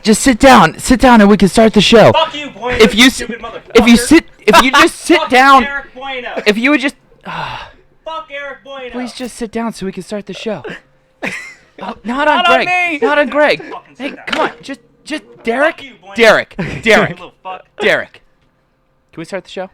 Just sit down, and we can start the show. Fuck you, Bueno. If you stupid motherfucker. if you just sit Fuck down. Eric Bueno. If you would just. Fuck Eric Bueno. Please just sit down so we can start the show. Not on Greg. me. Not on Greg. Fucking Hey, sit down. come on. Just Derek. Fuck you, Bueno. Derek. Little fuck. Derek. Can we start the show?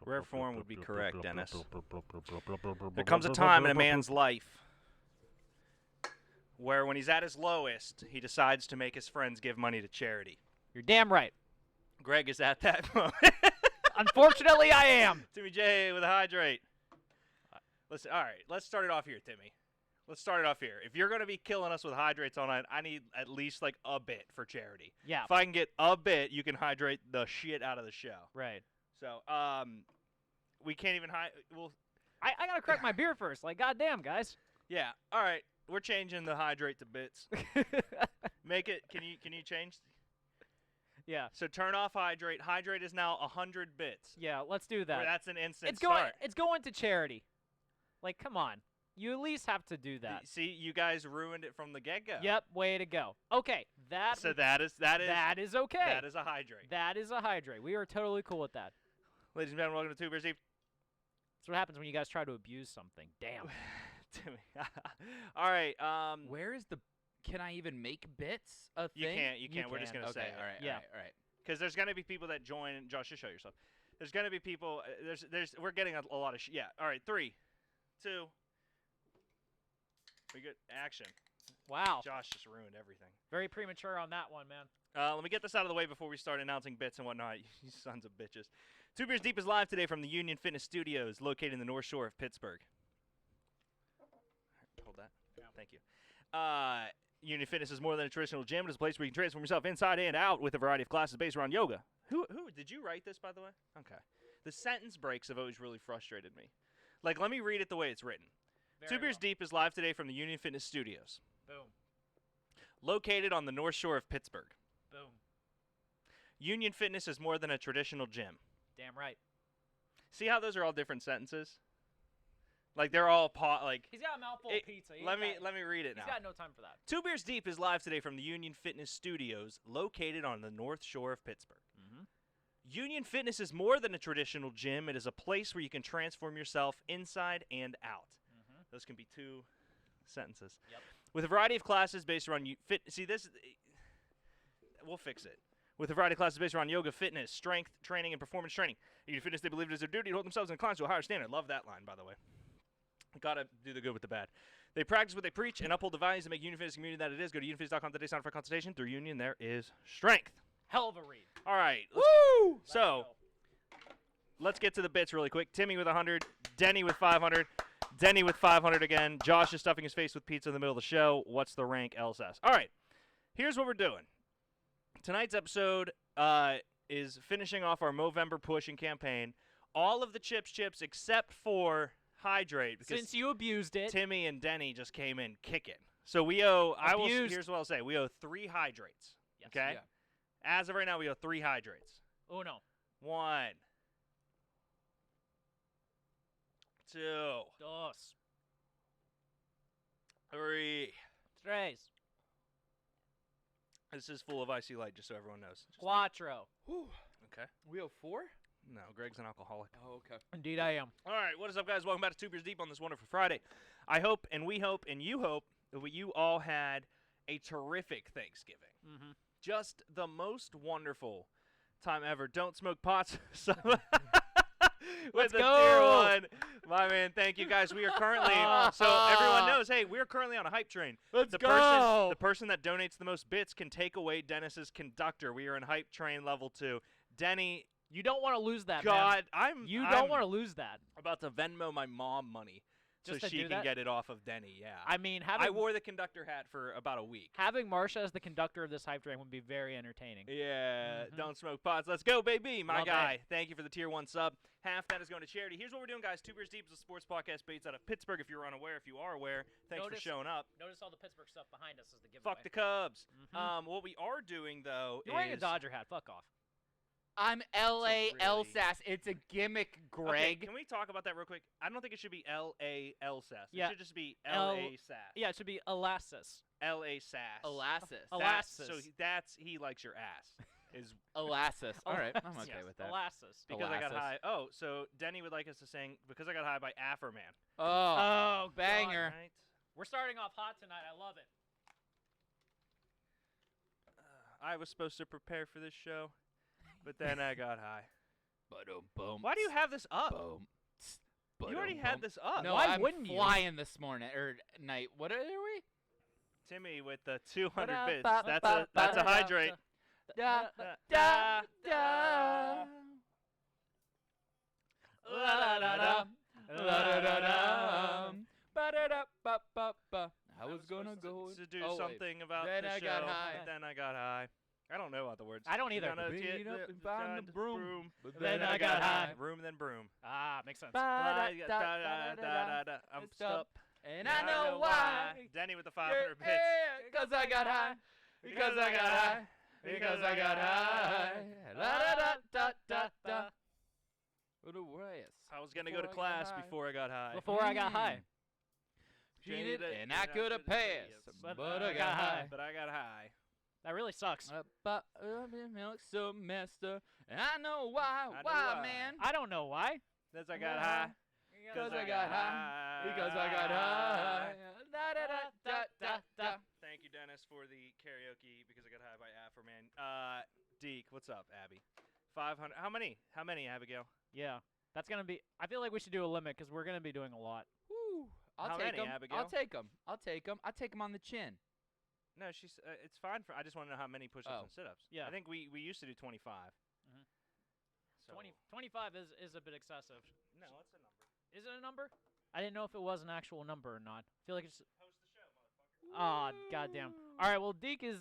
Rare form would be correct, Dennis. There comes a time in a man's life where when he's at his lowest, he decides to make his friends give money to charity. You're damn right. Greg is at that moment. Unfortunately, I am. Timmy J with a hydrate. Listen, all right, let's start it off here, Timmy. Let's start it off here. If you're going to be killing us with hydrates all night, I need at least like a bit for charity. Yeah. If I can get a bit, you can hydrate the shit out of the show. Right. So, we can't even well, I gotta crack my beer first. Like, goddamn, guys. yeah. All right, we're changing the hydrate to bits. Make it. Can you change? Yeah. So turn off hydrate. Hydrate is now 100 bits. Yeah. Let's do that. Where that's an instant It's going. start. It's going to charity. Like, come on. You at least have to do that. See, you guys ruined it from the get-go. Yep. Way to go. Okay. So that is that is okay. That is a hydrate. That is a hydrate. We are totally cool with that. Ladies and gentlemen, welcome to Two Beers Deep. That's what happens when you guys try to abuse something. Damn. Timmy. All right. Where is the? Can I even make bits a thing? You can't. We're just gonna say it. All right. Yeah. All right. Because there's gonna be people that join. Josh, just show yourself. There's gonna be people. We're getting a lot of. Yeah. All right. 3, 2. We good. Action. Wow. Josh just ruined everything. Very premature on that one, man. Let me get this out of the way before we start announcing bits and whatnot. You sons of bitches. Two Beers Deep is live today from the Union Fitness Studios, located in the North Shore of Pittsburgh. Hold that. Yeah. Thank you. Union Fitness is more than a traditional gym. It is a place where you can transform yourself inside and out with a variety of classes based around yoga. Who did you write this, by the way? Okay. The sentence breaks have always really frustrated me. Like, let me read it the way it's written. Very Two Beers well. Deep is live today from the Union Fitness Studios, Boom. located on the North Shore of Pittsburgh. Boom. Union Fitness is more than a traditional gym. Damn right. See how those are all different sentences? Like they're all like. He's got a mouthful of pizza. Let me read it now. He's got no time for that. Two Beers Deep is live today from the Union Fitness Studios, located on the North Shore of Pittsburgh. Mm-hmm. Union Fitness is more than a traditional gym. It is a place where you can transform yourself inside and out. Mm-hmm. Those can be two sentences. Yep. With a variety of classes based around See this. We'll fix it. With a variety of classes based around yoga, fitness, strength training, and performance training. Union Fitness, they believe it is their duty to hold themselves and clients to a higher standard. Love that line, by the way. Gotta do the good with the bad. They practice what they preach and uphold the values that make Union Fitness the community that it is. Go to unionfitness.com today, sign up for a consultation. Through Union, there is strength. Hell of a read. All right. Woo! So, let's get to the bits really quick. Timmy with 100, Denny with 500, Denny with 500 again. Josh is stuffing his face with pizza in the middle of the show. What's the rank, LSS? All right. Here's what we're doing. Tonight's episode is finishing off our Movember push and campaign. All of the chips except for Hydrate, because Since you abused it. Timmy and Denny just came in kicking. So we owe. Here's what I'll say. We owe 3 hydrates. Yes. Okay. Yeah. As of right now, we owe 3 hydrates. Oh no. 1, 2, Dos. 3. Tres. This is full of icy light, just so everyone knows. Cuatro. Okay. We have 4? No, Greg's an alcoholic. Oh, okay. Indeed I am. All right, what is up, guys? Welcome back to Two Beers Deep on this wonderful Friday. I hope, and we hope, and you hope that you all had a terrific Thanksgiving. Mm-hmm. Just the most wonderful time ever. Don't smoke pots. Let's With the go. tier 1. My man, thank you, guys. We are currently, so everyone knows, hey, we're currently on a hype train. Let's The go. person that donates the most bits can take away Dennis's conductor. We are in hype train level 2. Denny, You don't want to lose that, man. God, You I'm don't want to lose that. about to Venmo my mom money so Just to she do can that? get it off of Denny. Yeah. I mean, I wore the conductor hat for about a week. having Marsha as the conductor of this hype train would be very entertaining. Yeah, Mhm. don't smoke pots. Let's go, baby. My Love guy. it. Thank you for the tier 1 sub. Half that is going to charity. Here's what we're doing, guys. Two Beers Deep is a sports podcast based out of Pittsburgh. If you're unaware, if you are aware, thanks for Notice- showing up. Notice all the Pittsburgh stuff behind us is the giveaway. Fuck the Cubs. Mhm. What we are doing, though, You're wearing a is... Dodger hat. Fuck off. I'm L.A. really- Elsas. It's a gimmick, Okay, Greg. can we talk about that real quick? I don't think it should be L-A-L SAS. Yeah. It should just be L-A SAS. Yeah, it should be Elastis. L-A SAS. Elastis. Elastis. So he likes your ass. Is Elastis. All right, I'm okay Yes, with that. Elastis. because I got Elastis. high. Oh, so Denny would like us to sing Because I Got High by Afroman. Oh, Oh, banger. Right? We're starting off hot tonight. I love it. I was supposed to prepare for this show, but then I got high. Boom. Why do you have this up? Boom. You already had this up. No, Why I'm wouldn't you? flying this morning or night. What are we? Timmy with the 200 bits. Ba-da-ba-ba-ba-da. That's a hydrate. Da, Da, da, da. da. La da da la da da ba da da ba ba ba. I was gonna go to do oh, wait. something about Then the I show. got high. But then I got high. I don't know about the words. I don't either. Gonna Beat get up and find the broom. But Then I got high. Room, then broom. Ah, makes sense. Ba Da, da da, da, da da da. I'm It's stuck. And I know why. Denny with the 500 bits. Because I got high. Because I got high. Because I got high. La da da da da da. What a ways. I was gonna go to Before I got class high. before I got high. Before I got high. Cheated Cheated and I could have passed, but I got high. But I got high. That really sucks. But milk semester, and I know why. I know Why, why. man? I don't know why. Because I got high. Because I got high. Because I got high. Da da da da da da. Thank you, Dennis, for the karaoke because I got high by Afroman. Deke, what's up, Abby? 500. How many? How many, Abigail? Yeah. That's going to be. I feel like we should do a limit because we're going to be doing a lot. Woo. How I'll take many, them. Abigail? I'll take them. I'll take them. I'll take them on the chin. No, she's. It's fine for. I just want to know how many push-ups Oh. and sit-ups. Yeah. I think we used to do 25. Mhm. So 25 is a bit excessive. No, it's a number. Is it a number? I didn't know if it was an actual number or not. I feel like it's. Host the show, motherfucker. Aw, goddamn. All right, well, Deke is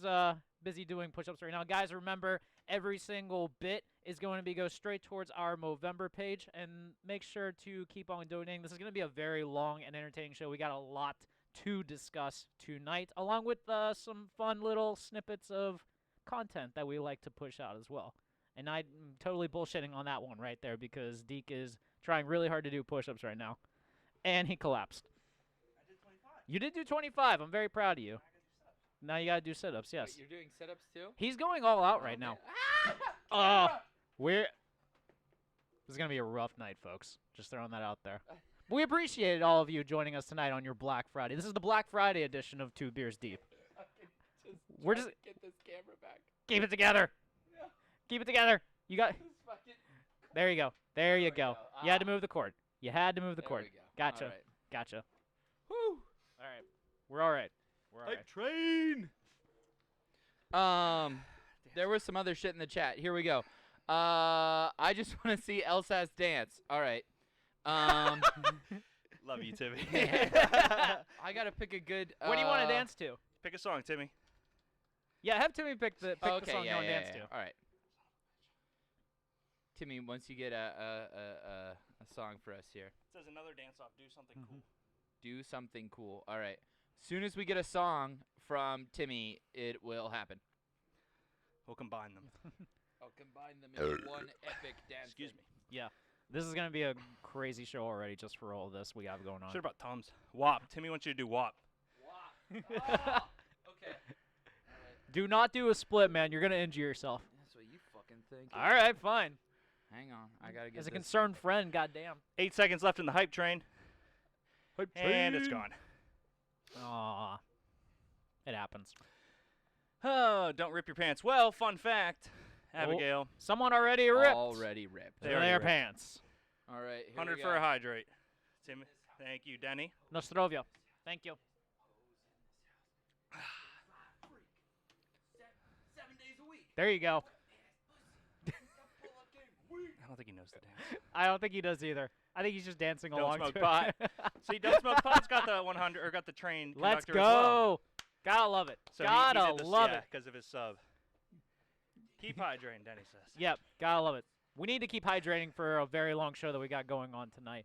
busy doing push-ups right now. Guys, remember, every single bit is going to go straight towards our Movember page, and make sure to keep on donating. This is going to be a very long and entertaining show. We got a lot to discuss tonight, along with some fun little snippets of content that we like to push out as well. And I'm totally bullshitting on that one right there because Deke is trying really hard to do push-ups right now, and he collapsed. I did 25. You did do 25. I'm very proud of you. Now you gotta do sit-ups. Yes. Wait, you're doing sit-ups too? He's going all out right now. This is gonna be a rough night, folks. Just throwing that out there. But we appreciate all of you joining us tonight on your Black Friday. This is the Black Friday edition of Two Beers Deep. We're just get this camera back. keep it together. Yeah. Keep it together. You got. This fucking. There you go. There you we go. go. You had to move the cord. You had to move the There cord. we go. Gotcha. All right. Gotcha. Woo. All right. We're all right. We're all right. Train. There was some other shit in the chat. Here we go. I just want to see Elsa's dance. All right. Love you, Timmy. I gotta pick a good. What do you want to dance to? Pick a song, Timmy. Yeah, have Timmy pick the Okay, song you yeah, want to yeah, dance yeah. to. All right. Timmy, once you get a song for us here, It says another dance-off. Do something cool. do something cool. All right. Soon as we get a song from Timmy, it will happen. We'll combine them. I'll combine them into one epic dance. Excuse me. Yeah. This is going to be a crazy show already just for all this we have going on. Should have brought Tums. WAP. Timmy wants you to do WAP. Wow. Oh, okay. Do not do a split, man. You're going to injure yourself. That's what you fucking think. All right, fine. Hang on. I gotta get As a this. concerned friend, goddamn. 8 seconds left in the hype train. And it's gone. Aw. It happens. Oh, don't rip your pants. Well, fun fact, Abigail. Someone already ripped Already ripped. They already their ripped. pants. All right. Here 100 we for go. a hydrate. Tim, thank you, Denny. Nostrovia. Thank you. 7 days a week. There you go. I don't think he knows the dance. I don't think he does either. I think he's just dancing Don't along smoke to pot. it. See, Don't Smoke Pot's got the 100 or got the train Let's conductor as well. go. Gotta love it. So Gotta he did this, love it. because of his sub. Keep hydrating, Denny says. Yep, gotta love it. We need to keep hydrating for a very long show that we got going on tonight.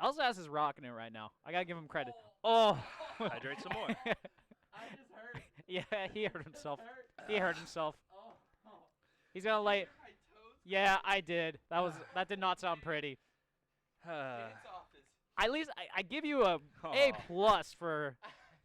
Elsass is rocking it right now. I gotta give him credit. Oh. Hydrate some more. I just hurt. Yeah, he hurt himself. Hurt. He hurt himself. Oh. He's gonna lay. My toes. Yeah, I did. That did not sound pretty. It's office. At least I give you a A plus for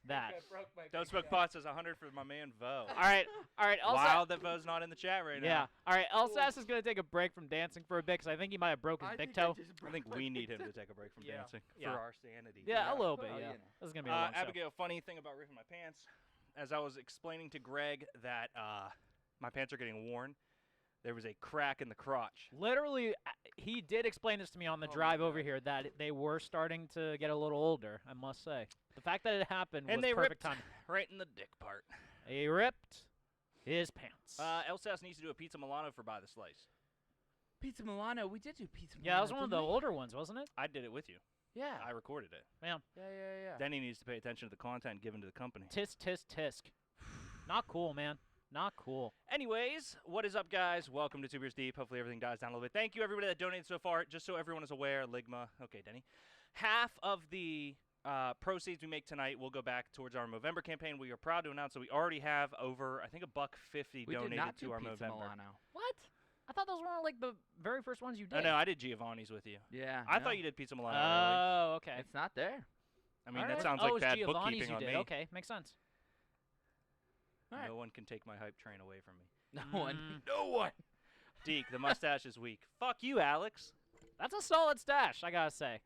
that. I broke my Don't big Smoke toe. Pot says 100 for my man Vo. All right. Elsass. Wild that Vo's not in the chat right Yeah. now. All right. Elsass is gonna take a break from dancing for a bit because I think he might have broke his I big think I toe. just I broke think my we big need him toe. to take a break from Yeah. dancing Yeah. for our sanity. Yeah, a little bit. Well, Yeah. you know. This is gonna be a long show. Abigail, funny thing about ripping my pants, as I was explaining to Greg that my pants are getting worn, there was a crack in the crotch. Literally, he did explain this to me on the Oh my drive over God. here that they were starting to get a little older. I must say, the fact that it happened And was they perfect ripped timing. right in the dick part. He ripped his pants. Elsass needs to do a pizza Milano for By the Slice. Pizza Milano. We did do pizza Milano. Yeah, that was one of the didn't we? older ones, wasn't it? I did it with you. Yeah. I recorded it. Man, Yeah. Denny needs to pay attention to the content given to the company. tisk tisk tisk. Not cool, man. Not cool. Anyways, what is up, guys? Welcome to Two Beers Deep. Hopefully everything dies down a little bit. Thank you, everybody that donated so far. Just so everyone is aware, Ligma. Okay, Denny. Half of the proceeds we make tonight will go back towards our Movember campaign. We are proud to announce that we already have over, I think, $1.50 We donated did not to do our pizza Movember. Milano. What? I thought those were one of, like the very first ones you did. Oh, no, I did Giovanni's with you. Yeah. I no. thought you did Pizza Milano early. Oh, okay. It's not there. I mean, Alright. that sounds oh, like it's bad Giovanni's bookkeeping you on did. me. Okay, makes sense. Alright. No one can take my hype train away from me. No one. No one. Deke, the mustache is weak. Fuck you, Alex. That's a solid stash, I gotta say.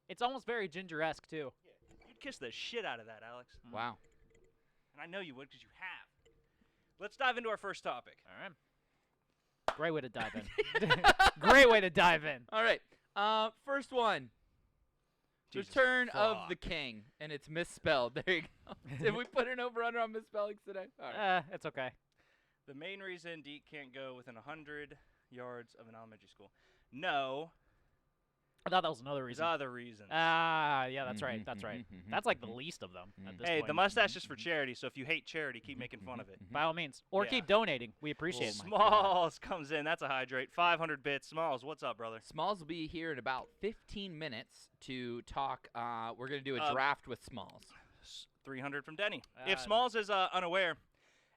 It's almost very ginger-esque, too. You'd kiss the shit out of that, Alex. Wow. And I know you would because you have. Let's dive into our first topic. All right. Great way to dive in. Great way to dive in. All right. First one. Jesus Return of the fuck. King, and it's misspelled. There you go. Did we put an over/under on misspellings today? All right. It's okay. The main reason Deke can't go within 100 yards of an elementary school. No, I thought that was another there's reason. other reasons. Yeah, that's right. That's right. That's like the least of them at this Hey, point. the mustache is for charity, so if you hate charity, keep making fun of it. By all means. Or Yeah. keep donating. We appreciate it. Smalls comes in. That's a hydrate. 500 bits. Smalls, what's up, brother? Smalls will be here in about 15 minutes to talk. We're going to do a Um, draft with Smalls. 300 from Denny. If Uh, Smalls is unaware,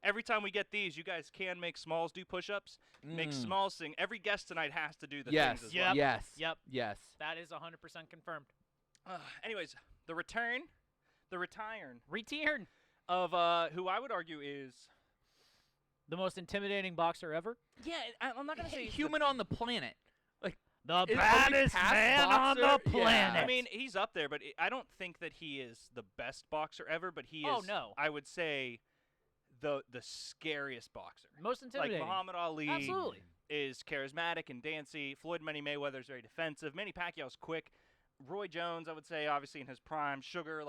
every time we get these, you guys can make Smalls do push-ups. Make Smalls sing. Every guest tonight has to do the Yes. things as Yep. well. Yes. Yep. Yes. That is 100% confirmed. Anyways, the return Return. of who I would argue is The most intimidating boxer ever. I'm not gonna say he's the- Human on the planet. The Are we baddest past man on the boxer? Yeah. planet. I mean, he's up there, but I don't think that he is the best boxer ever. But he is. Oh, no. I would say the scariest boxer. most Like intimidating. Muhammad Ali Absolutely. is charismatic and dancy. Floyd Manny Mayweather's very defensive. Manny Pacquiao's quick. Roy Jones, I would say, obviously in his prime. Sugar,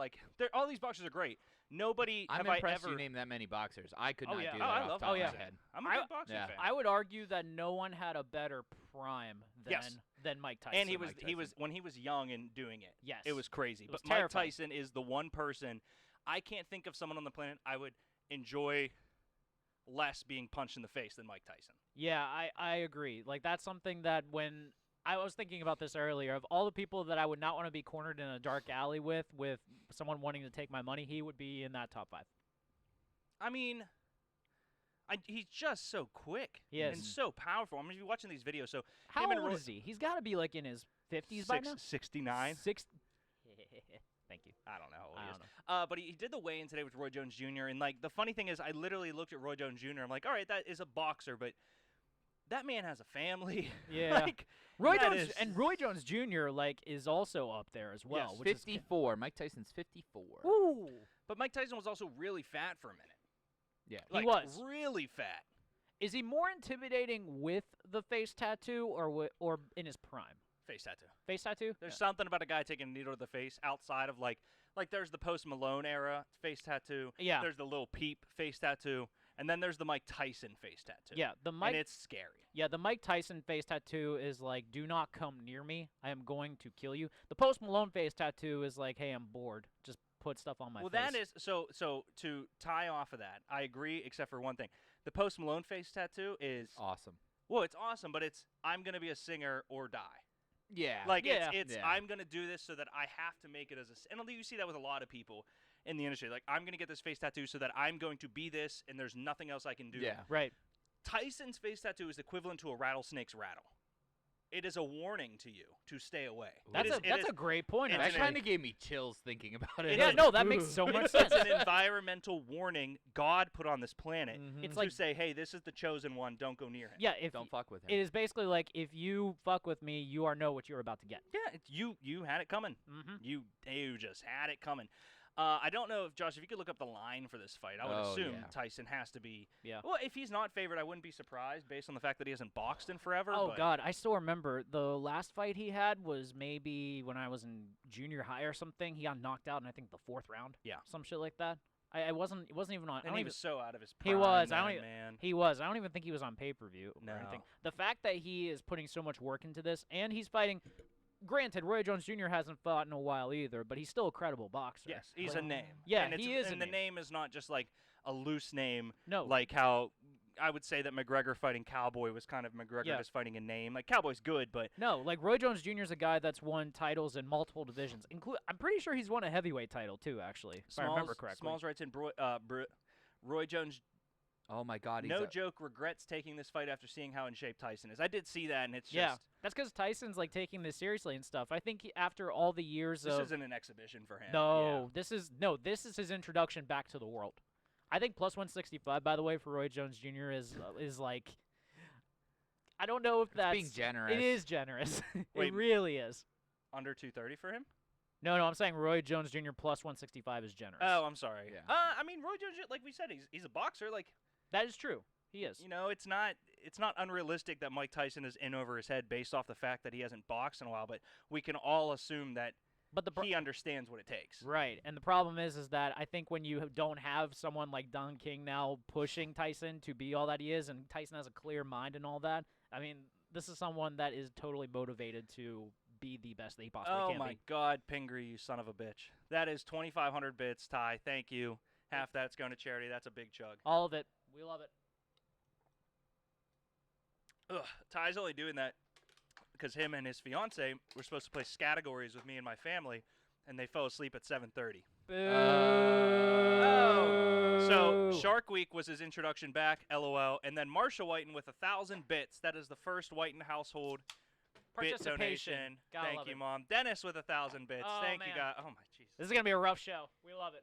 all these boxers are great. Nobody I'm have I impressed ever. you named that many boxers. I could Oh, not yeah. do Oh, that I off love the top boxing. of my head. I'm a I- big boxing yeah. fan. I would argue that no one had a better prime than Yes. Mike Tyson. And he was Mike he was when he was young and doing it. Yes. It was crazy. It was But Mike terrifying. Tyson is the one person I can't think of someone on the planet I would enjoy less being punched in the face than Mike Tyson. Yeah, I agree. Like, that's something that when I was thinking about this earlier, of all the people that I would not want to be cornered in a dark alley with someone wanting to take my money, he would be in that top 5. I mean, he's just so quick He and is. so powerful. I mean, if you're watching these videos, so How him and old Roy- is he? He's got to be like in his 50s by now. 69. Thank you. I don't know how old I he is. don't know. But he did the weigh-in today with Roy Jones Jr. And like the funny thing is, I literally looked at Roy Jones Jr. I'm like, all right, that is a boxer, but that man has a family. Yeah. like, Roy that Jones is- and Roy Jones Jr. is also up there as well, Yes, which is 54. Mike Tyson's 54. Ooh. But Mike Tyson was also really fat for a minute. Yeah. He Like, was. really fat. Is he more intimidating with the face tattoo or in his prime? Face tattoo. Face tattoo? There's something about a guy taking a needle to the face outside of like there's the Post Malone era face tattoo. Yeah. There's the Lil Peep face tattoo, And then there's the Mike Tyson face tattoo. Yeah, And it's scary. the Mike Tyson face tattoo is like, do not come near me. I am going to kill you. The Post Malone face tattoo is like, hey, I'm bored. Just put stuff on my face. Well, that is so to tie off of that. I agree, except for one thing. The Post Malone face tattoo is Awesome. well, it's awesome, but it's I'm gonna be a singer or die. Yeah. Like Yeah. it's Yeah. I'm gonna do this so that I have to make it as and you see that with a lot of people in the industry. Like I'm gonna get this face tattoo so that I'm going to be this, and there's nothing else I can do. Yeah. Right. Tyson's face tattoo is equivalent to a rattlesnake's rattle. It is a warning to you to stay away. That's a great point. it's That an- actually. kind of gave me chills thinking about it. It Yeah, is- no, that makes so much sense. It's an environmental warning God put on this planet Mhm. It's to like, say, hey, this is the chosen one. Don't go near him. yeah, if Don't fuck with him. it is basically like, if you fuck with me, you are know what you're about to get. Yeah, you had it coming. Mm-hmm. You just had it coming. I don't know if Josh, if you could look up the line for this fight, I would Oh, assume yeah. Tyson has to be. Yeah. Well, if he's not favored, I wouldn't be surprised based on the fact that he hasn't boxed in forever. Oh but God, I still remember the last fight he had was maybe when I was in junior high or something. He got knocked out in I think the 4th round. Yeah. Some shit like that. It wasn't even on. I And don't he even, was so out of his He prime. was, I then, don't even- man. He was. I don't even think he was on pay-per-view No. or anything. The fact that he is putting so much work into this, and he's fighting. Granted, Roy Jones Jr. hasn't fought in a while either, but he's still a credible boxer. Yes, he's Like, a name. Yeah, and he is a And the name. name is not just like a loose name, No. like how I would say that McGregor fighting Cowboy was kind of McGregor Yeah. just fighting a name. Like Cowboy's good, but No, like Roy Jones Jr. is a guy that's won titles in multiple divisions. I'm pretty sure he's won a heavyweight title too, actually, if I remember correctly. Smalls writes in Roy Jones. Oh my God. He's No a- joke, regrets taking this fight after seeing how in shape Tyson is. I did see that, and it's Yeah, just that's because Tyson's like taking this seriously and stuff. I think after all the years this of isn't an exhibition for him. no, this is his introduction back to the world. I think plus 165, by the way, for Roy Jones Jr. is like, I don't know if that's being generous. It is generous. Wait. It really is. Under 230 for him. No, I'm saying Roy Jones Jr. plus 165 is generous. Oh, I'm sorry. Yeah. I mean, Roy Jones, like we said, he's a boxer. Like That is true. He is. you know, it's not unrealistic that Mike Tyson is in over his head based off the fact that he hasn't boxed in a while. But we can all assume that But the he understands what it takes. right, and the problem is that I think when you don't have someone like Don King now pushing Tyson to be all that he is, and Tyson has a clear mind and all that, I mean, this is someone that is totally motivated to be the best that he possibly Oh can my be. God, Pingree, you son of a bitch! That is 2,500 bits, Ty. Thank you. Half that's going to charity. That's a big chug. All of it. We love it. Ugh, Ty's only doing that because him and his fiance were supposed to play categories with me and my family, and they fell asleep at 7:30. So Shark Week was his introduction back, LOL, and then Marsha Whiten with 1,000 bits. That is the first Whiten household bit Participation. donation. Gotta Thank love you, it. Mom. Dennis with 1,000 bits. Oh, Thank you, man. God. Oh my Jesus. This is gonna be a rough show. We love it.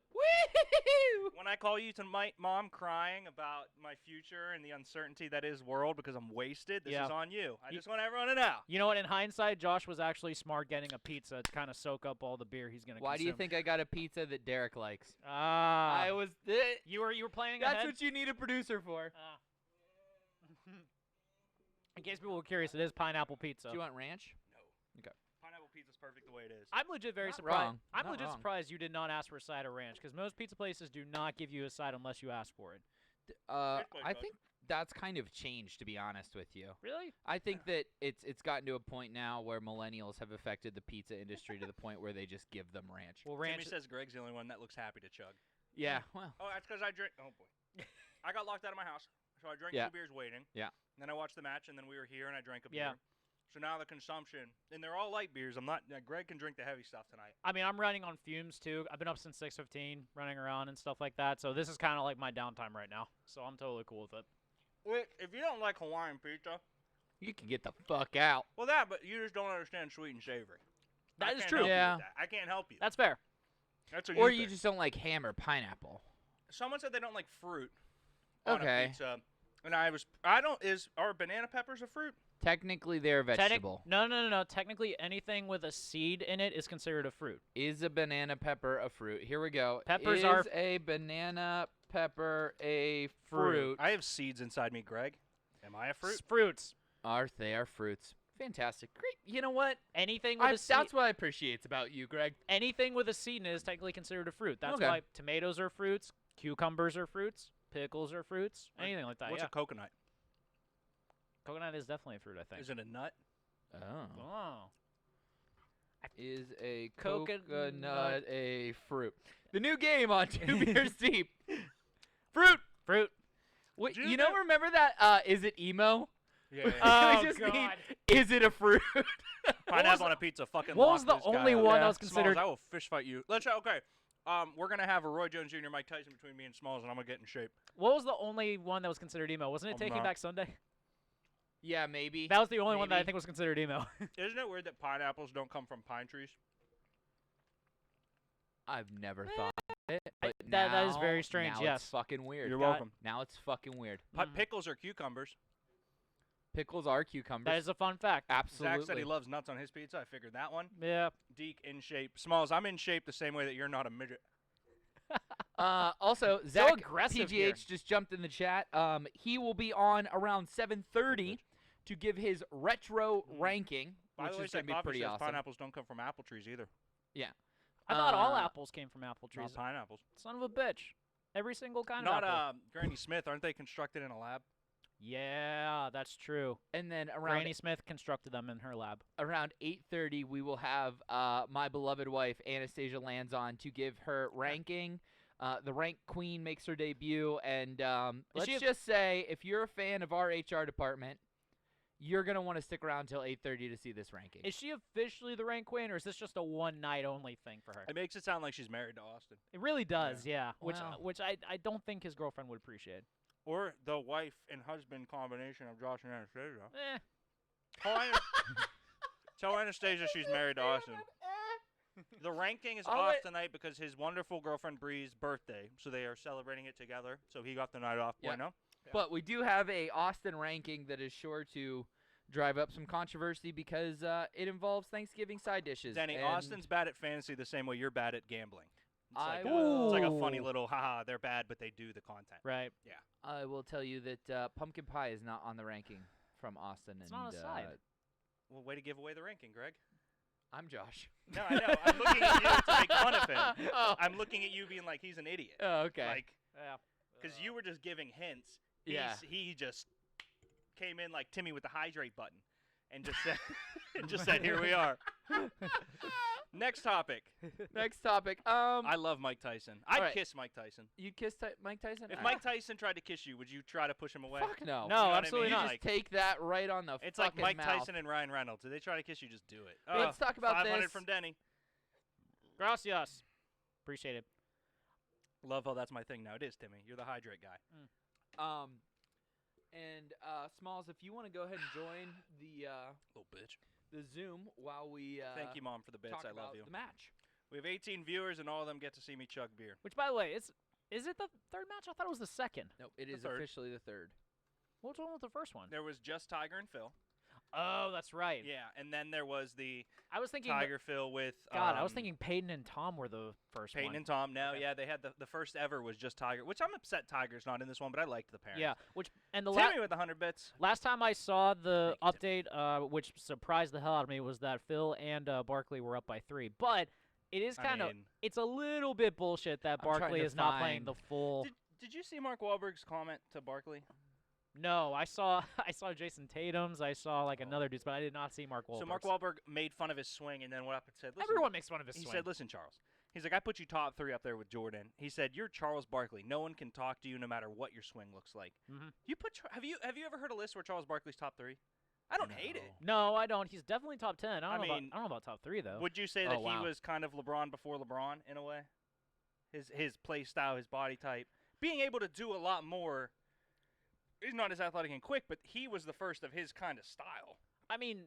When I call you tonight, Mom, crying about my future and the uncertainty that is world because I'm wasted, this Yeah. is on you. I You- just want everyone to know. You know what? In hindsight, Josh was actually smart getting a pizza to kind of soak up all the beer he's gonna. Why do you consume. think I got a pizza that Derek likes? Ah, I was. you were planning That's ahead. what you need a producer for. Ah. In case people were curious, it is pineapple pizza. Do you want ranch? Pineapple pizza's perfect the way it is. I'm legit very Not surprised. wrong. I'm Not legit wrong. surprised you did not ask for a side of ranch, because most pizza places do not give you a side unless you ask for it. Good point, I Coach. think that's kind of changed, to be honest with you. Really? I think that it's gotten to a point now where millennials have affected the pizza industry to the point where they just give them ranch. Well, Timmy ranch. says Greg's the only one that looks happy to chug. Yeah, well, Oh, that's because I drink. Oh boy, I got locked out of my house, so I drank Yeah. 2 beers waiting. Yeah. And then I watched the match, and then we were here, and I drank a beer. Yeah. So now the consumption, and they're all light beers. I'm not. Greg can drink the heavy stuff tonight. I mean, I'm running on fumes too. I've been up since 6:15, running around and stuff like that. So this is kind of like my downtime right now. So I'm totally cool with it. Wait, if you don't like Hawaiian pizza, you can get the fuck out. well, but you just don't understand sweet and savory. That I is can't true. help you with Yeah. that. I can't help you. That's fair. That's a Or you you thing. just don't like ham or pineapple. Someone said they don't like fruit on Okay. a pizza, and are banana peppers a fruit? Technically, they're a vegetable. No. Technically, anything with a seed in it is considered a fruit. Is a banana pepper a fruit? Here we go. Peppers is are- a banana pepper a fruit? I have seeds inside me, Greg. Am I a fruit? Fruits. They are fruits. Fantastic. Great. You know what? Anything with a seed. That's what I appreciate about you, Greg. Anything with a seed in it is technically considered a fruit. That's Okay. why tomatoes are fruits, cucumbers are fruits, pickles are fruits. Anything like that. What's Yeah. a coconut? Coconut is definitely a fruit, I think. Is it a nut? Oh. Oh. Is a Coconut. coconut a fruit? The new game on Two Beers Deep. Fruit. Wait, Did you you know, do- remember that? Is it emo? Yeah. Oh, It was just me, God. is it a fruit? Pineapple on a pizza. Fucking. What was lock the this guy only up. one Yeah. that was Smalls, considered? I will fish fight you. Let's try. Okay. We're gonna have a Roy Jones Jr. Mike Tyson between me and Smalls, and I'm gonna get in shape. What was the only one that was considered emo? Wasn't it I'm Taking not- Back Sunday? Yeah, maybe. That was the only one that I Maybe. think was considered emo. Isn't it weird that pineapples don't come from pine trees? I've never thought of it. I- But that is very now- strange, Now yes. it's fucking weird. You're Got- welcome. Now it's fucking weird. Mhm. Pickles are cucumbers. Pickles are cucumbers. That is a fun fact. Absolutely. Zach said he loves nuts on his pizza. I figured that one. Yeah. Deke in shape. Smalls, I'm in shape the same way that you're not a midget. Also, Zach aggressive PGH here. just jumped in the chat. He will be on around 7:30 to give his retro ranking, By which the way, is going to be Coffee pretty says awesome. pineapples don't come from apple trees either. I thought all Uh, apples came from apple trees. Not pineapples. Son of a bitch. Every single kind Not of apple. Granny Smith. Aren't they constructed in a lab? Yeah, that's true. And then Granny Smith constructed them in her lab. around 8:30, we will have my beloved wife Anastasia Lands on to give her ranking. The rank queen makes her debut, and let's she a- just say, if you're a fan of our HR department, you're gonna want to stick around till 8:30 to see this ranking. Is she officially the rank queen, or is this just a one-night only thing for her? It makes it sound like she's married to Austin. It really does, yeah. Wow. Which I don't think his girlfriend would appreciate. Or the wife and husband combination of Josh and Anastasia. Eh. Tell Anastasia she's married to Austin. The ranking is I'll off let- tonight because his wonderful girlfriend Bree's birthday, so they are celebrating it together. So he got the night off. Yeah. Bueno. But we do have a Austin ranking that is sure to drive up some controversy because it involves Thanksgiving side dishes. Denny, and Austin's bad at fantasy the same way you're bad at gambling. It's I like, will- it's like a funny Ooh. little, haha, they're bad, but they do the content. Right. I will tell you that pumpkin pie is not on the ranking from Austin. It's and, not a side. Well, way to give away the ranking, Greg. I'm Josh. No, I know. I'm looking at you to make fun of him. Oh. I'm looking at you being like he's an idiot. Oh, okay. Like, Yeah. because you were just giving hints. Yeah. He just came in like Timmy with the hydrate button and just said, and just said, here we are. Next topic. Next topic. I love Mike Tyson. I'd right. kiss Mike Tyson. You kissed Mike Tyson? If All Mike Tyson tried to kiss you, would you try to push him away? Fuck no. No, You know what I absolutely mean? You not. just take that right on the It's like fucking Mike mouth. Tyson and Ryan Reynolds. If they try to kiss you, just do it. Let's talk about 500 this. from Denny. Gracias. Appreciate it. Love how that's my thing now. It is, Timmy. You're the hydrate guy. And Smalls, if you want to go ahead and join Little bitch. the Zoom while we Thank you, Mom, for the bits. talk I about love you. the match. We have 18 viewers, and all of them get to see me chug beer. Which, by the way, is it the third match? I thought it was the second. No, it The is third. officially the third. Which one was the first one? There was just Tiger and Phil. Oh, that's right. Yeah, and then there was the I was thinking. Tiger Phil with God, I was thinking Peyton and Tom were the first Peyton one. and Tom. No, Okay. yeah, they had the first ever was just Tiger, which I'm upset Tiger's not in this one, but I liked the parents. Yeah, which and the Timmy with 100 bits. last time I saw the Thank you, update, which surprised the hell out of me, was that Phil and Barkley were up by 3. But it is kind of I mean, it's a little bit bullshit that I'm trying Barkley to is not playing find- the full. did you see Mark Wahlberg's comment to Barkley? No, I saw Jason Tatum's. I saw like another dude's, but I did not see Mark Wahlberg's. So Mark Wahlberg made fun of his swing, and then went up and said, "Listen." Everyone makes fun of his He swing. said, "Listen, Charles." He's like, "I put you top 3 up there with Jordan." He said, "You're Charles Barkley. No one can talk to you no matter what your swing looks like." Mhm. You put have you ever heard a list where Charles Barkley's top 3? I don't hate it. No, I don't. He's definitely top 10. I don't mean, know about top 3 though. Would you say Oh, that wow. he was kind of LeBron before LeBron in a way? His play style, his body type, being able to do a lot more. He's not as athletic and quick, but he was the first of his kind of style. I mean,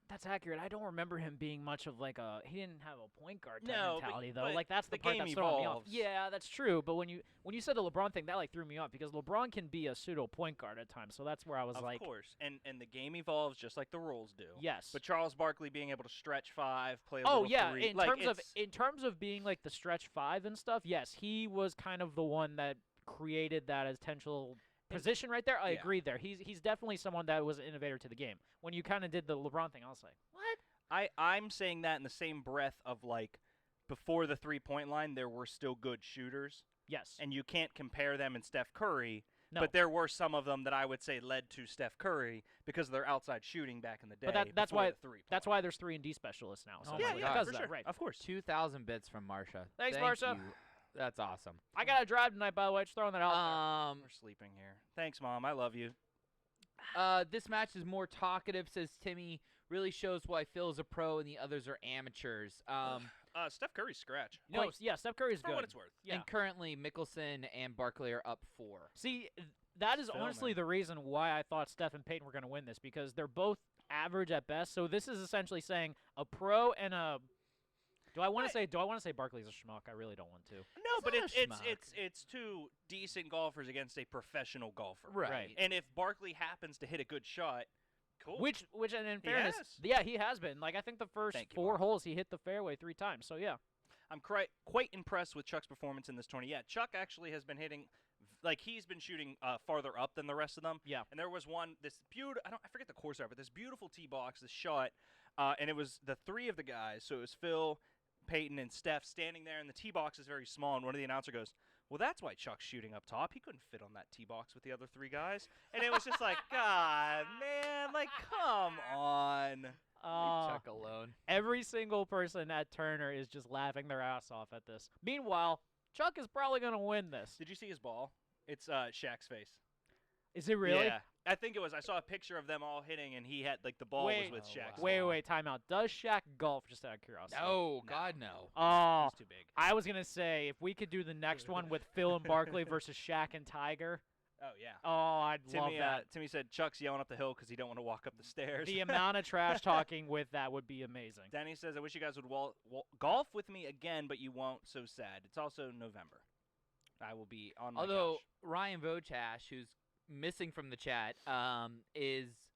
that's accurate. I don't remember him being much of like a. He didn't have a point guard type No, mentality though. but Like that's the the part game that's throwing me off. evolves. Yeah, that's true. But when you said the LeBron thing, that like threw me off because LeBron can be a pseudo point guard at times. So that's where I was Of like, course, and the game evolves just like the rules do. yes. But Charles Barkley being able to stretch 5, play a Oh little yeah, 3, in like, terms of being like the stretch 5 and stuff, yes, he was kind of the one that created that potential position right there. I yeah. agree there. He's definitely someone that was an innovator to the game. When you kind of did the LeBron thing, I was like, what? I'm saying that in the same breath of like before the 3-point line there were still good shooters. Yes. And you can't compare them and Steph Curry. No. But there were some of them that I would say led to Steph Curry because of their outside shooting back in the day. But that's before why the three-point. that's why there's 3-and-D specialists now. So Oh Yeah, my yeah, God. because for of that, sure. right. Of course. 2,000 bits from Marsha. Thanks, Thank Marsha. you. That's awesome. I got to drive tonight, by the way. Just throwing that out We're sleeping here. Thanks, Mom. I love you. This match is more talkative, says Timmy. Really shows why Phil is a pro and the others are amateurs. Steph Curry's scratch. there. No, yeah, Steph Curry's For good. what it's worth. Yeah. And currently, Mickelson and Barkley are up 4. See, that is Phil, honestly man. the reason why I thought Steph and Peyton were going to win this, because they're both average at best. So this is essentially saying a pro and a. Do I want to say Barkley's a schmuck? I really don't want to. No, but not a it's schmuck. it's two decent golfers against a professional golfer. Right. And if Barkley happens to hit a good shot, cool. Which and in He fairness, has. yeah, he has been. Like I think the first Thank you, 4 Mom. holes he hit the fairway 3 times. So yeah. I'm quite impressed with Chuck's performance in this tourney. Yeah, Chuck actually has been hitting, like he's been shooting farther up than the rest of them. Yeah. And there was one, this beautiful, I forget the course art, but this beautiful tee box, this shot, and it was the 3 of the guys. So it was Phil, Peyton, and Steph standing there, and the tee box is very small. And one of the announcer goes, "Well, that's why Chuck's shooting up top. He couldn't fit on that tee box with the other 3 guys." And it was just like, God, man, like, come on. Chuck alone. Every single person at Turner is just laughing their ass off at this. Meanwhile, Chuck is probably going to win this. Did you see his ball? It's Shaq's face. Is it really? Yeah. I think it was. I saw a picture of them all hitting, and he had, like, the ball Wait. was with Shaq's. Wait, time out. Does Shaq golf, just out of curiosity? No, God, no. Oh, He's too big. I was going to say, if we could do the next one with Phil and Barkley versus Shaq and Tiger. Oh, yeah. Oh, I'd love that. Timmy said Chuck's yelling up the hill because he don't want to walk up the stairs. The amount of trash talking with that would be amazing. Danny says, I wish you guys would golf with me again, but you won't. So sad. It's also November. I will be on my Although couch. Ryan Vochash, who's missing from the chat,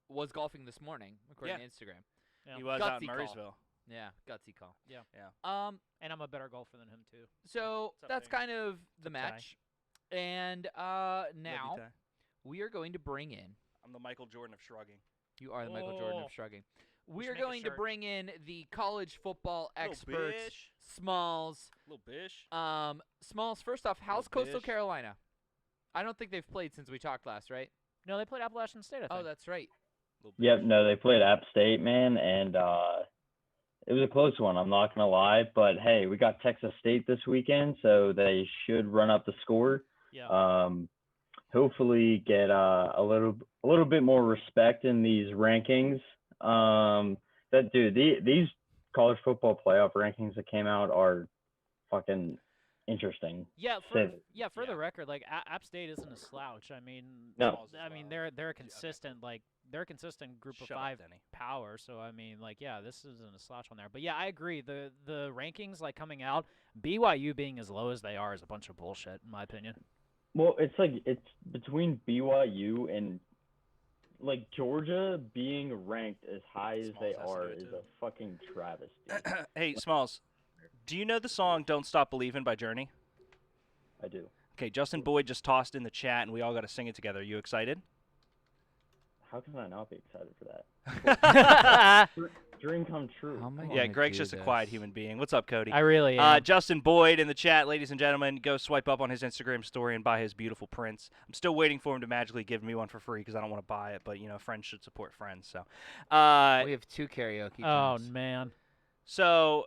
was golfing this morning, according to Instagram. Yeah. He was out Gutsy in call. Murraysville. Yeah, gutsy call. Yeah. Yeah. And I'm a better golfer than him, too. So What's up, that's Dave? kind of the What's up, Ty? match. And Love you, now Ty. we are going to bring in. I'm the Michael Jordan of shrugging. You are the Michael Jordan Oh. of shrugging. We We should are make a going to shirt. bring in the college football Little experts, bish. Smalls. Little bish. Smalls. First off, how's Little Coastal bish. Carolina? I don't think they've played since we talked last, right? No, they played Appalachian State, I think. Oh, that's right. Little bish. Yep, no, they played App State, man, and it was a close one, I'm not going to lie. But, hey, we got Texas State this weekend, so they should run up the score. Yeah. Hopefully get a little bit more respect in these rankings. These college football playoff rankings that came out are fucking interesting. Yeah, Say- for the Yeah. record, like App State isn't a slouch. I mean, No. Smalls as well. they're a Okay. consistent they're a consistent group of Shut up, 5 Denny. power. So I mean, like this isn't a slouch on there. But yeah, I agree. The rankings like coming out, BYU being as low as they are is a bunch of bullshit in my opinion. Well, it's between BYU and like Georgia being ranked as high as Smalls they has to do are it, is too. a fucking travesty. Hey, Smalls. Do you know the song "Don't Stop Believin'" by Journey? I do. Okay, Justin Boyd just tossed in the chat, and we all got to sing it together. Are you excited? How can I not be excited for that? I Dream come true. How am I Come Yeah, on. gonna Greg's do just a quiet this? human being. What's up, Cody? really am. Justin Boyd in the chat, ladies and gentlemen. Go swipe up on his Instagram story and buy his beautiful prints. I'm still waiting for him to magically give me one for free because I don't want to buy it, but friends should support friends. So, We have 2 karaoke Oh times. man. so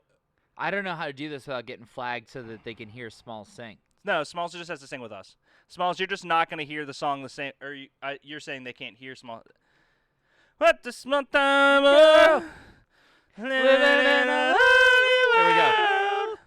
I don't know how to do this without getting flagged so that they can hear Smalls sing. no, Smalls just has to sing with us. Smalls, you're just not going to hear the song the same, or you're saying they can't hear Smalls. What the small time of living in a lonely world.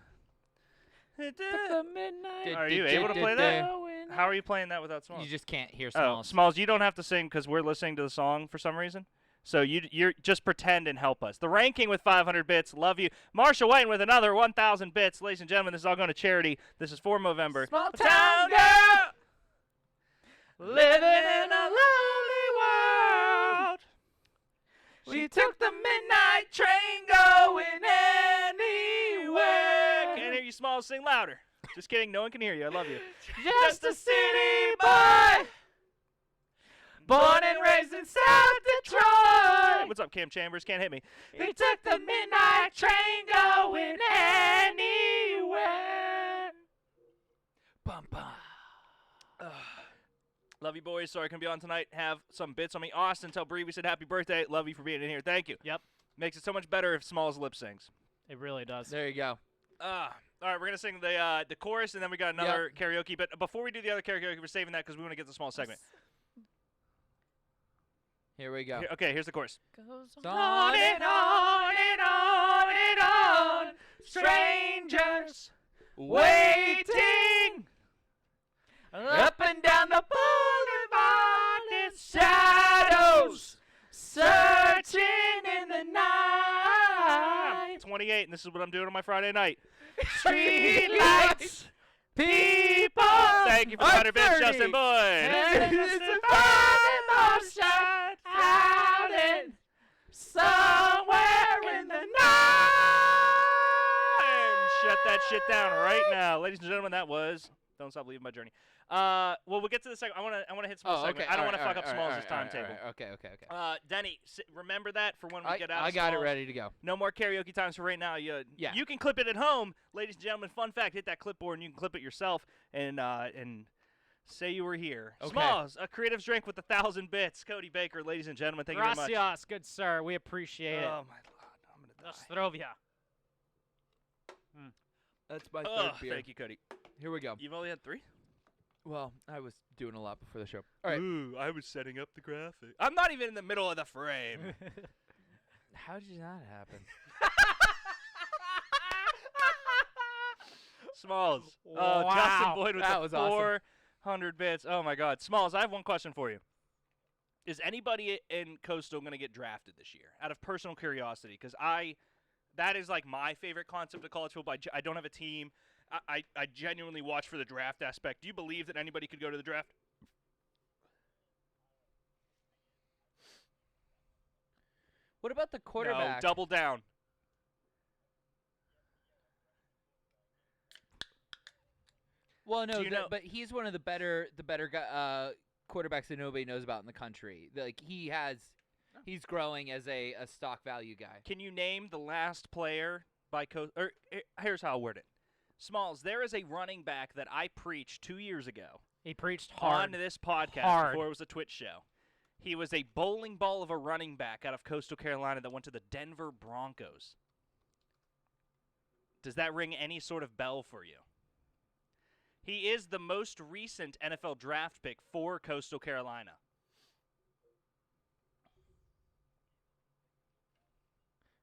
The midnight. Are you able to play that? How are you playing that without Smalls? You just can't hear Oh, Smalls. Smalls, you don't have to sing because we're listening to the song for some reason. So you're just pretend and help us. The ranking with 500 bits. Love you. Marsha White with another 1,000 bits. Ladies and gentlemen, this is all going to charity. This is for Movember. Small Town girl, living in a lonely world. She took the midnight train going anywhere. Can't hear you, Smalls. Sing louder. Just kidding. No one can hear you. I love you. Just a city boy, born and raised in South Detroit. What's up, Cam Chambers? Can't hit me. He took the midnight train going anywhere. Bum, bum. Love you, boys. Sorry I couldn't be on tonight. Have some bits on me. Austin, tell Bree we said happy birthday. Love you for being in here. Thank you. Yep. Makes it so much better if Smalls lip sings. It really does. There you go. All right, we're going to sing the chorus, and then we got another karaoke. But before we do the other karaoke, we're saving that because we want to get the small segment. Here we go. Okay, here's the chorus. Goes On and on and on and on, strangers waiting up and down the boulevard in shadows, searching in the night. I'm 28, and this is what I'm doing on my Friday night. Street lights, people. Thank you for 100 bits, Justin Boyd. Out in somewhere in the night. And shut that shit down right now, ladies and gentlemen. That was "Don't Stop Believing" by Journey. Well, we'll get to the second. I want to hit small segment. Okay. I don't want to fuck up Smalls' timetable. Okay. Denny, remember that for when we get out. I of got it Smalls. ready to go. No more karaoke times for right now. You Yeah. You can clip it at home, ladies and gentlemen. Fun fact: hit that clipboard and you can clip it yourself and say you were here. Okay. Smalls, a creative's drink with 1,000 bits. Cody Baker, ladies and gentlemen, thank you very much. Gracias, good sir. We appreciate it. Oh my God, I'm gonna die. Nostrovia. That's my third beer. Thank you, Cody. Here we go. You've only had 3? Well, I was doing a lot before the show. All right. Ooh, I was setting up the graphic. I'm not even in the middle of the frame. How did that happen? Smalls. Wow. Justin Boyd with That the was awesome. 400 bits. Oh my God. Smalls, I have one question for you. Is anybody in Coastal going to get drafted this year? Out of personal curiosity, because that is like my favorite concept of college football. I don't have a team. I genuinely watch for the draft aspect. Do you believe that anybody could go to the draft? What about the quarterback? No, double down. Well, no, Do you know- but he's one of the better quarterbacks that nobody knows about in the country. Like he's growing as a stock value guy. Can you name the last player by Coastal? Here's how I'll word it. Smalls, there is a running back that I preached 2 years ago He preached hard. on this podcast Hard. before it was a Twitch show. He was a bowling ball of a running back out of Coastal Carolina that went to the Denver Broncos. Does that ring any sort of bell for you? He is the most recent NFL draft pick for Coastal Carolina.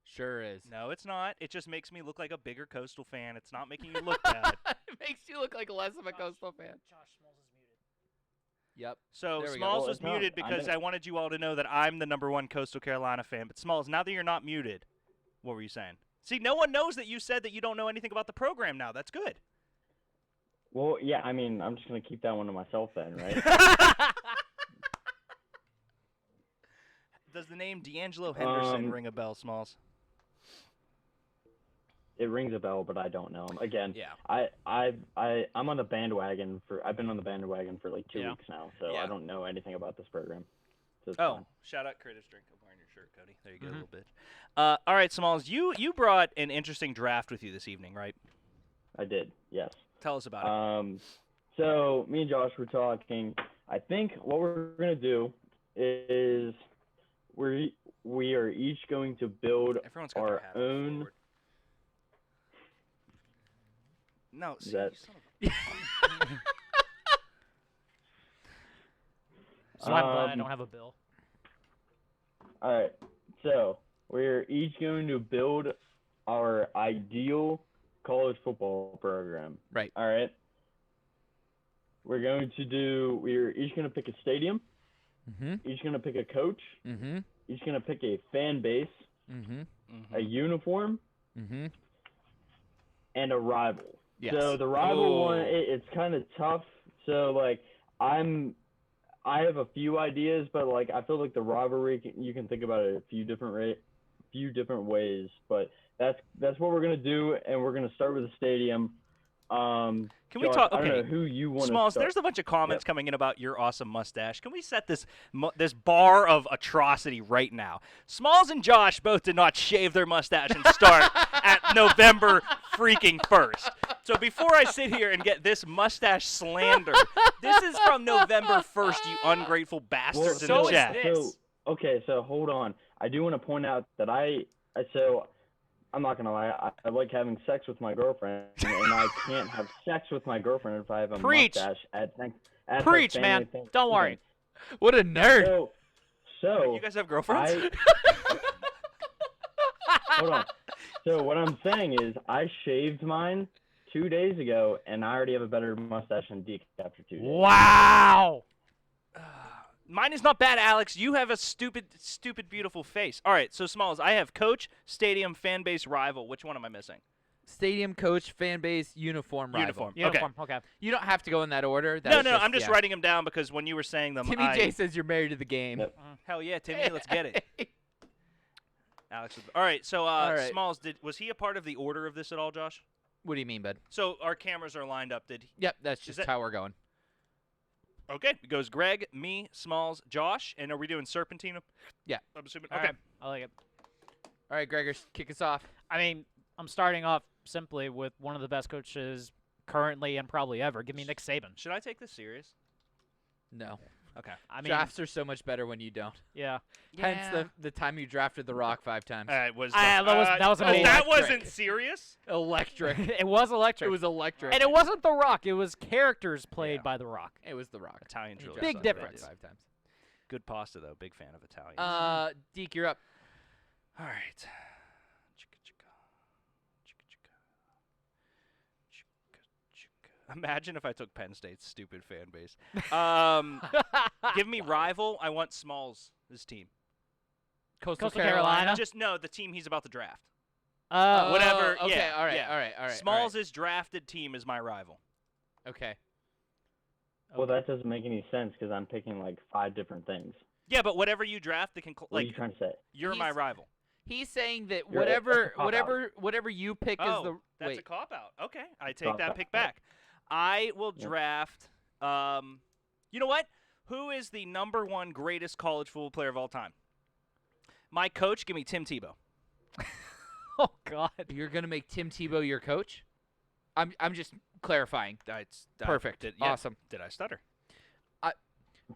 Sure is. No, it's not. It just makes me look like a bigger Coastal fan. It's not making you look bad. It makes you look like less of a Coastal fan. Josh Smalls is muted. Yep. So There we go. Smalls Well, was it's not- muted I because know- I wanted you all to know that I'm the #1 Coastal Carolina fan. But Smalls, now that you're not muted, what were you saying? See, no one knows that you said that you don't know anything about the program now. That's good. Well, yeah, I mean, I'm just gonna keep that one to myself then, right? Does the name D'Angelo Henderson Um, ring a bell, Smalls? It rings a bell, but I don't know him. Again, Yeah. I'm on the bandwagon I've been on the bandwagon for like 2 Yeah. weeks now, so Yeah. I don't know anything about this program. So it's Oh, fine. shout out Creative's Drink. I'm wearing your shirt, Cody. There you go, Mhm. little bitch. All right, Smalls, you brought an interesting draft with you this evening, right? I did, yes. Tell us about it. So me and Josh were talking. I think what we're gonna do is we are each going to build Everyone's got our their hat own. forward. No, see, that- you son of a- So I'm glad I Um, don't have a bill. All right. So we're each going to build our ideal college football program. Right. All right. We're each going to pick a stadium, Mm-hmm. each going to pick a coach, Mm-hmm. each going to pick a fan base, Mm-hmm. a uniform, Mm-hmm. and a rival. Yes. So the rival one, Oh. it's kind of tough. So like I have a few ideas, but like I feel like the rivalry you can think about it a few different ways. But that's what we're gonna do, and we're gonna start with the stadium. Can we Josh, talk? I don't know Okay, who you want to Smalls, start. there's a bunch of comments coming in about your awesome mustache. Can we set this bar of atrocity right now? Smalls and Josh both did not shave their mustache and start at November freaking 1st. So before I sit here and get this mustache slander, this is from November 1st, you ungrateful bastards in so the is chat. this. So hold on. I do want to point out that I'm not gonna lie. I like having sex with my girlfriend, and I can't have sex with my girlfriend if I have a Preach. mustache at her Preach, family man. Thanksgiving. Don't worry. What a nerd. So You guys have girlfriends? hold on. So what I'm saying is, I shaved mine 2 days ago, and I already have a better mustache than Deke after 2 days. Wow. Mine is not bad, Alex. You have a stupid, beautiful face. All right, so Smalls, I have coach, stadium, fan base, rival. Which one am I missing? Stadium, coach, fan base, uniform, rival. Uniform. Uniform. Okay. You don't have to go in that order. No, That's I'm just yeah. writing them down because when you were saying them, Timmy J says you're married to the game. Yep. Hell yeah, Timmy, let's get it. Alex. All right, so right. Smalls, was he a part of the order of this at all, Josh? What do you mean, bud? So our cameras are lined up. Yep, that's just that- how we're going. Okay, it goes Greg, me, Smalls, Josh, and are we doing Serpentine? Yeah. I'm assuming. All Okay. right. I like it. All right, Gregor, kick us off. I mean, I'm starting off simply with one of the best coaches currently and probably ever. Give me Nick Saban. Should I take this serious? No. Okay. I mean, Drafts are so much better when you don't. yeah. Hence the time you drafted The Rock 5 times. That was that was oh, amazing. that wasn't serious. Electric. It was electric. It was electric. and it wasn't The Rock. It was characters played Yeah. by The Rock. It was The Rock. Italian He drill. drafted Big The difference. Rock 5 times. Good pasta though. Big fan of Italian. Deke, you're up. All right. Chicka, chicka. Chicka, chicka. Chicka, chicka. Imagine if I took Penn State's stupid fan base. Give me rival. I want Smalls' team. Coastal Carolina. Just no, the team he's about to draft. Whatever. Whatever. Okay, yeah, all right, yeah. all right, all right. Smalls' drafted team is my rival. Okay. Well, that doesn't make any sense because I'm picking like 5 different things. Yeah, but whatever you draft, they can What are you trying to say? you're my He's- rival. He's saying that You're- that's a whatever you pick is the that's wait. a cop out. Okay, I take Cop that out. pick back. I will Yeah. draft. You know what? Who is the #1 greatest college football player of all time? My coach. Give me Tim Tebow. Oh God. You're gonna make Tim Tebow your coach? I'm just clarifying. Perfect. Awesome. Did I stutter?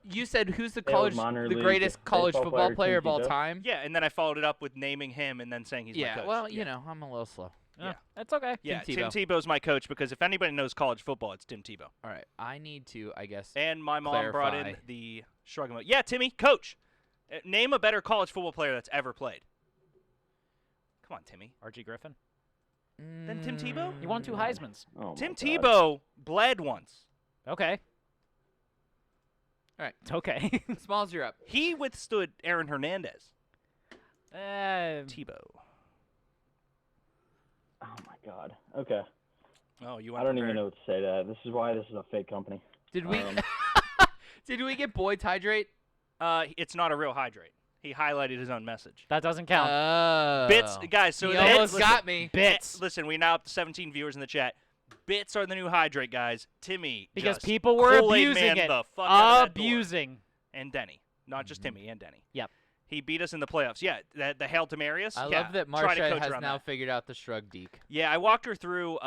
You said who's the Caleb Minor the League greatest college baseball football player, player of Tim all Tebow? time? Yeah, and then I followed it up with naming him and then saying he's my Yeah. coach. Well, yeah. you know, I'm a little slow. Yeah. That's okay. Yeah, Tim Tim Tebow's my coach because if anybody knows college football, it's Tim Tebow. All right. I need to, I guess. And my mom brought in Clarify. the shrugging. Yeah, Timmy, coach. Name a better college football player that's ever played. Come on, Timmy. Archie Griffin. Then Tim Tebow? He won 2 Heismans. Oh, Tim my God. Tebow bled once. Okay. All right. It's okay. Smalls, you're up. He withstood Aaron Hernandez. Tebow. Oh my God. Okay. Oh, you I don't even know what to say to that. This is why this is a fake company. Did we Um, did we get Boyd's hydrate? It's not a real hydrate. He highlighted his own message. That doesn't count. Bits, guys. So he that's- almost listen, got me. Bits. Listen, we now up to 17 viewers in the chat. Bits are the new hydrate, guys. Timmy, Because just people were Kool-Aid abusing man it. the fuck out of that door. Abusing. And Denny, not just Timmy and Denny. Yep. He beat us in the playoffs. Yeah, the Hail to Marius. I yeah, love that try to Marsha coach has her on now that. figured out the shrug Deke. Yeah, I walked her through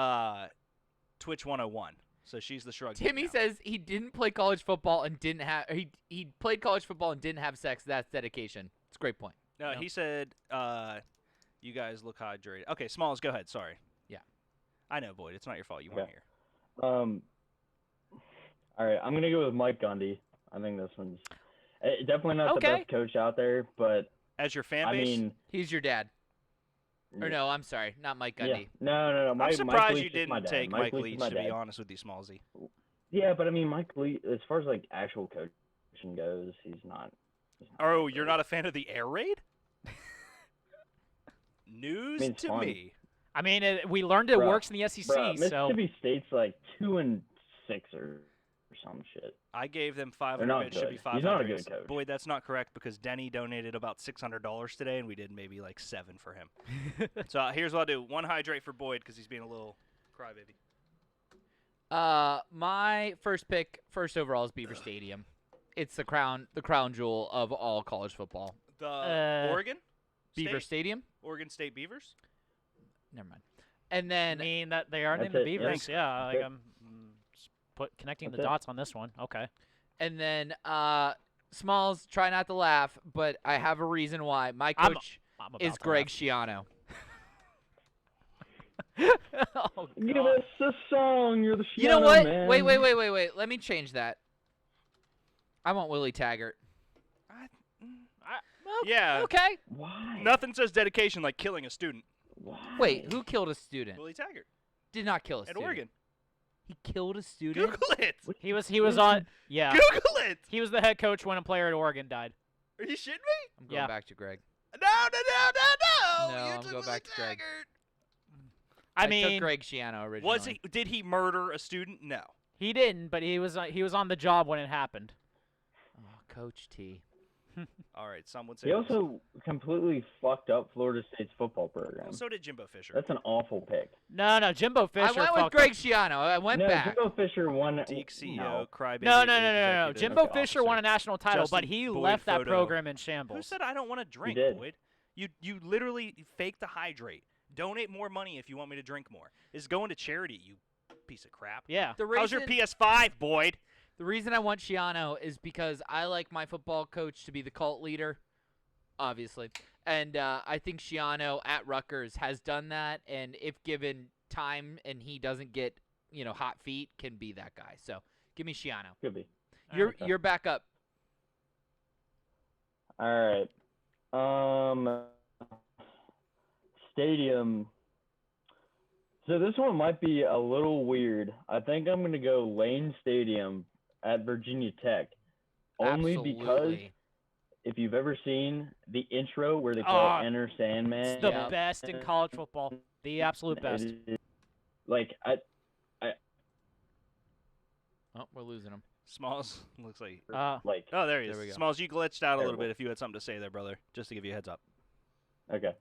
Twitch 101, so she's the shrug. geek Timmy now. says he didn't play college football and didn't have he played college football and didn't have sex. That's dedication. It's a great point. No, No. he said, "You guys look hydrated." Okay, Smalls, go ahead. Sorry. Yeah. I know, Boyd. It's not your fault. You weren't Okay. here. All right, I'm gonna go with Mike Gundy. I think this one's definitely not Okay. the best coach out there, but As your fan I base, mean, He's your dad. Or no, I'm sorry, not Mike yeah. Gundy. No. I'm Mike surprised Leach you is my didn't dad. take Mike Leach Leach. is my To be dad. honest with you, Smallsy. Yeah, but I mean, Mike Leach, as far as like actual coaching goes, he's not. Oh, you're not a fan of the air raid? News I mean, it's to fun. me. I mean, we learned it Bruh, works in the SEC, Bruh, so Mississippi State's like 2-6 or some shit. I gave them They're 500. not It should be good. 500. He's not a good coach. Boyd, that's not correct because Denny donated about $600 today, and we did maybe like 7 for him. So here's what I'll do: 1 hydrate for Boyd because he's being a little crybaby. My first pick, first overall, is Beaver Stadium. It's the crown jewel of all college football. The Oregon Beaver State? Stadium. Oregon State Beavers. Never mind. And I then mean that they are named That's the it, yeah. Beavers. Yeah, like Good. I'm just connecting That's the it. dots on this one. Okay. Smalls, try not to laugh, but I have a reason why. My I'm coach I'm about is to Greg laugh. Schiano. Oh, Give God. us a song. You're the You know Shiano what? Man. Wait. Let me change that. I want Willie Taggart. Yeah. Okay. Why? Nothing says dedication like killing a student. Why? Wait, who killed a student? Willie Taggart Did not kill a at student. Oregon. He killed a student? Google it. He was on. Yeah. Google it. He was the head coach when a player at Oregon died. Are you shitting me? I'm going Yeah. back to Greg. No. No, You I'm took going back Willie to Greg. Taggart. I took mean, Greg Schiano originally. Was he? Did he murder a student? No. he didn't, but he was on the job when it happened. Oh, Coach T. All right. Some would say. He yes. also completely fucked up Florida State's football program. Well, so did Jimbo Fisher. That's an awful pick. No, Jimbo Fisher. I went with fucked Greg up. Schiano. I went no, back. Jimbo Fisher won. Deke CEO, No. crybaby. No. executive Jimbo Okay. Fisher won a national title, but Justin he Boyd left that photo. program in Who shambles. said I don't want to drink, did. Boyd? You literally faked to hydrate. Donate more money if you want me to drink more. It's going to charity, you piece of crap. Yeah. The How's your reason- PS5, Boyd? The reason I want Schiano is because I like my football coach to be the cult leader, obviously. And I think Schiano at Rutgers has done that, and if given time and he doesn't get, hot feet, can be that guy. So give me Schiano. Could be. You're back up. All right. Stadium. So this one might be a little weird. I think I'm gonna go Lane Stadium at Virginia Tech, only because Absolutely. if you've ever seen the intro where they call Oh, it Enter Sandman, It's the Yeah. best in college football. The absolute it best. is- like Oh, we're losing him. Smalls looks like. like Oh, there he is. There we go. Smalls, you glitched out a little Terrible. bit if you had something to say there, brother. Just to give you a heads up. okay.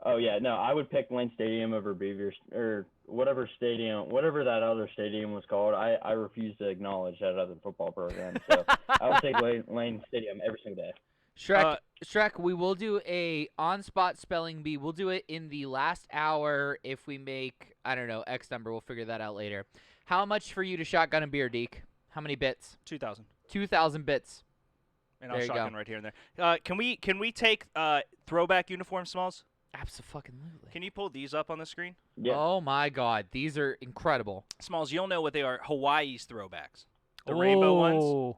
Oh yeah, no, I would pick Lane Stadium over Beavers or whatever that other stadium was called. I refuse to acknowledge that other football program. So I would take Lane Stadium every single day. Shrek, we will do a on-spot spelling bee. We'll do it in the last hour if we make, I don't know, X number. We'll figure that out later. How much for you to shotgun a beer, Deke? How many bits? 2,000. 2,000 bits. And I'll There you shotgun go. right here and there. Can we take throwback uniform, Smalls? Absolutely. Can you pull these up on the screen? Yeah. Oh my God, these are incredible. Smalls, you'll know what they are. Hawaii's throwbacks. The rainbow ones. Oh.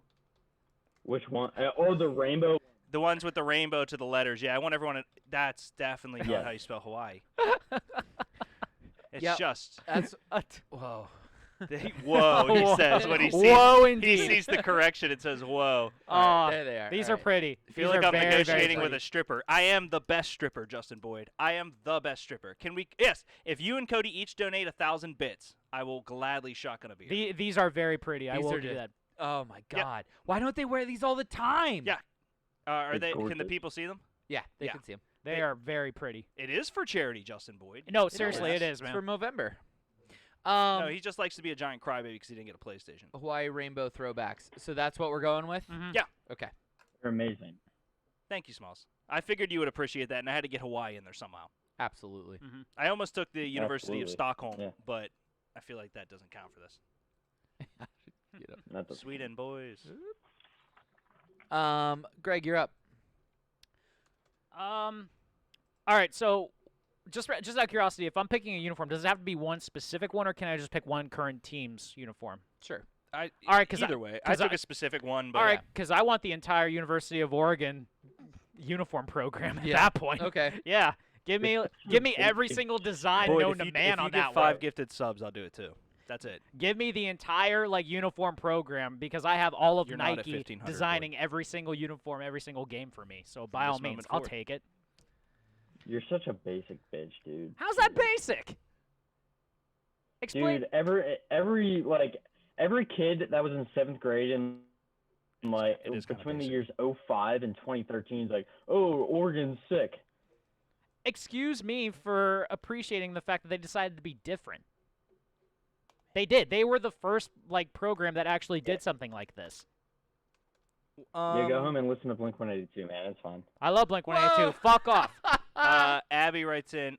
Which one? Oh, the rainbow. The ones with the rainbow to the letters. Yeah, I want everyone to. That's definitely not Yeah. how you spell Hawaii. It's Yep. just. That's whoa. Whoa, he Whoa. says when he sees. Whoa, He indeed. sees the correction. It says, "Whoa." Aw, There they are. these All are right. pretty. Feel These like are I'm very, very negotiating with pretty. a stripper. I am the best stripper, Justin Boyd. I am the best stripper. Can we? Yes. If you and Cody each donate 1,000 bits, I will gladly shotgun a beer. These are very pretty. I These will are do just- that. Oh my Yep. God. Why don't they wear these all the time? Yeah. Are They're they? Can the gorgeous. people see them? Yeah, they Yeah. can see them. They are very pretty. It is for charity, Justin Boyd. No, seriously, it is, It's man. for Movember. No, he just likes to be a giant crybaby because he didn't get a PlayStation. Hawaii rainbow throwbacks. So that's what we're going with? Mhm. Yeah. Okay. They're amazing. Thank you, Smalls. I figured you would appreciate that, and I had to get Hawaii in there somehow. Absolutely. I almost took the University of Absolutely. Stockholm, Yeah. but I feel like that doesn't count for this. Not the Sweden boys. Greg, you're up. All right, so just out of curiosity, if I'm picking a uniform, does it have to be one specific one, or can I just pick one current team's uniform? Sure. All right, 'cause either way, I 'cause took I- a specific one, but All right, because I want the entire University of Oregon uniform program at Yeah. that point. Okay. Yeah, give me every single design Boyd, known if to you, man if you on get that 5 one. gifted subs, I'll do it too. That's it. Give me the entire uniform program because I have all of You're not at Nike 1500, Boyd. designing every single uniform, every single game for me. So by this all means, moment I'll forward. take it. You're such a basic bitch, dude. How's that basic? Explain. Dude, every kid that was in 7th grade and It is kinda between the basic. years 2005 and 2013 is like, oh, Oregon's sick. Excuse me for appreciating the fact that they decided to be different. They did. They were the first program that actually did something like this. Yeah, go home and listen to Blink 182, man. It's fine. I love Blink-182. Fuck off. Abby writes in,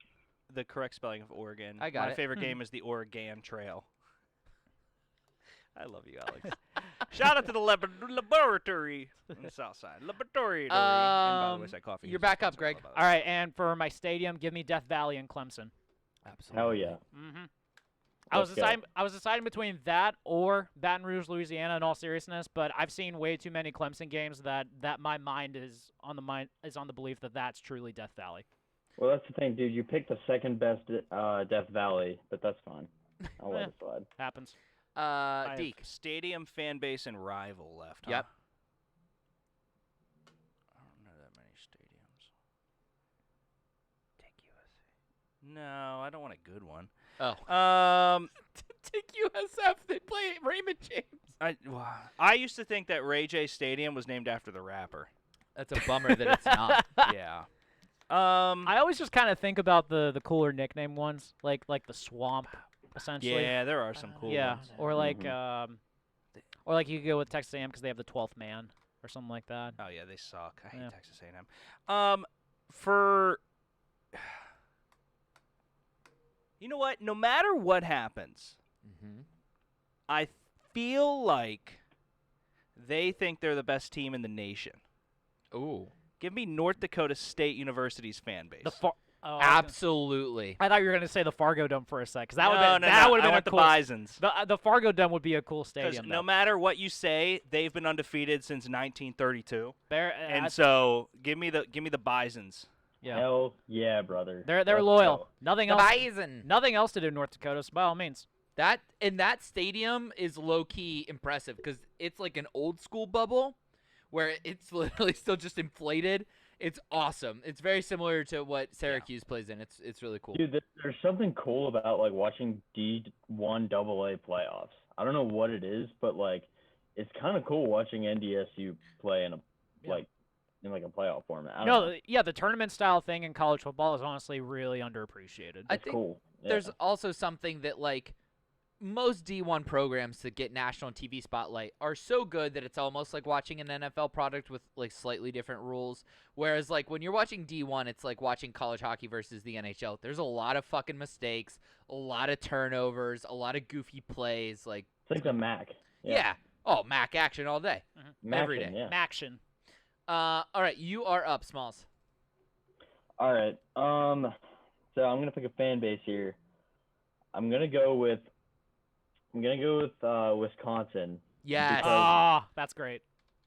the correct spelling of Oregon. I got My it. favorite game is the Oregon Trail. I love you, Alex. Shout out to the laboratory on the south side. Laboratory. And by the way, that coffee. You're is back up, sponsored Greg. by All right, and for my stadium, give me Death Valley and Clemson. Absolutely. Hell yeah. Mm-hmm. Let's go. I was deciding between that or Baton Rouge, Louisiana. In all seriousness, but I've seen way too many Clemson games that my mind is on the belief that that's truly Death Valley. Well, that's the thing, dude. You picked the second best Death Valley, but that's fine. I'll let it slide. Happens. I have Deke. stadium, fan base, and rival left. Yep. Huh? I don't know that many stadiums. Take USA. No, I don't want a good one. Oh. Take USF. They play Raymond James. I used to think that Ray J Stadium was named after the rapper. That's a bummer that it's not. Yeah. I always just kind of think about the cooler nickname ones, like the Swamp, essentially. Yeah, there are some cool Yeah, ones. or like or like you could go with Texas A&M because they have the 12th man or something like that. Oh yeah, they suck. I hate Yeah. Texas A&M. For you know what? No matter what happens, Mm-hmm. I feel like they think they're the best team in the nation. Ooh. Give me North Dakota State University's fan base. Absolutely. I thought you were gonna say the Fargo Dome for a sec, because that would no, have been I a want cool. the Bisons. The Fargo Dome would be a cool 'Cause stadium. no though. matter what you say, they've been undefeated since 1932, And so give me the Bisons. yeah, Hell yeah, brother. they're Let's loyal. go. Nothing The else. Bison. Nothing else to do in North Dakota. So by all means. That stadium is low key impressive because it's like an old school bubble where it's literally still just inflated. It's awesome. It's very similar to what Syracuse plays in. It's really cool. Dude, there's something cool about like watching D1 AA playoffs. I don't know what it is, but like it's kind of cool watching NDSU play in a in like a playoff format. I don't know. Yeah, the tournament style thing in college football is honestly really underappreciated. I It's think cool. Yeah. There's also something that like most D1 programs that get national TV spotlight are so good that it's almost like watching an NFL product with like slightly different rules. Whereas like when you're watching D1, it's like watching college hockey versus the NHL. There's a lot of fucking mistakes, a lot of turnovers, a lot of goofy plays. Like It's like the MAC. yeah. Oh, Mac action all day. Every day. Yeah. Maction. All right, you are up, Smalls. All right. So I'm gonna pick a fan base here. I'm gonna go with Wisconsin Yes. Ah, that's great.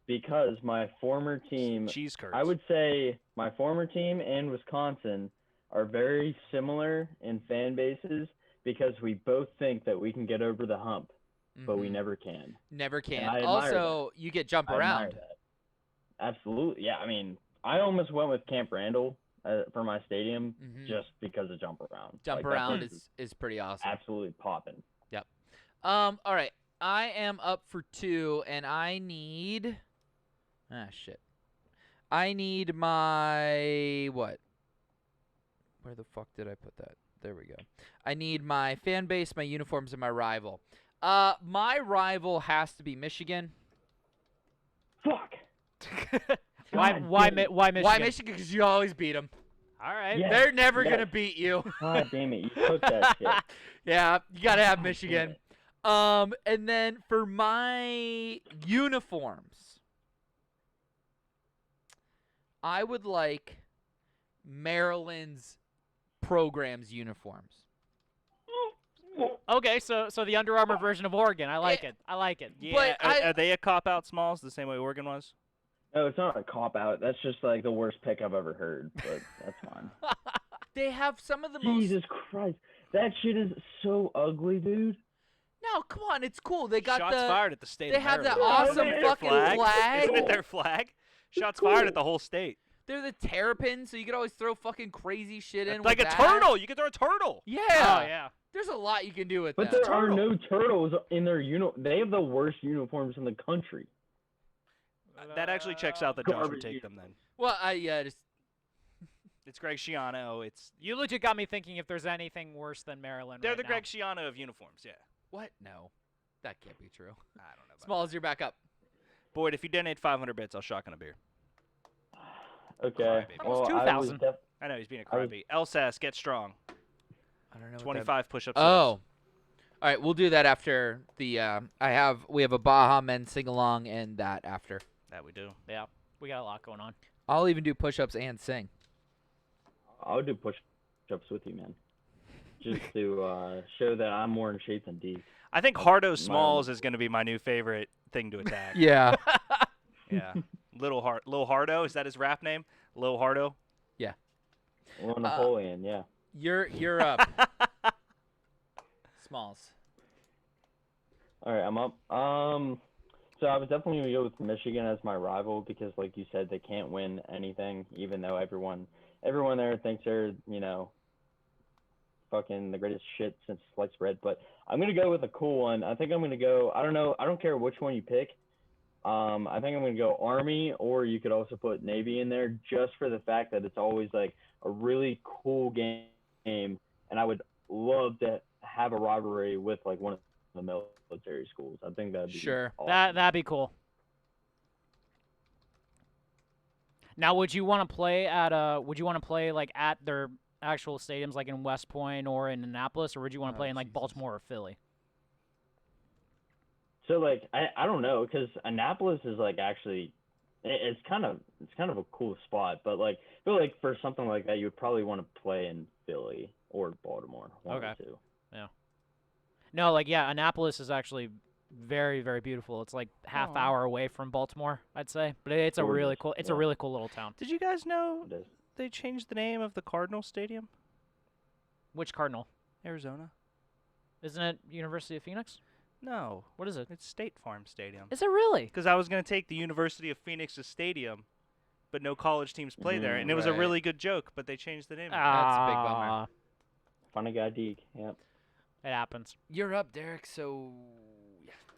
because my former team, Cheese curds. I would say my former team and Wisconsin are very similar in fan bases because we both think that we can get over the hump, but we Mhm. never can. Never can. I admire Also, you get jump I admire around. that. Absolutely. Yeah. I mean, I almost went with Camp Randall for my stadium Mhm. just because of jump around. Jump Like, that around place is pretty awesome. absolutely popping. All right. I am up for 2, and I need. Shit. I need my what? Where the fuck did I put that? There we go. I need my fan base, my uniforms, and my rival. My rival has to be Michigan. Fuck. Why God why damn it. Why Michigan? Why Michigan? Because you always beat them. All right. Yeah. They're never yes. gonna beat you. God damn it. You took that shit. Yeah, you gotta have God Michigan. damn it. And then for my uniforms, I would like Maryland's program's uniforms. Okay, so the Under Armour version of Oregon. I like it. I like it. Yeah, But are they a cop-out, Smalls, the same way Oregon was? No, it's not a cop out. That's just like the worst pick I've ever heard, but that's fine. They have some of the most. Jesus Christ. That shit is so ugly, dude. No, come on, it's cool. They got Shots the. fired at the state They of have that Maryland. awesome Isn't it their fucking flag. Isn't it their flag? Shots cool. fired at the whole state. They're the terrapins, so you could always throw fucking crazy shit in. Like with a that. turtle. You can throw a turtle. Yeah. Oh yeah. There's a lot you can do with But them. there are no turtles in their They have the worst uniforms in the country. That actually checks out that Josh would Garbage take them then. Well, just It's Greg Schiano. You legit got me thinking if there's anything worse than Maryland. They're right the now. Greg Schiano of uniforms, yeah. what? No, that can't be true. I don't know. About Smalls, you're back up. Boyd, if you donate 500 bits, I'll shotgun a beer. Okay. Crybaby. Well, Almost I was 2,000. I know he's being a I was- crybaby. Elsass, get strong. I don't know. 25 push-ups. Oh. All right, we'll do that after the we have a Baja Men sing along and that after. That we do. Yeah, we got a lot going on. I'll even do push-ups and sing. I'll do push-ups with you, man. Just to show that I'm more in shape than Deke. I think Hardo Smalls is going to be my new favorite thing to attack. Yeah. Yeah. Lil Hardo, is that his rap name? Lil Hardo? Well, Napoleon, yeah. You're up. Smalls. All right, I'm up. So I was definitely gonna go with Michigan as my rival because, like you said, they can't win anything, even though everyone there thinks they're, fucking the greatest shit since sliced bread. But I'm gonna go with a cool one. I think I'm gonna go. I don't know. I don't care which one you pick. I think I'm gonna go Army, or you could also put Navy in there, just for the fact that it's always like a really cool game, and I would love to have a rivalry with like one of the military schools. I think that'd be Sure. awesome. That'd be cool. Now, would you want to play at like at their actual stadiums, like in West Point or in Annapolis, or would you want to play in like Baltimore or Philly? So like I don't know, because Annapolis is like actually it's kind of a cool spot, but like I feel like for something like that you would probably want to play in Philly or Baltimore. One Okay. or two. No, like Annapolis is actually very, very beautiful. It's like half hour away from Baltimore, I'd say, but it's a really cool. It's a really cool little town. Did you guys know It is. they changed the name of the Cardinal Stadium? Which Cardinal? Arizona? Isn't it University of Phoenix? No. What is it? It's State Farm Stadium. Is it really? Because I was going to take the University of Phoenix's stadium, but no college teams play there. And it was a Right. really good joke, but they changed the name. of it. That's a big bummer. Funny guy Deke. Yep. It happens. You're up, Derek. So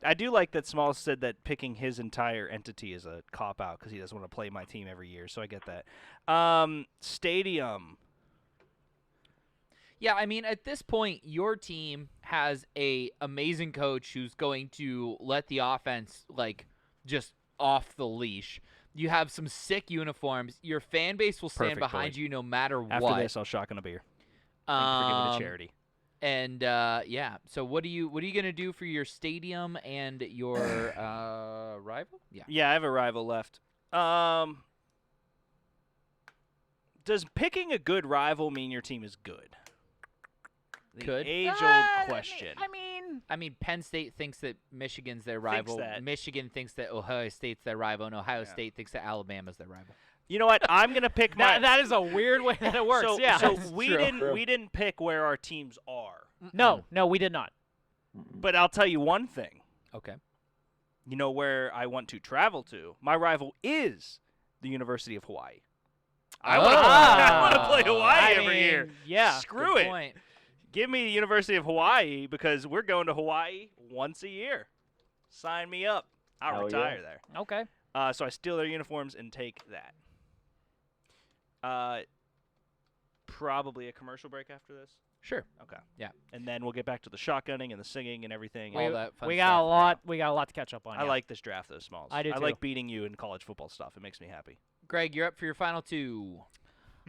I do like that Smalls said that picking his entire entity is a cop-out because he doesn't want to play my team every year, so I get that. Stadium. yeah, I mean, at this point, your team has a amazing coach who's going to let the offense like just off the leash. You have some sick uniforms. Your fan base will stand Perfect, behind Billy. you no matter After what. this, I'll shotgun a beer. Thank you for giving it to charity. And yeah, so what are you gonna do for your stadium and your rival? Yeah. Yeah, I have a rival left. Does picking a good rival mean your team is good? The Could. age-old question. I mean, Penn State thinks that Michigan's their rival. that. Michigan thinks that Ohio State's their rival, and Ohio Yeah. State thinks that Alabama's their rival. You know what? I'm gonna pick my. That is a weird way that it works. so, yeah. So That's we true. didn't pick where our teams are. No, we did not. But I'll tell you one thing. Okay. You know where I want to travel to? My rival is the University of Hawaii. I want to play Hawaii every year. Yeah. Screw Good it. point. Give me the University of Hawaii because we're going to Hawaii once a year. Sign me up. I'll Hell retire yeah. there. Okay. So I steal their uniforms and take that. Probably a commercial break after this. Sure. Okay. Yeah. And then we'll get back to the shotgunning and the singing and everything. All that fun We stuff. got a lot. We got a lot to catch up on. I yeah. like this draft, though, Smalls. I do I too. like beating you in college football stuff. It makes me happy. Greg, you're up for your final two.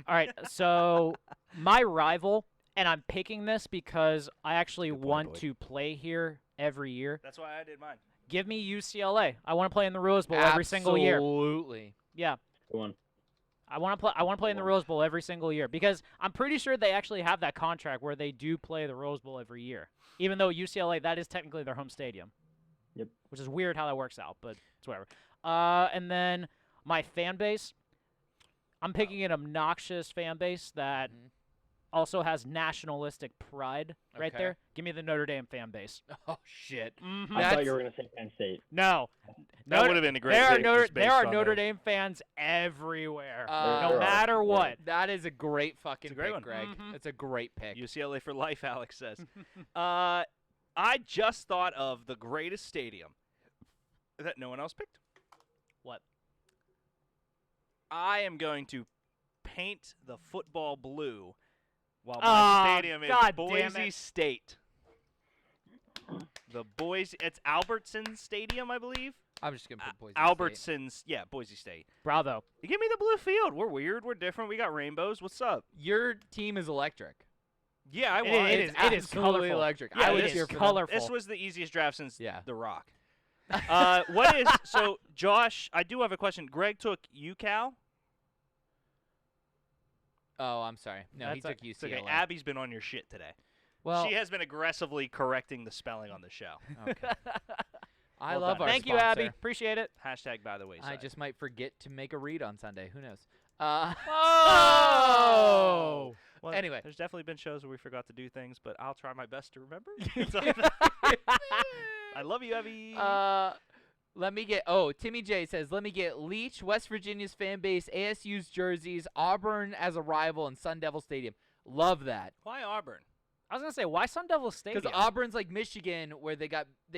All right. So my rival, and I'm picking this because I actually Good point, want Boyd. to play here every year. That's why I did mine. Give me UCLA. I want to play in the Rose Bowl every single year. Absolutely. Yeah. Good one. I want to play in the Rose Bowl every single year because I'm pretty sure they actually have that contract where they do play the Rose Bowl every year. Even though UCLA, that is technically their home stadium. Yep. Which is weird how that works out, but it's whatever. And then my fan base, I'm picking an obnoxious fan base that also has nationalistic pride right Okay. there. Give me the Notre Dame fan base. Oh shit. Mhm. I thought you were gonna say Penn State. No. That would have been a great There are pick just there based are on Notre those. Dame fans everywhere, Uh, no matter yeah. what. That is a great fucking It's a great pick, one. Greg. Mhm. It's a great pick. UCLA for life, Alex says. I just thought of the greatest stadium that no one else picked. What? I am going to paint the football blue while my Ah, stadium is God damn Boise it. State. It's Albertson Stadium, I believe. I'm just gonna put Boise State. Albertson's, yeah, Boise State. Bravo. Give me the blue field. We're weird. We're different. We got rainbows. What's up? Your team is electric. Yeah, I It want is- It's it is absolutely colorful. electric. Yeah, I would it cheer is for them. colorful. This was the easiest draft since Yeah. The Rock. What is so, Josh? I do have a question. Greg took UCal. Oh, I'm sorry. No, he That's took It's okay. UCLA. Abby's been on your shit today. Well, She has been aggressively correcting the spelling on the show. okay. I Well love done. our Thank you, sponsor. Abby. Appreciate it. Hashtag by the way. I just might forget to make a read on Sunday. Who knows? Oh! Well, Anyway. there's definitely been shows where we forgot to do things, but I'll try my best to remember. I love you, Abby. Let me get. Timmy J says, let me get Leach, West Virginia's fan base, ASU's jerseys, Auburn as a rival, and Sun Devil Stadium. Love that. Why Auburn? I was gonna say, why Sun Devil Stadium? Because Auburn's like Michigan, where they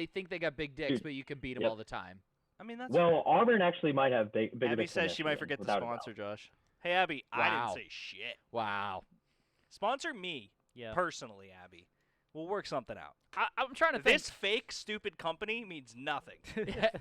think they got big dicks, Dude. but you can beat them Yep. all the time. I mean, that's Well, Auburn actually might have bigger Abby dicks than says she might Michigan, forget the without a doubt. sponsor, Josh. Hey, Abby, I Wow. didn't say shit. Wow. Sponsor me yeah. personally, Abby. We'll work something out. I'm trying to think. This fake, stupid company means nothing.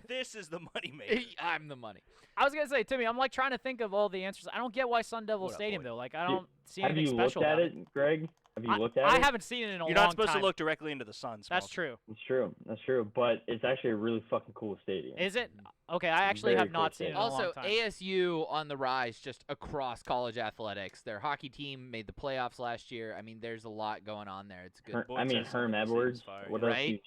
This is the money maker. I'm the money. I was gonna say, Timmy, I'm like trying to think of all the answers. I don't get why Sun Devil What up, Stadium boy? though. Like I Dude, don't see Have anything you looked special at about it, Greg? Have you looked at I it? haven't seen it in a You're long not supposed time. to look directly into the sun. That's Smalls. true. It's true. That's true. But it's actually a really fucking cool stadium. Is it? Okay, I actually Very have not cool seen it in stadium. a long Also, time. ASU on the rise just across college athletics. Their hockey team made the playoffs last year. I mean, there's a lot going on there. It's good. Boy, I mean, says Herm something seems Edwards. fire, What yeah. else do you Right? need?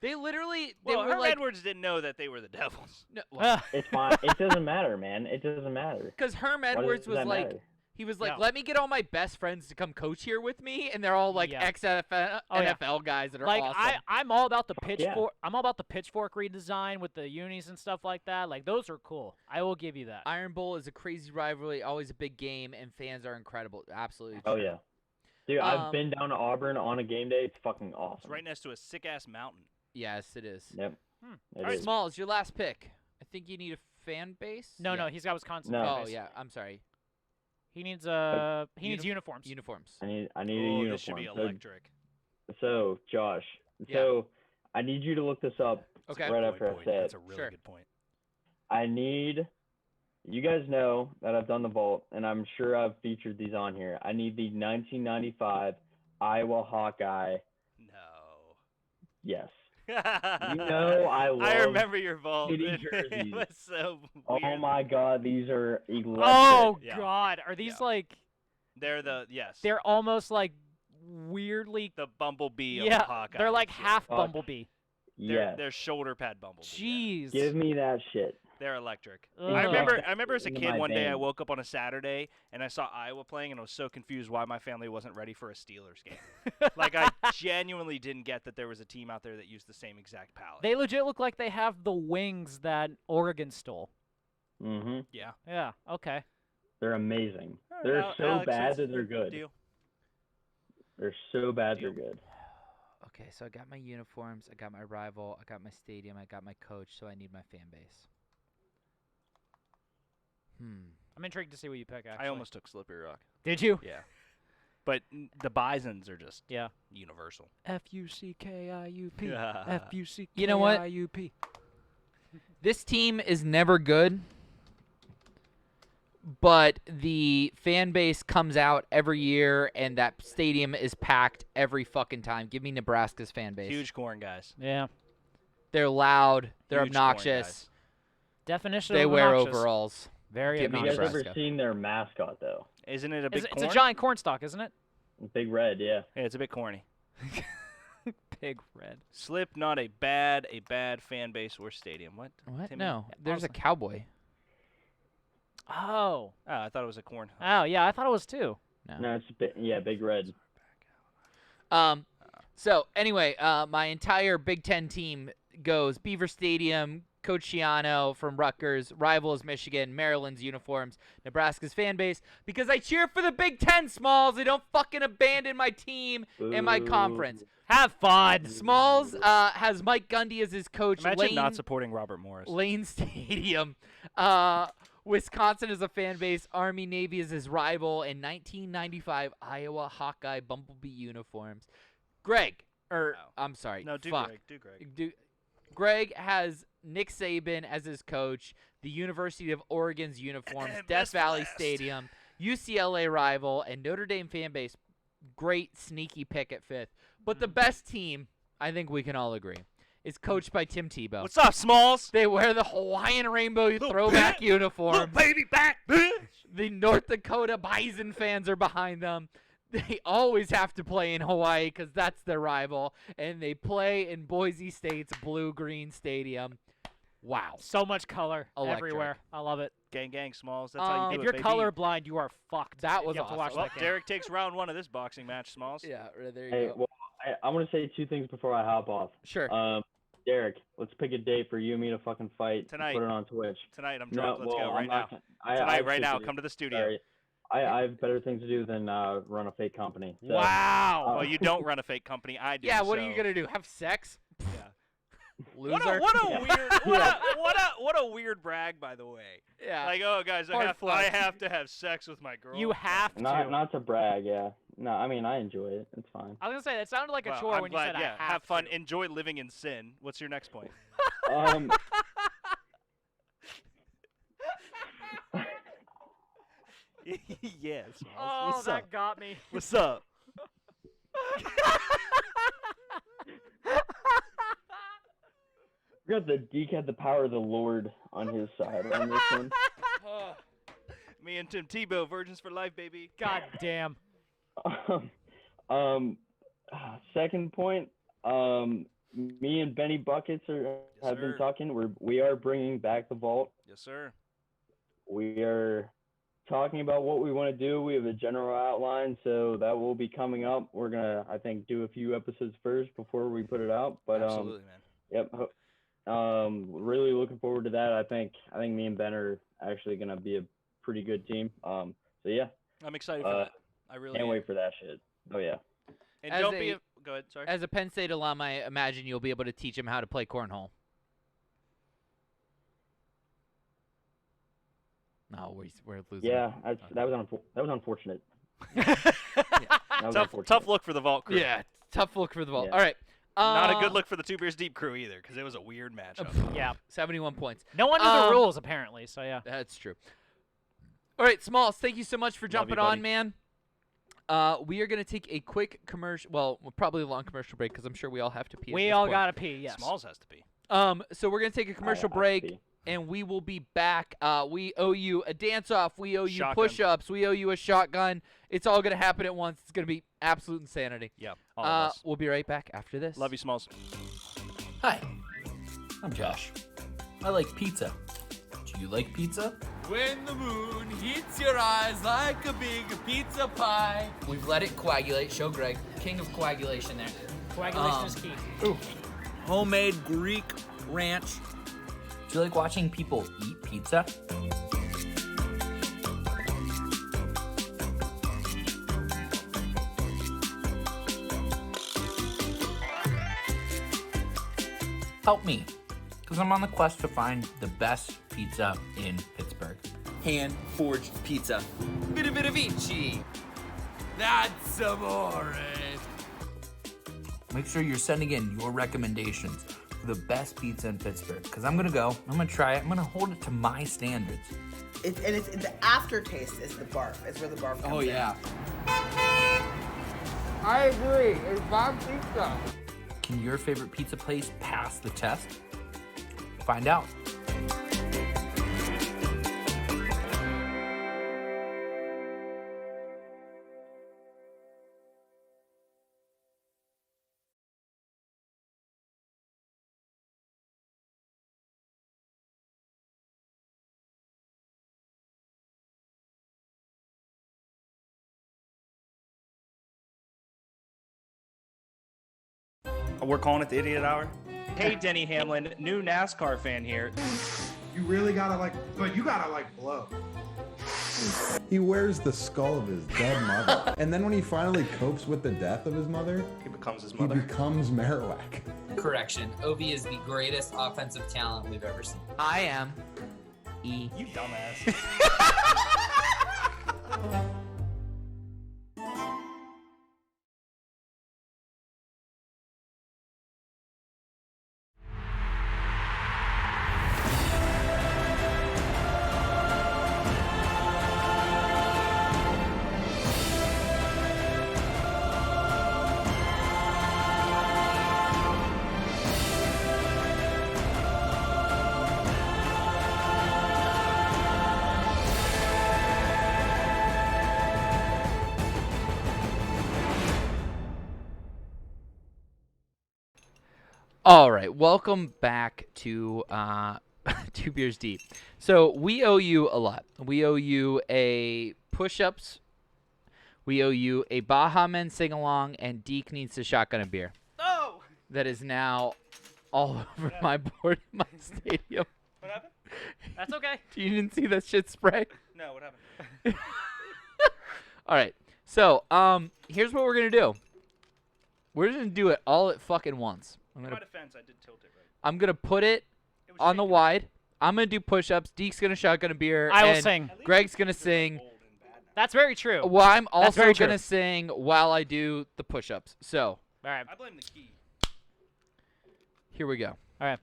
They literally, Well, were Herm like, Edwards didn't know that they were the Devils. no, well, It's fine. It doesn't matter, man. It doesn't matter. because Herm Why Edwards does was that like, matter? he was like, Yeah. let me get all my best friends to come coach here with me, and they're all like Yeah. ex-NFL Oh, yeah. NFL guys that are like awesome. I'm all about the Fuck yeah. pitchfork. I'm all about the pitchfork redesign with the unis and stuff like that. Like those are cool. I will give you that. Iron Bowl is a crazy rivalry, always a big game, and fans are incredible. Absolutely true. Oh yeah, dude. Um, I've been down to Auburn on a game day. It's fucking awesome. It's right next to a sick ass mountain. Yes, it is. Yep. Hmm. It All right, is. Smalls, your last pick. I think you need a fan base. no, Yeah. no, he's got Wisconsin. No. fan Oh base. yeah, I'm sorry. He needs Uni- uniforms. Uniforms. I need a Oh, uniform. this should be So- electric. So, Josh, Yeah. so I need you to look this up Okay. right Good after I point. say That's it. a really Sure. good point. I need. You guys know that I've done the vault, and I'm sure I've featured these on here. I need the 1995 Iowa Hawkeye. No. Yes. you know I love remember your vault. city it jerseys. was so Oh weird. my God, these are electric. Oh Yeah. God, are these Yeah. like? They're the yes. They're almost like weirdly. the bumblebee Yeah, of Hawkeye. they're like Yeah. half Fuck. Bumblebee. Yes. They're shoulder pad bumblebee. yeah. Jeez. Give me that shit. They're electric. Ugh. I remember Inject as a into kid my one day I veins. woke up on a Saturday and I saw Iowa playing and I was so confused why my family wasn't ready for a Steelers game. Like I genuinely didn't get that there was a team out there that used the same exact palette. They legit look like they have the wings that Oregon stole. Mm-hmm. yeah. Yeah. Okay. They're amazing. All right, They're Al- so Alex, bad it's that they're a good. Deal. They're so bad Deal. they're good. Okay, so I got my uniforms, I got my rival, I got my stadium, I got my coach, so I need my fan base. I'm intrigued to see what you pick. Actually. I almost took Slippery Rock. Did you? Yeah. But the Bisons are just Yeah. universal. F-U-C-K-I-U-P. Yeah. F-U-C-K-I-U-P. You know what? This team is never good, but the fan base comes out every year, and that stadium is packed every fucking time. Give me Nebraska's fan base. Huge corn guys. Yeah. They're loud. They're Huge corn obnoxious. guys. Definition They of wear obnoxious. overalls. Very Give me Have you obnoxious. guys ever Nebraska. seen their mascot though? Isn't it a big It's corn? a giant cornstalk, isn't it? Big Red, yeah. Yeah, it's a bit corny. Big red. Slip, not a bad fan base or stadium. What? What? Timmy? No, there's a Awesome. cowboy. Oh. Oh, I thought it was a corn. Oh yeah, I thought it was too. No, it's Big Red. So anyway, my entire Big Ten team goes Beaver Stadium, Coach Schiano from Rutgers, rivals Michigan, Maryland's uniforms, Nebraska's fan base, because I cheer for the Big Ten, Smalls. I don't fucking abandon my team and my Boo. conference. Have fun. Smalls has Mike Gundy as his coach. Imagine Lane, not supporting Robert Morris. Lane Stadium. Wisconsin is a fan base. Army Navy is his rival. In 1995 Iowa Hawkeye Bumblebee uniforms. Greg, No. I'm sorry. No, do fuck. Greg. Do Greg. Greg has Nick Saban as his coach, the University of Oregon's uniforms, Death Best Valley blast. Stadium, UCLA rival, and Notre Dame fan base. great sneaky pick at 5th. But the best team, I think we can all agree, is coached by Tim Tebow. What's up, Smalls? They wear the Hawaiian rainbow throwback uniform. Baby back, bitch. The North Dakota Bison fans are behind them. They always have to play in Hawaii because that's their rival, and they play in Boise State's blue-green stadium. Wow. So much color Electric. everywhere. I love it. Gang, gang, Smalls. That's how you do If it, you're baby. colorblind, you are fucked. That was you have to watch awesome. Well, that game. Derek takes round 1 of this boxing match, Smalls. Yeah, there you Hey, go. well, I want to say 2 things before I hop off. Sure. Derek, let's pick a date for you and me to fucking fight. Tonight. Put it on Twitch. Tonight, I'm drunk. Let's go I'm right now. not- I Tonight, right actually now. do. Come to the studio. Sorry. I have better things to do than run a fake company. So, Wow. Well, you don't run a fake company. I do. Yeah, what are so- you going to do? Have sex? Yeah. Loser? What a Yeah. weird what a weird brag, by the way. Yeah. Like, oh guys, I Hard have flex. to have sex with my girl. You have to. Not to brag, yeah. No, I mean I enjoy it. It's fine. I was gonna say that sounded like a Well, chore I'm when glad, you said yeah, I have fun, to. enjoy living in sin. What's your next point? Um, Yes. Oh, What's that up? got me. What's up? forgot that Deke had the power of the Lord on his side on this one. Me and Tim Tebow, virgins for life, baby. God damn. Second point, me and Benny Buckets have been sir. talking. We are bringing back the vault. Yes, sir. We are talking about what we want to do. We have a general outline, so that will be coming up. We're gonna, I think, do a few episodes first before we put it out. But Absolutely, man. yep. Really looking forward to that. I think me and Ben are actually gonna be a pretty good team. So yeah, I'm excited for that. I really can't am. wait for that shit. Oh yeah. And As don't a- be. Go ahead. Sorry. As a Penn State alum, I imagine you'll be able to teach him how to play cornhole. No, we're losing. Yeah, that was unfortunate. Tough, unfortunate. tough look for the Vault crew. Yeah, tough look for the vault. Yeah. All right. Not a good look for the Two Beers Deep crew either, because it was a weird matchup. Yeah. 71 points. No one knew Um, the rules apparently, so yeah. That's true. All right, Smalls, thank you so much for Love jumping you, on, buddy. man. We are going to take a quick commercial, well, probably a long commercial break because I'm sure we all have to pee. at We this all point. gotta pee, yes. Smalls has to be. So we're going to take a commercial I break, see. and we will be back. We owe you a dance-off. We owe you Shotgun. push-ups. We owe you a shotgun. It's all going to happen at once. It's going to be absolute insanity. Yeah. All of us. We'll be right back after this. Love you, Smalls. Hi, I'm Josh. I like pizza. Do you like pizza? When the moon hits your eyes like a big pizza pie. We've let it coagulate. Show Greg, king of coagulation there. Coagulation is key. Homemade Greek ranch. Do you like watching people eat pizza? Help me, because I'm on the quest to find the best pizza in Pittsburgh. Hand forged pizza. Vita Vita Vici. That's amore. Make sure you're sending in your recommendations for the best pizza in Pittsburgh, because I'm gonna go, I'm gonna try it, I'm gonna hold it to my standards. It's the aftertaste is the barf. Is where the barf comes Oh in. yeah. I agree. It's bomb pizza. Can your favorite pizza place pass the test? Find out. We're calling it the Idiot Hour. Hey, Denny Hamlin, new NASCAR fan here. You really gotta blow. He wears the skull of his dead mother. And then when he finally copes with the death of his mother, He becomes his he mother. becomes Marowak. Correction. Ovi is the greatest offensive talent we've ever seen. I am E. You dumbass. All right, welcome back to Two Beers Deep. So we owe you a lot. We owe you a push-ups. We owe you a Baja Men sing-along, and Deke needs to shotgun a beer. No! That is now all over my board in my stadium. What happened? That's okay. You didn't see that shit spray? No, what happened? All right, so here's what we're going to do. We're just going to do it all at fucking once. In my defense, I did tilt it right. I'm going to put it It was on the shaking. wide. I'm going to do push-ups. Deke's going to shotgun a beer. I will and sing. Greg's going to sing. Old and bad now. That's very true. Well, I'm also very going true. to sing while I do the push-ups. So, All right. I blame the key. here we go. All right.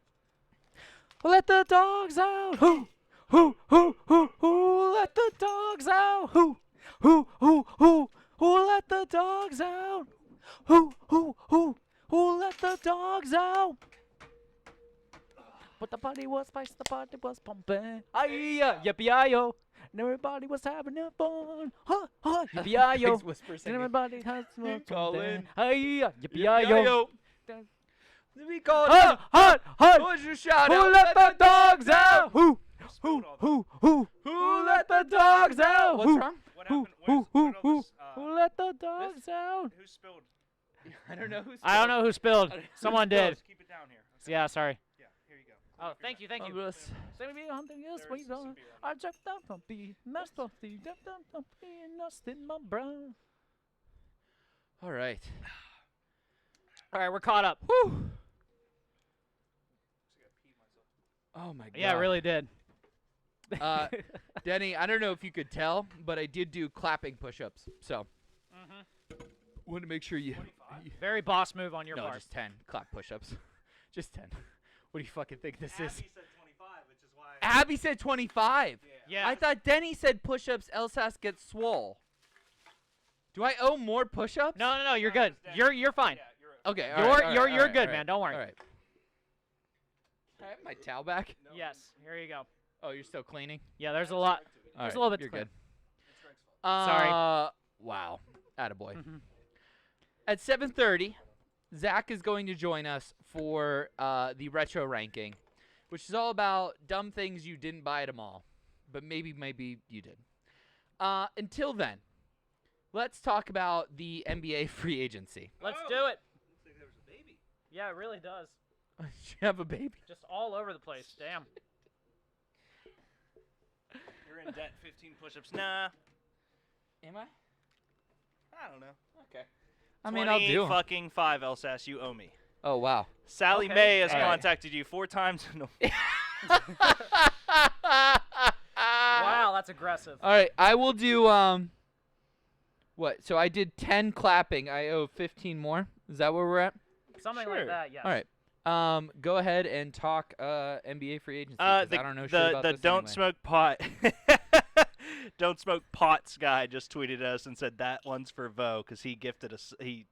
Let the dogs out. Who? Let the dogs out. Who? Let the dogs out. Who? Let the dogs out. But the party was spiced, the party was pumping. Aye-ya, yippee-yi-yo. And everybody was having their fun. Yippee-yi-yo. Greg's whisper And singing. everybody has fun. Calling. Aye-ya, yippee-yi-yo. We called Hot. What's your shout Who out? let the dogs out? Who Who let the dogs out? What's wrong? What happened? Where's all this, Who let the dogs out? Who spilled? I don't know who's. I don't know who spilled. Someone did. Just keep it down here. Okay. Yeah, sorry. Yeah, here you go. Oh, thank you. Say me hunting yes, There's we some don't. beer I checked out from the master of the lost in my brain. All right. All right, we're caught up. Whew. Oh my god. Yeah, it really did. Denny, I don't know if you could tell, but I did do clapping push-ups. So, want to make sure you. Very boss move on your No, part. just 10 clap push-ups. Just 10. What do you fucking think this is? Abby said 25, which is why. Abby said 25. Yeah. I thought Denny said push-ups. Elsas gets swole. Do I owe more push-ups? No, you're good. You're fine. Yeah, Okay. You're good, man. Don't worry. All right. Can I have my towel back? Yes. Here you go. Oh, you're still cleaning? Yeah, there's a lot. All There's right, a little bit to You're clean. good. Sorry. Wow. Attaboy. Mhm. At 7:30, Zach is going to join us for the retro ranking, which is all about dumb things you didn't buy at a mall, but maybe you did. Until then, let's talk about the NBA free agency. Let's do it. Looks like there was a baby. Yeah, it really does. You have a baby? Just all over the place. Damn. You're in debt. 15 push-ups. Nah. Am I? I don't know. Okay. I mean, I'll do 'em. fucking 5, Elsas. You owe me. Oh, wow. Sally Okay. Mae has All right. contacted you 4 times. No. Wow, that's aggressive. All right, I will do what? So I did 10 clapping. I owe 15 more. Is that where we're at? Something Sure. like that, yes. All right. Go ahead and talk NBA free agency. 'Cause I don't know shit about the this don't anyway. smoke pot. Don't smoke pots guy just tweeted us and said that one's for Vo because he gifted us. He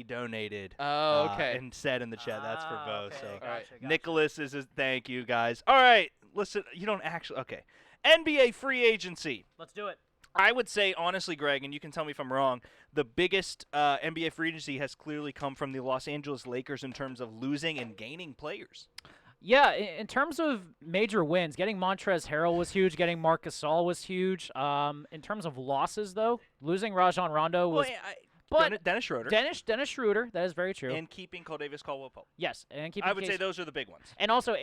donated. Oh, okay. And said in the chat that's for Vo. Okay, So gotcha. Nicholas is a thank you guys. All right, listen. You don't actually okay. NBA free agency. Let's do it. I would say, honestly, Greg, and you can tell me if I'm wrong, the biggest NBA free agency has clearly come from the Los Angeles Lakers in terms of losing and gaining players. Yeah, in terms of major wins, getting Montrezl Harrell was huge. Getting Marc Gasol was huge. In terms of losses, though, losing Rajon Rondo was. But Dennis Schroeder. Dennis Schroeder, that is very true. And keeping Davis Caldwell-Pope. Yes, and keeping I would say Case- those are the big ones. And also,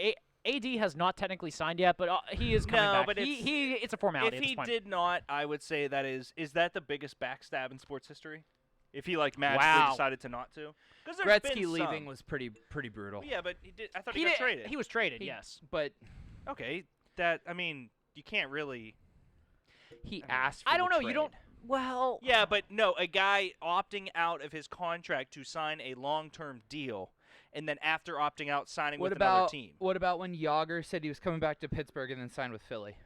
AD has not technically signed yet, but he is coming No, back. but It's a formality If at this he point. did not, I would say that is that the biggest backstab in sports history? If he magically Wow. decided to not to, because Gretzky leaving was pretty brutal. Yeah, but he did. I thought he got traded. He was traded, He- yes. But Okay, that I mean, you can't really. he asked for I don't the know. You don't. trade. Well. Yeah, but no, a guy opting out of his contract to sign a long-term deal, and then after opting out, signing What with another about team. what about when Yager said he was coming back to Pittsburgh and then signed with Philly?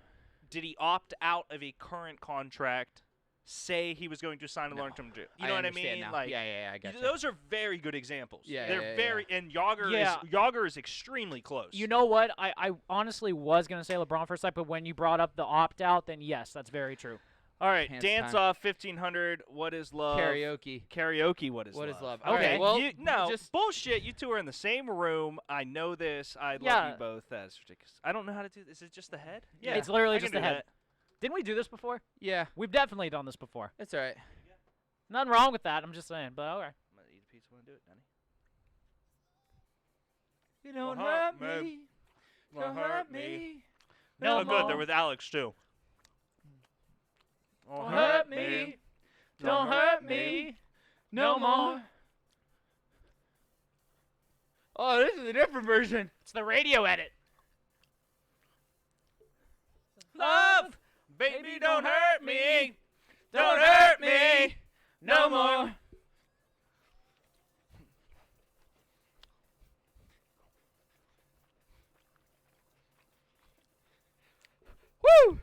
Did he opt out of a current contract? Say he was going to sign a No. long-term deal. You know what I understand mean? now. Like, yeah, I got you. those are very good examples. Yeah, they're yeah, very and Yager Yeah. is Yager is extremely close. You know what? I honestly was going to say LeBron for a sec, but when you brought up the opt-out, then yes, that's very true. All right, Hands dance time. off 1500. What is love? Karaoke. Karaoke. What is What love? is love? Okay. Okay, well, no just- bullshit. You two are in the same room. I know this. I love Yeah. you both. That's ridiculous. I don't know how to do this. Is it just the head? Yeah, it's literally I can just the do head. that. Didn't we do this before? Yeah, We've definitely done this before. that's all right. Nothing wrong with that. I'm just saying. But okay. I'm gonna eat a pizza when I do it, Danny. You don't Well, hurt huh, me. Well, Don't hurt me. No Oh, good. more. They're with Alex too. Don't hurt me. Don't hurt me. No more. Oh, this is a different version. It's the radio edit. Love, baby, don't hurt me. Don't hurt me no more. Woo!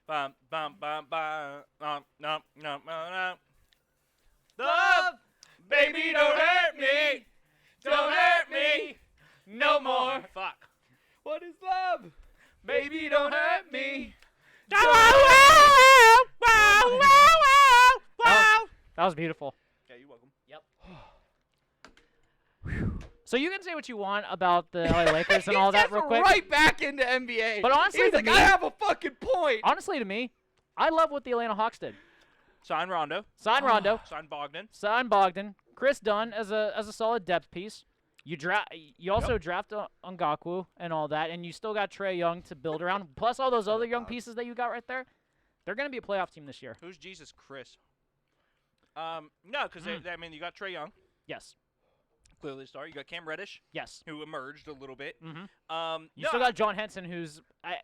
Bum bum bum bum nom nom nom nom. Love, baby, don't hurt me. Don't hurt me no more. Fuck. What is love? Baby, don't hurt me. That was beautiful. Yeah, you're welcome. So you can say what you want about the LA Lakers and all that real quick. Right back into NBA. But honestly, he's to like, me- I have a fucking point. Honestly, to me, I love what the Atlanta Hawks did. Sign Rondo. Sign Rondo, Sign Bogdan. sign Bogdan, Chris Dunn as a solid depth piece. You also draft Ngakwu and all that, and you still got Trae Young to build around. Plus all those other young pieces that you got right there. They're going to be a playoff team this year. Who's Jesus Chris? No, because I mean you got Trae Young, Yes. clearly a star. You got Cam Reddish, Yes. who emerged a little bit. Mm-hmm. You no, still got John Henson,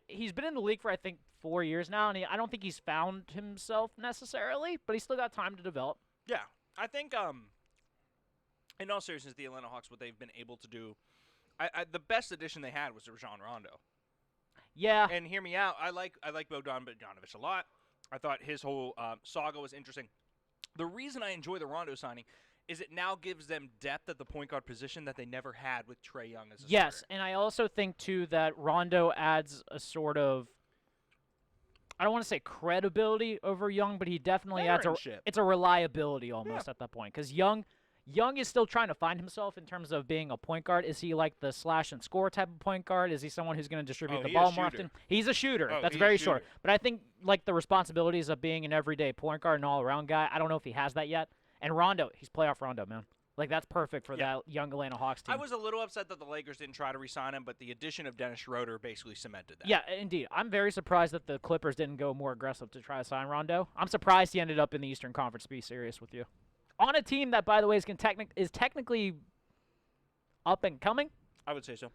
he's been in the league for I think 4 years now, and I don't think he's found himself necessarily, but he's still got time to develop. yeah, I think in all seriousness, the Atlanta Hawks, what they've been able to do, the best addition they had was Rajon Rondo. Yeah. And hear me out. I like Bogdan Bogdanovic a lot. I thought his whole saga was interesting. The reason I enjoy the Rondo signing is it now gives them depth at the point guard position that they never had with Trae Young as a Yes, starter. and I also think too that Rondo adds a sort of, I don't want to say credibility over Young, but he definitely adds Veteranship. it's a reliability almost at that point, because Young is still trying to find himself in terms of being a point guard. Is he like the slash and score type of point guard? Is he someone who's going to distribute the he ball a more shooter. often? He's a shooter. Oh, That's he's very a short. shooter. But I think like the responsibilities of being an everyday point guard and all around guy, I don't know if he has that yet. And Rondo, he's playoff Rondo, man. Like that's perfect for that young Atlanta Hawks team. I was a little upset that the Lakers didn't try to re-sign him, but the addition of Dennis Schroeder basically cemented that. Yeah, indeed. I'm very surprised that the Clippers didn't go more aggressive to try to sign Rondo. I'm surprised he ended up in the Eastern Conference, to be serious with you. On a team that, by the way, is technically up and coming. I would say so.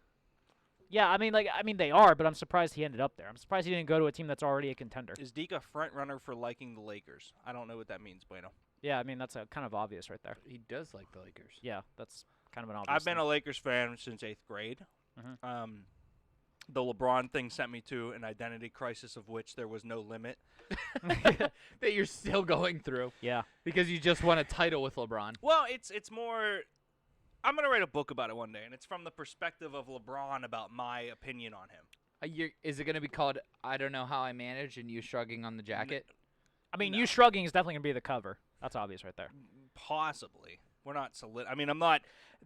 Yeah, I mean they are, but I'm surprised he ended up there. I'm surprised he didn't go to a team that's already a contender. Is Deke a front runner for liking the Lakers? I don't know what that means, Bueno. Yeah, I mean that's kind of obvious right there. He does like the Lakers. Yeah, that's kind of an obvious I've been thing. a Lakers fan since 8th grade. Mhm. The LeBron thing sent me to an identity crisis of which there was no limit. That you're still going through Yeah. because you just won a title with LeBron. Well, it's more. I'm gonna write a book about it one day, and it's from the perspective of LeBron about my opinion on him. Is it going to be called I Don't Know How I Managed and You Shrugging on the Jacket? I mean, No. you shrugging is definitely gonna be the cover. That's obvious right there. Possibly. We're not solid. I mean, I'm not.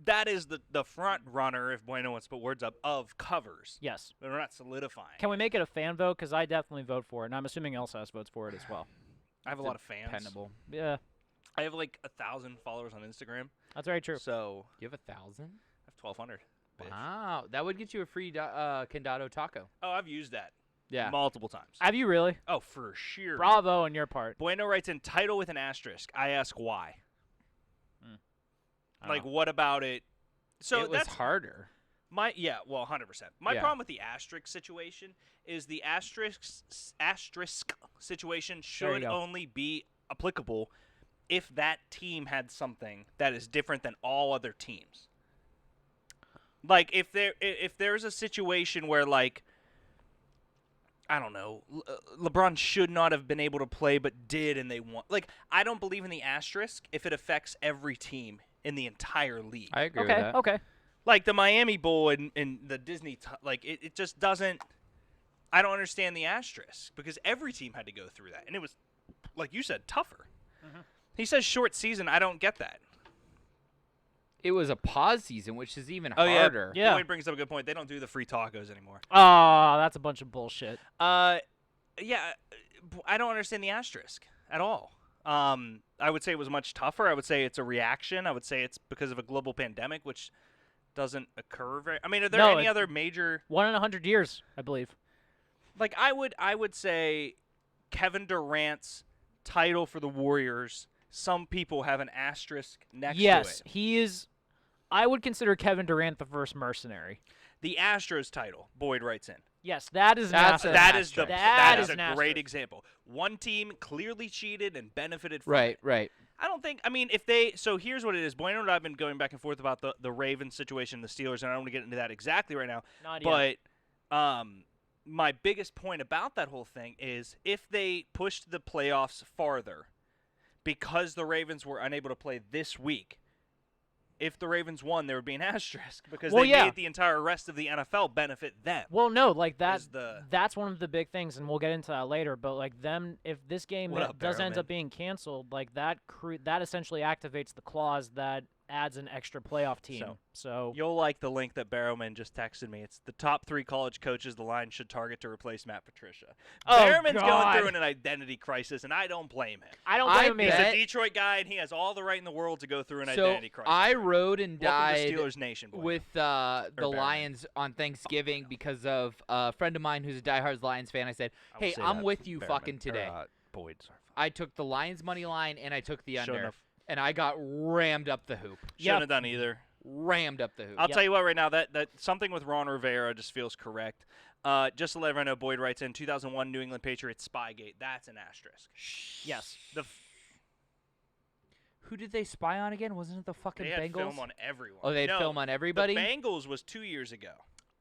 That is the front runner, if Bueno wants to put words up, of covers. Yes. But we're not solidifying. Can we make it a fan vote? Because I definitely vote for it, and I'm assuming Elsass votes for it as well. I have a lot of fans. Dependable. Yeah, I have like 1,000 followers on Instagram. that's very true. So You have 1,000? I have 1,200. bitch. Wow, that would get you a free Condado taco. Oh, I've used that Yeah. multiple times. Have you really? Oh, for sure. Bravo on your part. Bueno writes in title with an asterisk. I ask why. I don't Like, know. what about it? So it was that's harder. my 100%. My Yeah. problem with the asterisk situation is the asterisk situation There should you go. only be applicable if that team had something that is different than all other teams. Like if there's a situation where like I don't know, LeBron should not have been able to play but did and they won. Like I don't believe in the asterisk if it affects every team in the entire league. I agree with Okay, that. okay. Like the Miami Bowl and the Disney, like it just doesn't. I don't understand the asterisk because every team had to go through that, and it was like you said, tougher. He says short season. I don't get that. It was a pause season, which is even Oh, harder. Yeah. Boyd brings up a good point. They don't do the free tacos anymore. Oh, that's a bunch of bullshit. Yeah, I don't understand the asterisk at all. I would say it was much tougher. I would say it's a reaction. I would say it's because of a global pandemic, which doesn't occur very. I mean, are there any other major? 1 in 100 years, I believe. Like I would say, Kevin Durant's title for the Warriors. Some people have an asterisk next to it. Yes, he is. I would consider Kevin Durant the first mercenary. The Astros title, Boyd writes in. Yes, that is That's an That asterisk. is That is a an great asterisk. example. One team clearly cheated and benefited from Right, it. right. I don't think. I mean, if they. So here's what it is. Bueno and I have been going back and forth about the Ravens situation, the Steelers, and I don't want to get into that exactly right now. Not yet. But my biggest point about that whole thing is if they pushed the playoffs farther, because the Ravens were unable to play this week. If the Ravens won, there would be an asterisk because they made the entire rest of the NFL benefit them. Well, no, like that. Is the- That's one of the big things, and we'll get into that later. But like them, if this game What up, does end Barrowman? up being canceled, like that essentially activates the clause that adds an extra playoff team. So You'll like the link that Barrowman just texted me. It's the top 3 college coaches the Lions should target to replace Matt Patricia. Oh, Barrowman's God. going through an identity crisis, and I don't blame him. I don't blame him. He's either. a Detroit guy, and he has all the right in the world to go through an So identity crisis. I rode and Welcome died to Steelers Nation, boy. with the Barrowman. Lions on Thanksgiving because of a friend of mine who's a diehard Lions fan. I said, I will "Hey, say I'm that, with you Barrowman, fucking today." Boyd, sorry. I took the Lions money line and I took the Shouldn't under, have. and I got rammed up the hoop. Shouldn't have done either. Rammed up the hoop. I'll tell you what, right now, that something with Ron Rivera just feels correct. Just to let everyone know, Boyd writes in 2001 New England Patriots Spygate. That's an asterisk. Yes. Who did they spy on again? Wasn't it the fucking They had Bengals? film on everyone. Oh, they had No, film on everybody? The Bengals was 2 years ago.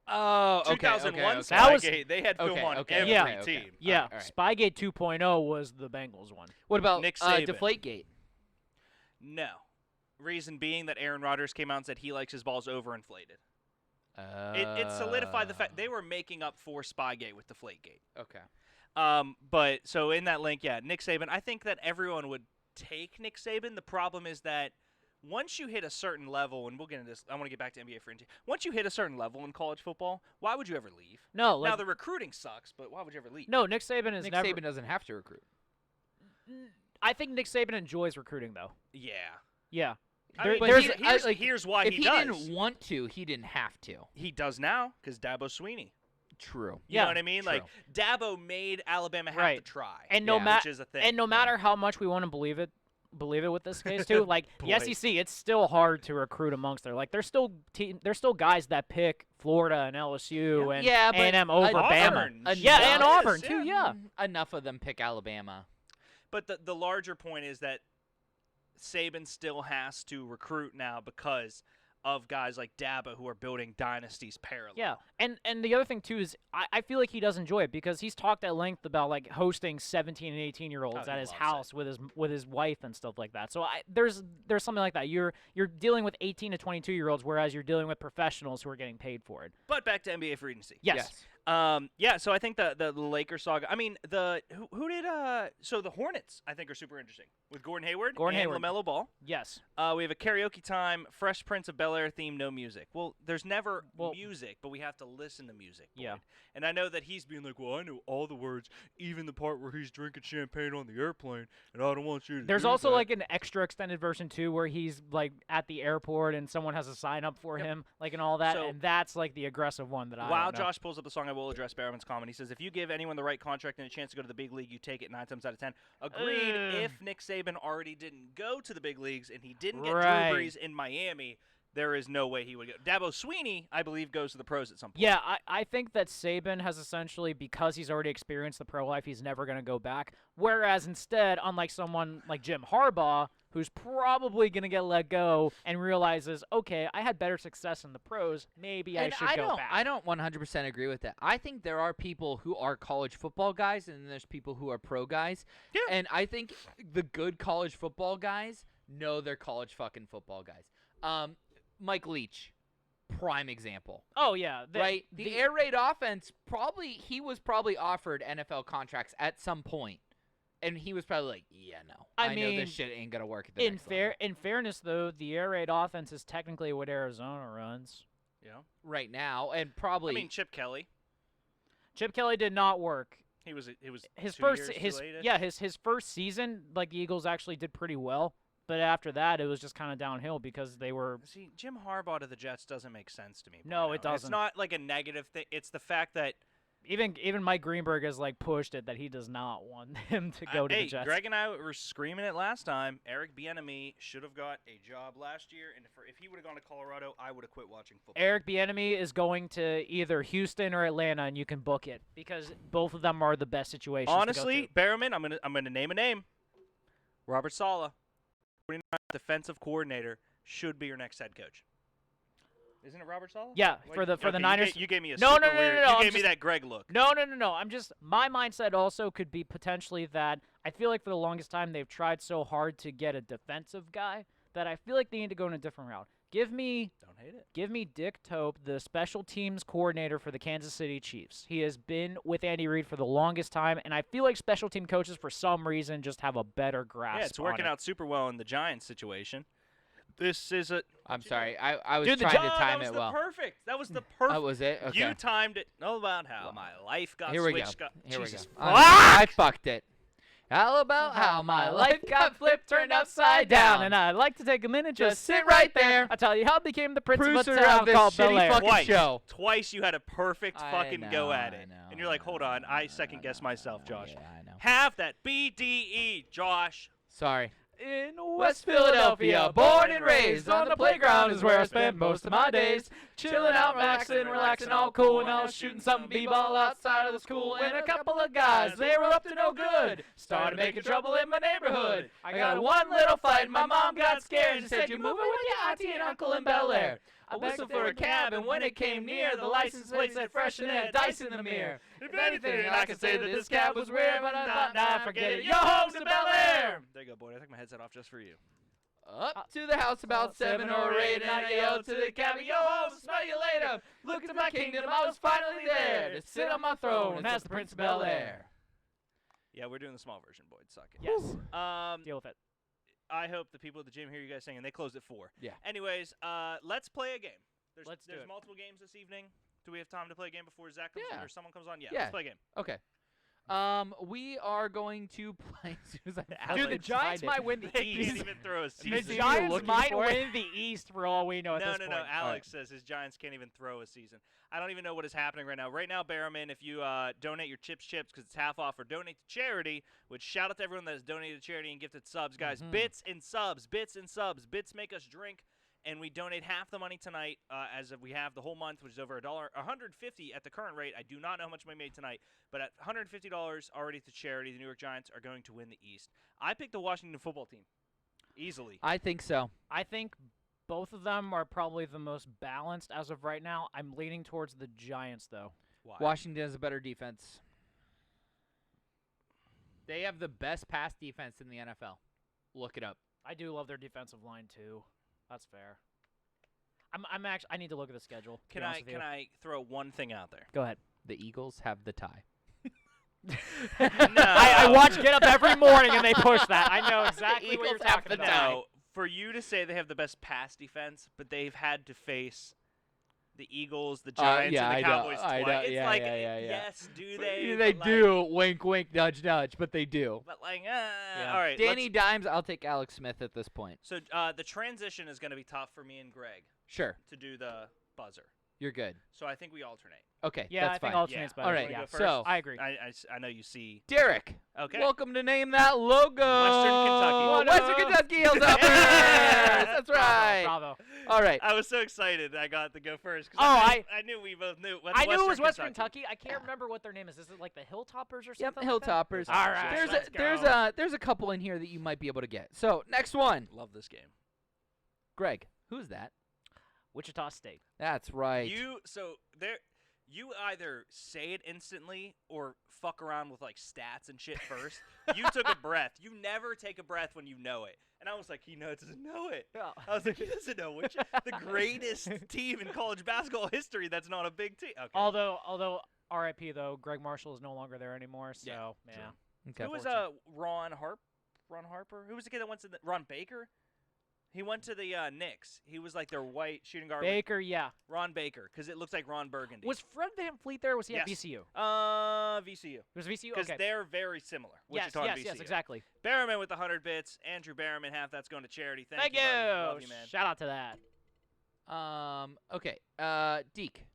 Oh, okay. 2001 okay. That was- Spygate, they had film Okay, on okay, every Yeah. okay. team. Yeah, All right. Spygate 2.0 was the Bengals one. What about Nick Saban. Deflategate? No. Reason being that Aaron Rodgers came out and said he likes his balls overinflated. It solidified the fact they were making up for Spygate with Deflategate. Okay. But so in that link, yeah, Nick Saban. I think that everyone would take Nick Saban. The problem is that once you hit a certain level, and we'll get into this, I want to get back to NBA fringe. Once you hit a certain level in college football, why would you ever leave? No, now like, the recruiting sucks, but why would you ever leave? no, Nick Saban is Nick never. Saban doesn't have to recruit. I think Nick Saban enjoys recruiting, though. Yeah. Yeah. I There- mean, But there's here's why if he he does. didn't want to, he didn't have to. He does now because Dabo Sweeney. True. You know what I mean? True. Like Dabo made Alabama have Right. to try, and no Yeah. which is a thing. and no matter how much we want to believe it with this case too. Like the SEC, it's still hard to recruit amongst there. Like there's still guys that pick Florida and LSU and Yeah, but A&M over Auburn. Bama. Yeah, and Yes, Auburn too. Yeah. Enough of them pick Alabama. But the larger point is that Saban still has to recruit now because of guys like Dabo who are building dynasties parallel. Yeah, and the other thing too is I feel like he does enjoy it because he's talked at length about like hosting 17 and 18-year-olds he at his loves house with his wife and stuff like that. So there's something like that. You're dealing with 18 to 22-year-olds, whereas you're dealing with professionals who are getting paid for it. But back to NBA free agency. Yes. Yeah, so I think the Lakers saga. I mean, who did so the Hornets I think are super interesting with Gordon Hayward and Hayward. LaMelo Ball. Yes. We have a karaoke time, Fresh Prince of Bel-Air theme, no music. Well, there's never Well- music, but we have to listen to music. Yeah. Boyd. And I know that he's being like, well, I know all the words, even the part where he's drinking champagne on the airplane, and I don't want you to There's do also that. like an extra extended version too, where he's like at the airport and someone has a sign up for him, like and all that, So- and that's like the aggressive one that I. While don't know. Josh pulls up the song, I will address Barrowman's comment. He says, if you give anyone the right contract and a chance to go to the big league, you take it 9 times out of 10. Agreed. If Nick Saban already didn't go to the big leagues and he didn't get Right. Drew Brees in Miami, there is no way he would go. Dabo Sweeney, I believe, goes to the pros at some point. Yeah, I think that Saban has essentially, because he's already experienced the pro life, he's never going to go back. Whereas instead, unlike someone like Jim Harbaugh, who's probably going to get let go and realizes, okay, I had better success in the pros, maybe I should go back. I don't 100% agree with that. I think there are people who are college football guys, and then there's people who are pro guys. Yeah. And I think the good college football guys know they're college fucking football guys. Mike Leach, prime example. Oh, yeah. Right? The air raid offense, he was probably offered NFL contracts at some point. And he was probably like, yeah, no. I know mean, this shit ain't going to work at the next level. In fairness, though, the air raid offense is technically what Arizona runs. Yeah. Right now, and probably. I mean, Chip Kelly. Chip Kelly did not work. He was His 2 first years too late. his first season, like the Eagles actually did pretty well, but after that it was just kind of downhill because they were. See, Jim Harbaugh to the Jets doesn't make sense to me. No, it doesn't. It's not like a negative thing. It's the fact that Even Mike Greenberg has like pushed it that he does not want him to go to the Jets. Greg and I were screaming it last time. Eric Bieniemy should have got a job last year, and if he would have gone to Colorado, I would have quit watching football. Eric Bieniemy is going to either Houston or Atlanta, and you can book it because both of them are the best situations. Honestly, Berriman, I'm gonna name a name. Robert Saleh, 49ers defensive coordinator, should be your next head coach. Isn't it Robert Saleh? Yeah, for the Niners. You gave me a no. You gave me that Greg look. No. I'm just my mindset also could be potentially that I feel like for the longest time they've tried so hard to get a defensive guy that I feel like they need to go in a different route. Give me Dick Tope, the special teams coordinator for the Kansas City Chiefs. He has been with Andy Reid for the longest time, and I feel like special team coaches for some reason just have a better grasp. Yeah, it's working out super well in the Giants situation. This is a. I'm sorry. I was Dude, trying to time it well. That was the perfect. Oh, was it? Okay. You timed it. Know about how my life got Here we go. switched. Here we Jesus go. fuck! I fucked it. How about how my life got flipped, turned upside down, and I'd like to take a minute, just sit right there. I'll tell you how I became the prince Producer of a town of this called shitty Bel Air. fucking show. Twice you had a perfect I fucking go know, at I it, know, and you're like, hold on, I second guess myself, Josh. Yeah, I know. Have that BDE, Josh. Sorry. In West Philadelphia, born and raised on the playground is where I spend most of my days. Chilling out, relaxing, all cool. And I was shooting some b-ball outside of the school. And a couple of guys, they were up to no good. Started making trouble in my neighborhood. I got one little fight, and my mom got scared. She said, "You moving with your auntie and uncle in Bel Air." I whistled for a cab, and when it came near, the license plate said fresh and had dice in the mirror. If anything, I could say that this cab was rare, but I thought, nah, forget it. Yo, home's to Bel Air! There you go, boy. I took my headset off just for you. Up to the house about 7 or 8, and I yelled to the cabbie, "Yo, home, smell you later." Look to my kingdom, I was finally there to sit on my throne as the Prince of Bel Air. Yeah, we're doing the small version, Boyd. Suck it. Yes. Deal with it. I hope the people at the gym hear you guys singing. They closed at 4. Yeah. Anyways, let's play a game. Let's do There's it. multiple games this evening. Do we have time to play a game before Zach comes Yeah. on or someone comes on? Yeah, Yeah. let's play a game. Okay. We are going to play as soon as I Dude, the finally Giants find it. might win the They East. can't even throw a The season. Giants looking might for it? win the East for all we know at this point. No. Alex says his Giants can't even throw a season. I don't even know what is happening right now. Right now, Barrowman, if you donate your chips because it's half off, or donate to charity, which shout out to everyone that has donated to charity and gifted subs, guys. Bits and subs. Bits make us drink. And we donate half the money tonight, as we have the whole month, which is over $150 at the current rate. I do not know how much we made tonight, but at $150 already to charity, the New York Giants are going to win the East. I picked the Washington football team, easily. I think so. I think both of them are probably the most balanced as of right now. I'm leaning towards the Giants, though. Why? Washington has a better defense. They have the best pass defense in the NFL. Look it up. I do love their defensive line, too. That's fair. I need to look at the schedule. Can I throw one thing out there? Go ahead. The Eagles have the tie. No. I watch Get Up every morning and they push that. I know exactly what you're talking about. No, for you to say they have the best pass defense, but they've had to face the Eagles, the Giants, and the Cowboys twice. It's like, yes, do they? They But, do. Wink, wink, nudge, nudge, but they do. But all right. Danny Dimes, I'll take Alex Smith at this point. So the transition is going to be tough for me and Greg Sure. to do the buzzer. You're good. So I think we alternate. Okay, Yeah, that's I think fine. alternate's better. All right, Yeah. so I agree. I know you see. Derek, Okay. welcome to Name That Logo. Western Kentucky. What Western Kentucky Hilltoppers. That's right. Bravo. All right. I was so excited I got to go first. 'Cause Oh, I knew we both knew. I knew it was Western Kentucky. I can't remember what their name is. Is it like the Hilltoppers or Yep, something? like that? Hilltoppers. All right. There's a couple in here that you might be able to get. So next one, Love this game. Greg. Who's that? Wichita State. That's right. You either say it instantly or fuck around with like stats and shit first. You took a breath. You never take a breath when you know it. And I was like, he doesn't know it. I was like, he doesn't know which the greatest team in college basketball history. That's not a big team. Okay. Although RIP though, Greg Marshall is no longer there anymore. So Yeah, yeah. Okay. Who was Ron Harper? Who was the kid that went to Ron Baker? He went to the Knicks. He was like their white shooting guard. Baker, yeah. Ron Baker, because it looks like Ron Burgundy. Was Fred Van Fleet there, or was he at Yes. VCU? VCU. It was VCU? Because Okay. they're very similar. Yes, Wichita and VCU. yes, exactly. Berriman with 100 bits. Andrew Berriman, half that's going to charity. Thank you. buddy. Love you, man. Shout out to that. Okay. Deke.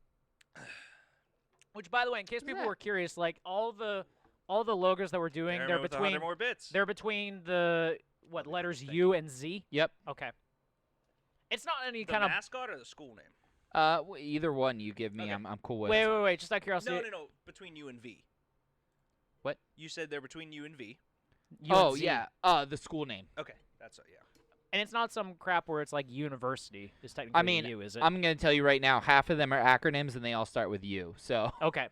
Which, by the way, in case Who's people that? were curious, like all the logos that we're doing, Berriman they're with between 100 more bits. they're between the letters U and Z. Yep. Okay. It's not any The kind of mascot or the school name? Either one you give me, Okay. I'm cool with. wait. Just out of curiosity. No. Between U and V. What? You said they're between U and V. U and Oh Z. yeah. The school name. Okay, that's yeah. And it's not some crap where it's like university is technically I mean, the U, is it? I'm gonna tell you right now, half of them are acronyms and they all start with U. So. Okay.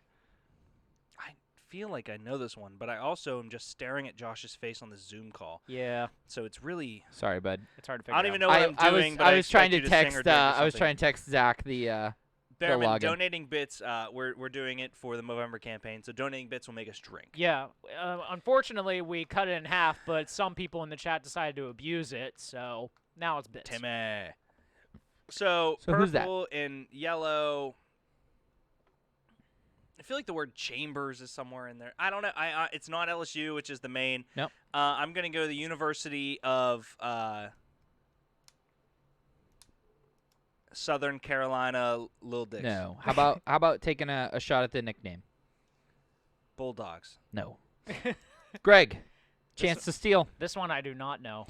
I feel like I know this one, but I also am just staring at Josh's face on the Zoom call. Yeah. So it's really Sorry, bud. It's hard to figure I out. don't even know what I'm doing. But I was trying to expect you text. sing or drink or I was something. trying to text Zach the Berriman, login. donating bits. We're doing it for the Movember campaign, so donating bits will make us drink. Yeah. Unfortunately, we cut it in half, but some people in the chat decided to abuse it, so now it's bits. Timmy. So who's that? purple and yellow. I feel like the word Chambers is somewhere in there. I don't know. It's not LSU, which is the main. Nope. I'm gonna go to the University of Southern Carolina. Lil Dicks. No. How about taking a shot at the nickname? Bulldogs. No. Greg, chance to steal. This one I do not know.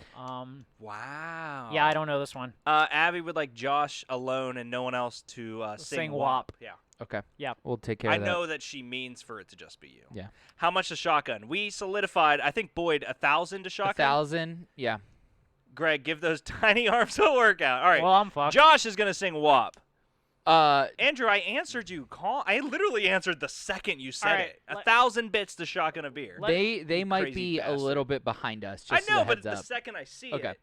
Wow. Yeah, I don't know this one. Abby would like Josh alone and no one else to Sing WAP. WAP. Yeah. Okay. Yeah. We'll take care I of that. know that she means for it to just be you. Yeah. How much the shotgun? We solidified, I think, Boyd, 1,000 to shotgun. 1,000. Yeah. Greg, give those tiny arms a workout. All right. Well, I'm fucked. Josh is going to sing WAP. Uh, Andrew, I answered you. I literally answered the second you said All right, it. 1,000 bits to shotgun a beer. they might crazy be bastard. a little bit behind us. I Just know, as a but heads the up. second I see Okay. it.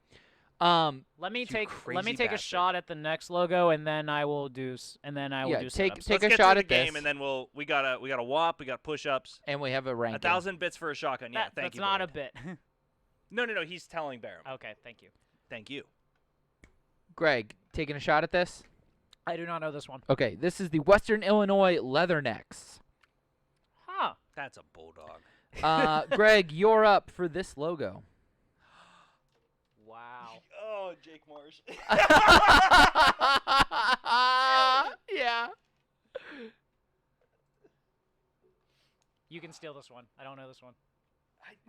Let me You take crazy a bastard. shot at the next logo, and then I will do Yeah, do take setups. take Let's a get shot through at the game, this, and then we got a WAP, we got push-ups. and we have a ranking. 1,000 bits for a shotgun. Yeah, thank That's you. not a Boyd. bit. No, he's telling Barham. Okay, thank you. Thank you. Greg, taking a shot at this. I do not know this one. Okay, this is the Western Illinois Leathernecks. Huh. That's a bulldog. Greg, you're up for this logo. Wow. Oh, Jake Marsh. Yeah. You can steal this one. I don't know this one.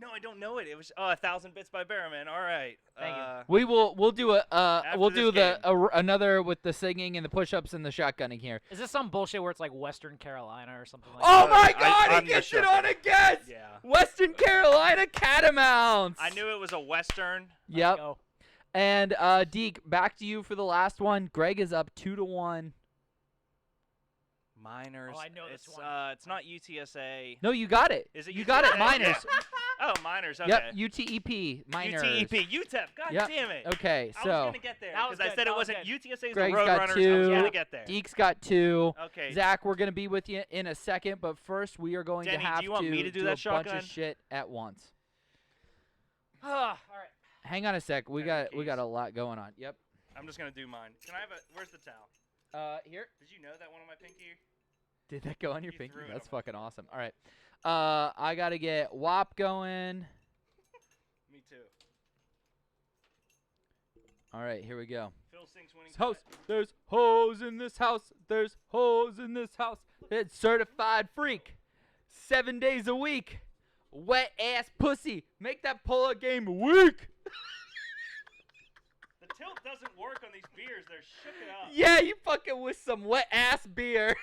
No, I don't know it. It was 1,000 bits by Barrowman. All right. Thank you. We'll do a we'll this do the game. another with the singing and the push-ups and the shotgunning here. Is this some bullshit where it's like Western Carolina or something like Oh that? my God! I'm He the gets it shepherd. on a guess. Yeah. Western Carolina Catamounts. I knew it was a Western. Yep. Go. And Deke, back to you for the last one. Greg is up 2-1. Miners. Oh, I know this it's, one. It's not UTSA. No, you got it. Is it You got it. UTSA? Miners. Oh, Miners. Okay. Yep. UTEP. Miners. UTEP. UTEP. God Yep. damn it. Okay, I was so going to get there That was because I good, said that it was wasn't good. UTSA's Greg's the got Roadrunners. I was 2. going to get there. Deke's got 2. Okay. Zach, we're going to be with you in a second, but first we are going Denny, to do have you want me to do that a bunch shotgun? of shit at once. All right. Hang on a sec. We Got got your we got keys. a lot going on. Yep. I'm just going to do mine. Can I have a... Where's the towel? Here. Did you know that one on my pinky? Did that go on your You pinky? threw it That's on my fucking awesome. All right. I got to get WAP going. Me too. All right, here we go. Phil Sink's winning. House. There's hoes in this house. There's hoes in this house. It's certified freak. 7 days a week. Wet ass pussy. Make that pull-up game weak. The tilt doesn't work on these beers. They're shook it up. Yeah, you fucking with some wet ass beer.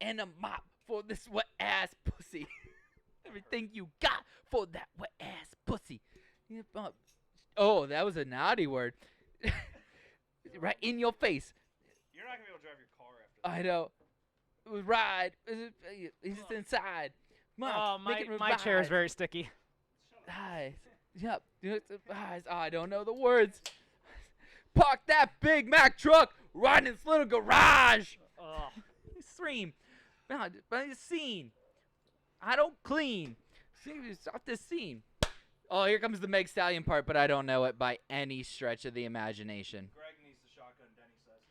And a mop for this wet ass pussy. Everything you got for that wet ass pussy. Oh, that was a naughty word. Right in your face. You're not going to be able to drive your car after I know. It was ride. He's just inside. Mom, Oh, make it my chair is ride. very sticky. Eyes. Yep. Eyes. Oh, I don't know the words. Park that Big Mac truck right in this little garage. Ugh. Stream. But scene. I don't clean. Stop this scene. Oh, here comes the Meg Stallion part, but I don't know it by any stretch of the imagination. Greg needs the shotgun, Denny says.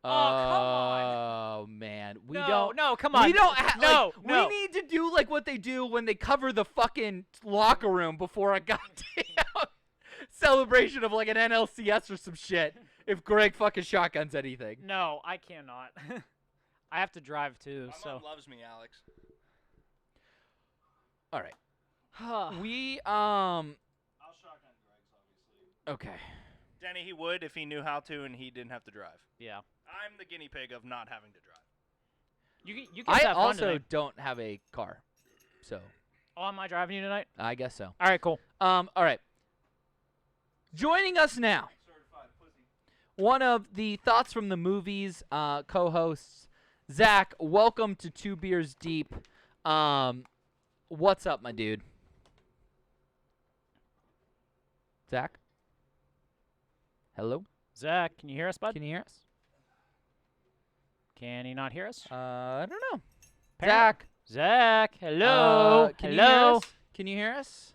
Oh, come on. Oh, man. No, come on. We don't no. We need to do like what they do when they cover the fucking locker room before a goddamn celebration of like an NLCS or some shit. If Greg fucking shotguns anything. No, I cannot. I have to drive too, My so. mom loves me, Alex. All right. We I'll shotgun Greg's, obviously. Okay. Denny, he would if he knew how to and he didn't have to drive. Yeah. I'm the guinea pig of not having to drive. You can I have fun also tonight. don't have a car, so Oh, am I driving you tonight? I guess so. All right, cool. All right. Joining us now, one of the Thoughts from the Movies co-hosts, Zach. Welcome to Two Beers Deep. What's up, my dude? Zach? Hello? Zach, can you hear us, bud? Can you hear us? Can he not hear us? I don't know. Zach. Zach, hello. Can you hear hello. us? Can you hear us?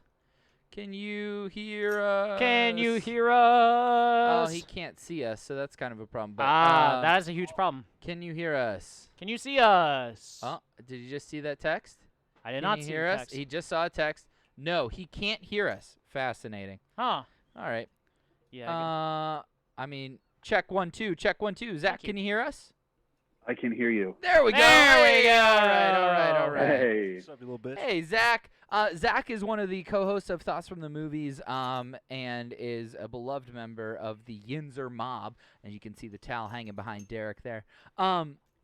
Can you hear us? Can you hear Oh, us? he can't see us, so that's kind of a problem. But, that is a huge problem. can you hear us? Can you see us? Oh, did you just see that text? I did Can not you see hear the us? text. He just saw a text. No, he can't hear us. Fascinating. Huh. All right. Yeah. I mean, check 1 2. Check 1 2. Zach, can you hear us? I can hear you. There we go. There we go. All right. Hey. What's up, you little bitch? Hey, Zach. Zach is one of the co-hosts of Thoughts from the Movies, and is a beloved member of the Yinzer mob. And you can see the towel hanging behind Derek there.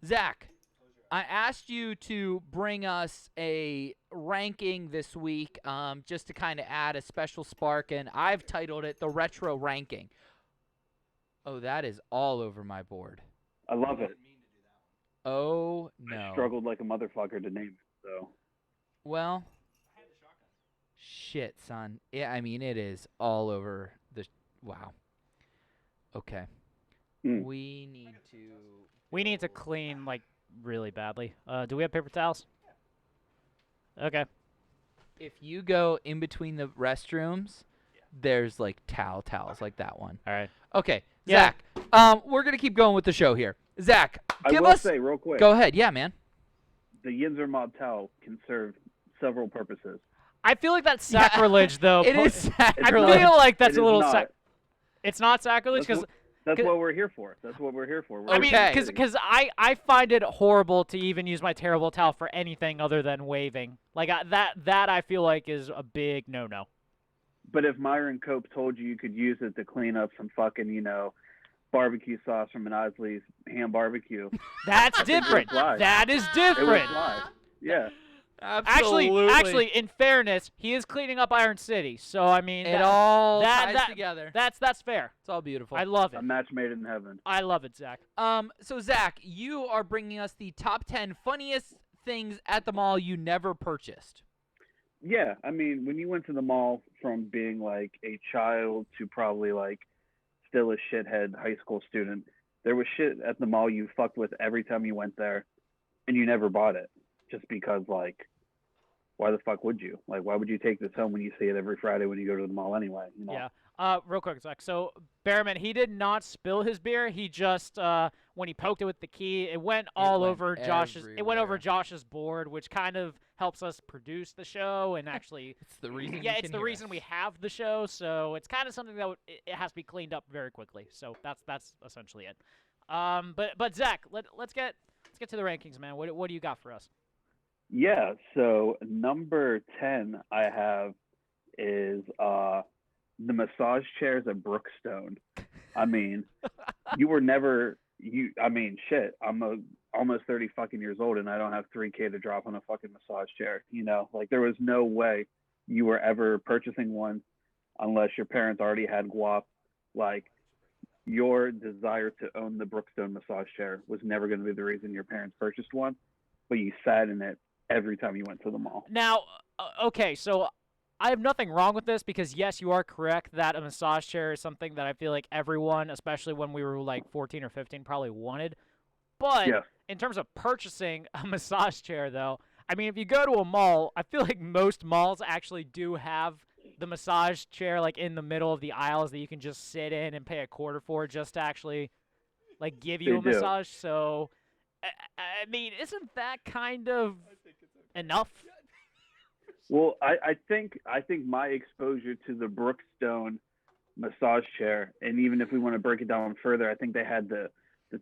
Zach, I asked you to bring us a ranking this week, just to kind of add a special spark, and I've titled it the Retro Ranking. Oh, that is all over my board. I love it. Oh, no. I struggled like a motherfucker to name it, so. Well, shit, son. Yeah, I mean, it is all over the... Wow. Okay. Mm. We We need to clean, like, really badly. Do we have paper towels? Okay. If you go in between the restrooms, there's, like, towels like that one. All right. Okay, Yeah. Zach, we're going to keep going with the show here. Zach, I give will us... say real quick, Go ahead. Yeah, man. the Yinzer Mob towel can serve several purposes. I feel like that's sacrilege, though. It is sacrilege. I feel like that's It a little is not. It's not sacrilege because That's Cause- what we're here for. That's what we're here for. We're I mean, Okay. because I find it horrible to even use my terrible towel for anything other than waving. Like that I feel like is a big no-no. But if Myron Cope told you could use it to clean up some fucking, barbecue sauce from an Isley's ham barbecue, That's different. fly. That is it would different. fly. Yeah. Actually, in fairness, he is cleaning up Iron City. So I mean, It all that- ties together. that's fair. It's all beautiful. I love A it. match made in heaven. I love it, Zach. So Zach, you are bringing us the top 10 funniest things at the mall you never purchased. Yeah, I mean, when you went to the mall from being like a child to probably like still a shithead high school student, there was shit at the mall you fucked with every time you went there, and you never bought it just because, like, why the fuck would you? Like, why would you take this home when you see it every Friday when you go to the mall anyway? You know? Yeah. Real quick, Zach. So, Bearman, he did not spill his beer. He just, when he poked it with the key, it went all went over Josh's. It went over everywhere. Josh's board, which kind of helps us produce the show and actually. It's the reason. Yeah, you it's can the hear reason us. we have the show. So it's kind of something that it has to be cleaned up very quickly. So that's essentially it. But Zach, let's get to the rankings, man. What do you got for us? Yeah, so number 10 I have is the massage chairs at Brookstone. I mean, shit, I'm almost 30 fucking years old and I don't have $3K to drop on a fucking massage chair, Like, there was no way you were ever purchasing one unless your parents already had guap. Like, your desire to own the Brookstone massage chair was never going to be the reason your parents purchased one, but you sat in it every time you went to the mall. Now, okay, so I have nothing wrong with this because, yes, you are correct that a massage chair is something that I feel like everyone, especially when we were like 14 or 15, probably wanted. But Yeah. in terms of purchasing a massage chair, though, I mean, if you go to a mall, I feel like most malls actually do have the massage chair like in the middle of the aisles that you can just sit in and pay a quarter for just to actually like give you They a do. massage. So, I mean, isn't that kind of enough? Well, I think my exposure to the Brookstone massage chair, and even if we want to break it down further, I think they had the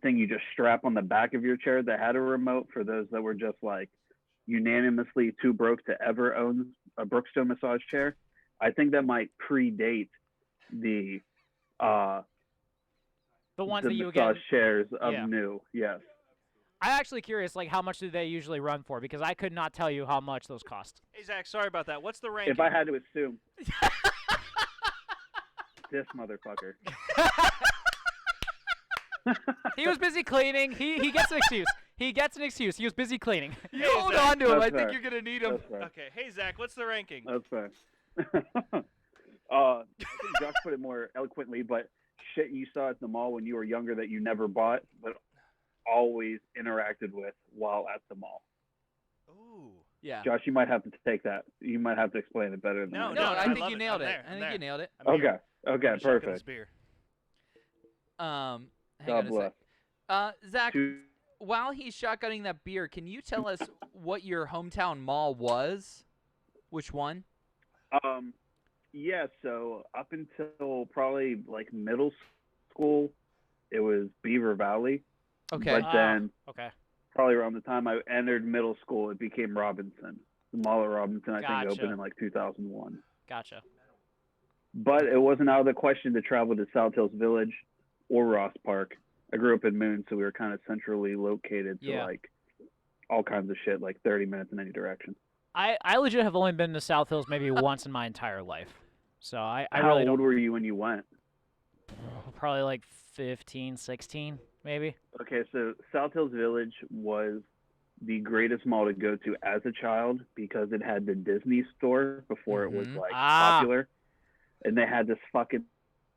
thing you just strap on the back of your chair that had a remote for those that were just like unanimously too broke to ever own a Brookstone massage chair. I think that might predate the ones the that you would massage get. chairs of Yeah. new. Yes. I'm actually curious, like, how much do they usually run for? Because I could not tell you how much those cost. Hey, Zach, sorry about that. What's the ranking? If I had to assume. This motherfucker. He was busy cleaning. He gets an excuse. He gets an excuse. He was busy cleaning. You Hold on to him. That's I think fair. you're gonna need him. That's fair. Okay. Hey, Zach, what's the ranking? That's fair. I think Josh put it more eloquently, but shit you saw at the mall when you were younger that you never bought, but always interacted with while at the mall. Ooh. Yeah. Josh, you might have to take that. You might have to explain it better than No, I No, do. I I think love you it. nailed I'm it. there. I I'm think you there. nailed it. I'm here. Okay, I'm shotgun this perfect. beer. Hang God on a bless. sec. Zach, Two- while he's shotgunning that beer, can you tell us what your hometown mall was? Which one? Yeah, so up until probably like middle school, it was Beaver Valley. Okay. But then Okay. probably around the time I entered middle school, it became Robinson. The mall at Robinson, I think, Gotcha. opened in like 2001. Gotcha. But it wasn't out of the question to travel to South Hills Village or Ross Park. I grew up in Moon, so we were kind of centrally located to Yeah. like all kinds of shit, like 30 minutes in any direction. I legit have only been to South Hills maybe once in my entire life. So I How really old don't. were you when you went? Probably like 15, 16, maybe. Okay, so South Hills Village was the greatest mall to go to as a child because it had the Disney store before it was Mhm. like Ah. popular, and they had this fucking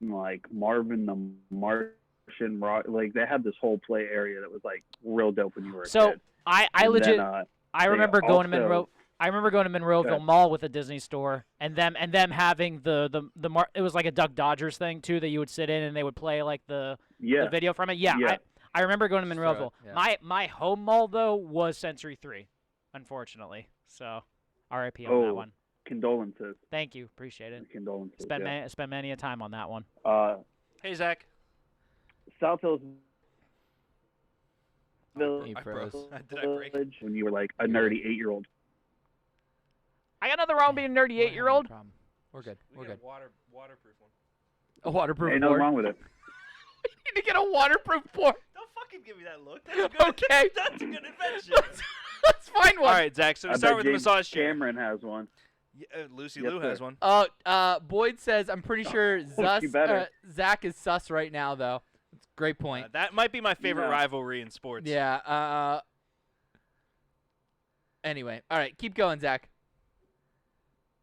like Marvin the Martian rock, like they had this whole play area that was like real dope when you were a So kid. I And legit then, I they remember going to also- Monroe. I remember going to Monroeville ahead. Mall with a Disney store, and them having it was like a Duck Dodgers thing too that you would sit in and they would play like the video from it. Yeah, Yeah. I remember going to Just throw it, Monroeville. yeah. My home mall though was Century 3, unfortunately. So, R.I.P. on that one. Condolences. Thank you, appreciate it. Condolences. Spent yeah. many a time on that one. Hey, Zach. South Hills He Village froze. Did I break it? when you were like a nerdy 8-year-old. I got nothing wrong being a nerdy 8-year-old. Problem. We're good. We're good. Waterproof one. A waterproof Ain't nothing board. wrong with it. You need to get a waterproof board. Don't fucking give me that look. That's a good, Okay. That's a good invention. Let's find All one. right, Zach. So we I start bet with the James massage chair. Cameron has one. Yeah, Lucy Yes, Lou sir. has one. Boyd says, I'm pretty sure you better. Zach is sus right now, though. That's a great point. That might be my favorite Yeah. rivalry in sports. Yeah. Anyway, all right, keep going, Zach.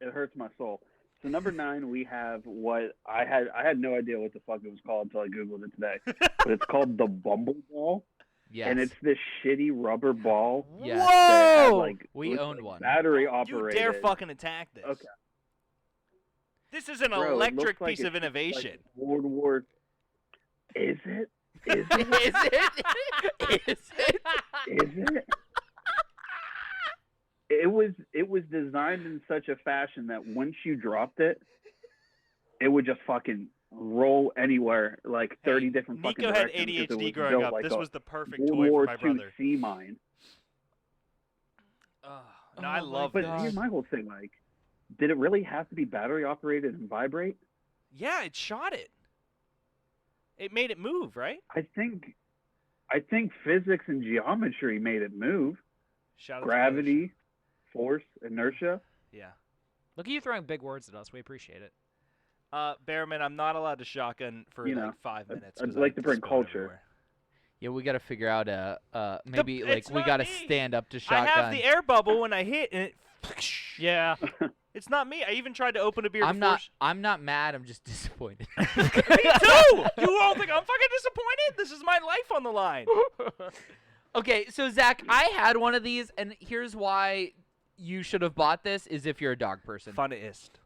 It hurts my soul. So number 9, we have what I had no idea what the fuck it was called until I googled it today. But it's called the Bumble Ball, Yes. and it's this shitty rubber ball Yes. that had, Whoa! like We looks owned like one. battery You operated. dare fucking attack this. Okay. This is an Bro, it electric looks like piece of it's like innovation. World War. Is it? Is it? Is it? Is it? Is it? It was designed in such a fashion that once you dropped it, it would just fucking roll anywhere, like 30 different fucking Nico had directions. 'cause it ADHD was growing built up. like This a was the perfect World toy War for my II brother. sea mine. No, I Oh my love But this. here's my whole thing: like, did it really have to be battery operated and vibrate? Yeah, it shot it. It made it move, right? I think physics and geometry made it move. Shout out to Gravity, force, inertia. Coach. Yeah. Look at you throwing big words at us. We appreciate it. Bearman, I'm not allowed to shotgun for You like know, 5 minutes. I'd 'cause like I to bring spill culture. everywhere. Yeah, we got to figure out maybe like it's we not got to me. stand up to I shotgun. have the air bubble when I hit, and it. Yeah. It's not me. I even tried to open a beer. I'm before not mad. I'm just disappointed. Me too. You all think I'm fucking disappointed? This is my life on the line. Okay, so Zach, I had one of these, and here's why you should have bought this: is if you're a dog person. Funniest.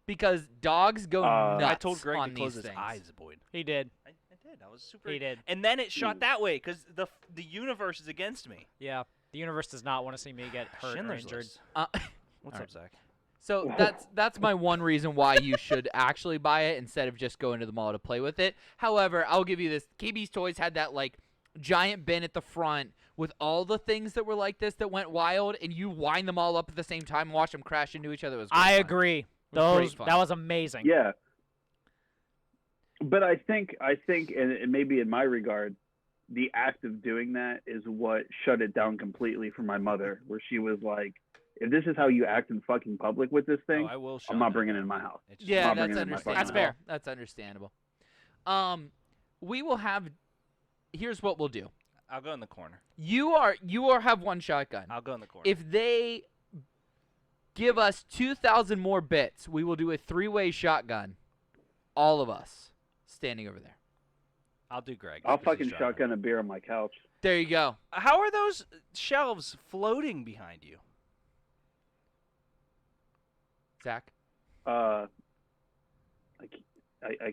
Because dogs go nuts. I told Greg on to close these his things. eyes, Boyd. He did. I did. I was super. He did. And then it shot that way because the universe is against me. Yeah. The universe does not want to see me get hurt or Schindler's injured. List. What's up, Zach? So that's my one reason why you should actually buy it instead of just going to the mall to play with it. However, I'll give you this. KB's Toys had that like giant bin at the front with all the things that were like this that went wild, and you wind them all up at the same time and watch them crash into each other. It was great I fun. agree. It was great fun. That was amazing. Yeah. But I think, and maybe in my regard, the act of doing that is what shut it down completely for my mother, where she was like, if this is how you act in fucking public with this thing, I will I'm not bringing it in my house. Yeah, I'm not that's bringing it in my fucking understandable. That's fair. house. That's understandable. We will have. Here's what we'll do. I'll go in the corner. You have one shotgun. I'll go in the corner. If they give us 2,000 more bits, we will do a 3-way shotgun. All of us standing over there. I'll do Greg. I'll because fucking he's driving. shotgun a beer on my couch. There you go. How are those shelves floating behind you? Zach? I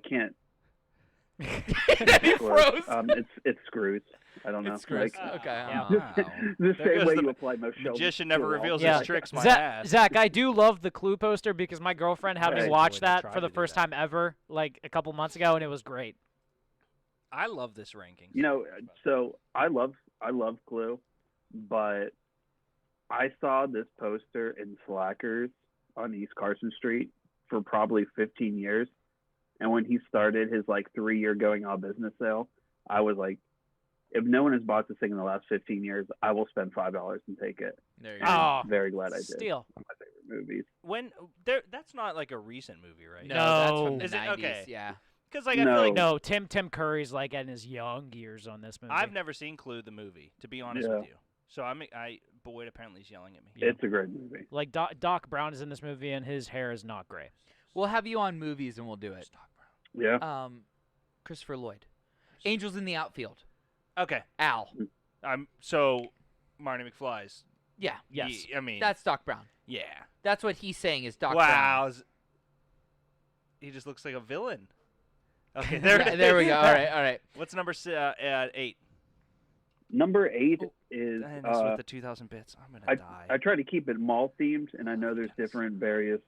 can't. He froze. It's screws. I don't know. It's screws. Like, Okay. Wow. the There same goes way the you apply most shelves. Magician never to a wall. reveals Yeah. his tricks, my ass. Zach, I do love the Clue poster because my girlfriend had me Right. watch Boy, they tried that for to the do first that. time ever, like a couple months ago, and it was great. I love this ranking. You know, so I love Clue, but I saw this poster in Slackers on East Carson Street for probably 15 years. And when he started his like 3-year going out of business sale, I was like, if no one has bought this thing in the last 15 years, I will spend $5 and take it. There you And go. I'm very glad I did. Steal. One of my favorite movies. When that's not like a recent movie, right? No, that's from No. the Is it? 90s. Okay. Yeah. Because like I No. feel like No, Tim Curry's like in his young years on this movie. I've never seen Clue the movie, to be honest Yeah. with you. So Boyd apparently is yelling at me. It's a great movie. like Doc Brown is in this movie, and his hair is not gray. We'll have you on movies and we'll do it. Yeah. Christopher Lloyd. Angels in the Outfield. Okay. Al. So Marty McFly's. Yeah. Yes. I mean. That's Doc Brown. Yeah. That's what he's saying is Doc Brown. Wow. He just looks like a villain. Okay, there it is. There we go. All right. What's number 8? Number 8 is And this with the 2,000 bits. I'm gonna die. I try to keep it mall themed, and I know there's different various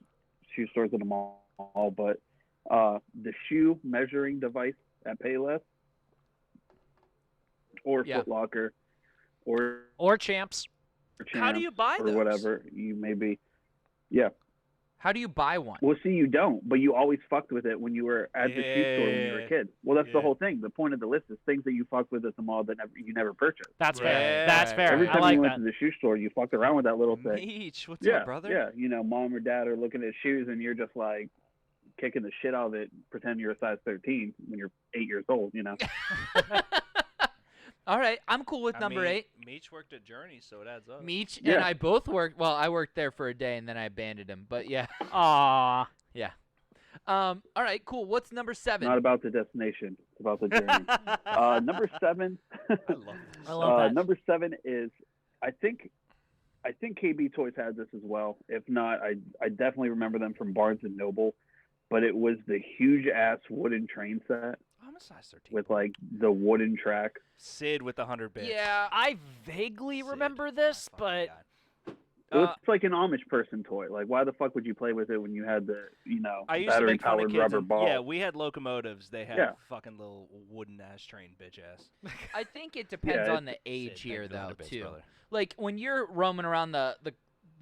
shoe stores in the mall, but the shoe measuring device at Payless or Yeah. Foot Locker or Champs. How do you buy or those? whatever you may be. Yeah. How do you buy one? Well, see, you don't, but you always fucked with it when you were at the shoe store when you were a kid. Well, that's Yeah. the whole thing. The point of the list is things that you fucked with at the mall that you never purchased. That's Right. fair. That's fair. Every I time like you went that. to the shoe store, you fucked around with that little thing. Meech, what's Yeah, up, brother? yeah. You know, mom or dad are looking at shoes, and you're just like kicking the shit out of it, pretend you're a size 13 when you're 8 years old. You know. All right. I'm cool with number 8. Meech worked at Journey, so it adds up. Meech Yeah. and I both worked. Well, I worked there for a day and then I abandoned him. But yeah. Aw. Yeah. All right. Cool. What's number 7? Not about the destination. It's about the journey. Number 7. I love this. I love that. Number 7 is, I think KB Toys had this as well. If not, I definitely remember them from Barnes and Noble. But it was the huge ass wooden train set I'm a size 13. with like the wooden track. Sid with the 100 bits. Yeah. I vaguely Sid, remember my this, fucking but God. It's like an Amish person toy. Like, why the fuck would you play with it when you had the, I used to make fun of battery-powered kids. rubber And, ball? yeah, we had locomotives. They had Yeah. fucking little wooden ass train bitch ass. I think it depends Yeah, on the age Sid, here, thank you for the though, 100 bits, too. brother. Like when you're roaming around the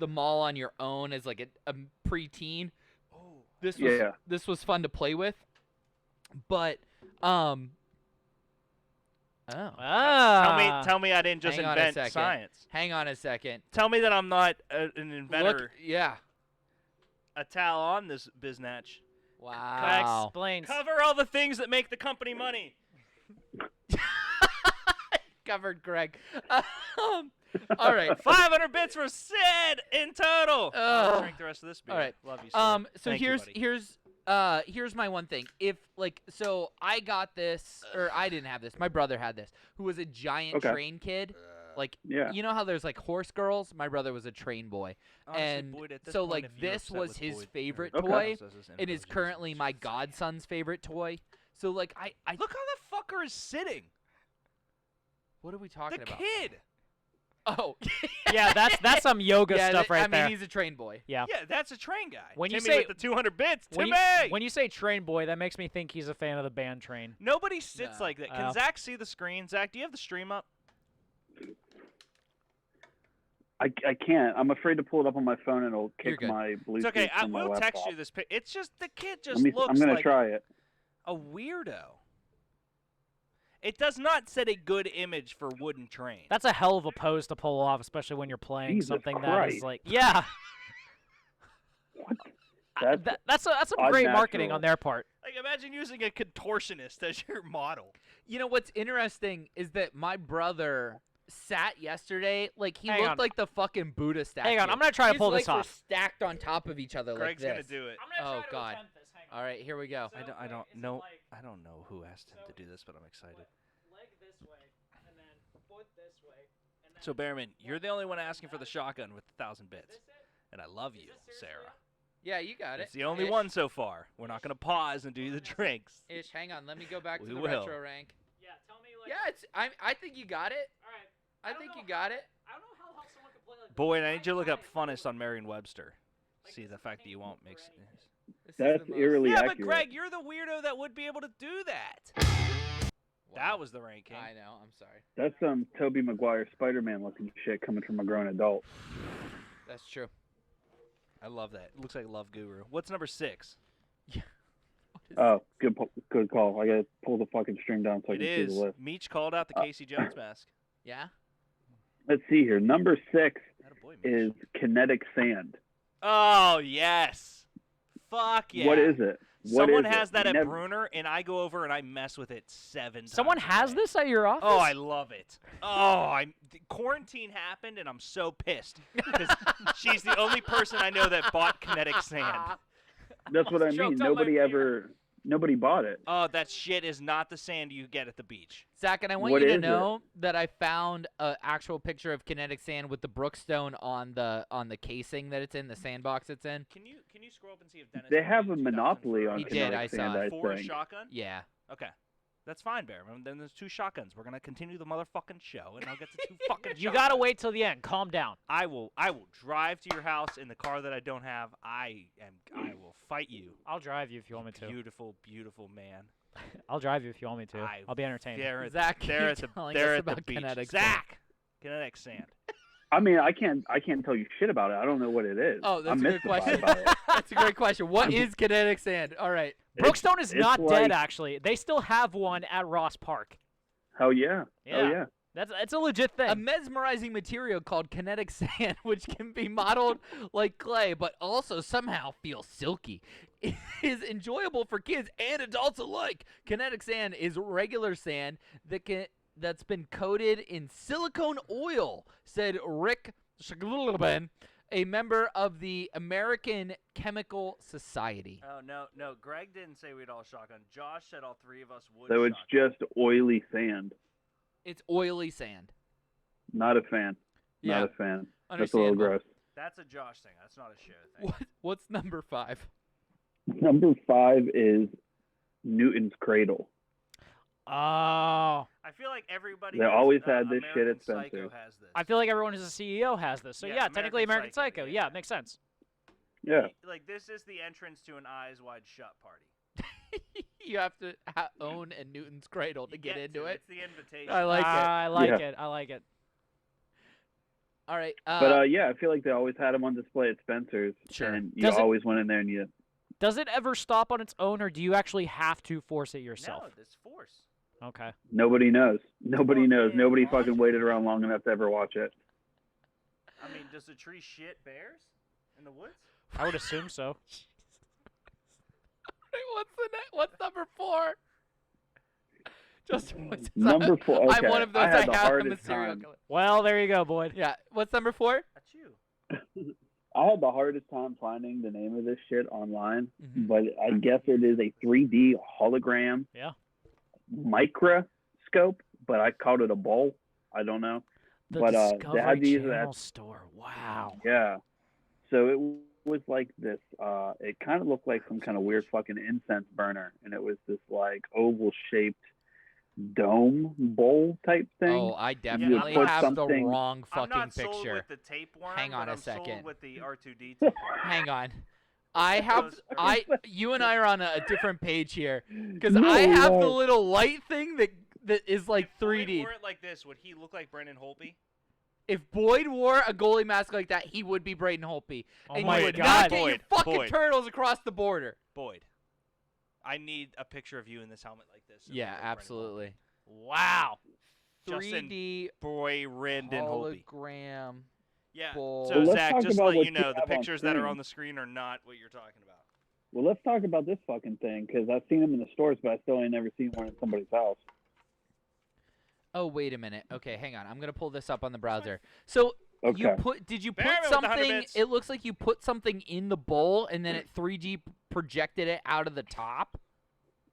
mall on your own as like a preteen, this was Yeah. this was fun to play with. But Ah. Tell me I didn't just Hang on a invent second. science. hang on a second. Tell me that I'm not an inventor. Look, yeah. A towel on this biznatch. Wow. Explains. Cover all the things that make the company money. Covered, Greg. All right. 500 bits for Sid in total. I'll drink the rest of this beer. All right. Love you, Sid. So Thank you, here's buddy. here's here's my one thing. If so I got this, or I didn't have this. My brother had this, who was a giant train kid. You know how there's horse girls? My brother was a train boy. Honestly, And Boyd, at this so point, if you're this upset was with his Boyd, favorite or toy, says his and is intelligence currently my godson's favorite toy. So I Look how the fucker is sitting. what are we talking The about? kid. Oh, Yeah, that's some yoga stuff right I there. mean, he's a train boy. Yeah. Yeah, that's a train guy. When you Timmy say- with the 200 bits, When Timmy. when you say Train Boy, that makes me think he's a fan of the band Train. Nobody sits No. like that. Can Oh. Zach see the screen? Zach, do you have the stream up? I can't. I'm afraid to pull it up on my phone and it'll You're kick good. my Bluetooth It's okay. from my We'll laptop. text you this. It's just the kid just I'm looks gonna like try it. a weirdo. It does not set a good image for wooden train. That's a hell of a pose to pull off, especially when you're playing Jesus something that is Christ. like, yeah. That's some great marketing unnatural. on their part. Like, imagine using a contortionist as your model. You know what's interesting is that my brother sat yesterday he Hang looked on. like the fucking Buddha statue. Hang on, I'm gonna try to His pull this legs were off. stacked on top of each other Greg's like gonna this. do it. Oh God! All right, here we go. I don't know. I don't know who asked him to do this, but I'm excited. Leg this way, and then foot this way, and then So Behrman, you're the only one asking for the shotgun with 1,000 bits, and I love you, Sarah. Yeah, you got it. It's the only Ish. one so far. We're not gonna pause and do the drinks. Ish, hang on. Let me go back to We the will. retro rank. yeah, tell me Yeah, I think you got it. all right. I think you got it. I don't know how else someone could play like Boyd, I need you to look up funnest on Merriam-Webster. See the fact that you won't make. This is That's the most- eerily Yeah, accurate. but Greg, you're the weirdo that would be able to do that. That was the ranking. I know. I'm sorry. That's some Tobey Maguire Spider-Man looking shit coming from a grown adult. That's true. I love that. It looks like Love Guru. What's number 6? Oh, good call. I gotta pull the fucking string down so I It can see is. the list. Meech called out the Casey Jones mask. Yeah. Let's see here. Number 6 Attaboy, Meech. is kinetic sand. Oh, yes. Fuck yeah. What is it? What Someone is it? has that at Never- Bruner, and I go over and I mess with it 7 times. Someone a has day. this at your office? Oh, I love it. Oh, quarantine happened, and I'm so pissed because she's the only person I know that bought kinetic sand. That's what I mean. Choked on my Nobody bought it. Oh, that shit is not the sand you get at the beach. Zach, and I want What you to is it? know that I found an actual picture of kinetic sand with the Brookstone on the casing that it's in, the sandbox it's in. Can you scroll up and see if Dennis? They have a monopoly on He did, kinetic I saw sand, it. I for a think. shotgun? Yeah. Okay. That's fine, Bear. Then there's 2 shotguns. We're gonna continue the motherfucking show, and I'll get the 2 fucking. You gotta wait till the end. Calm down. I will drive to your house in the car that I don't have. I will fight you. I'll drive you if you want me to. Beautiful, beautiful man. I'll drive you if you want me to. I'll be entertained. There at, Zach, there keep at the telling there us at the about beach. kinetic sand. Zach, kinetic sand. I mean, I can't tell you shit about it. I don't know what it is. Oh, that's I'm a good mystified question. about it. That's a great question. What is kinetic sand? All right. Brookstone is it's not like- dead, actually. They still have one at Ross Park. Hell yeah. Yeah. Oh yeah. That's a legit thing. A mesmerizing material called kinetic sand, which can be modeled like clay, but also somehow feel silky. It is enjoyable for kids and adults alike. Kinetic sand is regular sand that's been coated in silicone oil, said Rick Shaglubin, a member of the American Chemical Society. Oh no. Greg didn't say we'd all shotgun. Josh said all 3 of us would. So it's shotgun. just oily sand. It's oily sand. Not a fan. Yeah. Not a fan. That's a little Understandable. gross. That's a Josh thing. That's not a show thing. What's number 5? Number 5 is Newton's Cradle. Oh. I feel like everybody. They has, always had this shit American at Psycho Spencer's. has this. I feel like everyone who's a CEO has this. So Yeah, yeah, technically American American Psycho, Psycho. yeah. Yeah, it makes sense. Yeah. Like this is the entrance to an Eyes Wide Shut party. You have to own a Newton's Cradle to You get into to. it. It's the invitation. I like it. I like Yeah. it. I like it. All right. But yeah, I feel like they always had them on display at Spencer's. Sure. And you Does it- always went in there and you. Does it ever stop on its own, or do you actually have to force it yourself? No, this force. Okay. Nobody knows. Nobody Well, knows. yeah, Nobody watch fucking it. waited around long enough to ever watch it. I mean, does the tree shit bears in the woods? I would assume so. What's number 4? Just Number 4. Okay. I'm one of those. I had the have. I'm a hardest serial time. killer. Well, there you go, Boyd. Yeah. What's number 4? That's you. I had the hardest time finding the name of this shit online, Mhm. but I guess it is a 3D hologram Yeah. microscope, but I called it a bowl. I don't know. The But they Discovery had these Channel store. Wow. Yeah. So it was like this. It kind of looked like some kind of weird fucking incense burner, and it was this like oval shaped dome bowl type thing. Oh, I would definitely put have the something- wrong I'm fucking not sold picture. with the tapeworm. Hang on but a I'm second. Sold with the R2D2. Hang on. I have you and I are on a different page here because No, I have the Lord. little light thing that is like If Boyd 3D. wore it like this, would he look like Brendan Holtby? If Boyd wore a goalie mask like that, he would be Braden Holtby, Oh and my you would God. not get your Boyd, fucking Boyd. turtles across the border. Boyd, I need a picture of you in this helmet like this. Yeah, absolutely. Wow. Justin 3D Boy Randon Holtby. hologram. Yeah. Bowl. So Well, let's Zach, talk just to about let what you you know, the have on pictures that are screen. on the screen are not what you're talking about. Well, let's talk about this fucking thing because I've seen them in the stores, but I still ain't never seen one in somebody's house. Oh, wait a minute. Okay, hang on. I'm gonna pull this up on the browser. So Okay. did you put Bear with the 100 something? bits. It looks like you put something in the bowl and then it 3D projected it out of the top.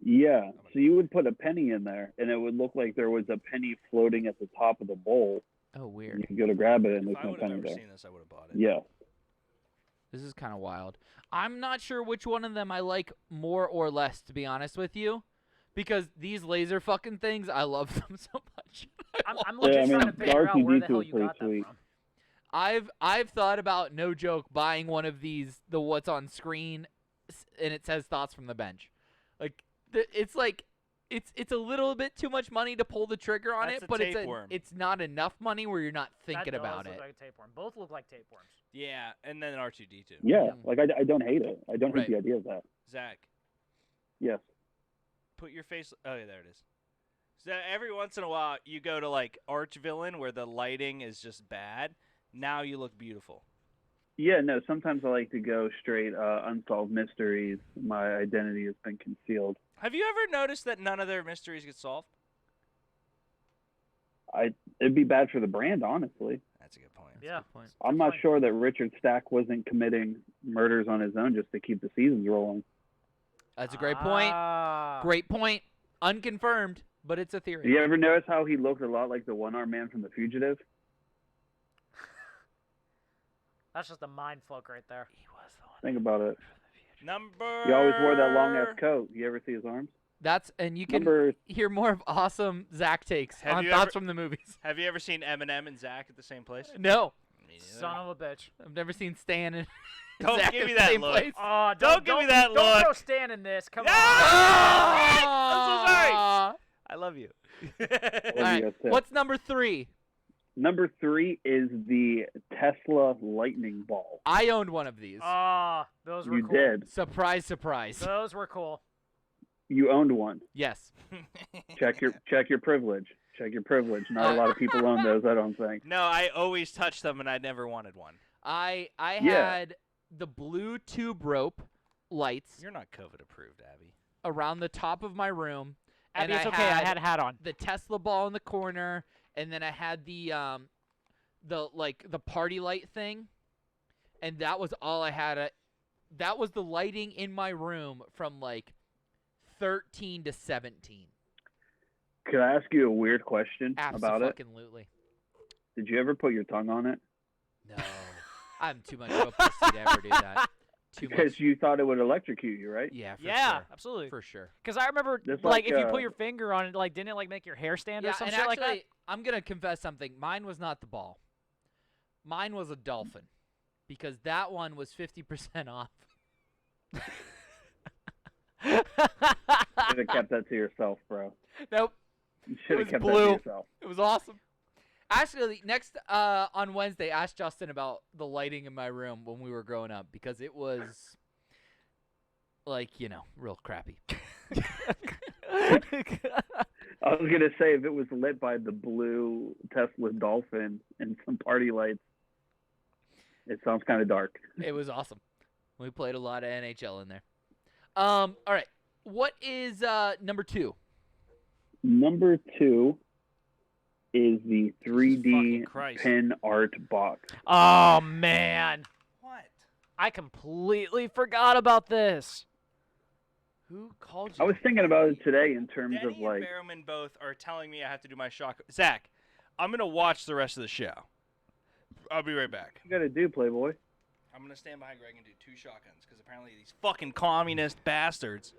Yeah. So you would put a penny in there, and it would look like there was a penny floating at the top of the bowl. Oh, And weird. you could go to grab it, and If there's I no would have penny ever there. seen this, I would have bought it. Yeah. This is kind of wild. I'm not sure which one of them I like more or less, to be honest with you, because these laser fucking things, I love them so much. I'm Yeah, legit I mean, trying to figure out where the R2D2 hell is you pretty got that sweet. from. I've thought about, no joke, buying one of these, the what's on screen, and it says thoughts from the bench. Like it's like it's a little bit too much money to pull the trigger on That's it, a but tapeworm. it's not enough money where you're not thinking That about does it. look like a tapeworm. Both look like tapeworms. Yeah, and then R2D2. Yeah. Mm. Like I don't hate it. I don't Right. hate the idea of that. Zach, Yes. put your face. Oh, yeah, there it is. So every once in a while, you go to like Arch Villain where the lighting is just bad. Now you look beautiful. Yeah. No. Sometimes I like to go straight unsolved mysteries. My identity has been concealed. Have you ever noticed that none of their mysteries get solved? It'd be bad for the brand, honestly. That's a good point. Yeah. Point. I'm not sure that Richard Stack wasn't committing murders on his own just to keep the seasons rolling. That's a great point. Ah. Great point. Unconfirmed, but it's a Did theory. you ever notice how he looked a lot like the one-armed man from The Fugitive? That's just a mind fuck right there. He was the one. Think about it. Number. He always wore that long-ass coat. You ever see his arms? And you can Number hear more of awesome Zach takes Have on you thoughts ever- from the movies. Have you ever seen Eminem and Zach at the same place? No, Me neither. Son of a bitch. I've never seen Stan and Don't Zach give in me the that same look. place. Oh, Don't give me that Don't look. throw Stan in this. Come Yeah! on. I'm so sorry. I love you. what All do you right, guys say? what's number 3? Number 3 is the Tesla lightning ball. I owned one of these. Ah, those were You cool. did. Surprise, surprise. Those were cool. You owned one. Yes. Check your privilege. Check your privilege. Not a lot of people own those, I don't think. No, I always touched them and I never wanted one. I Yeah. had the blue tube rope lights You're not COVID approved, Abby. around the top of my room. Abby, and it's okay. I had a hat on. the Tesla ball in the corner, and then I had the party light thing, and that was all I had. That was the lighting in my room from like 13 to 17. Could I ask you a weird question about it? Absolutely. Did you ever put your tongue on it? No, I'm too much of a pussy to ever do that. Too Because much. you thought it would electrocute you, right? Yeah, for Yeah, sure. absolutely. For sure. Because I remember, Just like, like, if you uh, put your finger on it, like, didn't it like make your hair stand or Yeah, some and shit actually, like that? I'm gonna confess something. Mine was not the ball. Mine was a dolphin, because that one was 50% off. Should have kept that to yourself, bro. Nope, You should was have kept that blue. to yourself. it was awesome. Actually, next on Wednesday, ask Justin about the lighting in my room when we were growing up, because it was like, real crappy. I was gonna say if it was lit by the blue Tesla Dolphin and some party lights, it sounds kind of dark. It was awesome. We played a lot of NHL in there. All right. What is number 2? Number 2 is the fucking 3D Christ. pin art box. Oh, man. What? I completely forgot about this. Who called I you? was thinking about it today in terms Denny of like. and Barrowman both are telling me I have to do my shock. Zach, I'm gonna watch the rest of the show. I'll be right back. You gotta do, Playboy. I'm gonna stand behind Greg and do 2 shotguns because apparently these fucking communist bastards.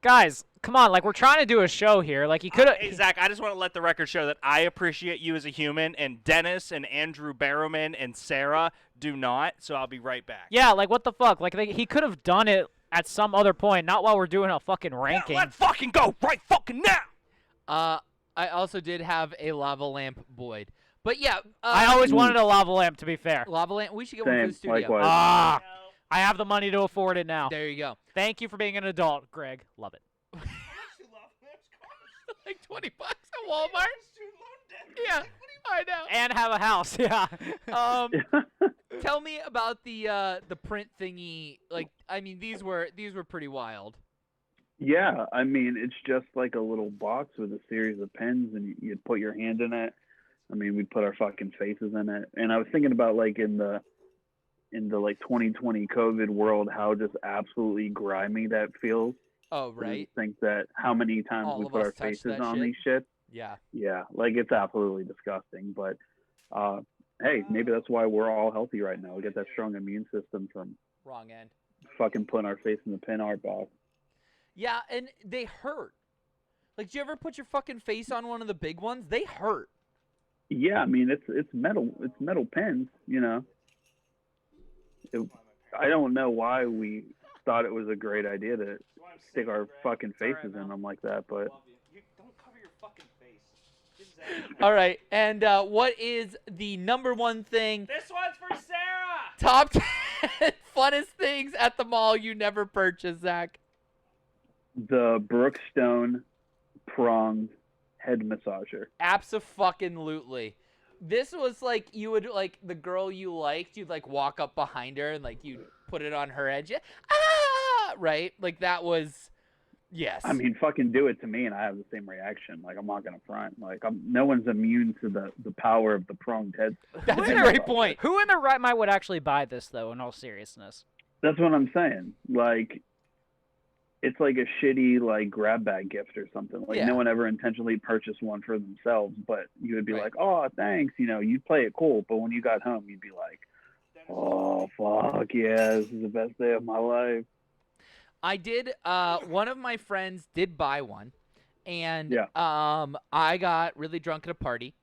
Guys, come on, like we're trying to do a show here. Like you could have. Hey Zach, I just want to let the record show that I appreciate you as a human, and Dennis and Andrew Barrowman and Sarah do not. So I'll be right back. Yeah, like what the fuck? Like he could have done it at some other point, not while we're doing a fucking ranking. Yeah, let's fucking go right fucking now. I also did have a lava lamp, Boyd. But yeah, I always wanted a lava lamp. To be fair, lava lamp. We should get one for Same, the studio. likewise. ah, I have the money to afford it now. There you go. Thank you for being an adult, Greg. Love it. Like $20 at Walmart. Yeah, I know. And have a house. Yeah. Tell me about the print thingy. Like, I mean, these were pretty wild. Yeah, I mean, it's just like a little box with a series of pens, and you'd put your hand in it. I mean, we'd put our fucking faces in it. And I was thinking about like in the like 2020 COVID world, how just absolutely grimy that feels. Oh, right. I think that how many times All we of put us our touched faces that on shit. these shit. Yeah. Yeah, like it's absolutely disgusting. But hey, maybe that's why we're all healthy right now. We get that strong immune system from Wrong end. fucking putting our face in the pen art box. Yeah, and they hurt. Like, do you ever put your fucking face on one of the big ones? They hurt. Yeah, I mean it's metal pens, you know. I don't know why we thought it was a great idea to stick our fucking faces in them like that, but Don't cover your fucking face. All right, and what is the number one thing? This one's for Sarah. Top 10 funnest things at the mall you never purchased, Zach. the Brookstone pronged head massager. Abso-fucking-lutely. This was like you would like the girl you liked. You'd like walk up behind her and like you'd put it on her edge. Right? Like that was, yes. I mean, fucking do it to me, and I have the same reaction. Like I'm not gonna front. Like no one's immune to the power of the pronged head. That's a great point. Who in their right mind would actually buy this, though? In all seriousness, That's what I'm saying. Like, it's like a shitty like grab bag gift or something. Like no one ever intentionally purchased one for themselves, but you would be like, oh, thanks. You know, you'd play it cool, but when you got home, you'd be like, oh fuck yeah, this is the best day of my life. I did. One of my friends did buy one, and I got really drunk at a party,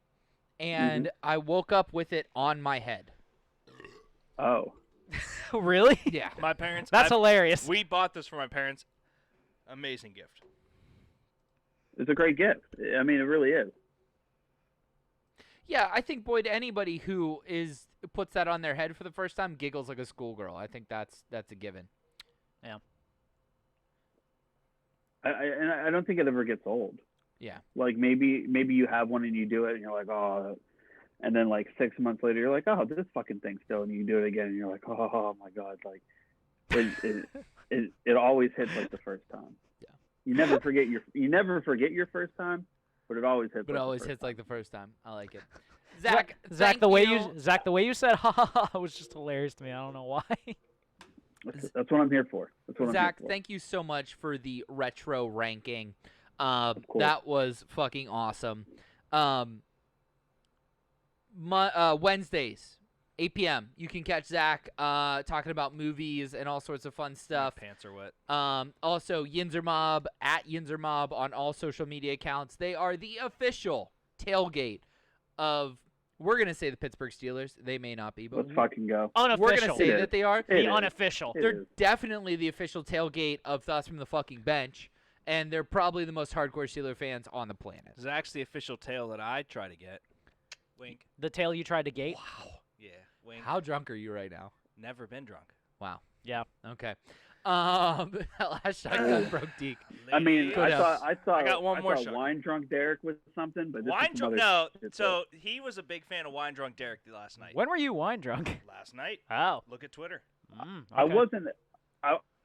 and I woke up with it on my head. Oh. Really? Yeah. My parents. That's hilarious. We bought this for my parents. Amazing gift. It's a great gift. I mean, it really is. Yeah, I think, Boyd, anybody who puts that on their head for the first time giggles like a schoolgirl. I think that's a given. Yeah. I don't think it ever gets old. Yeah. Like maybe you have one and you do it and you're like, oh, and then like 6 months later you're like, oh, this fucking thing still, and you do it again and you're like, oh my god, like it always hits like the first time. Yeah. You never forget your first time, but it always hits. But like it always the first hits time. like the first time. I like it. Zach, Zach, the way you said ha ha ha was just hilarious to me. I don't know why. That's what I'm here for. That's what Zach, I'm here for. thank you so much for the retro ranking. Of course. That was fucking awesome. Wednesdays, 8 p.m. You can catch Zach talking about movies and all sorts of fun stuff. My pants are wet. Also, Yinzer Mob at Yinzer Mob on all social media accounts. They are the official tailgate of. We're gonna say the Pittsburgh Steelers. They may not be, but Let's fucking go. Unofficial. we're gonna say that they are. The unofficial. They're definitely the official tailgate of Thoughts from the Fucking Bench, and they're probably the most hardcore Steeler fans on the planet. Zach's the official tail that I try to get. Wink. The tail you tried to gate? Wow. Yeah. Wink. How drunk are you right now? Never been drunk. Wow. Yeah. Okay. That last shotgun broke Deke. I mean, Good I thought I got one more thought shot. Wine Drunk Derek was something, but this Wine is drunk? some No. other shit, So he was a big fan of Wine Drunk Derek last night. When were you wine drunk? Last night. Oh. Look at Twitter. I Okay. wasn't.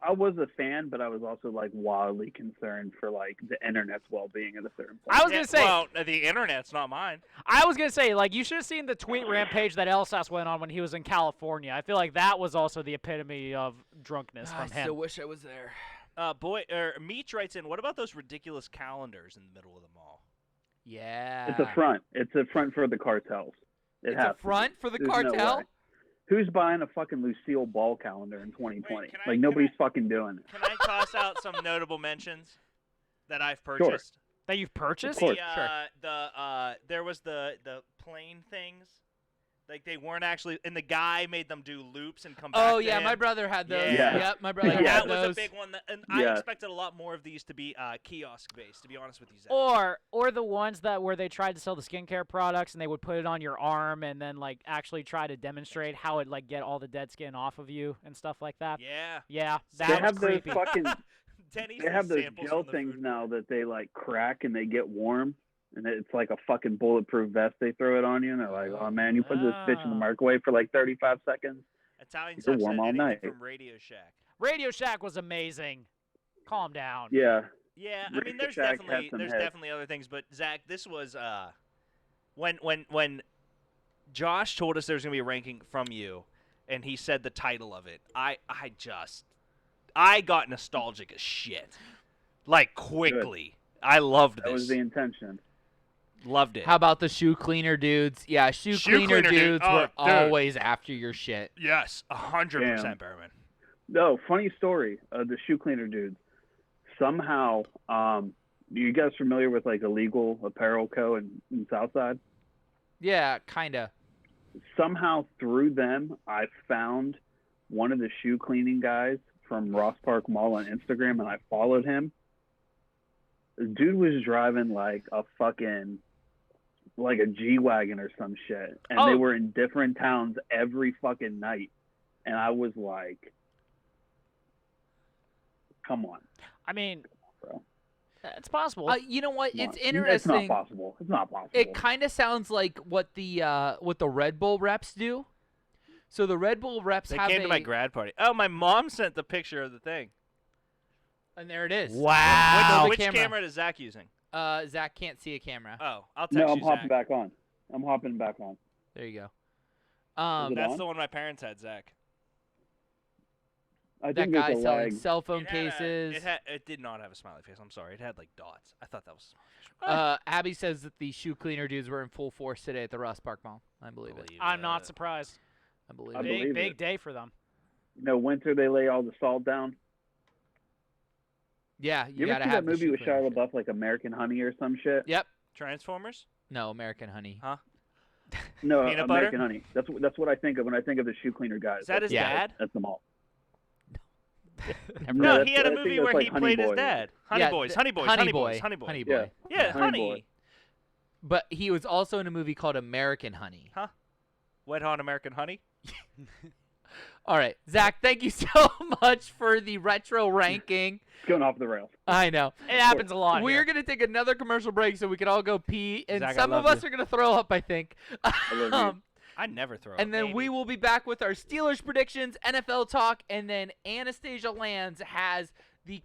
I was a fan, but I was also like wildly concerned for like the internet's well-being at a certain point. I was gonna say, well, the internet's not mine. I was gonna say, like, you should have seen the tweet rampage that Elsas went on when he was in California. I feel like that was also the epitome of drunkenness from him. I still wish I was there. Meech writes in, what about those ridiculous calendars in the middle of the mall? Yeah. It's a front. It's a front for the cartels. It's a front for the cartel? No, who's buying a fucking Lucille Ball calendar in 2020? Wait, nobody's fucking doing it. Can I toss out some notable mentions that I've purchased? Sure. That you've purchased? Of course. There was the plane things. Like, they weren't actually, and the guy made them do loops and come back Oh, to yeah, him. my brother had those. Yeah. Yep, my brother And had that those. was a big one, and I expected a lot more of these to be kiosk-based, to be honest with you, Zach. Or the ones that where they tried to sell the skincare products and they would put it on your arm and then like actually try to demonstrate how it like get all the dead skin off of you and stuff like that. Yeah. Yeah, that They was have creepy. those fucking. Denny's They have those samples gel from the things food. now that they like crack and they get warm, and it's like a fucking bulletproof vest. They throw it on you, and they're like, "Oh man, you put this bitch in the microwave for like 35 seconds. Italian You're stuff warm all anything night." from Radio Shack. Radio Shack was amazing. Calm down. Yeah. Yeah, I Radio mean, there's Shack definitely has some hits. other things, but Zach, this was when Josh told us there was gonna be a ranking from you, and he said the title of it. I got nostalgic as shit, like quickly. I loved this. That was the intention. Loved it. How about the shoe cleaner dudes? Yeah, shoe cleaner dudes Oh, were dude. always after your shit. Yes, 100%, Damn. Berman. No, funny story. The shoe cleaner dudes. Somehow, you guys familiar with like Illegal Apparel Co. in Southside? Yeah, kinda. Somehow through them, I found one of the shoe cleaning guys from Ross Park Mall on Instagram, and I followed him. The dude was driving like a fucking, like a G-Wagon or some shit, and they were in different towns every fucking night, and I was like, come on. I mean, bro. It's possible. You know what? Come It's on. interesting. It's not possible. It's not possible. It kind of sounds like what the Red Bull reps do. So the Red Bull reps They have came to my grad party. Oh, my mom sent the picture of the thing. and there it is. Wow. Which camera is Zach using? Zach can't see a camera. Oh, I'll text No, you, I'm hopping Zach. back on. I'm hopping back on. There you go. Is it That's on? the one my parents had, Zach. I That think there's guy a selling lag. cell phone It had cases. it did not have a smiley face. I'm sorry. It had like dots. I thought that was a smiley face. Abby says that the shoe cleaner dudes were in full force today at the Ross Park Mall. I believe it. I'm not surprised. I believe I it. believe Big it. day for them. Winter they lay all the salt down. Yeah, You you ever gotta see have that the movie shoe with cleaner Shia shit. LaBeouf, like American Honey or some shit? Yep. Transformers? No, American Honey. Huh? No, Peanut American butter? Honey. That's what I think of when I think of the shoe cleaner guys. Is that his Yeah. dad? That's them all. Never No, that's- he had a I think movie that's where like he Honey played his Boy. dad. Honey Yeah, Boys, the- Honey Boys, Honey Honey Boy, Boys, Honey Boys. Honey Yeah. Boy. Yeah, Honey Honey. Boy. But he was also in a movie called American Honey. Wet Hot American Honey. All right, Zach, thank you so much for the retro ranking. It's going off the rails. I know. It happens a lot. We're here. going to take another commercial break so we can all go pee, and Zach, I some of love us you. are going to throw up, I think. I love you. I never throw. And then we will be back with our Steelers predictions, NFL talk, and then Anastasia Lands has the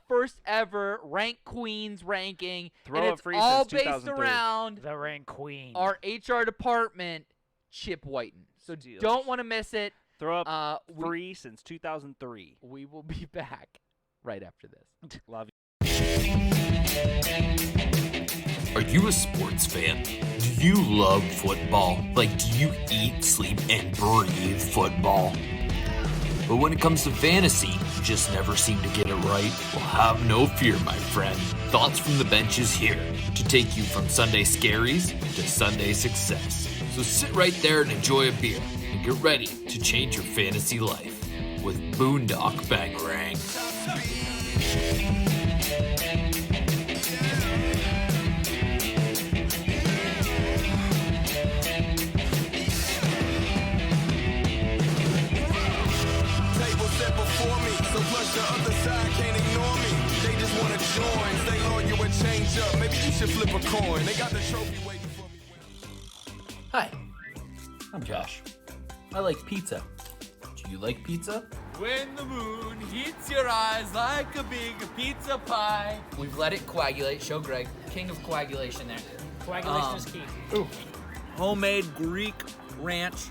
first ever Rank Queens ranking. Throw and Up it's Free all since based 2003. around the Rain Queen. our HR department, Chip Whiten. So Steelers. don't want to miss it. Throw up we- free since 2003. We will be back right after this. Love you. Are you a sports fan? Do you love football? Like, do you eat, sleep, and breathe football? But when it comes to fantasy, you just never seem to get it right? Well, have no fear, my friend. Thoughts from the Bench is here to take you from Sunday scaries to Sunday success. So sit right there and enjoy a beer and get ready to change your fantasy life with Boondock Bangarang. Table set before me, so plus the other side can't ignore me. They just wanna join, say Lord, you would change up. Maybe you should flip a coin. They got the trophy waiting for me. Hi, I'm Josh. I like pizza. Do you like pizza? When the moon heats your eyes like a big pizza pie. We've let it coagulate. Show Greg. King of coagulation there. Coagulation is key. Ooh. Homemade Greek ranch.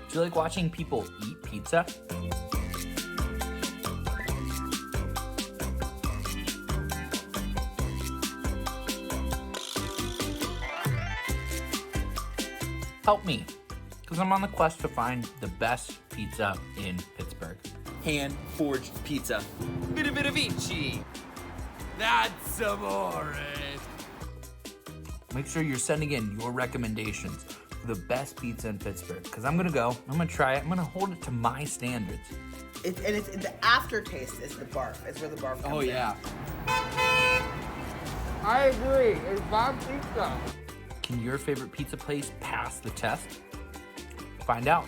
Do you like watching people eat pizza? Help me, because I'm on the quest to find the best pizza in Pittsburgh. Hand-forged pizza. Vici. That's amore. Make sure you're sending in your recommendations for the best pizza in Pittsburgh, because I'm gonna try it, I'm gonna hold it to my standards. It's the aftertaste is the barf. It's where the barf comes in. I agree. It's bomb pizza. Can your favorite pizza place pass the test? Find out.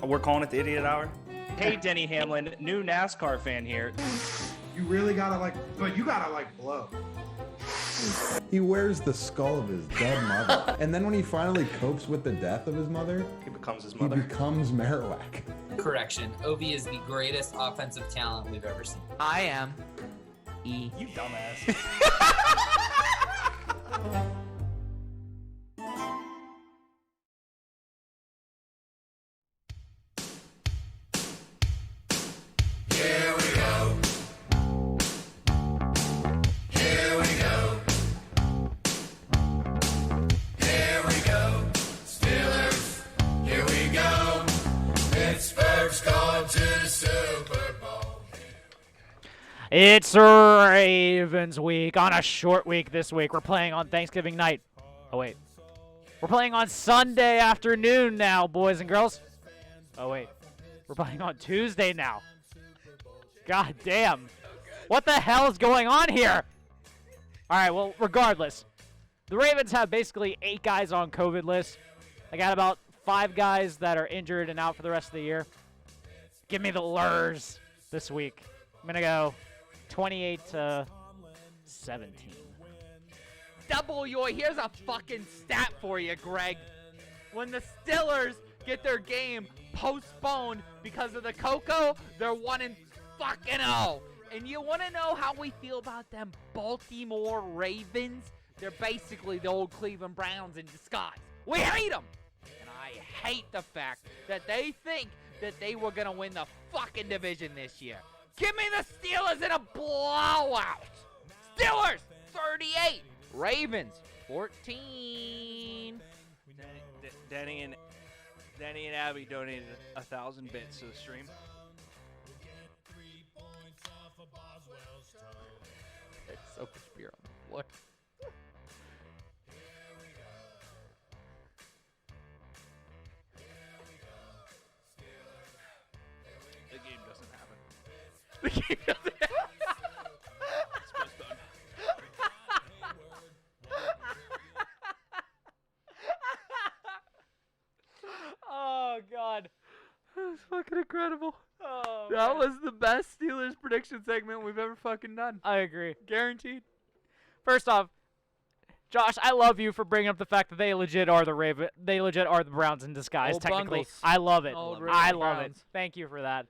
We're calling it the Idiot Hour. Hey, Denny Hamlin, new NASCAR fan here. You really gotta blow. He wears the skull of his dead mother. And then when he finally copes with the death of his mother, He becomes his he mother. becomes Marowak. Correction. Ovi is the greatest offensive talent we've ever seen. I am E. You dumbass. It's Ravens week on a short week this week. We're playing on Thanksgiving night. Oh, wait. We're playing on Sunday afternoon now, boys and girls. Oh, wait. We're playing on Tuesday now. God damn. What the hell is going on here? All right, well, regardless. The Ravens have basically 8 guys on COVID list. I got about 5 guys that are injured and out for the rest of the year. Give me the Lurs this week. I'm going to go 28-17. Here's a fucking stat for you, Greg. When the Steelers get their game postponed because of the Coco, they're 1-0. And you want to know how we feel about them Baltimore Ravens? They're basically the old Cleveland Browns in disguise. We hate them. And I hate the fact that they think that they were going to win the fucking division this year. Give me the Steelers in a blowout. Steelers, 38. Ravens, 14. Denny and Abby donated 1,000 bits to the stream. There's so much beer on the floor. The game doesn't happen. The game doesn't happen. It's postponed. Oh, God. That's fucking incredible. Oh, That man. was the best Steelers prediction segment we've ever fucking done. I agree. Guaranteed. First off, Josh, I love you for bringing up the fact that they legit are the Browns in disguise. Old technically, Bungles. I love it. Old I Ravens love it. Browns. Thank you for that.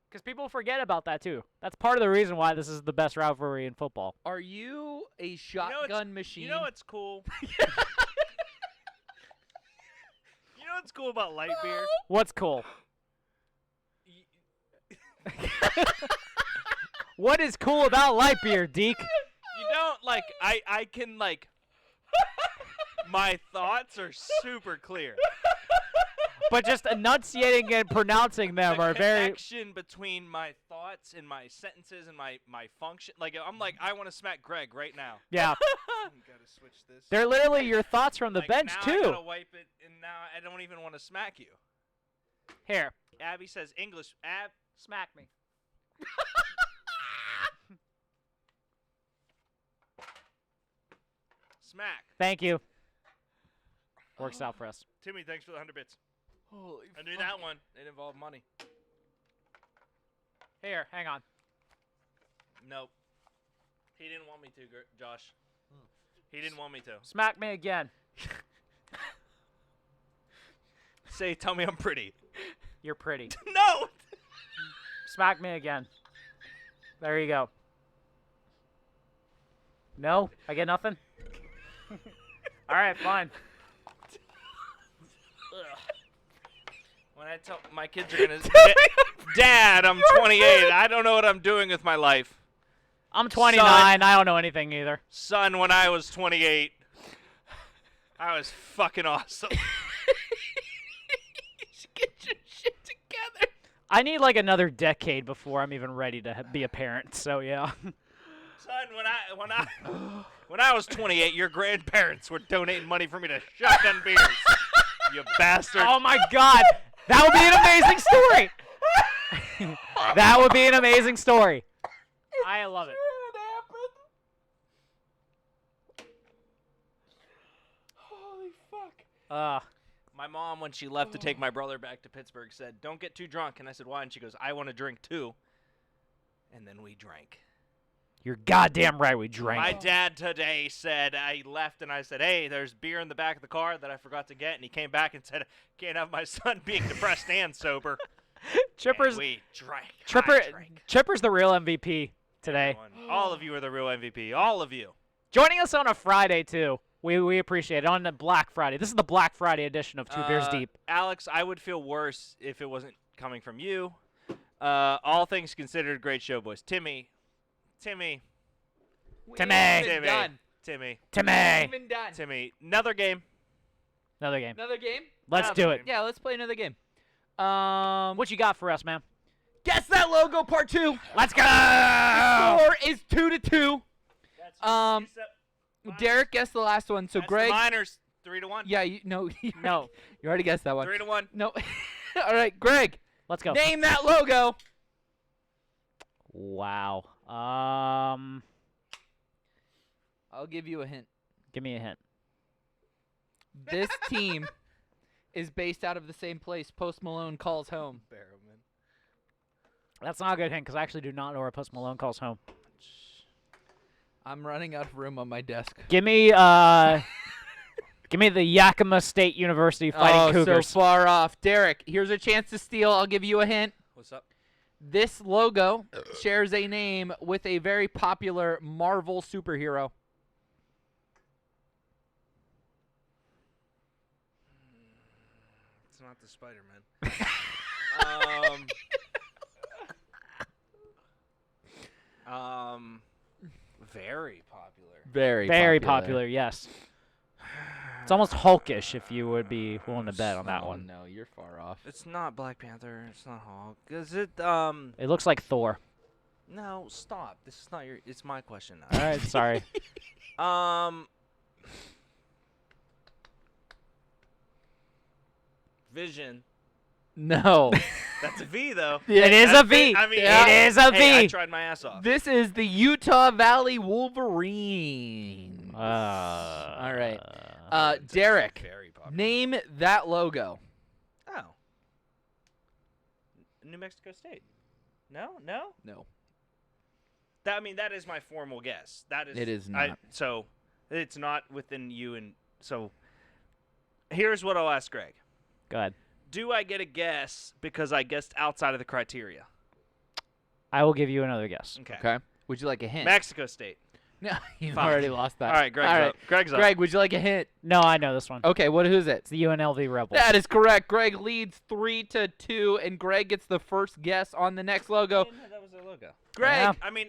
Because people forget about that too. That's part of the reason why this is the best rivalry in football. Are you a shotgun machine? You know what's cool? You know what's cool about light beer? What's cool? What is cool about light beer, Deke? You don't, like, I can, like, my thoughts are super clear. but just enunciating and pronouncing them the are very. connection between my thoughts and my sentences and my function. Like I'm like I want to smack Greg right now. Yeah. Gotta switch this. They're literally your thoughts from the Like, bench now too. I gotta wipe it, and now I don't even want to smack you. Here, Abby says English. smack me. Smack. Thank you. Works out for us. Timmy, thanks for the 100 bits. Holy I knew that one. It involved money. Here, hang on. Nope. He didn't want me to, Josh. He didn't want me to. Smack me again. Tell me I'm pretty. You're pretty. No! Smack me again. There you go. No? I get nothing? All right, fine. When I tell my kids are going to Dad, I'm 28. I don't know what I'm doing with my life. I'm 29. Son. I don't know anything either. Son, when I was 28, I was fucking awesome. You should get your shit together. I need like another decade before I'm even ready to be a parent. So yeah. Son, when I was 28, your grandparents were donating money for me to shotgun beers. You bastard. Oh my God, that would be an amazing story. That would be an amazing story. I love it. Holy fuck. My mom, when she left to take my brother back to Pittsburgh, said, "Don't get too drunk." And I said, "Why?" And she goes, "I want to drink too." And then we drank. You're goddamn right. We drank. My dad today said, I left and I said, "Hey, there's beer in the back of the car that I forgot to get." And he came back and said, "Can't have my son being depressed and sober." Chipper's And we drank. Chipper. I drank. Chipper's the real MVP today. Everyone. All of you are the real MVP. All of you. Joining us on a Friday too. We appreciate it on the Black Friday. This is the Black Friday edition of Two Beers Deep. Alex, I would feel worse if it wasn't coming from you. All things considered, great show, boys. Timmy. Timmy. Even done. Timmy. Even done. Timmy. Another game. Another game. Another game? Let's do it. Yeah, let's play another game. What you got for us, man? Guess that logo, part 2. Let's go. The score is 2-2. That's Derek guessed the last one, so That's Greg. The Miners 3-1. Yeah, no, No. you already guessed that one. 3-1. No. All right, Greg. Let's go. Name that logo. Wow. I'll give you a hint. Give me a hint. This team is based out of the same place Post Malone calls home. Barrowman. That's not a good hint because I actually do not know where Post Malone calls home. I'm running out of room on my desk. Give me give me the Yakima State University Fighting Cougars. So far off. Derek, here's a chance to steal. I'll give you a hint. What's up? This logo shares a name with a very popular Marvel superhero. It's not the Spider-Man. Very popular. Very popular, yes. It's almost Hulkish if you would be willing to bet on that one. No, you're far off. It's not Black Panther. It's not Hulk. Is it? It looks like Thor. No, stop. This is not your. It's my question now. All right, sorry. Vision. No. That's a V though. It is a V. I mean, It is a V. Hey, I tried my ass off. This is the Utah Valley Wolverines. All right. Derek, Very popular. name that logo. Oh. New Mexico State. No. No. That, I mean, that is my formal guess. That is. It is not. So, it's not within you and so. Here's what I'll ask Greg. Go ahead. Do I get a guess because I guessed outside of the criteria? I will give you another guess. Okay. Would you like a hint? Mexico State. No, you've Fine. already lost that. All right, Greg's up. Greg's up. Greg, would you like a hint? No, I know this one. Okay, who's it? It's the UNLV Rebels. That is correct. Greg leads 3-2, and Greg gets the first guess on the next logo. That was their logo. Greg. Yeah. I mean,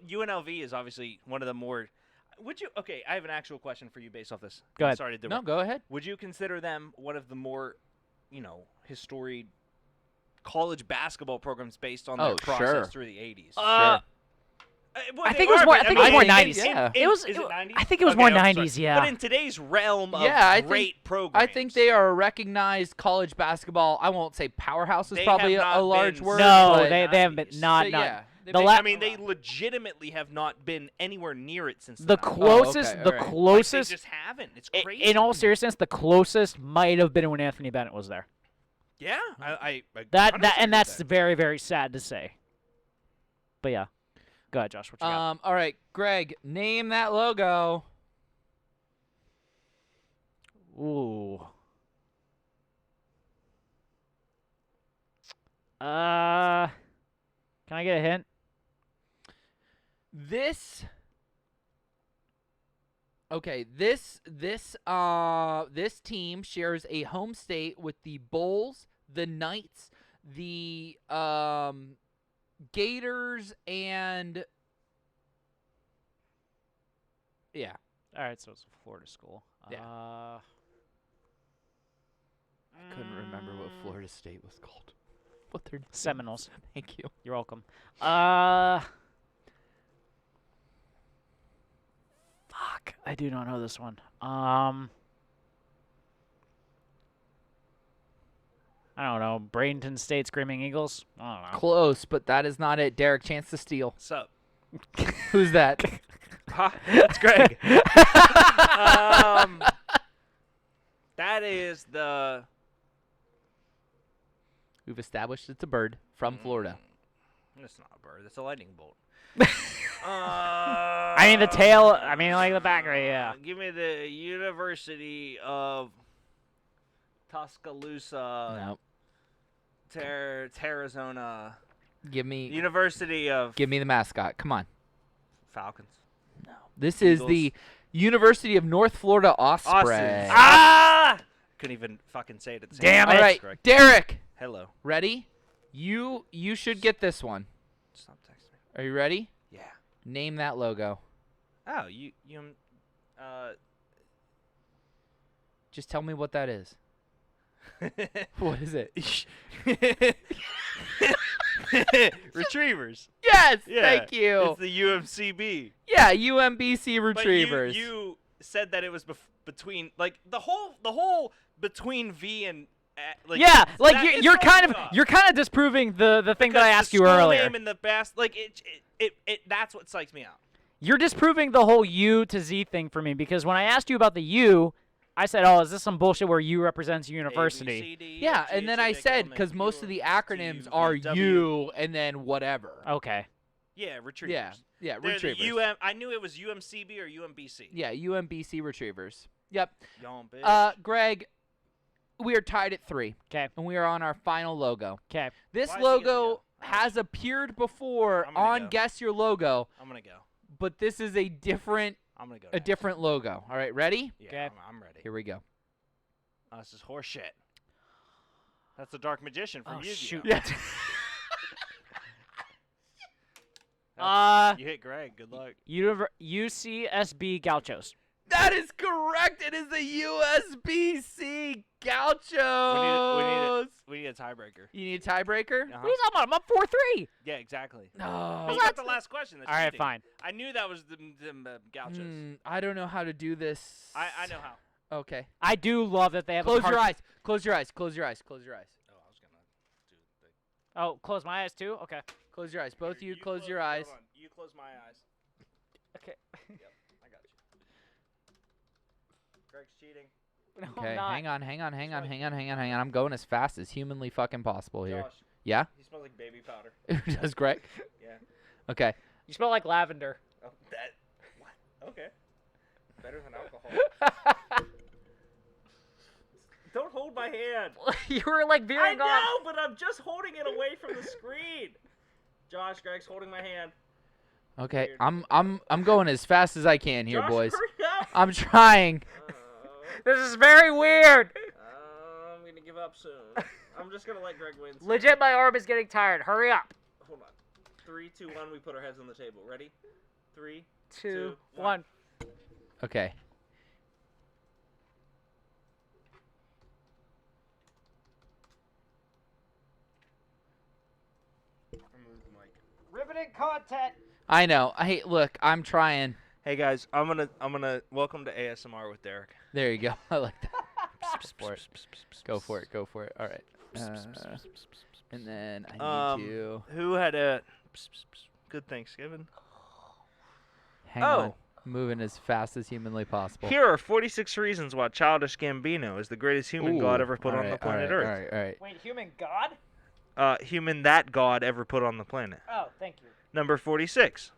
UNLV is obviously one of the more. Would you? Okay, I have an actual question for you based off this. Go ahead. Sorry to No, go ahead. Would you consider them one of the more historied college basketball programs based on Oh, their process sure. through the 80s. I Well, think they it was are, more. but I think it was more I think, 90s. yeah. It was. Is it 90s? I think it was Okay, more I'm sorry. 90s. Yeah. But in today's realm of Yeah, I great think programs, I think they are a recognized college basketball. I won't say powerhouse is They probably have a not large been word. no, but, they haven't been. But Not. yeah, they've The been- la- I mean, they legitimately have not been anywhere near it since The 90s. closest. okay, The alright. Like, closest. they just haven't. It's I- crazy. in all seriousness, the closest might have been when Anthony Bennett was there. Yeah, I That 100% that and agree that's with that. very very sad to say. But yeah, go ahead, Josh. What you got? All right, Greg, name that logo. Ooh. Can I get a hint? This. Okay, this team shares a home state with the Bulls, the Knights, the Gators, and yeah. All right, so it's a Florida school. Yeah. I couldn't remember what Florida State was called. What their Seminoles. Thank you. You're welcome. Fuck, I do not know this one. I don't know. Bradenton State Screaming Eagles. I don't know. Close, but that is not it. Derek, chance to steal. What's up? Who's that? That's Greg. That is the. We've established it's a bird from Florida. It's not a bird. It's a lightning bolt. I mean the tail. I mean like the back right. Yeah. Give me the University of Tuscaloosa. No. Arizona. Give me University of Give me the mascot. Come on. Falcons. This is Eagles. the University of North Florida Osprey. Austin. Ah! Couldn't even fucking say it at the same Damn time. it. All right, Correct. Derek. Hello. Ready? You should get this one. Stop texting me. Are you ready? Yeah. Name that logo. Oh, Just tell me what that is. What is it? Retrievers. Yes, Yeah. thank you. It's the UMCB. Yeah, UMBC But Retrievers. you said that it was between like the whole between V and Yeah, like that- it's you're throwing kind me of off. you're kind of disproving the thing that I Because asked the you school earlier. name and the best like it that's what psychs me out. You're disproving the whole U to Z thing for me because when I asked you about the U, I said, "Oh, is this some bullshit where U represents university?" A, B, C, D, E, Yeah, F, G, and then H, I I, J, K, said L, M, N, because P, most O, of the S, acronyms T, U, are V, W. U and then whatever. Okay. Yeah, retrievers. Yeah, They're the Retrievers. I knew it was UMCB or UMBC. Yeah, UMBC Retrievers. Yep. Yawn, bitch. Greg, we are tied at 3. 'Kay. And we are on our final logo. 'Kay. This Why does he get to logo go? has appeared before I'm gonna on go. Guess Your Logo, I'm gonna go. but this is a different I'm gonna go. a different logo. All right, ready? Yeah, Okay. I'm ready. Here we go. Oh, this is horseshit. That's the Dark Magician from Oh, Yu-Gi-Oh. shoot. Yeah. You hit Greg. Good luck. UCSB Gauchos. That is correct. It is the USBC Gauchos. We need a tiebreaker. You need a tiebreaker? Uh-huh. What are you talking about? I'm up 4-3. Yeah, exactly. No. You got the last question. That's All right, cheating. fine. I knew that was the Gauchos. I don't know how to do this. I know how. Okay. I do love that they have. Close a card- your eyes. Close your eyes. Close your eyes. Close your eyes. Oh, I was gonna do the thing. Oh, close my eyes too. Okay. Close your eyes. Both Here, you close your eyes. hold on. You close my eyes. Okay. Yep, I got you. Greg's cheating. No, Okay, I'm not. hang on. I'm going as fast as humanly fucking possible here. Josh, Yeah? he smells like baby powder. Does Greg? Yeah. Okay. You smell like lavender. Oh, that. What? Okay. Better than alcohol. Don't hold my hand. You were like I veering know, off. but I'm just holding it away from the screen. Josh, Greg's holding my hand. Okay. I'm going as fast as I can here, Josh, boys. hurry up. I'm trying. This is very weird. I'm gonna give up soon. I'm just gonna let Greg win. soon. Legit, my arm is getting tired. Hurry up. Hold on. 3, 2, 1. We put our heads on the table. Ready? 3, 2, 2, 1. Okay. Unlimited content. I know. Look, I'm trying. Hey guys, I'm gonna welcome to ASMR with Derek. There you go. I like that. Go for it. Go for it. All right. And then I need to. Who had a good Thanksgiving? Hang on. Moving as fast as humanly possible. Here are 46 reasons why Childish Gambino is the greatest human God ever put on the planet Earth. All right. Wait, human God? Human that God ever put on the planet. Oh, thank you. Number 46.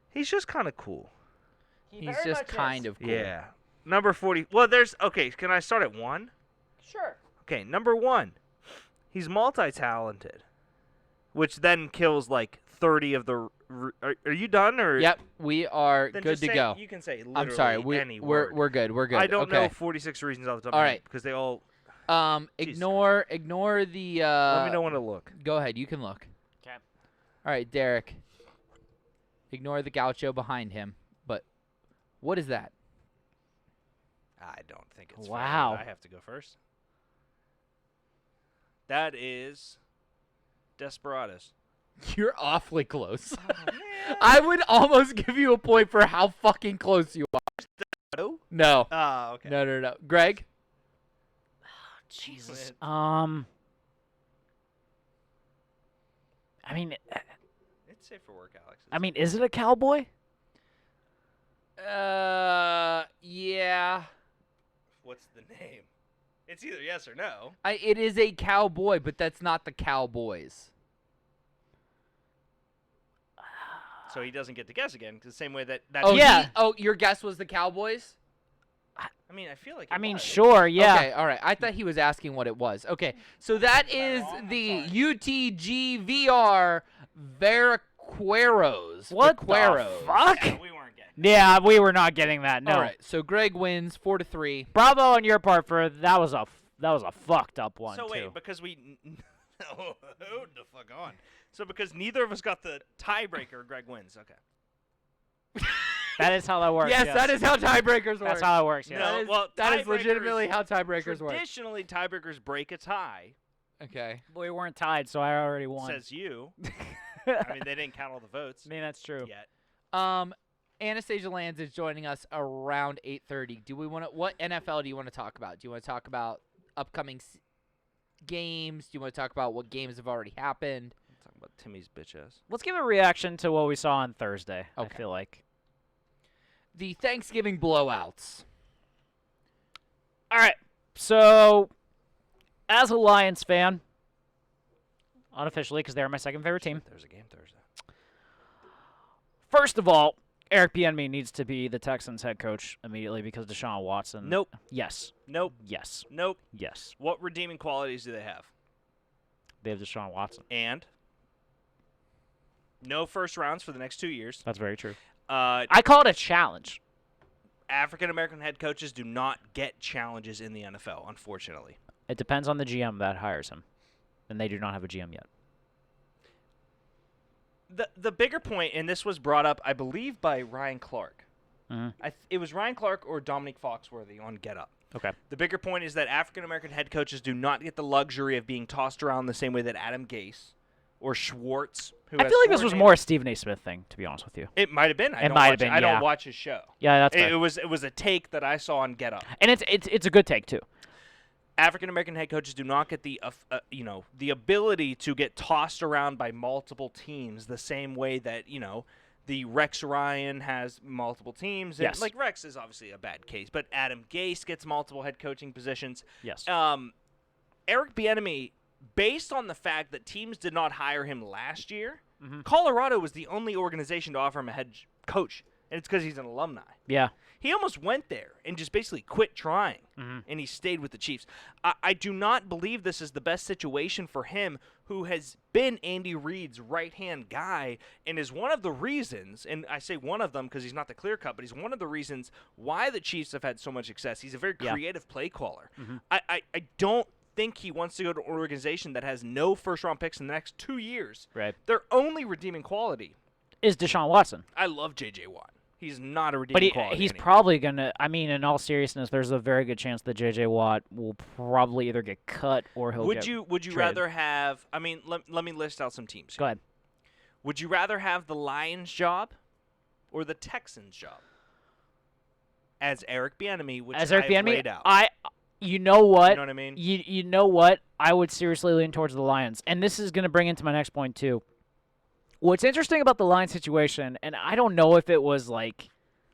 He's just kind of cool. He's just kind of cool. Yeah. Number 40. Well, okay, can I start at 1? Sure. Okay, number 1. He's multi-talented, which then kills like 30 of the. Are you done or? Yep, we are then good to go. You can say literally I'm sorry. any word. We're good. We're good. I don't okay. know 46 reasons off the top All of my right. head because they all. Ignore the. Let me know when to look. Go ahead. You can look. Okay. All right, Derek. Ignore the gaucho behind him. But what is that? I don't think it's wow. fair that I have to go first. That is Desperados. You're awfully close. I would almost give you a point for how fucking close you are. No. Oh, okay. No. Greg? Jesus. I mean, it's safe for work, Alex. I mean, is it a cowboy? Yeah. What's the name? It's either yes or no. It is a cowboy, but that's not the Cowboys. So he doesn't get to guess again, the same way that. Oh yeah. Your guess was the Cowboys? I mean, I feel like. I mean, sure, yeah. Okay, all right. I thought he was asking what it was. Okay, so that is the UTGVR Vaqueros. What Vaqueros. the fuck? Yeah, we weren't getting. Yeah, we were not getting that. No. All right, so Greg wins 4-3. Bravo on your part for that was a fucked up one. So too. wait, because we. Hold the fuck on. So because neither of us got the tiebreaker, Greg wins. Okay. That is how that works. Yes, that is how tiebreakers work. That's how it works. Yeah. No, that is legitimately how tiebreakers work. Traditionally, tiebreakers break a tie. Okay. But we weren't tied, so I already won. Says you. I mean, they didn't count all the votes. I mean, that's true. Yet. Anastasia Lands is joining us around 8:30. Do we want to? What NFL do you want to talk about? Do you want to talk about upcoming games? Do you want to talk about what games have already happened? Talk about Timmy's bitch ass. Let's give a reaction to what we saw on Thursday. Okay. I feel like the Thanksgiving blowouts. All right. So, as a Lions fan, unofficially, because they're my second favorite team. There's a game Thursday. First of all, Eric Bieniemy needs to be the Texans head coach immediately because Deshaun Watson. Nope. Yes. Nope. Yes. Nope. Yes. What redeeming qualities do they have? They have Deshaun Watson. And no first rounds for the next 2 years. That's very true. I call it a challenge. African-American head coaches do not get challenges in the NFL, unfortunately. It depends on the GM that hires him, and they do not have a GM yet. The bigger point, and this was brought up, I believe, by Ryan Clark. Mm-hmm. It was Ryan Clark or Dominic Foxworthy on Get Up. Okay. The bigger point is that African-American head coaches do not get the luxury of being tossed around the same way that Adam Gase or Schwartz, who I feel like this was more a Stephen A. Smith thing, to be honest with you. It might have been. I yeah. don't watch his show. Yeah, that's fair. It was a take that I saw on Get Up. And it's a good take, too. African-American head coaches do not get the ability to get tossed around by multiple teams the same way that, the Rex Ryan has multiple teams. Yes. Like, Rex is obviously a bad case, but Adam Gase gets multiple head coaching positions. Yes. Eric Bieniemy, based on the fact that teams did not hire him last year, mm-hmm. Colorado was the only organization to offer him a head coach, and it's because he's an alumni. Yeah. He almost went there and just basically quit trying, mm-hmm. and he stayed with the Chiefs. I do not believe this is the best situation for him, who has been Andy Reid's right-hand guy and is one of the reasons, and I say one of them because he's not the clear cut, but he's one of the reasons why the Chiefs have had so much success. He's a very creative play caller. Mm-hmm. I don't think he wants to go to an organization that has no first-round picks in the next 2 years. Right. Their only redeeming quality is Deshaun Watson. I love J.J. Watt. He's not a But redeeming quality. he's anymore. probably going to, I mean, in all seriousness, there's a very good chance that J.J. Watt will probably either get cut or he'll Would get you traded. rather have? I mean, let me list out some teams. Go ahead. Would you rather have the Lions job or the Texans job? As Eric Bieniemy, which As Eric I've Bieniemy, laid out. you know what? You know what I mean? You know what? I would seriously lean towards the Lions. And this is going to bring into my next point, too. What's interesting about the Lions situation, and I don't know if it was like,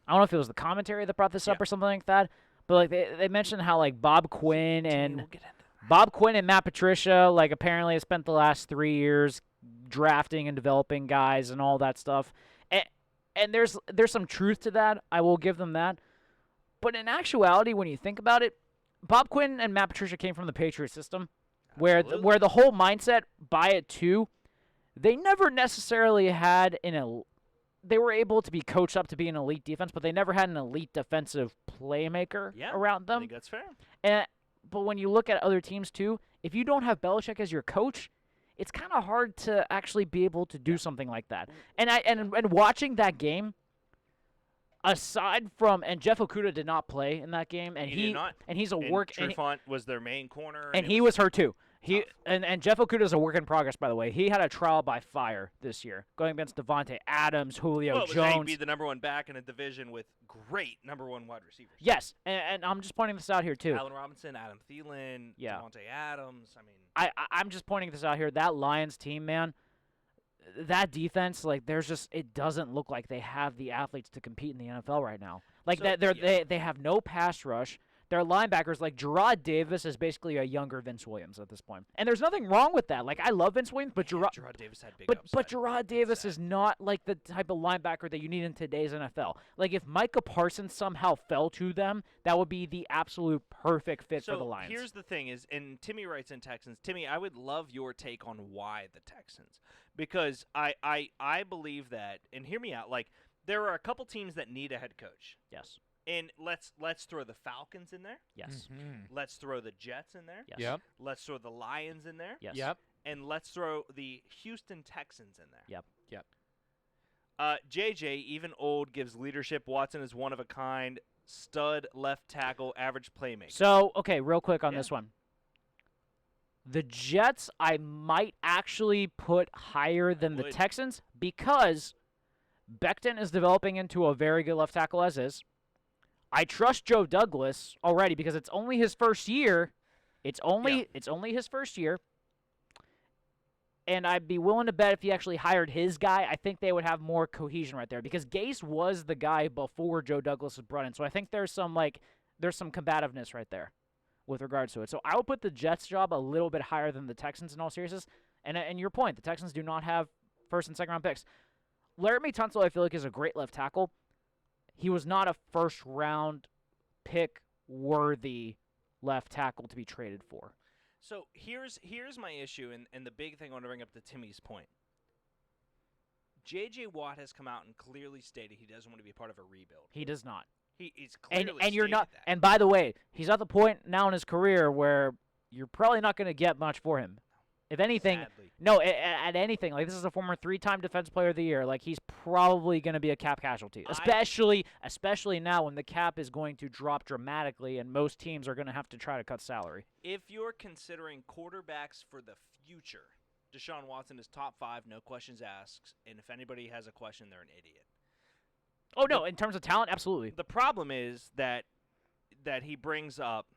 I don't know if it was the commentary that brought this up or something like that, but like they mentioned how like Bob Quinn and Matt Patricia like apparently have spent the last 3 years drafting and developing guys and all that stuff. And there's some truth to that. I will give them that. But in actuality, when you think about it, Bob Quinn and Matt Patricia came from the Patriot system, where the whole mindset by it too, they never necessarily had they were able to be coached up to be an elite defense, but they never had an elite defensive playmaker around them. I think that's fair. But when you look at other teams too, if you don't have Belichick as your coach, it's kind of hard to actually be able to do something like that. And watching that game, aside from Jeff Okudah did not play in that game, and He did not. he's a And work Trufant was their main corner, and he was hurt too. And Jeff Okudah is a work in progress, by the way. He had a trial by fire this year, going against Devontae Adams, Julio Jones. Be the number one back in a division with great number one wide receivers. Yes, and I'm just pointing this out here too. Allen Robinson, Adam Thielen, Devontae Adams. I mean, I'm just pointing this out here. That Lions team, man, that defense, like, it doesn't look like they have the athletes to compete in the NFL right now. Like they have no pass rush. Their linebackers, like Gerard Davis, is basically a younger Vince Williams at this point, and there's nothing wrong with that. Like I love Vince Williams, but Gerard Davis had big upside. But Gerard Davis is not like the type of linebacker that you need in today's NFL. Like if Micah Parsons somehow fell to them, that would be the absolute perfect fit for the Lions. Here's the thing is, and Timmy writes in Texans. Timmy, I would love your take on why the Texans, because I believe that, and hear me out. Like there are a couple teams that need a head coach. Yes. And let's throw the Falcons in there. Yes. Mm-hmm. Let's throw the Jets in there. Yes. Yep. Let's throw the Lions in there. Yes. Yep. And let's throw the Houston Texans in there. Yep. Yep. JJ, even old, gives leadership. Watson is one of a kind. Stud left tackle, average playmaker. So, okay, real quick on this one. The Jets I might actually put higher than the Texans because Becton is developing into a very good left tackle as is. I trust Joe Douglas already because it's only his first year. It's only his first year. And I'd be willing to bet if he actually hired his guy, I think they would have more cohesion right there because Gase was the guy before Joe Douglas was brought in. So I think there's some combativeness right there with regards to it. So I would put the Jets job a little bit higher than the Texans in all seriousness. And your point, the Texans do not have first and second round picks. Laramie Tunsil, I feel like, is a great left tackle. He was not a first-round pick-worthy left tackle to be traded for. So here's my issue, and the big thing I want to bring up to Timmy's point. J.J. Watt has come out and clearly stated he doesn't want to be a part of a rebuild. He does not. He's clearly and you're not. that. And by the way, he's at the point now in his career where you're probably not going to get much for him. If anything, Sadly. no, at anything. Like, this is a former 3-time Defensive Player of the Year. Like, he's probably going to be a cap casualty, especially now when the cap is going to drop dramatically and most teams are going to have to try to cut salary. If you're considering quarterbacks for the future, Deshaun Watson is top 5, no questions asked. And if anybody has a question, they're an idiot. Oh, no, in terms of talent, absolutely. The problem is that he brings up,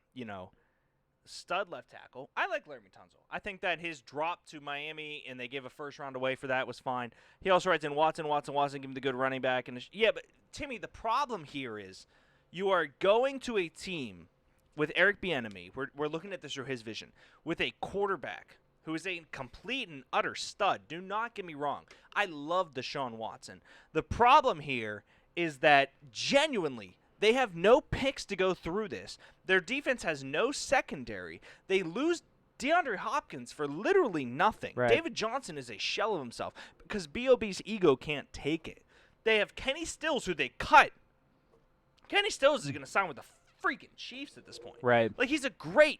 stud left tackle. I like Laramie Tunsil. I think that his drop to Miami and they gave a first round away for that was fine. He also writes in Watson, give him the good running back. But Timmy, the problem here is you are going to a team with Eric Bieniemy. We're looking at this through his vision with a quarterback who is a complete and utter stud. Do not get me wrong. I love Deshaun Watson. The problem here is that genuinely they have no picks to go through this. Their defense has no secondary. They lose DeAndre Hopkins for literally nothing. Right. David Johnson is a shell of himself because B.O.B.'s ego can't take it. They have Kenny Stills, who they cut. Kenny Stills is going to sign with the freaking Chiefs at this point. Right. Like, he's a great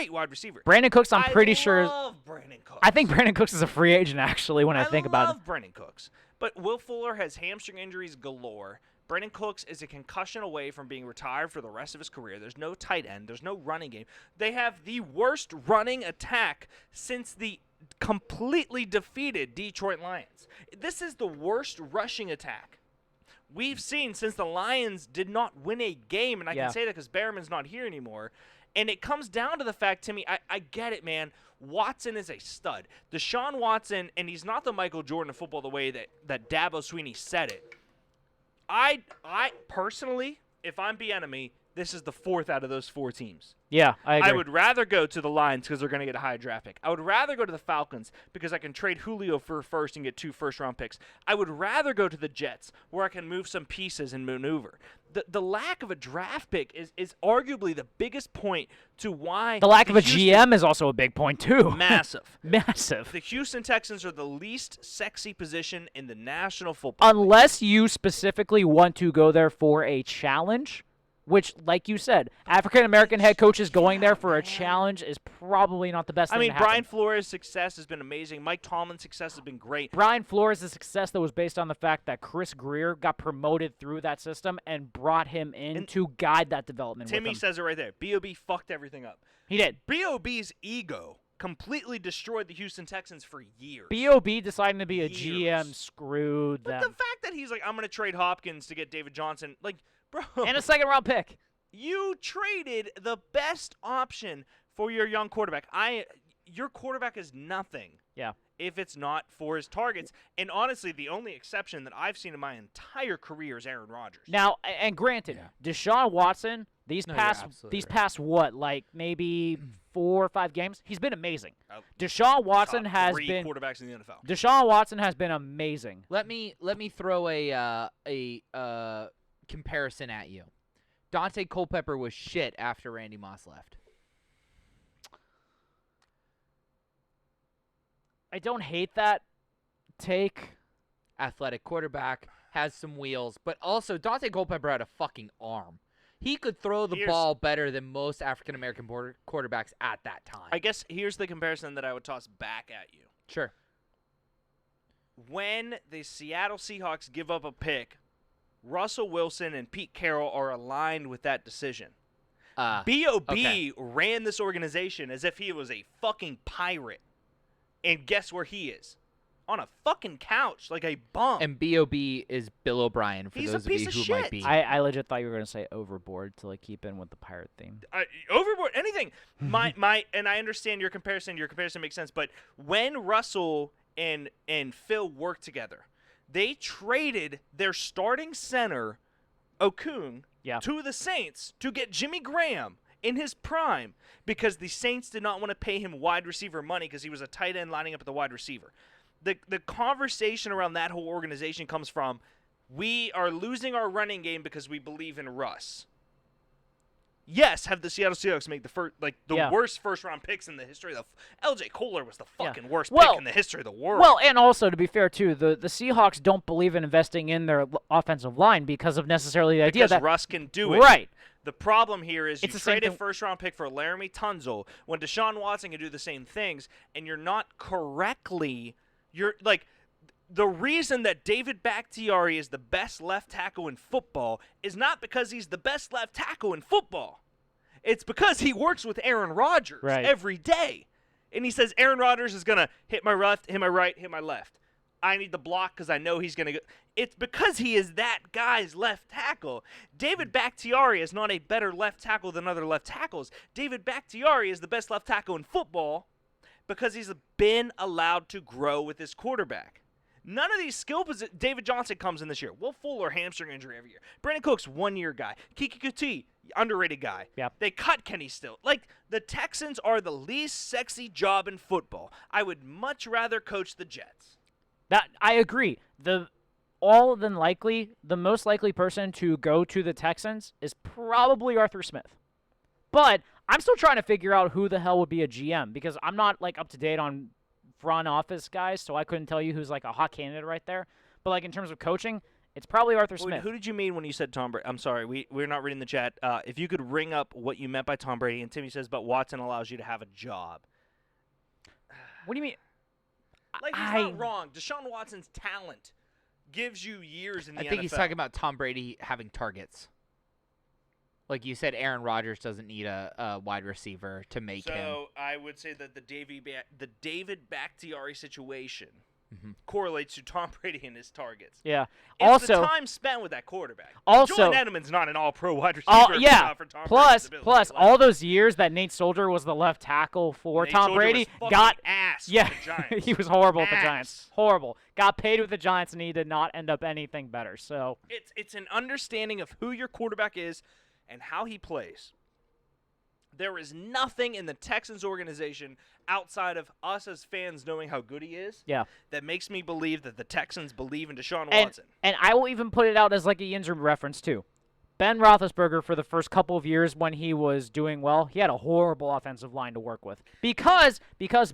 wide receiver. Brandon Cooks, I'm pretty sure. I love Brandon Cooks. I think Brandon Cooks is a free agent, actually, when I think about it. I love Brandon Cooks. But Will Fuller has hamstring injuries galore. Brandon Cooks is a concussion away from being retired for the rest of his career. There's no tight end. There's no running game. They have the worst running attack since the completely defeated Detroit Lions. This is the worst rushing attack we've seen since the Lions did not win a game, and I can say that because Behrman's not here anymore. And it comes down to the fact, Timmy, I get it, man. Watson is a stud. Deshaun Watson, and he's not the Michael Jordan of football the way that Dabo Swinney said it. I personally, if I'm Bieniemy, this is the 4th out of those 4 teams. Yeah, I agree. I would rather go to the Lions because they're going to get a high draft pick. I would rather go to the Falcons because I can trade Julio for a first and get 2 first-round picks. I would rather go to the Jets where I can move some pieces and maneuver. The lack of a draft pick is arguably the biggest point to why the lack of a GM is also a big point too. Massive. Massive. The Houston Texans are the least sexy position in the National Football League. Unless you specifically want to go there for a challenge. Which, like you said, African-American head coaches going there for a challenge is probably not the best thing to happen. Brian Flores' success has been amazing. Mike Tomlin's success has been great. Brian Flores' success, though, was based on the fact that Chris Greer got promoted through that system and brought him in to guide that development with Timmy him. says it right there. B.O.B. fucked everything up. He did. B.O.B.'s ego completely destroyed the Houston Texans for years. B.O.B. deciding to be a GM screwed them. But the fact that he's like, I'm going to trade Hopkins to get David Johnson, like, bro. And a second-round pick. You traded the best option for your young quarterback. Your quarterback is nothing. Yeah. If it's not for his targets. And honestly, the only exception that I've seen in my entire career is Aaron Rodgers. Now, and granted, Deshaun Watson, these past what, like maybe 4 or 5 games, he's been amazing. Deshaun Watson has been quarterbacks in the NFL. Deshaun Watson has been amazing. Let me throw a comparison at you. Dante Culpepper was shit after Randy Moss left. I don't hate that take. Athletic quarterback, has some wheels, but also Dante Culpepper had a fucking arm. He could throw the ball better than most African-American quarterbacks at that time. I guess here's the comparison that I would toss back at you. Sure. When the Seattle Seahawks give up a pick, Russell Wilson and Pete Carroll are aligned with that decision. B.O.B. ran this organization as if he was a fucking pirate. And guess where he is? On a fucking couch like a bum. And B.O.B. is Bill O'Brien, for He's those a piece of you of who shit. might be. I legit thought you were going to say overboard to like keep in with the pirate theme. Overboard, anything. And I understand your comparison. Your comparison makes sense. But when Russell and Phil worked together, they traded their starting center, Okung, to the Saints to get Jimmy Graham in his prime because the Saints did not want to pay him wide receiver money because he was a tight end lining up at the wide receiver. The conversation around that whole organization comes from, we are losing our running game because we believe in Russ. Yes, have the Seattle Seahawks make the worst first-round picks in the history of the L.J. Kohler was the fucking worst pick in the history of the world. Well, and also, to be fair, too, the Seahawks don't believe in investing in their offensive line because of necessarily the idea that Russ can do it. Right. The problem here is you It's the same traded thing- first-round pick for Laramie Tunzel when Deshaun Watson can do the same things, and you're not correctly – you're like – the reason that David Bakhtiari is the best left tackle in football is not because he's the best left tackle in football. It's because he works with Aaron Rodgers every day. And he says, Aaron Rodgers is going to hit my left, hit my right, hit my left. I need the block because I know he's going to go. It's because he is that guy's left tackle. David Bakhtiari is not a better left tackle than other left tackles. David Bakhtiari is the best left tackle in football because he's been allowed to grow with his quarterback. None of these skill positions. David Johnson comes in this year. Will Fuller, hamstring injury every year. Brandon Cooks, 1-year guy. Kiki Kuti, underrated guy. Yep. They cut Kenny Still. Like, the Texans are the least sexy job in football. I would much rather coach the Jets. That I agree. The most likely person to go to the Texans is probably Arthur Smith. But I'm still trying to figure out who the hell would be a GM because I'm not like up to date on front office guys, so I couldn't tell you who's like a hot candidate right there. But like in terms of coaching, it's probably Arthur Smith. Who did you mean when you said Tom Brady? I'm sorry, we're not reading the chat. If you could ring up what you meant by Tom Brady, and Timmy says, but Watson allows you to have a job. What do you mean? Like, he's not wrong. Deshaun Watson's talent gives you years in the NFL. I think he's talking about Tom Brady having targets. Like you said, Aaron Rodgers doesn't need a wide receiver to make him. So I would say that the David Bakhtiari situation correlates to Tom Brady and his targets. Yeah. It's Also, the time spent with that quarterback. Also, Julian Edelman's not an all-pro wide receiver. yeah. For Tom Plus, Brady's ability. all those years that Nate Soldier was the left tackle for Nate Tom Soldier Brady was got ass yeah, with the Giants. he was horrible with the Ass. Giants. Horrible. Got paid with the Giants, and he did not end up anything better. So It's an understanding of who your quarterback is and how he plays. There is nothing in the Texans organization outside of us as fans knowing how good he is that makes me believe that the Texans believe in Deshaun Watson. And I will even put it out as like a injured reference too. Ben Roethlisberger, for the first couple of years when he was doing well, he had a horrible offensive line to work with because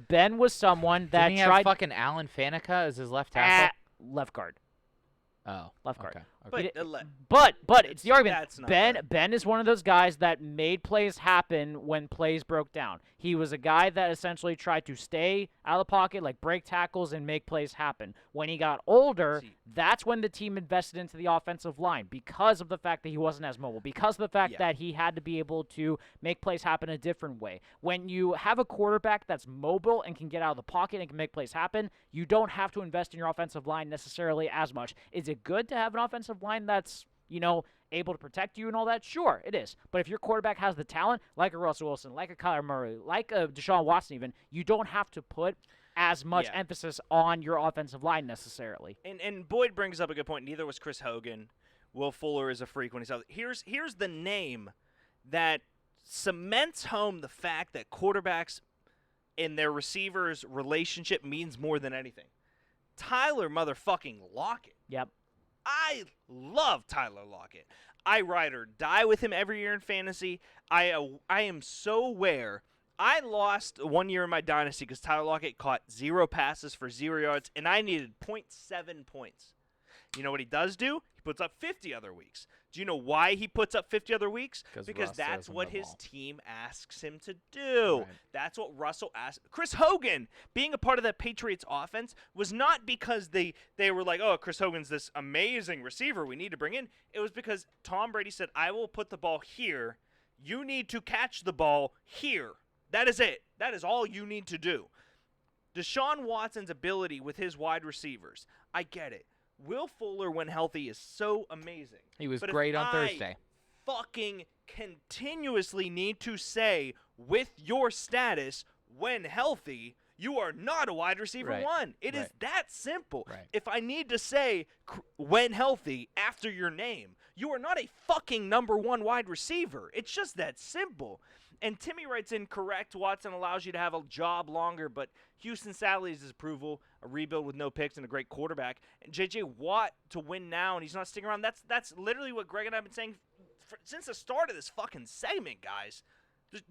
Ben was someone that Didn't he tried have fucking Alan Faneca as his left tackle. left guard. Oh, left guard. Okay. But it's the argument. That's not bad. Ben is one of those guys that made plays happen when plays broke down. He was a guy that essentially tried to stay out of the pocket, like break tackles and make plays happen. When he got older, that's when the team invested into the offensive line because of the fact that he wasn't as mobile, because of the fact that he had to be able to make plays happen a different way. When you have a quarterback that's mobile and can get out of the pocket and can make plays happen, you don't have to invest in your offensive line necessarily as much. Is it good to have an offensive line that's, able to protect you and all that? Sure, it is. But if your quarterback has the talent, like a Russell Wilson, like a Kyler Murray, like a Deshaun Watson even, you don't have to put as much emphasis on your offensive line necessarily. And Boyd brings up a good point. Neither was Chris Hogan. Will Fuller is a freak when he's out. Here's the name that cements home the fact that quarterbacks and their receivers' relationship means more than anything. Tyler motherfucking Lockett. Yep. I love Tyler Lockett. I ride or die with him every year in fantasy. I am so aware. I lost 1 year in my dynasty because Tyler Lockett caught 0 passes for 0 yards, and I needed 0.7 points. You know what he does do? He puts up 50 other weeks. Do you know why he puts up 50 other weeks? Because Russ that's throws him what the his ball. team asks him to do. Right. That's what Russell asked. Chris Hogan being a part of that Patriots offense was not because they were like, oh, Chris Hogan's this amazing receiver we need to bring in. It was because Tom Brady said, I will put the ball here. You need to catch the ball here. That is it. That is all you need to do. Deshaun Watson's ability with his wide receivers, I get it. Will Fuller, when healthy, is so amazing. He was But if great on I Thursday. fucking continuously need to say, with your status, when healthy, you are not a wide receiver Right. one. It is Right. that simple. Right. If I need to say, when healthy, after your name, you are not a fucking number one wide receiver. It's just that simple. And Timmy writes in, correct, Watson allows you to have a job longer, but Houston sadly is his approval, a rebuild with no picks and a great quarterback. And J.J. Watt to win now, and he's not sticking around. That's literally what Greg and I have been saying since the start of this fucking segment, guys.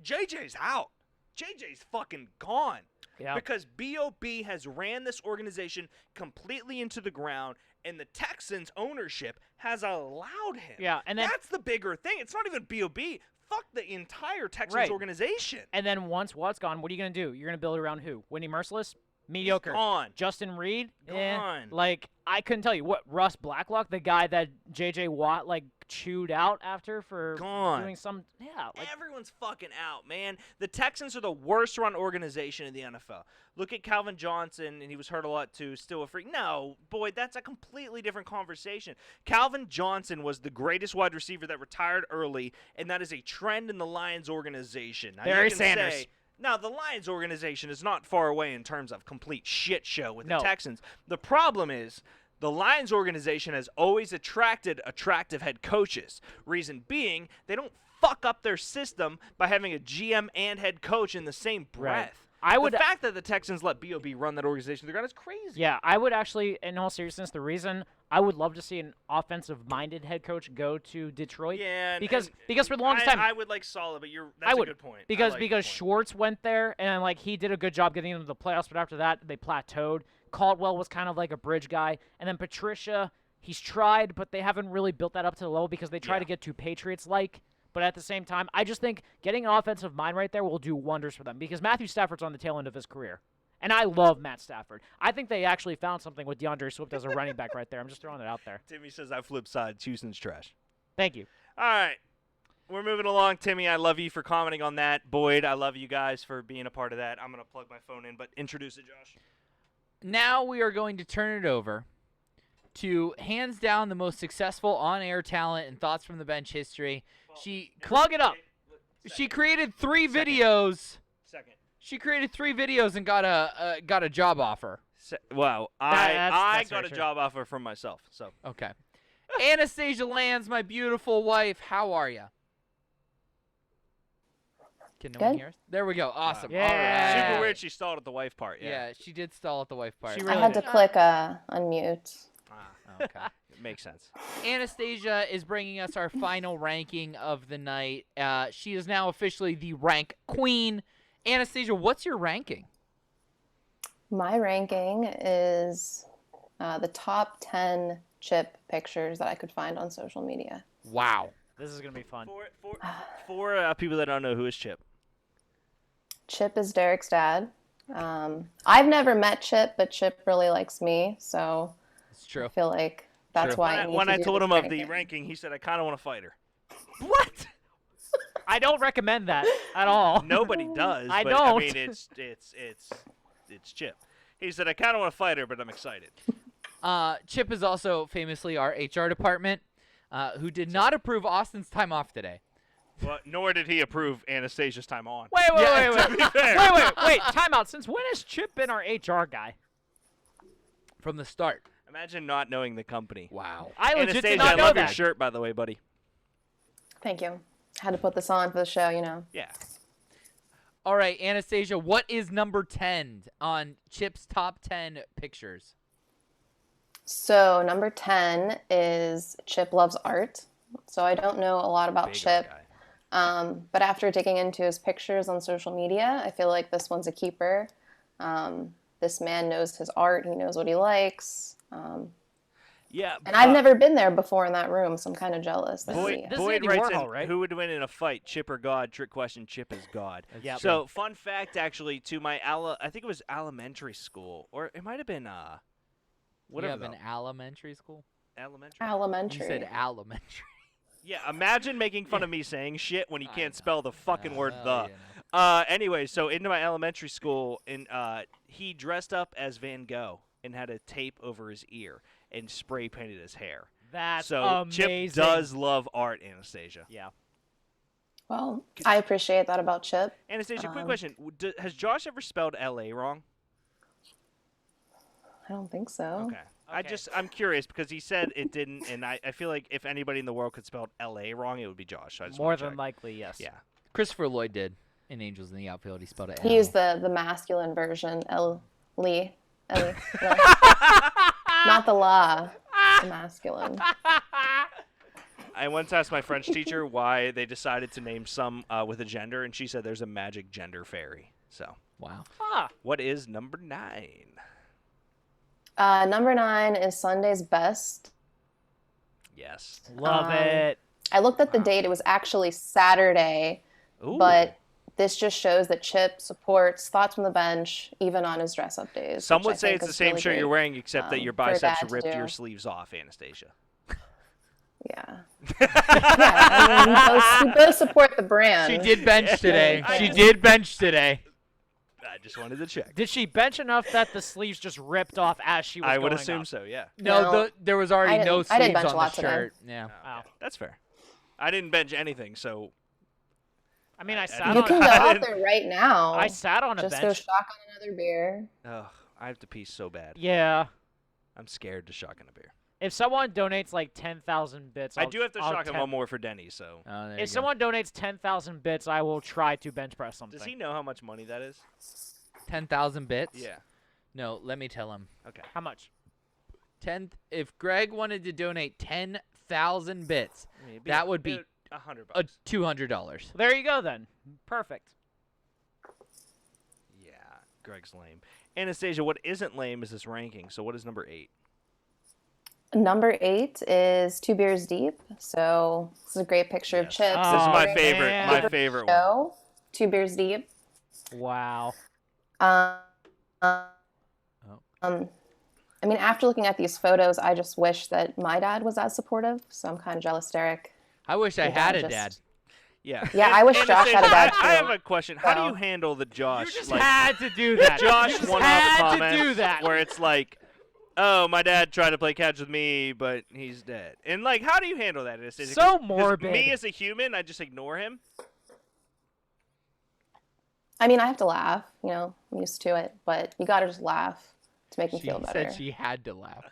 J.J.'s out. J.J.'s fucking gone. Yeah. Because B.O.B. has ran this organization completely into the ground, and the Texans' ownership has allowed him. Yeah, and then that's the bigger thing. It's not even B.O.B. Fuck the entire Texans Right. organization. And then once Watt's gone, what are you going to do? You're going to build around who? Whitney Merciless? Mediocre. Gone. Justin Reed? Gone. Like, I couldn't tell you. What, Russ Blacklock, the guy that J.J. Watt, chewed out after for Gone. doing some... Yeah. Everyone's fucking out, man. The Texans are the worst run organization in the NFL. Look at Calvin Johnson, and he was hurt a lot too, still a freak. No, boy, that's a completely different conversation. Calvin Johnson was the greatest wide receiver that retired early, and that is a trend in the Lions organization. Now, Barry you can Sanders. say, now, the Lions organization is not far away in terms of complete shit show with the Texans. The problem is the Lions organization has always attracted attractive head coaches. Reason being, they don't fuck up their system by having a GM and head coach in the same breath. The fact that the Texans let B.O.B. run that organization to the ground is crazy. Yeah, I would actually, in all seriousness, the reason I would love to see an offensive-minded head coach go to Detroit. Yeah, because for the longest time, I would like Solid, but that's a good point. Because Schwartz went there and he did a good job getting them to the playoffs, but after that they plateaued. Caldwell was kind of like a bridge guy, and then Patricia, he's tried, but they haven't really built that up to the level because they try to get too Patriots-like. But at the same time, I just think getting an offensive mind right there will do wonders for them because Matthew Stafford's on the tail end of his career. And I love Matt Stafford. I think they actually found something with DeAndre Swift as a running back right there. I'm just throwing it out there. Timmy says I flip sides. Houston's trash. Thank you. All right. We're moving along. Timmy, I love you for commenting on that. Boyd, I love you guys for being a part of that. I'm going to plug my phone in, but introduce it, Josh. Now we are going to turn it over to hands down the most successful on-air talent in Thoughts from the Bench history. Plug it up. She created 3 videos. Second. She created 3 videos and got a job offer. Wow. I got a job offer from myself. So okay. Anastasia Lands, my beautiful wife. How are you? Can no one hear us? There we go. Awesome. Yeah. All right. super weird she stalled at the wife part. Yeah, she did stall at the wife part. She I had to click unmute. Okay. It makes sense. Anastasia is bringing us our final ranking of the night. She is now officially the rank queen. Anastasia, what's your ranking? My ranking is the top 10 Chip pictures that I could find on social media. Wow. This is going to be fun. For people that don't know, who is Chip? Chip is Derek's dad. I've never met Chip, but Chip really likes me, so it's true. I feel like that's why. When I told him of the ranking, he said, I kind of want to fight her. What? I don't recommend that at all. Nobody does. I but, don't. I mean, it's Chip. He said, I kind of want to fight her, but I'm excited. Chip is also famously our HR department, who did not approve Austin's time off today. Well, nor did he approve Anastasia's time on. Wait. To be fair. Wait. Time out. Since when has Chip been our HR guy? From the start. Imagine not knowing the company. Wow. I legit Anastasia, did not I know love that. your shirt, by the way, buddy. Thank you. Had to put this on for the show, you know. Yeah. All right, Anastasia, what is number 10 on Chip's top 10 pictures? So number 10 is Chip Loves Art. So I don't know a lot about Chip. But after digging into his pictures on social media, I feel like this one's a keeper. This man knows his art. He knows what he likes. Yeah. And I've never been there before in that room, so I'm kind of jealous. Boyd writes in, who would win in a fight, Chip or God? Trick question, Chip is God. Yep. So, fun fact, actually, to my, I think it was elementary school, or it might have been, whatever. You have an elementary school? Elementary. You said elementary. Yeah, imagine making fun of me saying shit when you can't spell the fucking word the. You know. Anyway, so into my elementary school, and he dressed up as Van Gogh and had a tape over his ear and spray painted his hair. That's so amazing. Chip does love art, Anastasia. Yeah. Well, I appreciate that about Chip. Anastasia, quick question. Has Josh ever spelled L.A. wrong? I don't think so. Okay. I'm curious because he said it didn't, and I feel like if anybody in the world could spell L.A. wrong, it would be Josh. So I just More wanna than check. likely, yes. Yeah. Christopher Lloyd did in Angels in the Outfield. He spelled it He used the masculine version, Ellie. No. Not the la, the masculine. I once asked my French teacher why they decided to name some with a gender, and she said there's a magic gender fairy. So, wow. What is number 9? Number 9 is Sunday's Best. Yes. Love it. I looked at the date. It was actually Saturday, but this just shows that Chip supports Thoughts from the Bench even on his dress-up days. Some which would I say think it's the is same really shirt great, you're wearing, except that your for a biceps dad to ripped do. your sleeves off, Anastasia. Yeah. I mean, we both support the brand. She did bench today. She did bench today. I just wanted to check. Did she bench enough that the sleeves just ripped off as she was I would going assume up? so, yeah. No, there was already no I didn't sleeves bench a on the lot today. shirt. Yeah. Oh. That's fair. I didn't bench anything, so. I mean, I sat You on. can go out there right now. I sat on a Just bench. go shock on another beer. Ugh, I have to pee so bad. Yeah. I'm scared to shock in a beer. If someone donates like 10,000 bits, I do have to I'll shock in one more for Denny, so. If someone donates 10,000 bits, I will try to bench press something. Does he know how much money that is? 10,000 bits? Yeah. No, let me tell him. Okay. How much? If Greg wanted to donate 10,000 bits, Maybe that would be $100. $200. There you go then. Perfect. Yeah, Greg's lame. Anastasia, what isn't lame is this ranking. So what is number 8? Number 8 is Two Beers Deep. So this is a great picture of Chip. This is my favorite. My favorite one. Show, Two Beers Deep. Wow. I mean, after looking at these photos, I just wish that my dad was as supportive. So I'm kind of jealous, Derek. I wish I Your had dad a just- dad. Yeah. Yeah, I wish Josh had a dad too. I have a question. How do So- you handle the Josh? You just like, had to do that. Josh You just one-off had to comment do that. where it's like, oh, my dad tried to play catch with me, but he's dead. And like, how do you handle that? So 'Cause morbid. Me as a human, I just ignore him. I mean, I have to laugh. You know, I'm used to it, but you gotta just laugh to make me feel better. Said she had to laugh.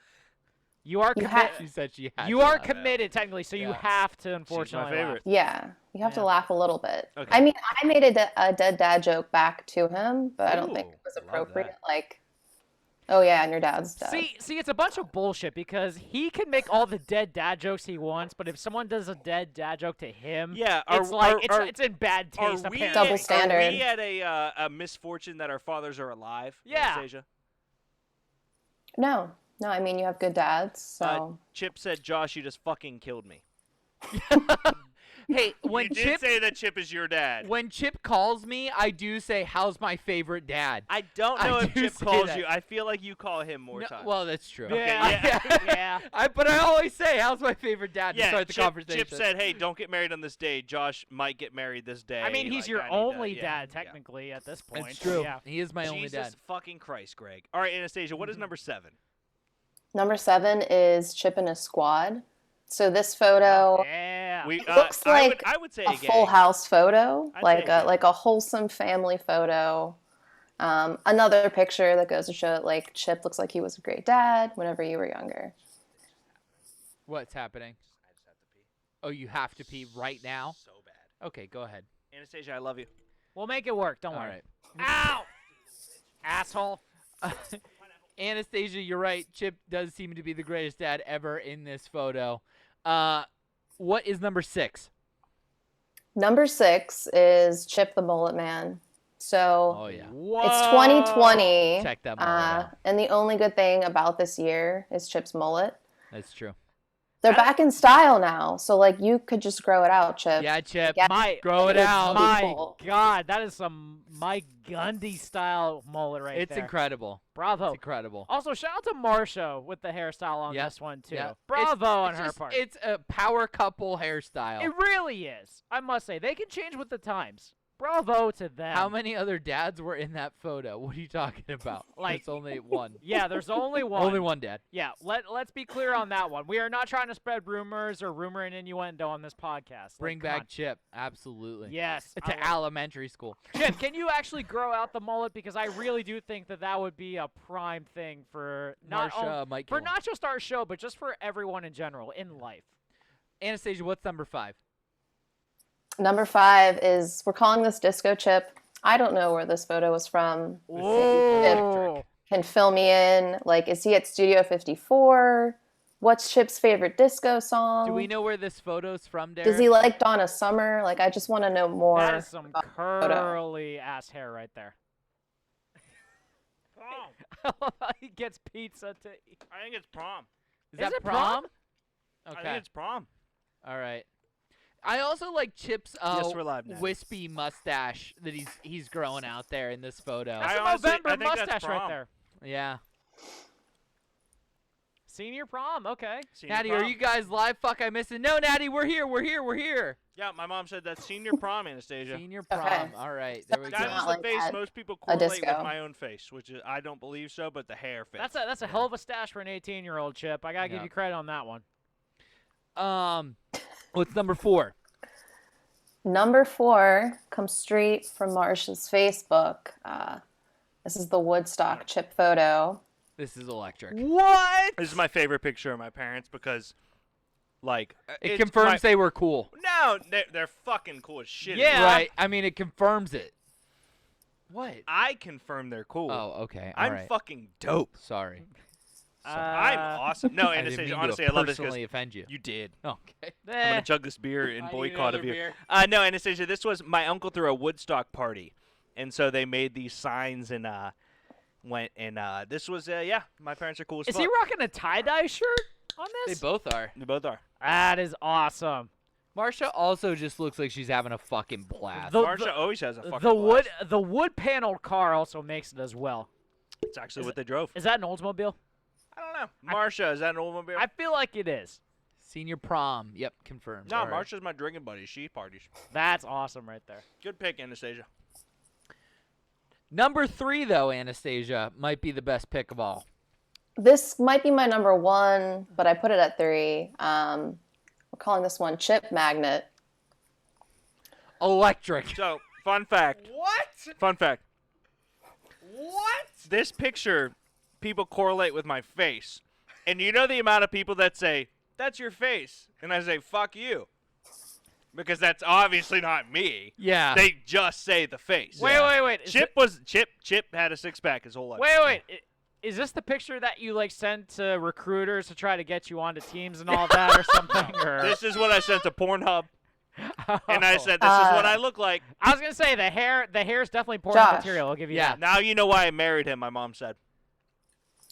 You are You committed. ha- She said she had. You to are laugh. committed technically, so you Yeah. have to unfortunately laugh. favorite. Yeah, you have to laugh a little bit. Okay. I mean, I made a dead dad joke back to him, but I don't think Ooh, it was love appropriate. that. Like, oh yeah, and your dad's dead. See, it's a bunch of bullshit because he can make all the dead dad jokes he wants, but if someone does a dead dad joke to him, Yeah, it's it's in bad taste. Are we, apparently. Double standard. Are we at a misfortune that our fathers are alive? Yeah. Anastasia? No, I mean you have good dads, so Chip said, Josh, you just fucking killed me. Hey, when You did Chip say that Chip is your dad. when Chip calls me, I do say, "How's my favorite dad?" I don't I know if do Chip say calls that. you. I feel like you call him more No, times. well, that's true. Okay, Yeah, yeah. But I always say, "How's my favorite dad?" to Yeah, start the conversation. Chip said, hey, don't get married on this day. Josh might get married this day. I mean, he's Like, your I need only that. Yeah, dad technically at this point. "It's so true. Yeah. He is my only Jesus dad." fucking Christ, Greg. All right, Anastasia, what is number 7? number 7 is Chip and his squad. So this photo Yeah. It looks like I would say a a full gang. house photo, I'd like say a a like a wholesome family photo. Another picture that goes to show that like Chip looks like he was a great dad whenever you were younger. What's happening? I just have to pee. Oh, you have to pee right now? So bad. Okay, go ahead. Anastasia, I love you. We'll make it work. Don't All worry. right. Ow! Asshole. Anastasia, you're right. Chip does seem to be the greatest dad ever in this photo. What is number 6? Number 6 is Chip the Mullet Man. So Oh yeah. it's 2020. Check that mullet out. And the only good thing about this year is Chip's mullet. That's true. They're back in style now, so like you could just grow it out, Chip. Yeah, Chip. My Grow it It's out. My beautiful. God, that is some Mike Gundy style mullet right It's there. incredible. Bravo. It's incredible. Also, shout out to Marsha with the hairstyle on Yep, this one too. yep. Bravo on It's her just- part. It's a power couple hairstyle. It really is. I must say, they can change with the times. Bravo to them. How many other dads were in that photo? What are you talking about? Like- It's only one. Yeah, there's only one. Only one dad. Yeah, let's be clear on that one. We are not trying to spread rumors or rumor and innuendo on this podcast. Like, Bring come on. back Chip. Absolutely. Yes. I To love- elementary school. Chip, can you actually grow out the mullet? Because I really do think that would be a prime thing for not Marsha might for kill him. not just our show, but just for everyone in general in life. Anastasia, what's number 5? Number 5 is, we're calling this Disco Chip. I don't know where this photo was from. Whoa. Can fill me in. Like, is he at Studio 54? What's Chip's favorite disco song? Do we know where this photo's from, Derek? Does he like Donna Summer? Like, I just want to know more. That is some about the photo. curly ass hair right there. He gets pizza to eat. I think it's prom. Is that it prom? I Okay. think it's prom. All right. I also like Chip's Yes, we're live now. wispy mustache that he's growing out there in this photo. That's I a honestly- Movember I think that's mustache right prom. there. Yeah. Senior prom, okay. Senior Natty, prom. are you guys live? Fuck, I missed it. No, Natty, we're here. We're here. We're here. Yeah, my mom said that's senior prom, Anastasia. Senior prom. Okay. All right. There we That go. is not the like face that. most people A correlate with disco. my own face, which is, I don't believe so, but the hair fits. That's a hell of a stash for an 18-year-old, Chip. I gotta give Yeah. you credit on that one. What's number 4? Number 4 comes straight from Marsha's Facebook. This is the Woodstock Chip photo. This is electric. What? This is my favorite picture of my parents because, like, It it's confirms my- they were cool. No, they're fucking cool as shit. Yeah. Right. I mean, it confirms it. What? I confirm they're cool. Oh, okay. All I'm right. fucking dope. Sorry. I'm awesome. No, I didn't Anastasia, mean to honestly, I love this personally because offend you. you did. Okay. I'm gonna chug this beer I and need boycott a another beer. beer. No, Anastasia, this was my uncle threw a Woodstock party, and so they made these signs and went and this was yeah, my parents are cool as Is fuck. he rocking a tie-dye shirt on They this? both are. They both are. That is awesome. Marsha also just looks like she's having a fucking blast. The- Marsha always has a fucking The blast. wood paneled car also makes it as well. It's actually what they drove. Is that an Oldsmobile? I don't know. Marsha, is that an Oldsmobile? I feel like it is. Senior prom. Yep, confirmed. No, All right. Marsha's my drinking buddy. She parties. That's awesome right there. Good pick, Anastasia. Number 3, though, Anastasia, might be the best pick of all. This might be my number 1, but I put it at 3. We're calling this one Chip Magnet. Electric. So, fun fact. What? Fun fact. What? This picture, people correlate with my face. And you know the amount of people that say, that's your face. And I say, fuck you. Because that's obviously not me. Yeah. They just say the face. Wait. Chip had a six-pack his whole life. Wait. Is this the picture that you like sent to recruiters to try to get you onto teams and all that or something? Or? This is what I sent to Pornhub. And I said, this is what I look like. I was going to say, the hair is definitely porn Josh. material. I'll give you Yeah. that. Now you know why I married him, my mom said.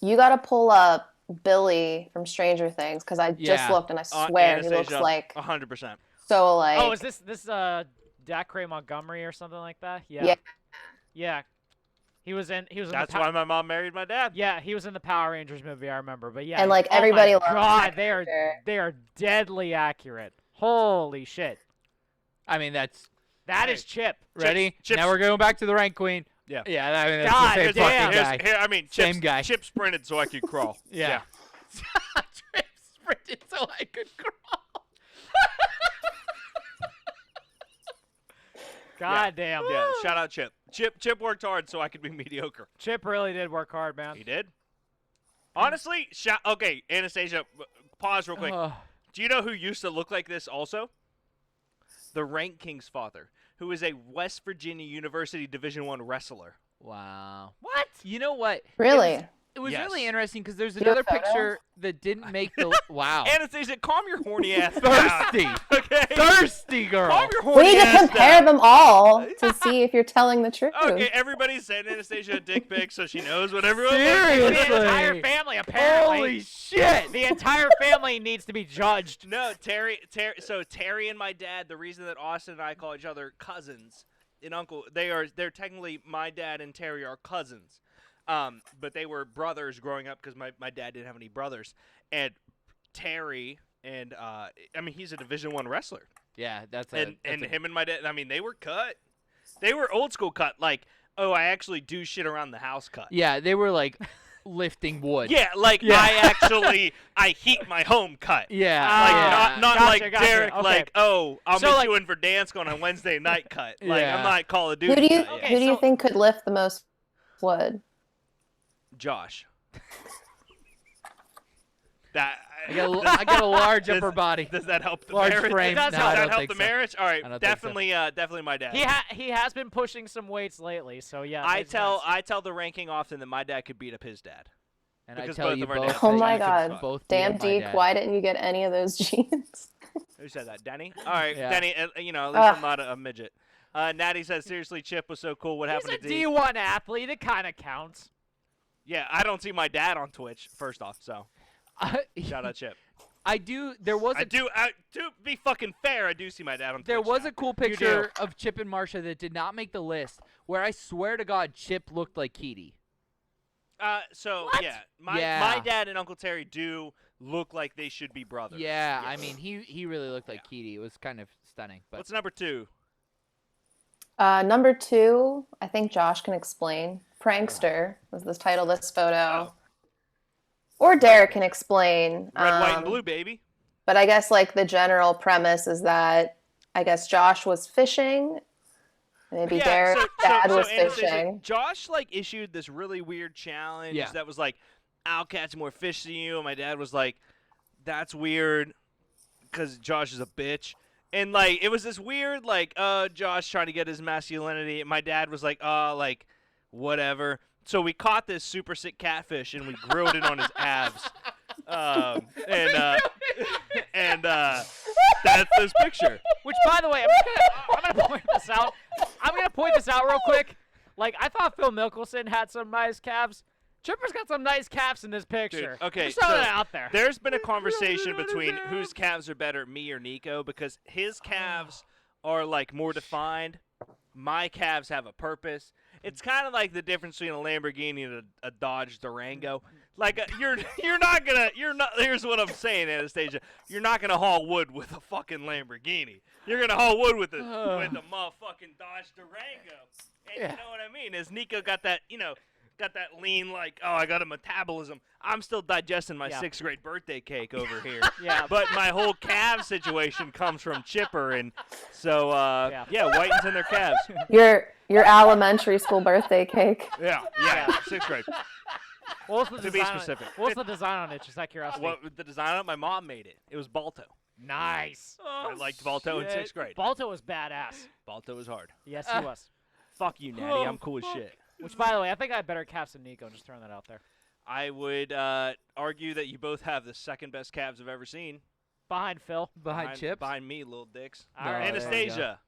You got to pull up Billy from Stranger Things because I just looked and I swear he looks like 100%. so like. Oh, is this Dacre Montgomery or something like that? Yeah. He was in. That's why my mom married my dad. Yeah, he was in the Power Rangers movie. I remember, but yeah. And like oh everybody my loves God, that they are deadly accurate. Holy shit. I mean, that is Chip. Ready? Chips. Now we're going back to the rank queen. Yeah. Yeah, I mean, that's God the same damn. fucking guy. Same guy. Chip sprinted so I could crawl. Yeah. Chip sprinted so I could crawl. God damn. Yeah, shout out Chip. Chip worked hard so I could be mediocre. Chip really did work hard, man. He did? Honestly, okay, Anastasia, pause real quick. Do you know who used to look like this also? The Rank King's father, who is a West Virginia University Division I wrestler. Wow. What? You know what? Really? It was Yes. really interesting because there's Do you have another a photo? picture that didn't make the wow. Anastasia, calm your horny ass Thirsty. down. Okay? Thirsty girl. Calm your We horny need to ass compare down. them all to see if you're telling the truth. Okay, everybody send Anastasia a dick pic so she knows what everyone looks Seriously. The entire family, apparently. Holy shit. The entire family needs to be judged. No, so Terry and my dad, the reason that Austin and I call each other cousins and uncle, they're technically, my dad and Terry are cousins. But they were brothers growing up because my dad didn't have any brothers. And Terry and he's a Division I wrestler. Yeah, that's him and my dad, they were cut. They were old school cut, like, oh, I actually do shit around the house cut. Yeah, they were like lifting wood. Yeah, like I heat my home cut. Yeah. Like not Gotcha, like gotcha. Derek, Okay. like, oh, I'll So, meet like- you in for dance on a Wednesday night cut. Like Yeah. I'm not Call of Duty. Who do you cut yet. who do you think could lift the most wood? Josh. That I got a large upper body. Does that help the Large marriage? frame. Does No, I that don't help think the so. marriage? All right, I don't think so. definitely my dad. He has been pushing some weights lately, so yeah. I makes tell sense. the ranking often that my dad could beat up his dad. And I Because tell both you of our both. dads Oh say my you can God. fuck. Both Damn, beat up my Deke, dad. why didn't you get any of those jeans? Who said that? Denny? All right, Yeah. Denny, at least I'm not a midget. Natty says, seriously, Chip was so cool. What He's happened a to Deke? D1 athlete. It kind of counts. Yeah, I don't see my dad on Twitch, first off, so shout out Chip. I do. There was I do, to be fucking fair, I do see my dad on Twitch. There was now. a cool picture of Chip and Marsha that did not make the list, where I swear to God, Chip looked like Keaty. Yeah, my dad and Uncle Terry do look like they should be brothers. Yeah, Yes. I mean, he really looked like Keaty. It was kind of stunning. But What's number 2? Number 2, I think Josh can explain. Prankster was the title of this photo. Or Derek can explain. Red, white, and blue, baby. But I guess like the general premise is that I guess Josh was fishing. Maybe Derek's dad was fishing. Josh issued this really weird challenge that was like, I'll catch more fish than you. And my dad was like, that's weird because Josh is a bitch. And it was this weird Josh trying to get his masculinity. And my dad was like, whatever. So we caught this super sick catfish and we grilled it on his abs. And that's this picture. Which, by the way, I'm gonna point this out. I'm gonna point this out real quick. I thought Phil Mickelson had some nice calves. Chipper's got some nice calves in this picture. Dude, okay, Just throwing so it out there. There's been a conversation between whose calves are better, me or Nico, because his calves are more defined. My calves have a purpose, It's kind of like the difference between a Lamborghini and a Dodge Durango. Like you're not. Here's what I'm saying, Anastasia. You're not gonna haul wood with a fucking Lamborghini. You're gonna haul wood with a motherfucking Dodge Durango. And you know what I mean? As Nico got that, got that lean, like, oh, I got a metabolism. I'm still digesting my 6th grade birthday cake over here. But my whole calf situation comes from Chipper, and so whitens in their calves. Your elementary school birthday cake. Yeah, 6th grade. What's the To be specific. What's the design on it? Just out of curiosity. What the design on it? My mom made it. It was Balto. Nice. I liked Balto in 6th grade. Balto was badass. Balto was hard. Yes, he was. Fuck you, Natty. I'm cool as shit. Which, by the way, I think I have better calves than Nico. Just throwing that out there. I would argue that you both have the 2nd best calves I've ever seen. Behind Phil. Behind Chip. Behind me, little dicks. All right. Anastasia,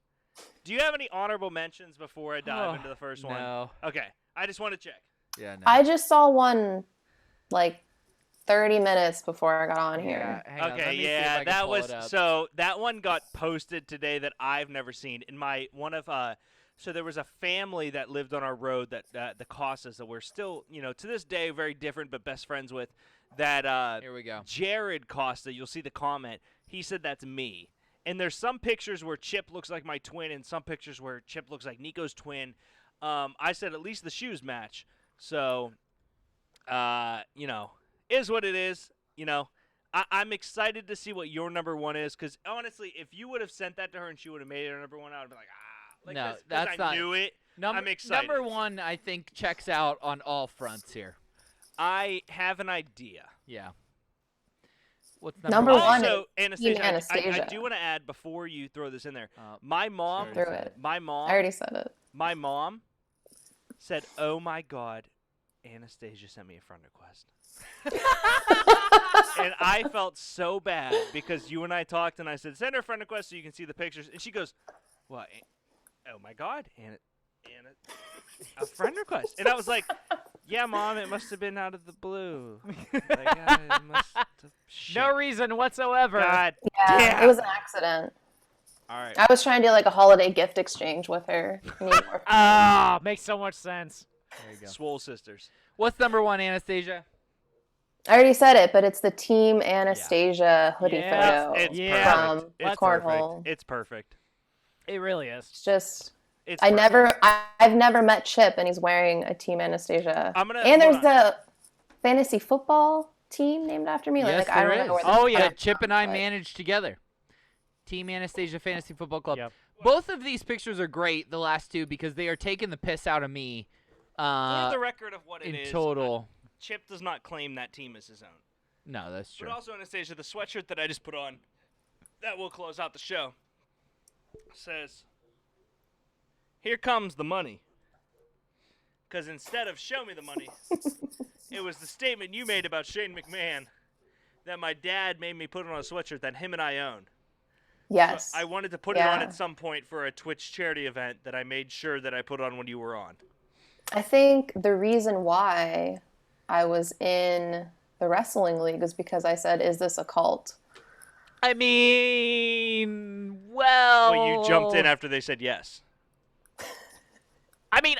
do you have any honorable mentions before I dive into the first one? No. Okay. I just want to check. Yeah, no. I just saw one like 30 minutes before I got on here. Hang on, let Okay, me see if I can that pull was it up. so that one got posted today that I've never seen. In my so there was a family that lived on our road that the Costas that we're still, to this day very different but best friends with. That Here we go. Jared Costa, you'll see the comment. He said that's me. And there's some pictures where Chip looks like my twin, and some pictures where Chip looks like Nico's twin. I said at least the shoes match. So, is what it is. I'm excited to see what your number one is, because honestly, if you would have sent that to her and she would have made it her number one, I would be like, no, that's not. I knew it. I'm excited. Number one, I think, checks out on all fronts here. I have an idea. Yeah. What's Number one? Also, Anastasia. Anastasia, I do want to add before you throw this in there. My mom. Threw it. My mom. I already said it. My mom said, "Oh my God, Anastasia sent me a friend request." And I felt so bad because you and I talked, and I said, "Send her a friend request so you can see the pictures." And she goes, "What? Oh my God, Anna, a friend request?" And I was like, "Yeah, Mom, it must have been out of the blue. No reason whatsoever." God Yeah, it was an accident. All right. I was trying to do like a holiday gift exchange with her. Makes so much sense. There you go. Swole Sisters. What's number one, Anastasia? I already said it, but it's the Team Anastasia hoodie photo It's from perfect. It's Cornhole. perfect. It's perfect. It really is. It's just. It's I've never met Chip, and he's wearing a Team Anastasia. And there's the fantasy football team named after me. Yes, I don't there know is. where That Chip and I managed together. Team Anastasia Fantasy Football Club. Yep. Both of these pictures are great, the last two, because they are taking the piss out of me. For the record of what it is, in total. Chip does not claim that team as his own. No, that's true. But also, Anastasia, the sweatshirt that I just put on, that will close out the show, says, "Here comes the money." Because instead of "show me the money," it was the statement you made about Shane McMahon that my dad made me put on a sweatshirt that him and I own. Yes. So I wanted to put it on at some point for a Twitch charity event that I made sure that I put on when you were on. I think the reason why I was in the wrestling league is because I said, "Is this a cult?" I mean, well... Well, you jumped in after they said yes. I mean,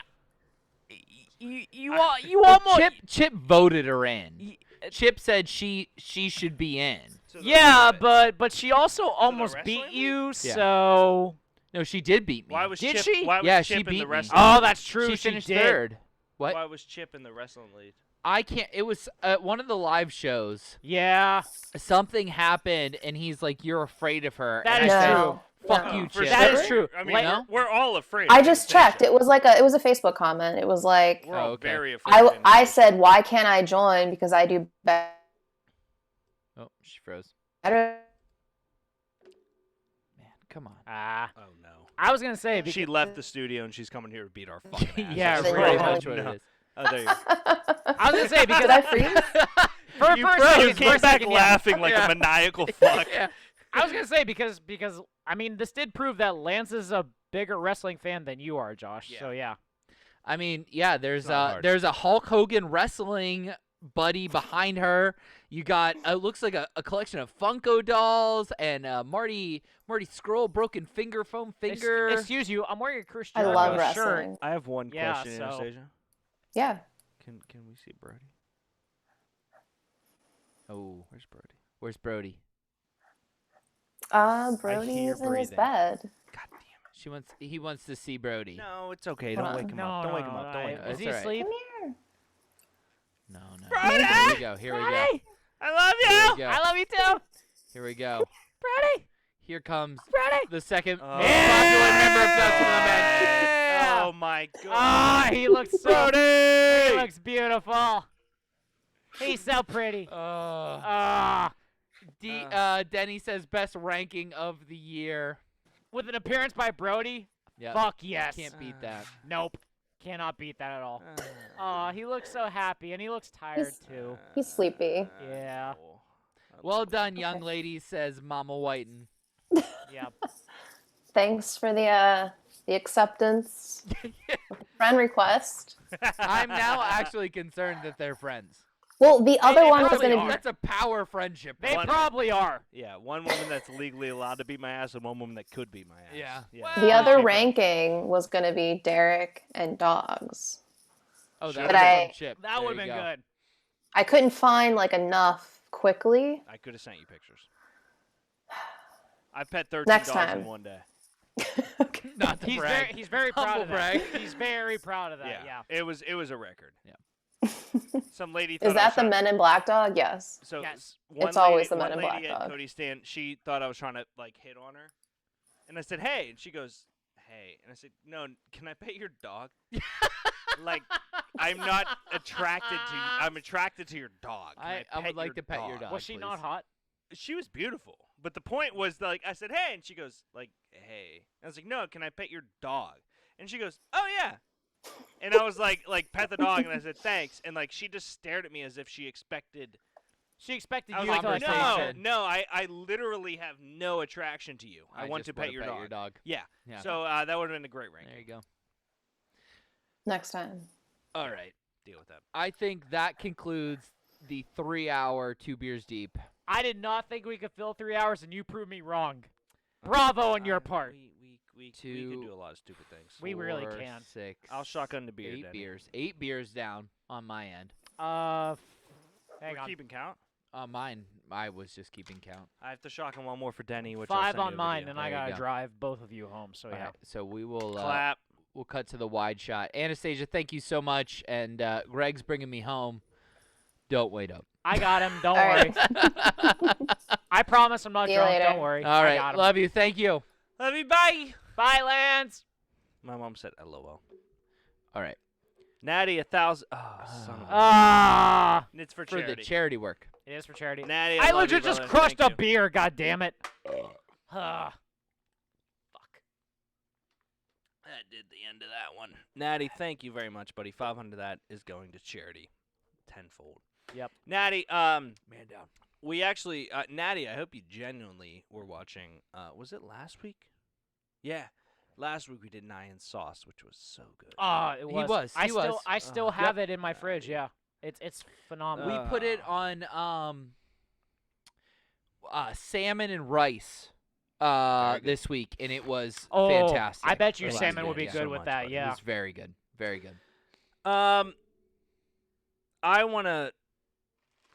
you almost... Chip voted her in. Chip said she should be in. Yeah, but she also almost beat you, so... No, she did beat me. Why was Did Chip, she? Why was Yeah, Chip she in beat the me. wrestling Oh, league? that's true. She She finished did. third. What? Why was Chip in the wrestling league? I can't. It was one of the live shows. Yeah. Something happened, and he's like, "You're afraid of her." That and is I said, true. Fuck you, For Chip. That is sure. true. I mean, Like- we're all afraid. I just checked. It was a Facebook comment. It was like, We're all okay. very afraid. of I him. said, "Why can't I join? Because I do Oh, she froze. better." Man, come on. Oh no. I was gonna say because She left the studio and she's coming here to beat our fucking ass. Yeah, That's Pretty right. much what No. it is. Oh, there you go. I was gonna say because Did I freeze? for You a froze. second, You for came a back second, yeah. laughing like a maniacal fuck. Yeah. I was gonna say because I mean this did prove that Lance is a bigger wrestling fan than you are, Josh. Yeah. So yeah. I mean, yeah. There's not hard. there's a Hulk Hogan wrestling buddy behind her. You got looks like a collection of Funko dolls and Marty Scroll broken finger foam finger. Excuse you, I'm wearing a Christian. I love shirt. wrestling. I have one Yeah, question, so- Anastasia. Yeah. Can we see Brody? Oh, Where's Brody? where's Brody? Brody's in his bed. He wants to see Brody. No, it's okay. Hold Don't on. wake him up. Don't wake him up. Don't wake him up. Is he It's all right. asleep? Come here. No. Brody! Here we go. Here we go. Brody! I love Here we go. I love you too. Here we go. Brody! Here comes Brody! the second Oh. most popular member of Dustin and the Men. Oh my God. Ah, he looks so Brody! He looks beautiful. He's so pretty. Denny says best ranking of the year. With an appearance by Brody? Yep. Fuck yes. Can't beat that. Nope. Cannot beat that at all. He looks so happy, and he looks tired too. He's sleepy. Yeah. Well done, young lady, says Mama Whiten. Yep. Thanks for the acceptance. Friend request. I'm now actually concerned that they're friends. Well, the other one was probably going to are. be. That's a power friendship. They One- probably are. Yeah, one woman that's legally allowed to beat my ass and one woman that could beat my ass. Yeah. The other ranking was going to be Derek and dogs. Oh, Sure. that's But a I- chip. That There would have you been go. good. I couldn't find like enough quickly. I could have sent you pictures. I pet 13 Next dogs time. in one day. Not to brag. He's very proud Humble of that. brag. He's very proud of that. Yeah. It was a record. Yeah. Some lady thought Is I was that the trying- Men in Black dog? Yes. So Yes. one It's always lady, the one Men in lady Black at dog. Cody Stand, she thought I was trying to like hit on her, and I said, "Hey," and she goes, "Hey," and I said, "No, can I pet your dog?" Like, I'm not attracted to you. I'm attracted to your dog. Can I pet would like your to pet your dog. Was she please. not hot? She was beautiful, but the point was like I said, "Hey," and she goes like, "Hey," I was like, "No, can I pet your dog?" And she goes, "Oh yeah." And I was like pet the dog, and I said thanks, and like she just stared at me as if she expected. She expected I was you like, to like, conversation. no, I literally have no attraction to you. I want just to wanna pet your dog. Yeah. Yeah. So that would have been a great ranking. There you go. Next time. All right, deal with that. I think that concludes the 3-hour 2 beers deep. I did not think we could fill 3 hours, and you proved me wrong. Bravo on your part. We could do a lot of stupid things. We really 4, can. 6. I'll shotgun the beer. 8 Denny. beers. 8 beers down on my end. Hang We're on. keeping count. Mine. I was just keeping count. I have to shotgun one more for Denny, which I'll 5 send you on a mine, video. and I There you gotta go. drive both of you home. So All yeah. right, so we will Clap. we'll cut to the wide shot. Anastasia, thank you so much, and Greg's bringing me home. Don't wait up. I got him. Don't All worry. right. I promise I'm not See you drunk. later. Don't worry. All I right, got him. love you. Thank you. Love you. Bye. Bye, Lance. My mom said LOL. All right, Natty, 1,000. Oh, son of a. Ah. It's for for charity. the charity work. It is for charity. Natty, I love legit you, just brother. crushed Thank a you. beer. God damn it. Ah. Fuck. That did the end of that one. Natty, thank you very much, buddy. 500 of that is going to charity, tenfold. Yep. Natty, Man down. we actually, Natty, I hope you genuinely were watching. Was it last week? Yeah, last week we did Nyan Sauce, which was so good. It He was. was, I he still, was. I still have it in my fridge. Yeah. It's phenomenal. We put it on salmon and rice Very good. this week, and it was Oh, fantastic. I bet you It was salmon would good, be yeah. good So with much, that. buddy. It Yeah. was very good. Very good. I want to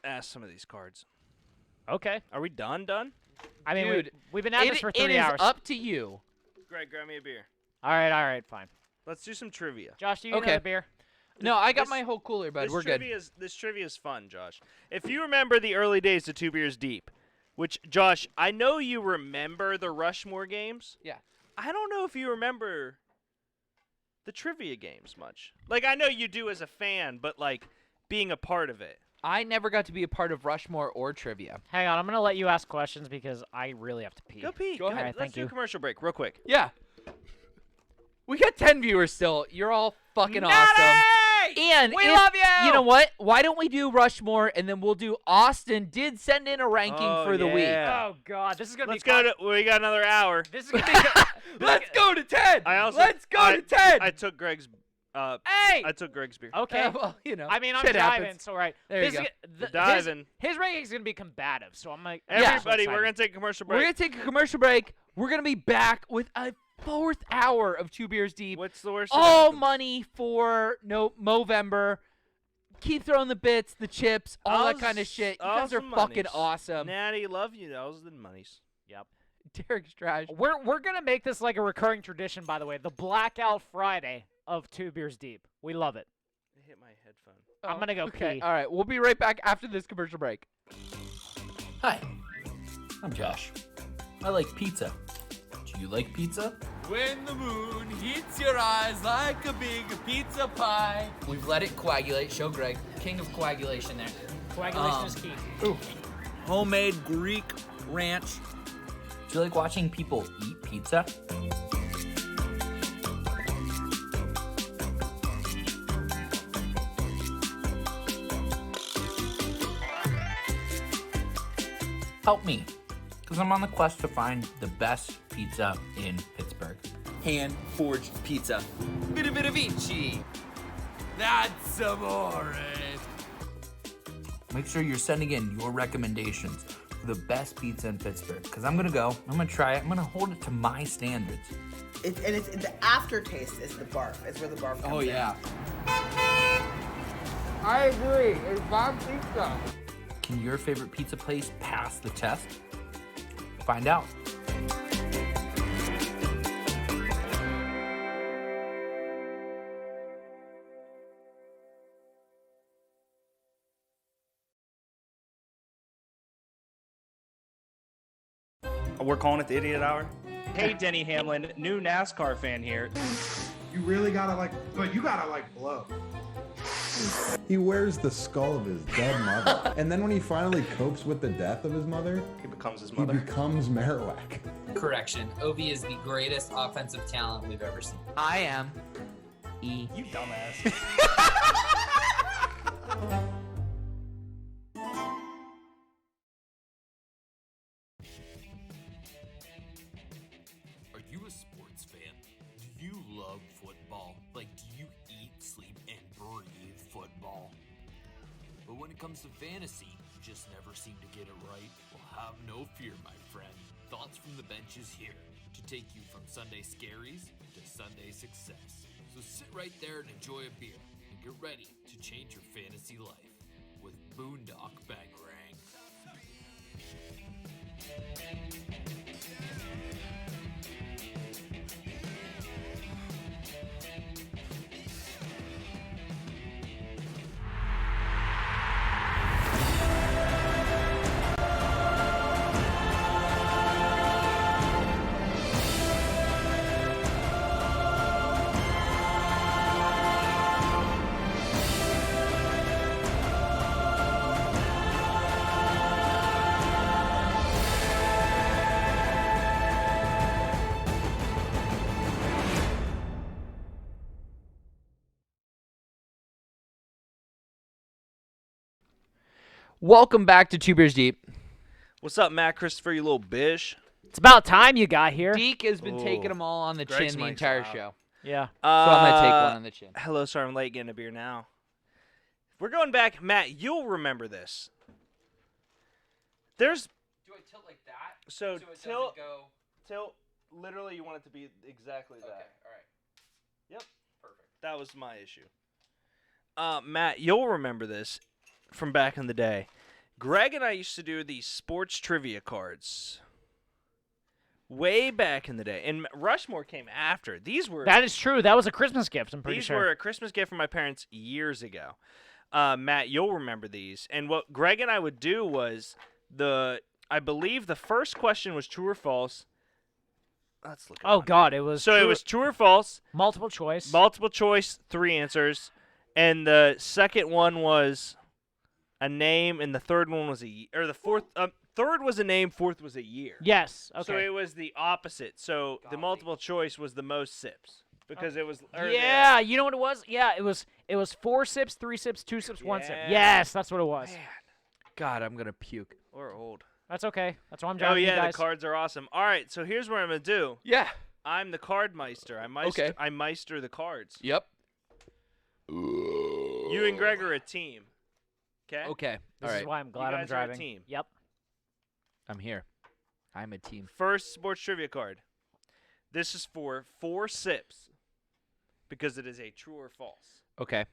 ask some of these cards. Okay. Are we done? Done? I mean, Dude, we've been at this for 3 hours. It is up to you. Greg, grab me a beer. All right, fine. Let's do some trivia. Josh, do you Okay. know the beer? No, I got This- my whole cooler, bud. This We're good. trivia is fun, Josh. If you remember the early days of 2 Beers Deep, which, Josh, I know you remember the Rushmore games. Yeah. I don't know if you remember the trivia games much. Like, I know you do as a fan, but, like, being a part of it. I never got to be a part of Rushmore or trivia. Hang on, I'm gonna let you ask questions because I really have to pee. Go pee. Go ahead. All right, Let's thank do you. a commercial break real quick. Yeah. We got 10 viewers still. You're all fucking Natty! awesome. And We if- love you! You know what? Why don't we do Rushmore and then we'll do Austin did send in a ranking Oh, for the week. yeah. Oh God, this is gonna Let's be. go to. We got another hour. This is gonna be. Let's go to 10. I also. Let's go to 10. I took Greg's Hey! I took Greg's beer. Okay. Well, you know. I mean, I'm shit driving, happens. so right. There you go. Diving. His ranking is going to be combative, so I'm like, Everybody, so we're going to take a commercial break. We're going to take a commercial break. We're going to be back with a 4th hour of Two Beers Deep. What's the worst? All money for Movember. Keep throwing the bits, the chips, all that kind of shit. You guys are fucking awesome. Natty, love you. Those are the monies. Yep. Derek's trash. We're gonna make this like a recurring tradition, by the way. The Blackout Friday of Two Beers Deep. We love it. I hit my headphone. I'm gonna go Okay. pee. All right. We'll be right back after this commercial break. Hi, I'm Josh. I like pizza. Do you like pizza? When the moon hits your eyes like a big pizza pie. We've let it coagulate. Show Greg. King of coagulation there. Coagulation is key. Ooh. Homemade Greek ranch. Do you like watching people eat pizza? Help me, because I'm on the quest to find the best pizza in Pittsburgh. Hand-forged pizza. Bit of Vici. That's amore. Make sure you're sending in your recommendations for the best pizza in Pittsburgh, because I'm gonna go, I'm gonna try it, I'm gonna hold it to my standards. It's the aftertaste is the barf. Is where the barf comes in. I agree. It's bomb pizza. Can your favorite pizza place pass the test? Find out. We're calling it the Idiot Hour. Hey, Denny Hamlin, new NASCAR fan here. You really gotta but you gotta blow. He wears the skull of his dead mother. And then when he finally copes with the death of his mother, He becomes his he mother. becomes Marowak. Correction. Ovi is the greatest offensive talent we've ever seen. I am E. You dumbass. Are you a sports fan? Do you love football? Like, do you eat, sleep, and breathe football? But when it comes to fantasy, you just never seem to get it right? Well, have no fear, my friend. Thoughts from the bench is here to take you from Sunday scaries to Sunday success. So sit right there and enjoy a beer and get ready to change your fantasy life with Boondock Bangarang. Welcome back to Two Beers Deep. What's up, Matt Christopher, you little bish? It's about time you got here. Deke has been taking them all on the Greg's chin the mic's entire loud. show. Yeah. So I'm going to take one on the chin. Hello, sorry, I'm late getting a beer now. We're going back. Matt, you'll remember this. There's... Do I tilt like that? So, it tilt, doesn't go... tilt, literally you want it to be exactly that. Okay, all right. Yep. Perfect. That was my issue. Matt, you'll remember this from back in the day. Greg and I used to do these sports trivia cards way back in the day, and Rushmore came after. These were That is true. That was a Christmas gift, I'm pretty these sure. were a Christmas gift from my parents years ago. Matt, you'll remember these. And what Greg and I would do was I believe the first question was true or false. Let's look. Oh God, it was. So it was true or false. multiple choice. Multiple choice, 3 answers, and the second one was a name, and the third one was the fourth. Third was a name, fourth was a year. Yes. Okay. So it was the opposite. So the multiple choice was the most sips because it was. Yeah, you know what it was? Yeah, it was 4 sips, 3 sips, 2 sips, 1 sip. Yes, that's what it was. Man. God, I'm going to puke. We're old. That's okay. That's why I'm Oh driving you yeah, guys. the cards are awesome. All right, so here's what I'm gonna do. Yeah. I'm the card meister. I meister the cards. Yep. You and Greg are a team. Okay? Okay. This All is right. why I'm glad I'm guys are a driving. team. Yep. I'm here. I'm a team. First sports trivia card. This is for 4 sips because it is a true or false. Okay.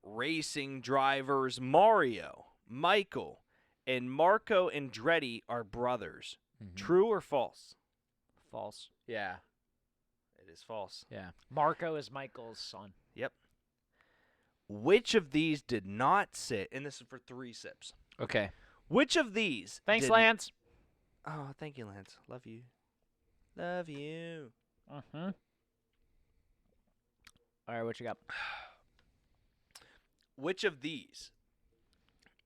Racing drivers Mario, Michael, and Marco Andretti are brothers. True or false? False. Yeah. It is false. Yeah. Marco is Michael's son. Yep. Which of these did not sit? And this is for 3 sips. Okay. Which of these? Thanks, did- Lance. Oh, thank you, Lance. Love you. Love you. Mm-hmm. All right, what you got? Which of these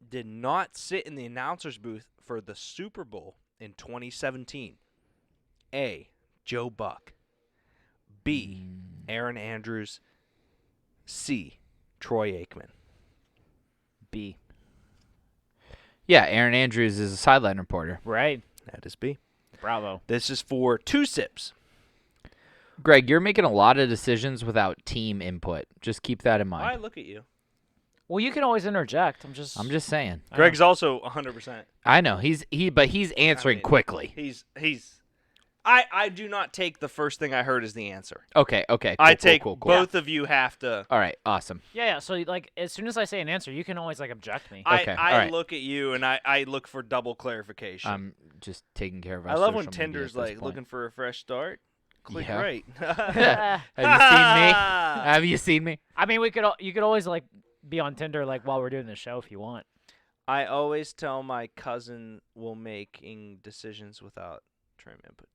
did not sit in the announcer's booth for the Super Bowl in 2017? A. Joe Buck. B. Aaron Andrews. C. Troy Aikman. B. Yeah, Aaron Andrews is a sideline reporter. Right. That is B. Bravo. This is for 2 sips. Greg, you're making a lot of decisions without team input. Just keep that in mind. I look at you. Well, you can always interject. I'm just saying. Greg's also 100%. I know. But he's answering quickly. I do not take the first thing I heard as the answer. Okay. Cool, I take cool. both of you have to. All right. Awesome. Yeah. So like, as soon as I say an answer, you can always like object me. Okay, I all right. look at you and I look for double clarification. I'm just taking care of. I love when social media Tinder's at this like point. looking for a fresh start. Click Yeah. right. Have you seen me? Have you seen me? I mean, you could always like be on Tinder like while we're doing the show if you want. I always tell my cousin we're making decisions without trim input.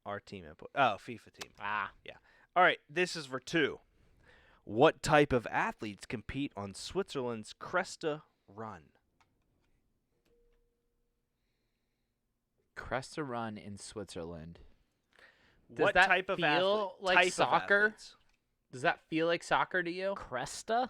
Our team input. Oh, FIFA team. Ah. Yeah. All right, this is for 2. What type of athletes compete on Switzerland's Cresta Run? Cresta Run in Switzerland. Does What that type of feel athlete? like Type of soccer? athletes. Does that feel like soccer to you? Cresta?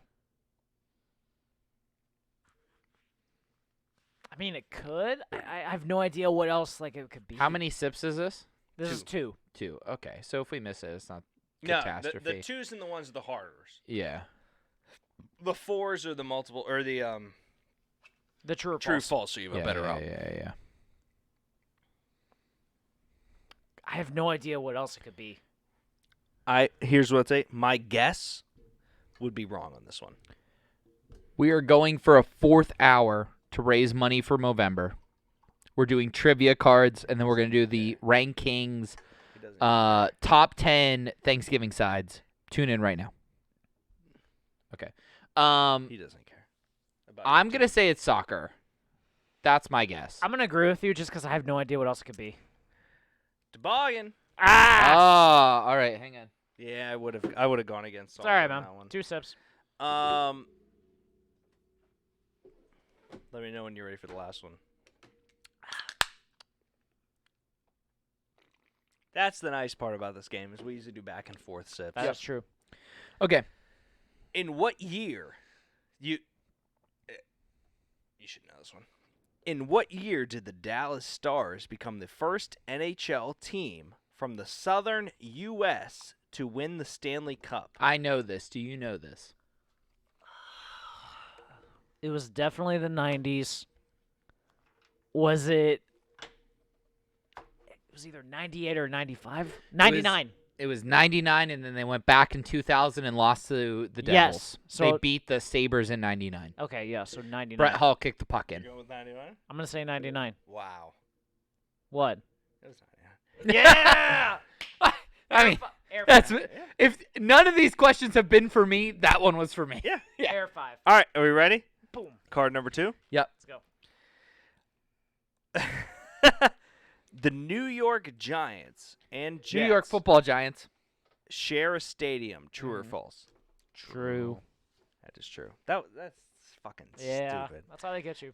I mean, it could. I have no idea what else like it could be. How many sips is this? This is 2. 2. Okay. So if we miss it, it's not No, catastrophe. the 2s and the 1s are the harders. Yeah. The 4s are the multiple or the true or true false. false. So you have a better out. Yeah. I have no idea what else it could be. Here's what I'd say. My guess would be wrong on this one. We are going for a 4th hour to raise money for Movember. We're doing trivia cards, and then we're going to do the rankings, top 10 Thanksgiving sides. Tune in right now. Okay. He doesn't care. I'm going to say it's soccer. That's my guess. I'm gonna agree with you just because I have no idea what else it could be. Toboggan. Ah! Oh, all right. Hang on. Yeah, I would have gone against. It's all right, on man. that one. 2 sips. Let me know when you're ready for the last one. That's the nice part about this game is we usually do back and forth sips. That's true. Okay. In what year you should know this one. In what year did the Dallas Stars become the first NHL team from the southern U.S. to win the Stanley Cup? I know this. Do you know this? It was definitely the 90s. Was it? It was either 98 or 95. 99. It was 99, and then they went back in 2000 and lost to the Devils. Yes, They so- beat the Sabres in 99. Okay, yeah, so 99. Brett Hall kicked the puck in. You're going with 99? I'm gonna say 99. Wow. What? It was 99. Yeah! I mean, Air that's five. if none of these questions have been for me, that one was for me. Yeah. Air 5. All right, are we ready? Boom. Card number 2. Yep. Let's go. The New York Giants and Jets New York Football Giants share a stadium. True or false? True. That is true. That's fucking Yeah, stupid. that's how they get you.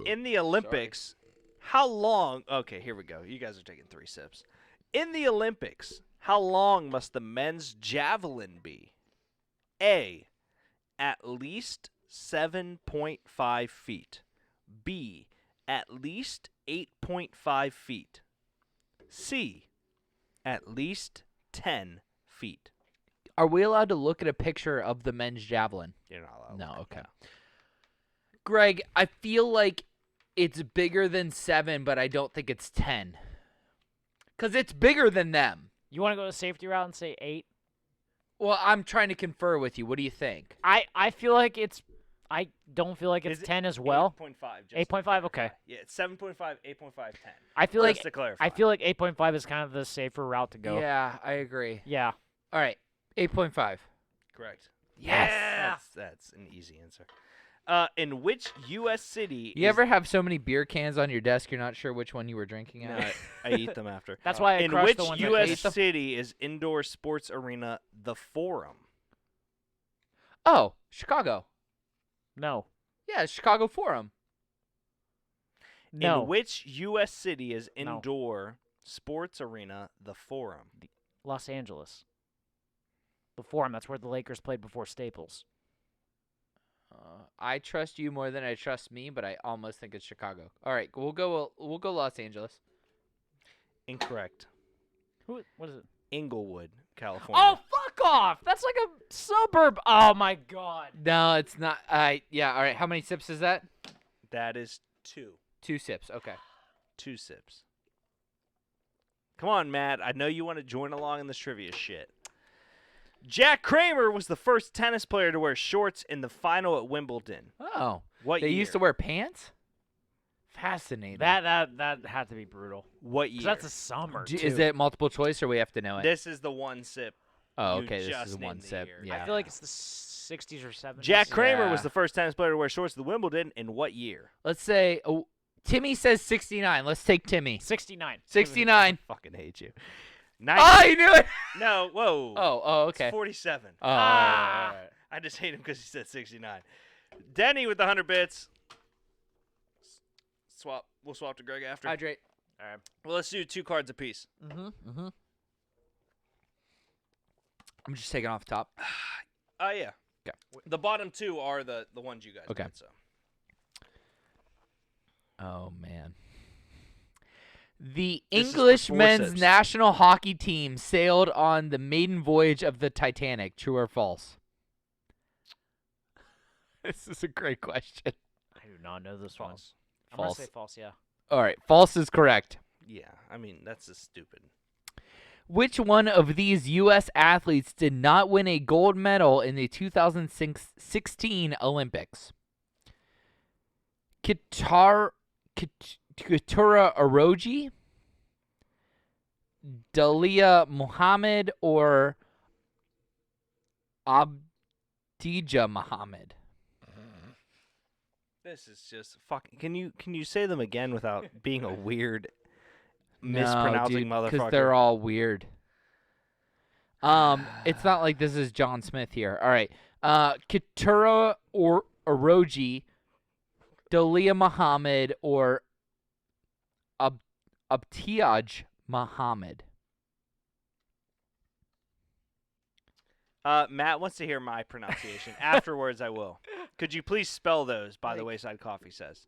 In the Olympics, how long? Okay, here we go. You guys are taking 3 sips. In the Olympics, how long must the men's javelin be? A, at least 7.5 feet. B, at least 8.5 feet. C, at least 10 feet. Are we allowed to look at a picture of the men's javelin? You're not allowed. No, okay. Greg, I feel like it's bigger than 7, but I don't think it's 10. Because it's bigger than them. You want to go the safety route and say 8? Well, I'm trying to confer with you. What do you think? I feel like it's. I don't feel like it's 10 as well. 8.5. 8.5. Okay. Yeah, it's 7.5, 8.5, 10. I feel like to clarify. I feel like 8.5 is kind of the safer route to go. Yeah, I agree. Yeah. All right, 8.5. Correct. Yes. That's an easy answer. In which U.S. city? You ever have so many beer cans on your desk you're not sure which one you were drinking No, at? I eat them after. That's why I In crushed which the ones I U.S. ate them. city is indoor sports arena the Forum? Oh, Chicago. No. Yeah, Chicago Forum. No. In which U.S. city is indoor sports arena the Forum? Los Angeles. The Forum. That's where the Lakers played before Staples. I trust you more than I trust me, but I almost think it's Chicago. All right, we'll go Los Angeles. Incorrect. What is it? Inglewood, California. Oh, fuck off! That's like a suburb. Oh my god. No, it's not. Yeah. All right. How many sips is that? That is 2. 2 sips. Okay. 2 sips. Come on, Matt. I know you want to join along in this trivia shit. Jack Kramer was the first tennis player to wear shorts in the final at Wimbledon. Oh. What They year? used to wear pants? Fascinating. That had to be brutal. What year? 'Cause that's a summer. Is it multiple choice or we have to know it? This is the one sip. Oh, You okay. This just is one named the sip. year. Yeah. I feel like it's the 60s or 70s. Jack Kramer was Yeah. the first tennis player to wear shorts at the Wimbledon in what year? Let's say Timmy says 69. Let's take Timmy. 69. 69. I fucking hate you. Oh, you knew it. No, whoa. Oh, okay. It's 47. Oh, all right. I just hate him because he said 69. Denny with the 100 bits. Swap. We'll swap to Greg after. Hydrate. All right. Well, let's do 2 cards apiece. Mm-hmm. I'm just taking off the top. Oh, yeah. Okay. The bottom 2 are the ones you guys Okay. did, so. Oh, man. The This is for English 4 men's sips. national hockey team sailed on the maiden voyage of the Titanic. True or false? This is a great question. I do not know this one. False. I'm going False. to say false, yeah. All right. False is correct. Yeah, I mean, that's just stupid. Which one of these U.S. athletes did not win a gold medal in the 2016 Olympics? Ketura Oroji, Dalia Muhammad, or Abdija Muhammad? This is just fucking. Can you say them again without being a weird mispronouncing motherfucker? Because they're all weird. It's not like this is John Smith here. All right. Ketura Oroji, Dalia Muhammad, or Abtiaj Muhammad. Matt wants to hear my pronunciation. Afterwards, I will. Could you please spell those, by the Wayside Coffee says?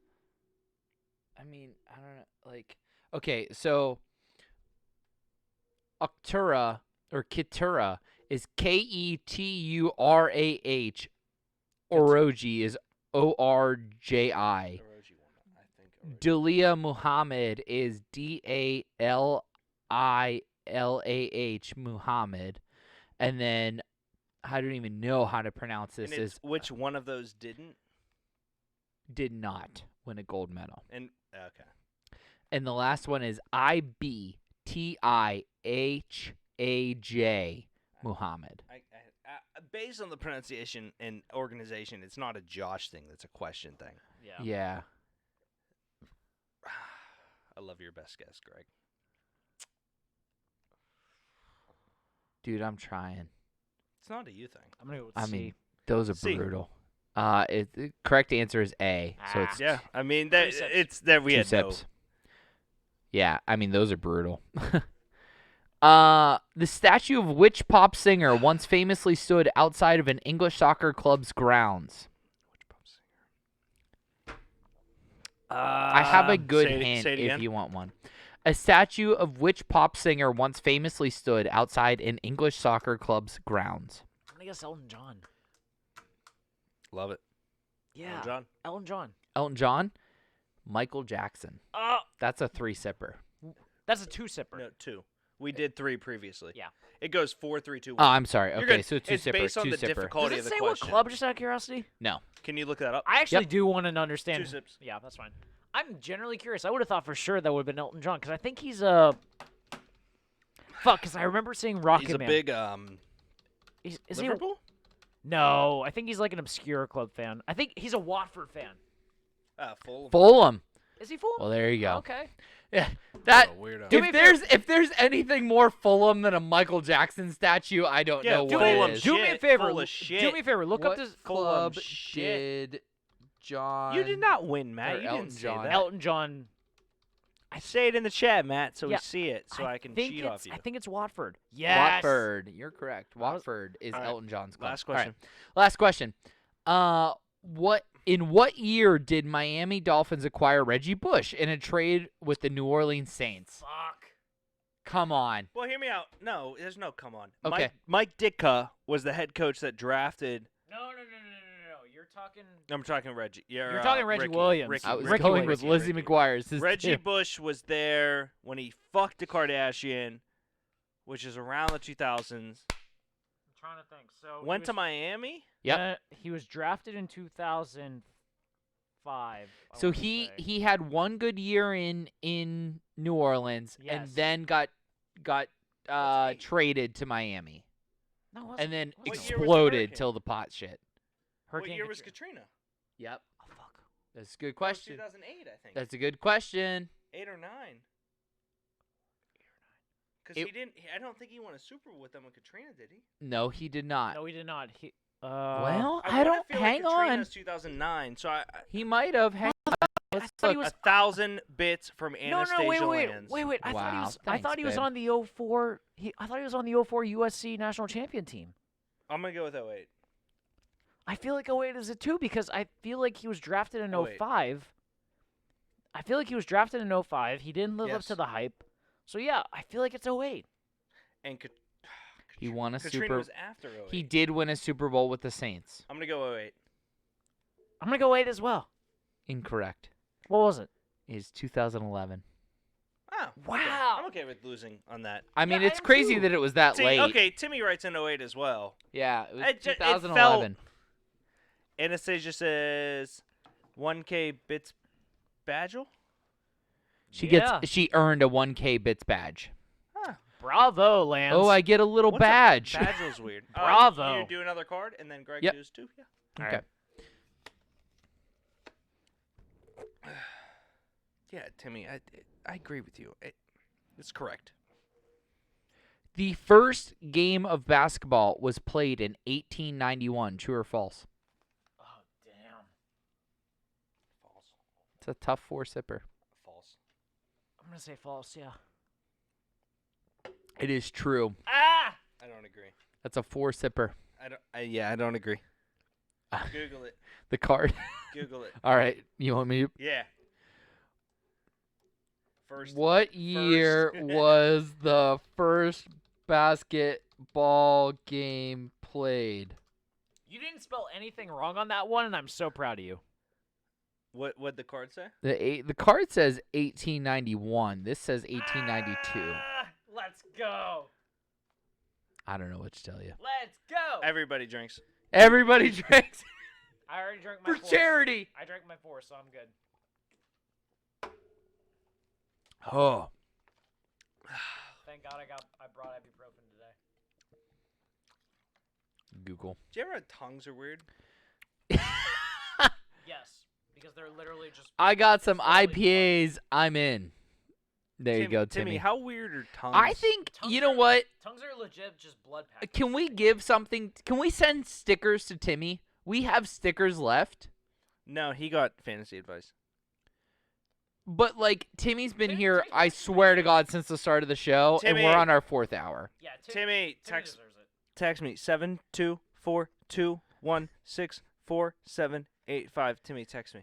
I mean, I don't know. Like, okay, so Octura or Ketura is Keturah. Oroji is Orji. Dalia Muhammad is Dalilah Muhammad. And then I don't even know how to pronounce this. And it's which one of those did not win a gold medal. And okay. And the last one is Ibtihaj Muhammad. Based on the pronunciation and organization, it's not a Josh thing. That's a question thing. Yeah. I love your best guess, Greg. Dude, I'm trying. It's not a you thing. I'm going to go with I C. mean, those are C. brutal. The correct answer is A. So it's Yeah, I mean it's that we 2 had sips. Yeah, I mean those are brutal. The statue of which pop singer once famously stood outside of an English soccer club's grounds? Which pop singer? I have a good say it hint again. if you want one. A statue of which pop singer once famously stood outside an English soccer club's grounds? I'm gonna guess Elton John. Love it. Yeah. Elton John. Elton John. Elton John? Michael Jackson. Oh, That's a 3-sipper. that's a 2-sipper. No, 2. We did 3 previously. Yeah. It goes 4, 3, 2, 1. Oh, I'm sorry. You're Okay, good. so It's 2-sipper. based on the 2-sipper. difficulty Does of it the say what question. club, just out of curiosity? No. Can you look that up? I actually Yep. do want to understand. 2 sips. Yeah, that's fine. I'm generally curious. I would have thought for sure that would have been Elton John because I think he's a. Fuck, because I remember seeing Rocket He's a Man. big Is Liverpool? He? No, I think he's like an obscure club fan. I think he's a Watford fan. Fulham. Fulham. Is he Fulham? Well, there you go. Okay. Yeah, that. What a weirdo. If there's anything more Fulham than a Michael Jackson statue, I don't know what it is. Do me a favor. Full of shit. Do me a favor. Look what up this club shit. did John? You did not win, Matt. or You Elton didn't say John. that. Elton John. I say it in the chat, Matt, so Yeah, we see it, so I can think cheat it's- off you. I think it's Watford. Yes. Watford. You're correct. Watford is All right. Elton John's club. Last All right. question. Last question. In what year did Miami Dolphins acquire Reggie Bush in a trade with the New Orleans Saints? Fuck. Come on. Well, hear me out. No, there's no come on. Okay. Mike Ditka was the head coach that drafted. No. You're talking. I'm talking Reggie. You're talking Reggie Ricky. Williams. Ricky, I was Ricky, going Ricky, with Lizzie Ricky. McGuire's. his Reggie team. Bush was there when he fucked the Kardashian, which is around the 2000s. I'm trying to think. So Went to Miami. Yep. He was drafted in 2005. So he had one good year in New Orleans and Yes. then got traded to Miami. No, it wasn't. And then What year was the exploded hurricane? till the pot shit. Hurricane What year was Katrina. Katrina? Yep. Oh fuck. That's a good question. 2008, I think. That's a good question. 8 or 9. Because It- he didn't. I don't think he won a Super Bowl with them when Katrina did he? No, he did not. No, he did not. He. Well, I I wanna don't. feel Hang like on. Katrina's 2009. So He might have. Hang on. Let's thought he look. was- 1,000 bits from No, Anastasia wait. Lands. Wait. I thought he Wow, was. I thanks, thought he was babe. on the 04. I thought he was on the 04 USC national champion team. I'm gonna go with 08. I feel like 08 is it too because I feel like he was drafted in 08. 05. I feel like he was drafted in 05. He didn't live up Yes. to the hype. So yeah, I feel like it's 08. And He won a Katrina Super. was after 08. He did win a Super Bowl with the Saints. I'm gonna go 08. I'm gonna go 8 as well. Incorrect. What was it? Is 2011. Oh, Wow. Okay. I'm okay with losing on that. I mean, Yeah, I it's am crazy too. that it was that See, late. okay, Timmy writes in 08 as well. Yeah, it was It ju- it 2011. Anastasia says 1K bits badge. Yeah. She earned a 1K bits badge. Bravo, Lance. Oh, I get a little What's badge. A badge weird. Bravo. You do another card, and then Greg Yep. does too? Yeah. Okay. Yeah, Timmy, I agree with you. It's correct. The first game of basketball was played in 1891. True or false? Oh, damn. False. It's a tough 4-sipper. False. I'm gonna say false. Yeah. It is true. Ah! I don't agree. That's a 4-sipper. I don't agree. Google it. The card. Google it. All right. You want me to? Yeah. First. What year was the first basketball game played? You didn't spell anything wrong on that one, and I'm so proud of you. What'd the card say? The card says 1891. This says 1892. Let's go. I don't know what to tell you. Let's go. Everybody drinks. Everybody drinks I already drank my for four. charity. I drank my 4, so I'm good. Oh. Thank God I brought ibuprofen today. Google. Do you ever have tongues are weird? Yes, because they're literally just. I got some IPAs. I'm in. There you go, Timmy. How weird are tongues? I think, you know what? Tongues are legit just blood packs. Can we give something? Can we send stickers to Timmy? We have stickers left. No, he got fantasy advice. But, like, Timmy's been here, I swear to God, since the start of the show, Timmy. and we're on our 4th hour. Yeah, Timmy, deserves it. text me 72421644785. Timmy, text me.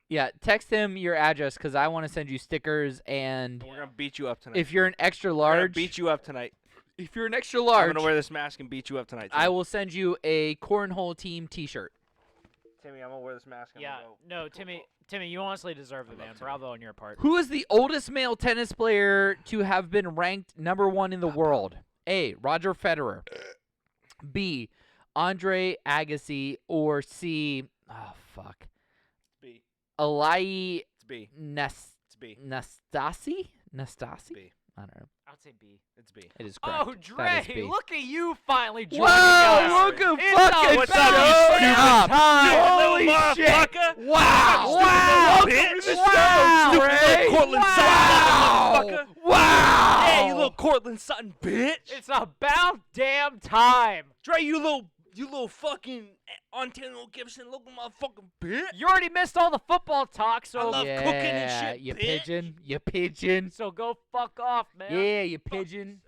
Yeah, text him your address because I want to send you stickers. And We're gonna beat you up tonight. if you're an extra We're gonna large, beat you up tonight. if you're an extra I'm large, gonna wear this mask and beat you up tonight. I Timmy. will send you a cornhole team T-shirt. Timmy, I'm gonna wear this mask. And Yeah, no, Timmy, you honestly deserve it, man. Bravo on your part. Who is the oldest male tennis player to have been ranked #1 in the world? A. Roger Federer. B. Andre Agassi. Or C. Oh fuck. B. Alai It's B. It's B. Nastasi? Nastasi? B. I don't know. I'd say B. It's B. It is correct. Oh, That is Dre, B. look at you finally joining Whoa, us. look at It's fucking about showed up. time. Holy shit. motherfucker. Wow. Wow. Welcome to the Wow. show, Stupid Dre. little Cortland Wow. Sutton motherfucker. Wow. Yeah, you little Cortland Sutton bitch. It's about damn time. Dre, you little fucking Antonio Gibson looking motherfucking bitch. You already missed all the football talk, so I love cooking and shit, you bitch. pigeon. You pigeon. so go fuck off, man. Yeah, you pigeon.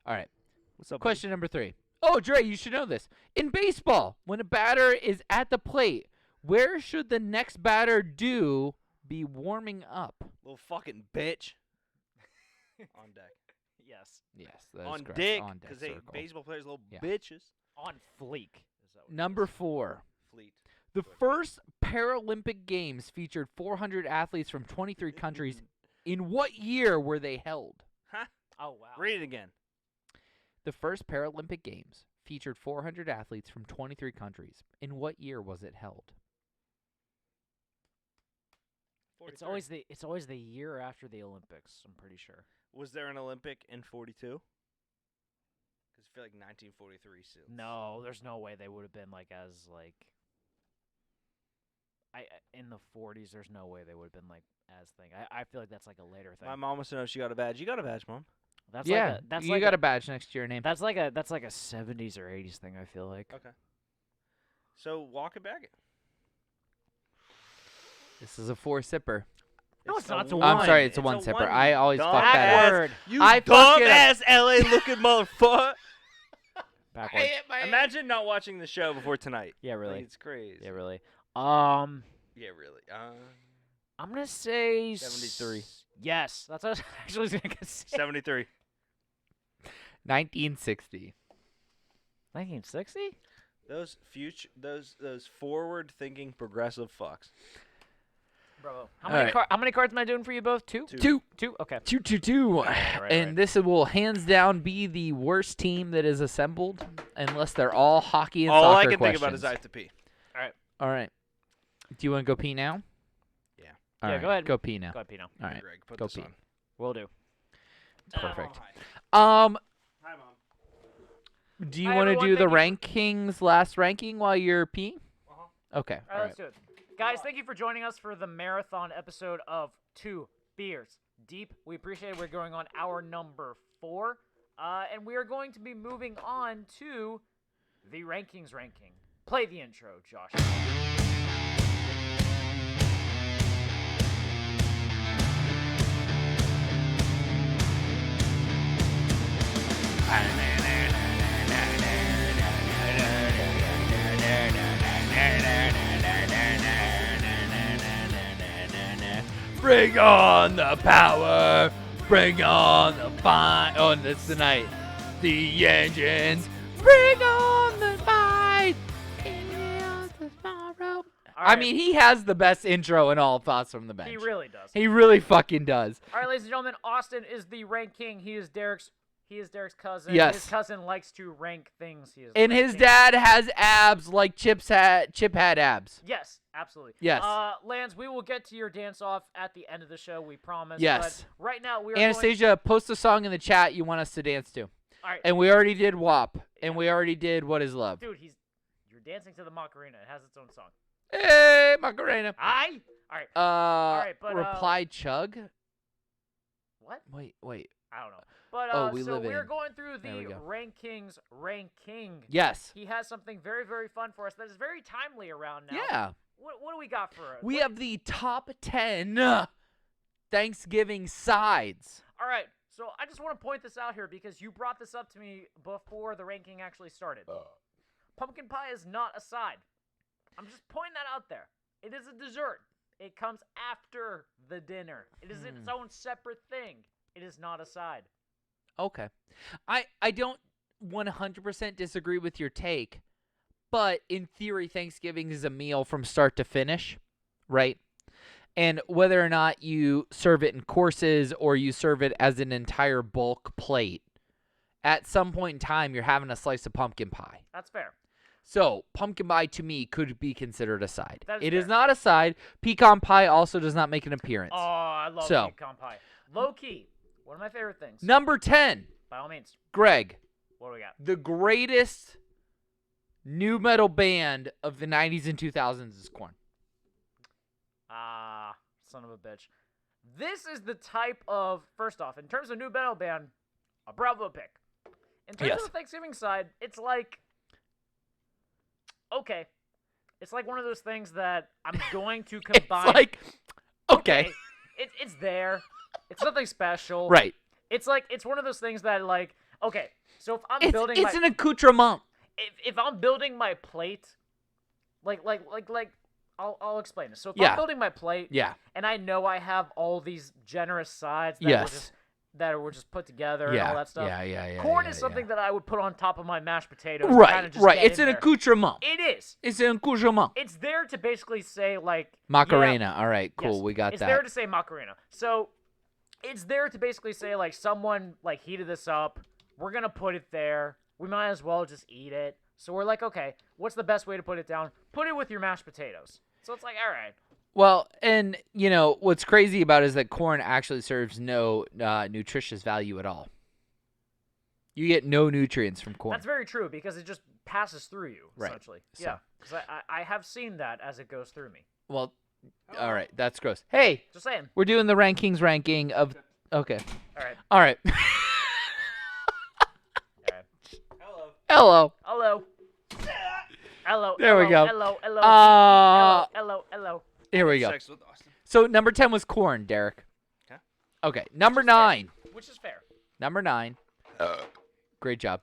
All right. What's up? Question number 3. Oh, Dre, you should know this. In baseball, when a batter is at the plate, where should the next batter be warming up? Little fucking bitch. On deck. Yes. Yes, that is On correct. dick. On deck Because circle. baseball players little Yeah. bitches. On fleek. Is that what it Number is? 4. Fleet. The first Paralympic Games featured 400 athletes from 23 countries. In what year were they held? Huh? Oh, wow. Read it again. The first Paralympic Games featured 400 athletes from 23 countries. In what year was it held? It's always the year after the Olympics, I'm pretty sure. Was there an Olympic in 42? Because I feel like 1943 soon. No, there's no way they would have been in the 40s. There's no way they would have been as thing. I feel like that's like a later thing. My mom wants to know if she got a badge. You got a badge, Mom. That's Yeah, that's you like got a badge next to your name. That's like a 70s or 80s thing. I feel like. Okay. So walk it back. This is a 4-sipper. No, it's not. It's a one. I'm sorry, it's a It's a 1-sipper. one, I always fuck dumbass. that up. Backward. You I fuck it up. dumbass LA looking motherfucker. Backward. Imagine not watching the show before tonight. Yeah, really. Like, it's crazy. Yeah, really. Yeah, really. I'm gonna say 73. Yes, that's what I was actually gonna say. 73. 1960. 1960? Those forward-thinking progressive fucks. Bravo. How All many right. how many cards am I doing for you both? Two. Two. Okay. 2-2-2. right, And right. this will hands down be the worst team that is assembled, unless they're all hockey and All soccer I can questions. think about is I have to pee. All right. Do you want to go pee now? Yeah. All Yeah, right, go ahead. Go pee now. Go ahead, Pino. All right. Greg, put Go this pee. on. Will do. Perfect. Hi, Mom. Do you Hi, want to everyone, do the thank rankings, last ranking while you're peeing? Okay. All right, let's do it. Guys, thank you for joining us for the marathon episode of 2 Beers Deep. We appreciate it. We're going on hour number 4. And we are going to be moving on to the rankings ranking. Play the intro, Josh. Bring on the power. Bring on the fire. Oh, that's the night. The engines. Bring on the fight. Tomorrow. I mean, he has the best intro in all of Thoughts from the Bench. He really does. He really fucking does. All right, ladies and gentlemen, Austin is the rank king. He is Derek's cousin. Yes. His cousin likes to rank things. He is And his ranking. dad has abs like Chip had abs. Yes, absolutely. Yes. Lance, we will get to your dance off at the end of the show. We promise. Yes. But right now we are Anastasia, post a song in the chat you want us to dance to. All right. And we already did WAP. And we already did What Is Love. Dude, you're dancing to the Macarena. It has its own song. Hey, Macarena. Aye. All right. All right, but, reply chug. What? Wait. I don't know. But Oh, we so live we're in- going through There we the go. rankings ranking. Yes. He has something very, very fun for us that is very timely around now. Yeah. What do we got for us? We have the top 10 Thanksgiving sides. All right. So I just want to point this out here because you brought this up to me before the ranking actually started. Pumpkin pie is not a side. I'm just pointing that out there. It is a dessert. It comes after the dinner. It is its own separate thing. It is not a side. Okay. I don't 100% disagree with your take, but in theory, Thanksgiving is a meal from start to finish, right? And whether or not you serve it in courses or you serve it as an entire bulk plate, at some point in time, you're having a slice of pumpkin pie. That's fair. So, pumpkin pie to me could be considered a side. It is not a side. Pecan pie also does not make an appearance. Oh, I love pecan pie. Low key, one of my favorite things. Number 10. By all means. Greg. What do we got? The greatest new metal band of the 90s and 2000s is Korn. Son of a bitch. This is the type of, first off, in terms of new metal band, a Bravo pick. In terms of the Thanksgiving side, it's like, okay. It's like one of those things that I'm going to combine. It's like, okay. It's there. It's nothing special. Right. It's like, it's one of those things that, like, okay, so if I'm building It's an accoutrement. If I'm building my plate, I'll explain this. So if I'm building my plate, and I know I have all these generous sides that were just put together and all that stuff. Corn is something that I would put on top of my mashed potatoes. Right. It's an accoutrement. It is. It's an accoutrement. It's there to basically say, like, Macarena. All right, cool. Yes, we got it's that. It's there to say Macarena. So it's there to basically say, like, someone, like, heated this up. We're going to put it there. We might as well just eat it. So we're like, okay, what's the best way to put it down? Put it with your mashed potatoes. So it's like, all right. Well, and, you know, what's crazy about it is that corn actually serves no nutritious value at all. You get no nutrients from corn. That's very true because it just passes through you, Right. essentially. So- Yeah, because I have seen that as it goes through me. Well, all right, that's gross. Hey, Just saying. we're doing the rankings ranking of. Okay. All right. All right. Hello. Hello. Hello. There we go. Hello. Hello. Here we go. Sex with Austin. So number 10 was corn, Derek. Okay. Okay. Number 9. Which is fair. Number 9. Great job.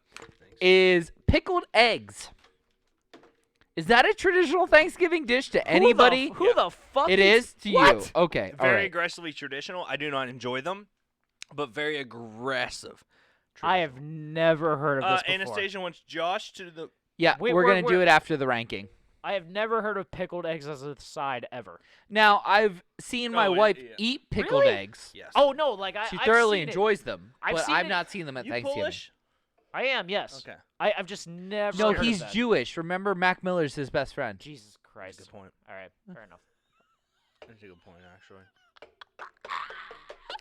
Is pickled eggs. Is that a traditional Thanksgiving dish to anybody? Who the fuck? It is to you. Okay. all Very right. aggressively traditional. I do not enjoy them, but very aggressive. I have never heard of this before. Anastasia wants Josh to the. Yeah, we're going to do it after the ranking. I have never heard of pickled eggs as a side ever. Now, I've seen my wife eat pickled Really? eggs. Yes. Oh no, like She I've thoroughly seen enjoys them, I've but seen I've it- not seen them at You Thanksgiving. Polish? I am, yes. Okay. I've just never. No, heard he's of that. Jewish. Remember, Mac Miller's his best friend. Jesus Christ. Good point. All right, fair enough. That's a good point, actually.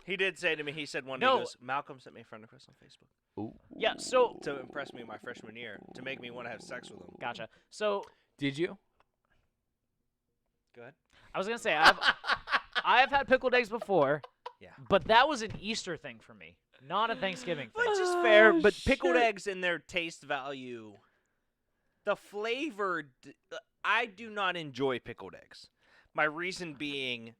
He did say to me, he said one day, No. he goes, Malcolm sent me a friend request on Facebook. Ooh. Yeah. So To impress me my freshman year, to make me want to have sex with him. gotcha. So Did you? Go ahead. I was gonna say I have had pickled eggs before. Yeah. But that was an Easter thing for me, not a Thanksgiving thing. Which is fair, but pickled eggs and their taste value, the flavor, I do not enjoy pickled eggs. My reason being,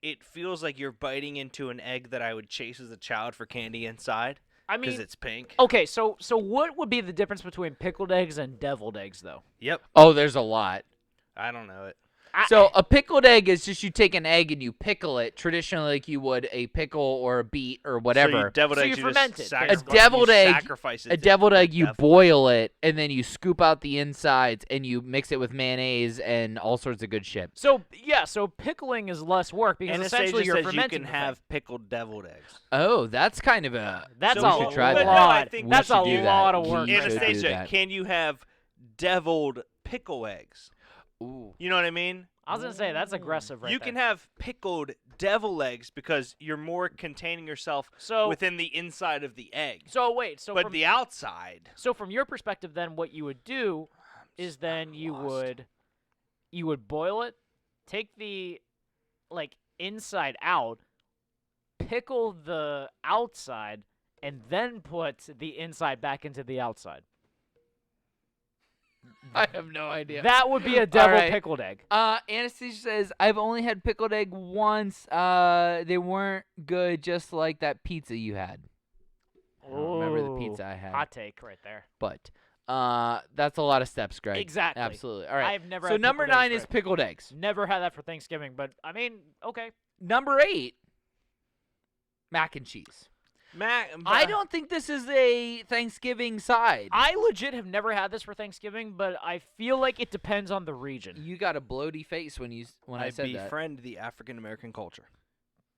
it feels like you're biting into an egg that I would chase as a child for candy inside. I mean, because it's pink. Okay, so what would be the difference between pickled eggs and deviled eggs, though? Yep. Oh, there's a lot. I don't know it. So a pickled egg is just you take an egg and you pickle it traditionally like you would a pickle or a beet or whatever. So you deviled So eggs, you you ferment just it, sacrifice, A deviled you egg- sacrifice it A to deviled the egg, you devil. boil it and then you scoop out the insides and you mix it with mayonnaise and all sorts of good shit. So yeah, so pickling is less work because Anastasia essentially you're says you fermenting. can the thing. have pickled deviled eggs. Oh, that's kind of a. That's So a we should try that. But no, I lot. think That's we a should do that. lot of work. We should do Anastasia, that. can you have deviled pickle eggs? Ooh. You know what I mean? I was gonna say that's aggressive, right? You can have pickled devil eggs because you're more containing yourself So- within the inside of the egg. So wait, so but from, the outside. so from your perspective, then what you would do is then you would boil it, take the like inside out, pickle the outside, and then put the inside back into the outside. I have no idea. That would be a devil right. pickled egg. Anastasia says, I've only had pickled egg once. They weren't good, just like that pizza you had. I don't remember the Ooh, pizza I had. Hot take right there. But That's a lot of steps, Greg. Exactly. Absolutely. All right. I've never. So had number pickled 9 eggs, is right? pickled eggs. Never had that for Thanksgiving, but I mean, okay. Number 8, mac and cheese. I don't think this is a Thanksgiving side. I legit have never had this for Thanksgiving, but I feel like it depends on the region. You got a bloaty face when I said that. befriend the African American culture.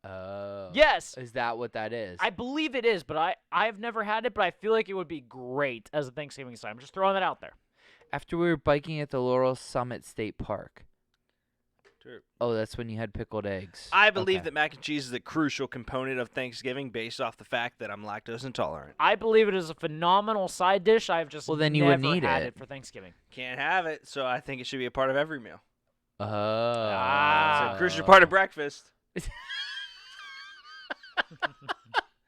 Oh. Yes. Is that what that is? I believe it is, but I've never had it, but I feel like it would be great as a Thanksgiving side. I'm just throwing that out there. After we were biking at the Laurel Summit State Park. True. Oh, that's when you had pickled eggs. I believe that mac and cheese is a crucial component of Thanksgiving based off the fact that I'm lactose intolerant. I believe it is a phenomenal side dish. I've just Well, then you never wouldn't eat had it. it for Thanksgiving. Can't have it, so I think it should be a part of every meal. Oh. It's a crucial part of breakfast.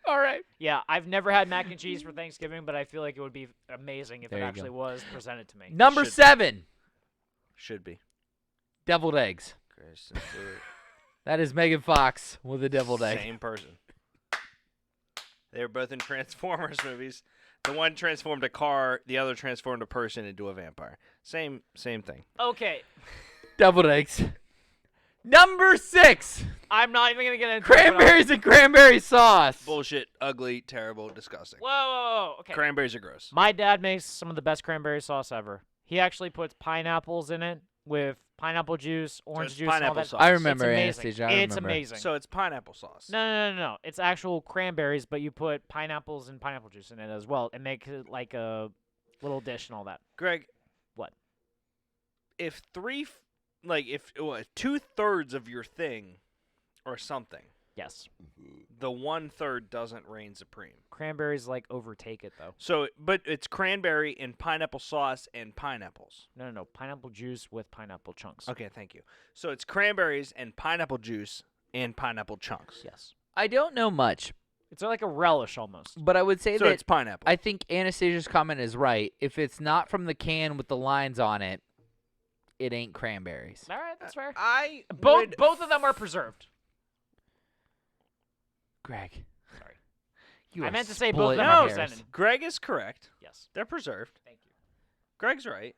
All right. Yeah, I've never had mac and cheese for Thanksgiving, but I feel like it would be amazing if There it you actually go. was presented to me. Number 7, Should be. deviled eggs. Kristen Stewart. That is Megan Fox with a deviled egg. Same person. They were both in Transformers movies. The one transformed a car, the other transformed a person into a vampire. Same thing. Okay, Deviled eggs. Number 6, I'm not even gonna get into it, but cranberries and cranberry sauce. Bullshit, ugly, terrible, disgusting. Whoa. Okay. Cranberries are gross. My dad makes some of the best cranberry sauce ever. He actually puts pineapples in it with pineapple juice, orange it's juice, and all pineapple that. sauce. I remember It's amazing. Anastasia. I It's remember. amazing. So it's pineapple sauce. No. It's actual cranberries, but you put pineapples and pineapple juice in it as well, and make it like a little dish and all that. Greg. What? If 2/3 of your thing or something, Yes. the 1/3 doesn't reign supreme. Cranberries like overtake it though. So, but it's cranberry and pineapple sauce and pineapples. No. Pineapple juice with pineapple chunks. Okay, thank you. So it's cranberries and pineapple juice and pineapple chunks. Yes. I don't know much, It's like a relish almost. but I would say So that it's pineapple. I think Anastasia's comment is right. If it's not from the can with the lines on it, it ain't cranberries. All right, that's fair. would- Both of them are preserved. Greg. Sorry. You I are meant to say both of splitting them are hairs. presented. Greg is correct. Yes. They're preserved. Thank you. Greg's right.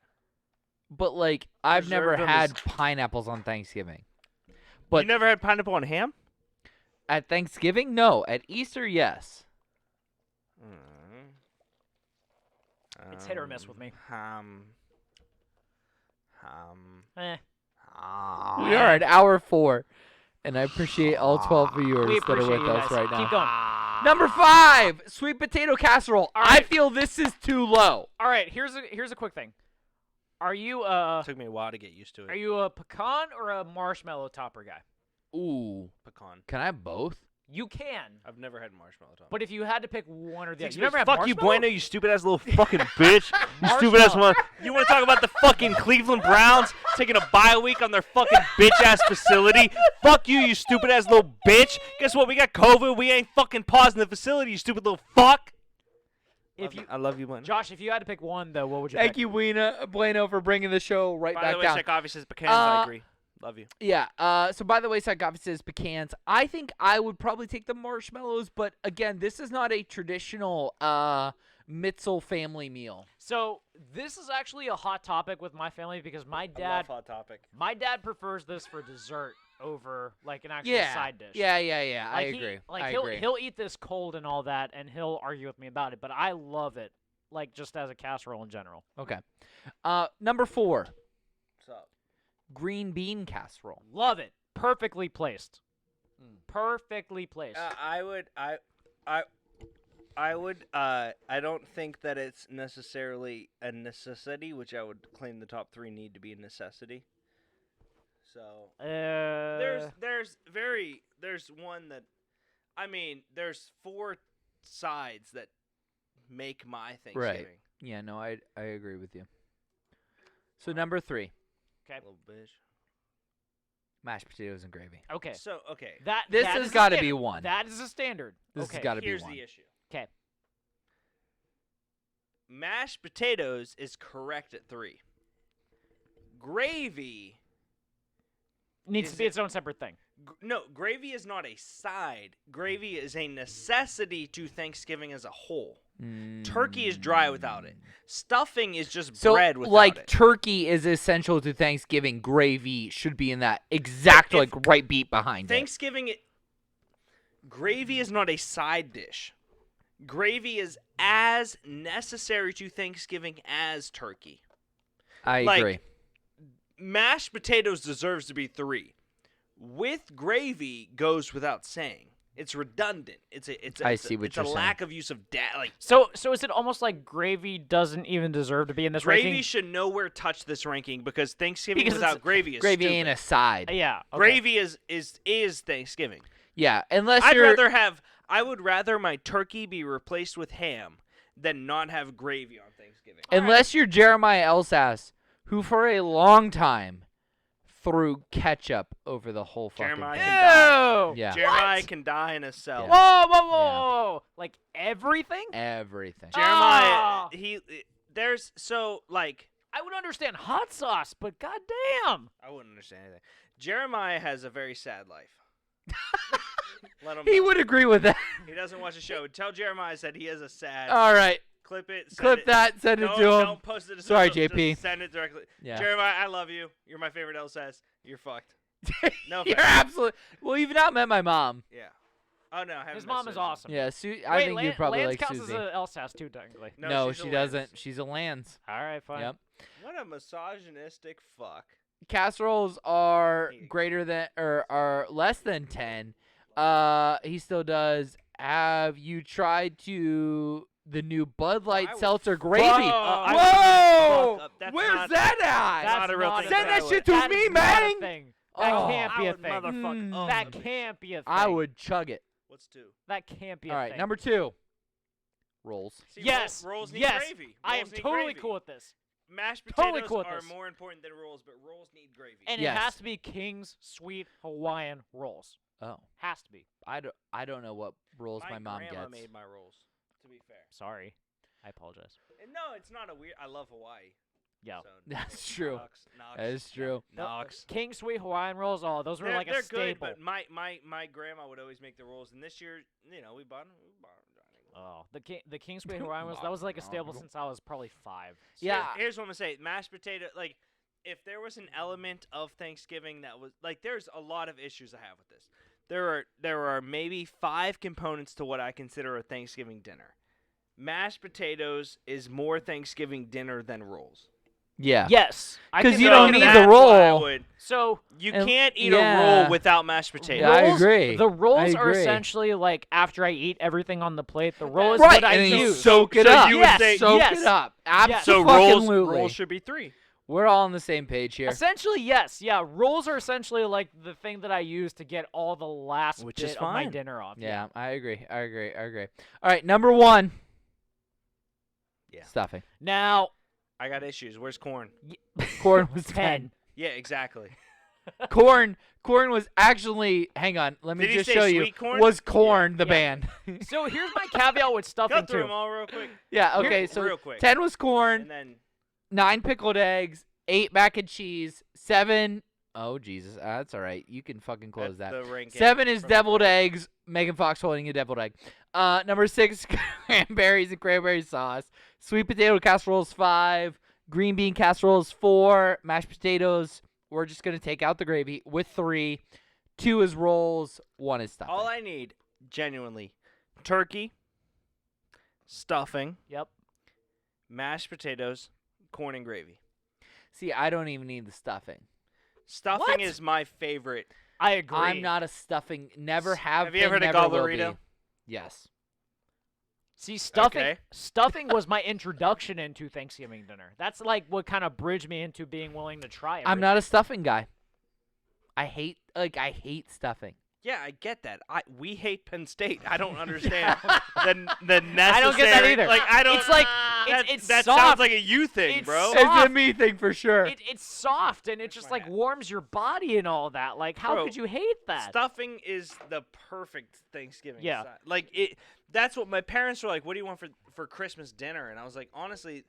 But, like, I've never Preserved them had is- pineapples on Thanksgiving. You But never had pineapple on ham? at Thanksgiving, no. At Easter, yes. It's hit or miss with me. Eh. We are at hour 4, and I appreciate all 12 viewers We that are appreciate with you us guys. right now. Keep going. Number 5, sweet potato casserole. All I right. feel this is too low. All right, here's a quick thing. Are you It took me a while to get used to it. are you a pecan or a marshmallow topper guy? Ooh. Pecan. Can I have both? You can, I've never had marshmallow top. but if you had to pick one or the other, Six you never minutes. had Fuck you, marshmallow? Bueno, you stupid ass little fucking bitch. You stupid ass one. You want to talk about the fucking Cleveland Browns taking a bye week on their fucking bitch ass facility? Fuck you, you stupid ass little bitch. Guess what? We got COVID. We ain't fucking pausing the facility, you stupid little fuck. I love you, Bueno. Josh, if you had to pick one though, what would you Thank pick? you, Bueno, for bringing the show right By back the way, down. Check obviously says pecans. I agree. Love you. Yeah. So by the way, Psychophagy says pecans. I think I would probably take the marshmallows, but again, this is not a traditional Mitzel family meal. So this is actually a hot topic with my family because my I dad love hot topic. my dad prefers this for dessert over like an actual Yeah. side dish. Yeah. I Like, agree. Like I he'll agree. he'll eat this cold and all that, and he'll argue with me about it. But I love it, like just as a casserole in general. Okay. Number 4, What's up? green bean casserole. Love it. Perfectly placed. Perfectly placed. I don't think that it's necessarily a necessity, which I would claim the top 3 need to be a necessity. So there's one that, I mean, there's 4 sides that make my Thanksgiving. Right. Yeah. No, I agree with you. So number 3, Okay. Little bitch. mashed potatoes and gravy. Okay. So okay, This that has is a gotta be standard. one. That is a standard. This okay. has got to be here's one. the issue. Okay. Mashed potatoes is correct at 3. Gravy Needs Is to be it- its own separate thing. No, gravy is not a side. Gravy is a necessity to Thanksgiving as a whole. Turkey is dry without it. Stuffing is just So, bread without like, it. turkey is essential to Thanksgiving. Gravy should be in that exact, Like, right beat behind Thanksgiving, gravy is not a side dish. Gravy is as necessary to Thanksgiving as turkey. I Like, agree. Mashed potatoes deserves to be 3. With gravy goes without saying. It's redundant. It's a lack of use of like. So is it almost like gravy doesn't even deserve to be in this Gravy ranking? should nowhere touch this ranking because Thanksgiving Because without it's- gravy is Gravy stupid. ain't a side. Yeah. Okay. Gravy is Thanksgiving. Yeah, unless I would rather my turkey be replaced with ham than not have gravy on Thanksgiving. Unless you're Jeremiah Elsass, who for a long time threw ketchup over the whole fucking Jeremiah thing. can die. Ew. Yeah. Jeremiah can die in a cell. Whoa. Like everything? Everything. Jeremiah, Oh. there's so like. I would understand hot sauce, but goddamn. I wouldn't understand anything. Jeremiah has a very sad life. Let him He know. would agree with that. He doesn't watch the show. Tell Jeremiah that he has a sad. All right. Clip it. Clip that. Send it to him. Don't post it to Sorry, social, JP. just send it directly. Yeah. Jeremiah, I love you. You're my favorite LSS. You're fucked. No You're offense. absolutely. Well, you've not met my mom. Yeah. Oh no, I haven't His met mom is Susan. awesome. Yeah, I think you'd probably Lance like counts Susie. as a LSAS too, technically. No, she's a she Lance. doesn't. She's a Lance. All right, fine. Yep. What a misogynistic fuck. Casseroles are greater than or are less than 10. He still does. Have you tried the new Bud Light seltzer gravy? Whoa! That's Where's not- that at? That's not a real thing. Send that shit to That me, is not a man. thing. That Oh, can't be I a would thing. motherfucker own That them. can't be a thing. I would chug it. What's 2? That can't be a All right, thing. number 2. Rolls. See, Yes. rolls need yes. gravy. I am Rolls need totally gravy. cool with this. Mashed Totally potatoes cool with are this. more important than rolls, but rolls need gravy. And Yes. it has to be King's Sweet Hawaiian rolls. Oh, Has to be. I don't know what rolls my mom grandma gets. made my rolls. To be fair. Sorry. I apologize. And no, it's not a weird. I love Hawaii. Yeah. So, That's true. Knox. That is true. Knox. King Sweet Hawaiian rolls, oh, those were They're, like a they're staple. good, but my grandma would always make the rolls, and this year, we bought them. Oh, the King Sweet Hawaiian rolls, that was like a staple since I was probably 5. So Yeah. Here's what I'm gonna say: mashed potato. Like, if there was an element of Thanksgiving that was like, there's a lot of issues I have with this. There are maybe 5 components to what I consider a Thanksgiving dinner. Mashed potatoes is more Thanksgiving dinner than rolls. Yeah. Yes. I 'Cause can you go don't with need that. the That's why I roll. would- So You And- can't eat yeah. a roll without mashed potatoes. Yeah, I rolls- agree. The rolls I are agree. essentially like after I eat everything on the plate, the roll is Right, what I and then you use. soak it so up. you would yes, say- soak yes. it up. Yes. So Absolutely. rolls should be 3. We're all on the same page here. Essentially, yes. Yeah, rolls are essentially like the thing that I use to get all the last Which bit is of my fine. dinner off. Yeah, I agree. All right, number 1. Yeah. Stuffing. Now, I got issues. Where's corn? Corn was 10. Yeah, exactly. Corn was actually, hang on, let me Did he just say show you. sweet corn? Was Corn the Yeah. band? So here's my caveat with Go stuffing through too. them all real quick. Yeah, okay, so real quick. 10 was corn, And then 9 pickled eggs, 8 mac and cheese, 7, oh Jesus, that's all right. You can fucking close that's that. the ranking 7 is from the deviled first. eggs. Megan Fox holding a deviled egg. Number 6, cranberries and cranberry sauce. Sweet potato casseroles 5. Green bean casseroles 4. Mashed potatoes. We're just gonna take out the gravy with 3. 2 is rolls. 1 is stuffing. All I need, genuinely, turkey, stuffing, Yep. mashed potatoes, corn and gravy. See, I don't even need the stuffing. Stuffing What? is my favorite. I agree. I'm not a stuffing. Never have. Have you ever been, heard of never will Gallarito? be. Yes. See, stuffing Okay. stuffing was my introduction into Thanksgiving dinner. That's like what kind of bridged me into being willing to try it. I'm not a stuffing guy. I hate stuffing. Yeah, I get that. We hate Penn State. I don't understand the necessary. I don't get that either. Like I don't. It's like that, it's that soft. sounds like a you thing, It's bro. soft. It's a me thing for sure. It's soft and it just like warms your body and all that. Like, how Bro, could you hate that? Stuffing is the perfect Thanksgiving. Yeah. side. Like it. That's what my parents were like. What do you want for Christmas dinner? And I was like, honestly,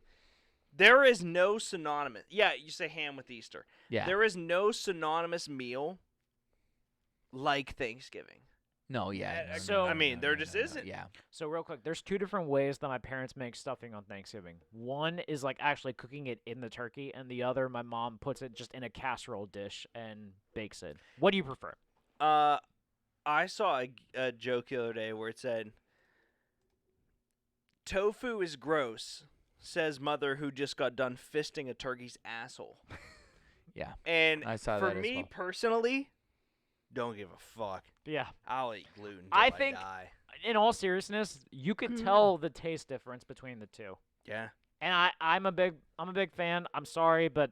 there is no synonymous. Yeah, you say ham with Easter. Yeah. There is no synonymous meal like Thanksgiving. No, yeah. No, So- I mean, there just isn't. Yeah. So real quick, there's two different ways that my parents make stuffing on Thanksgiving. One is like actually cooking it in the turkey, and the other, my mom puts it just in a casserole dish and bakes it. What do you prefer? I saw a joke the other day where it said, "Tofu is gross," says mother who just got done fisting a turkey's asshole. Yeah. And I saw for that as me well. personally, don't give a fuck. Yeah. I'll eat gluten until I I think- die. In all seriousness, you could tell the taste difference between the two. Yeah. And I'm a big fan. I'm sorry, but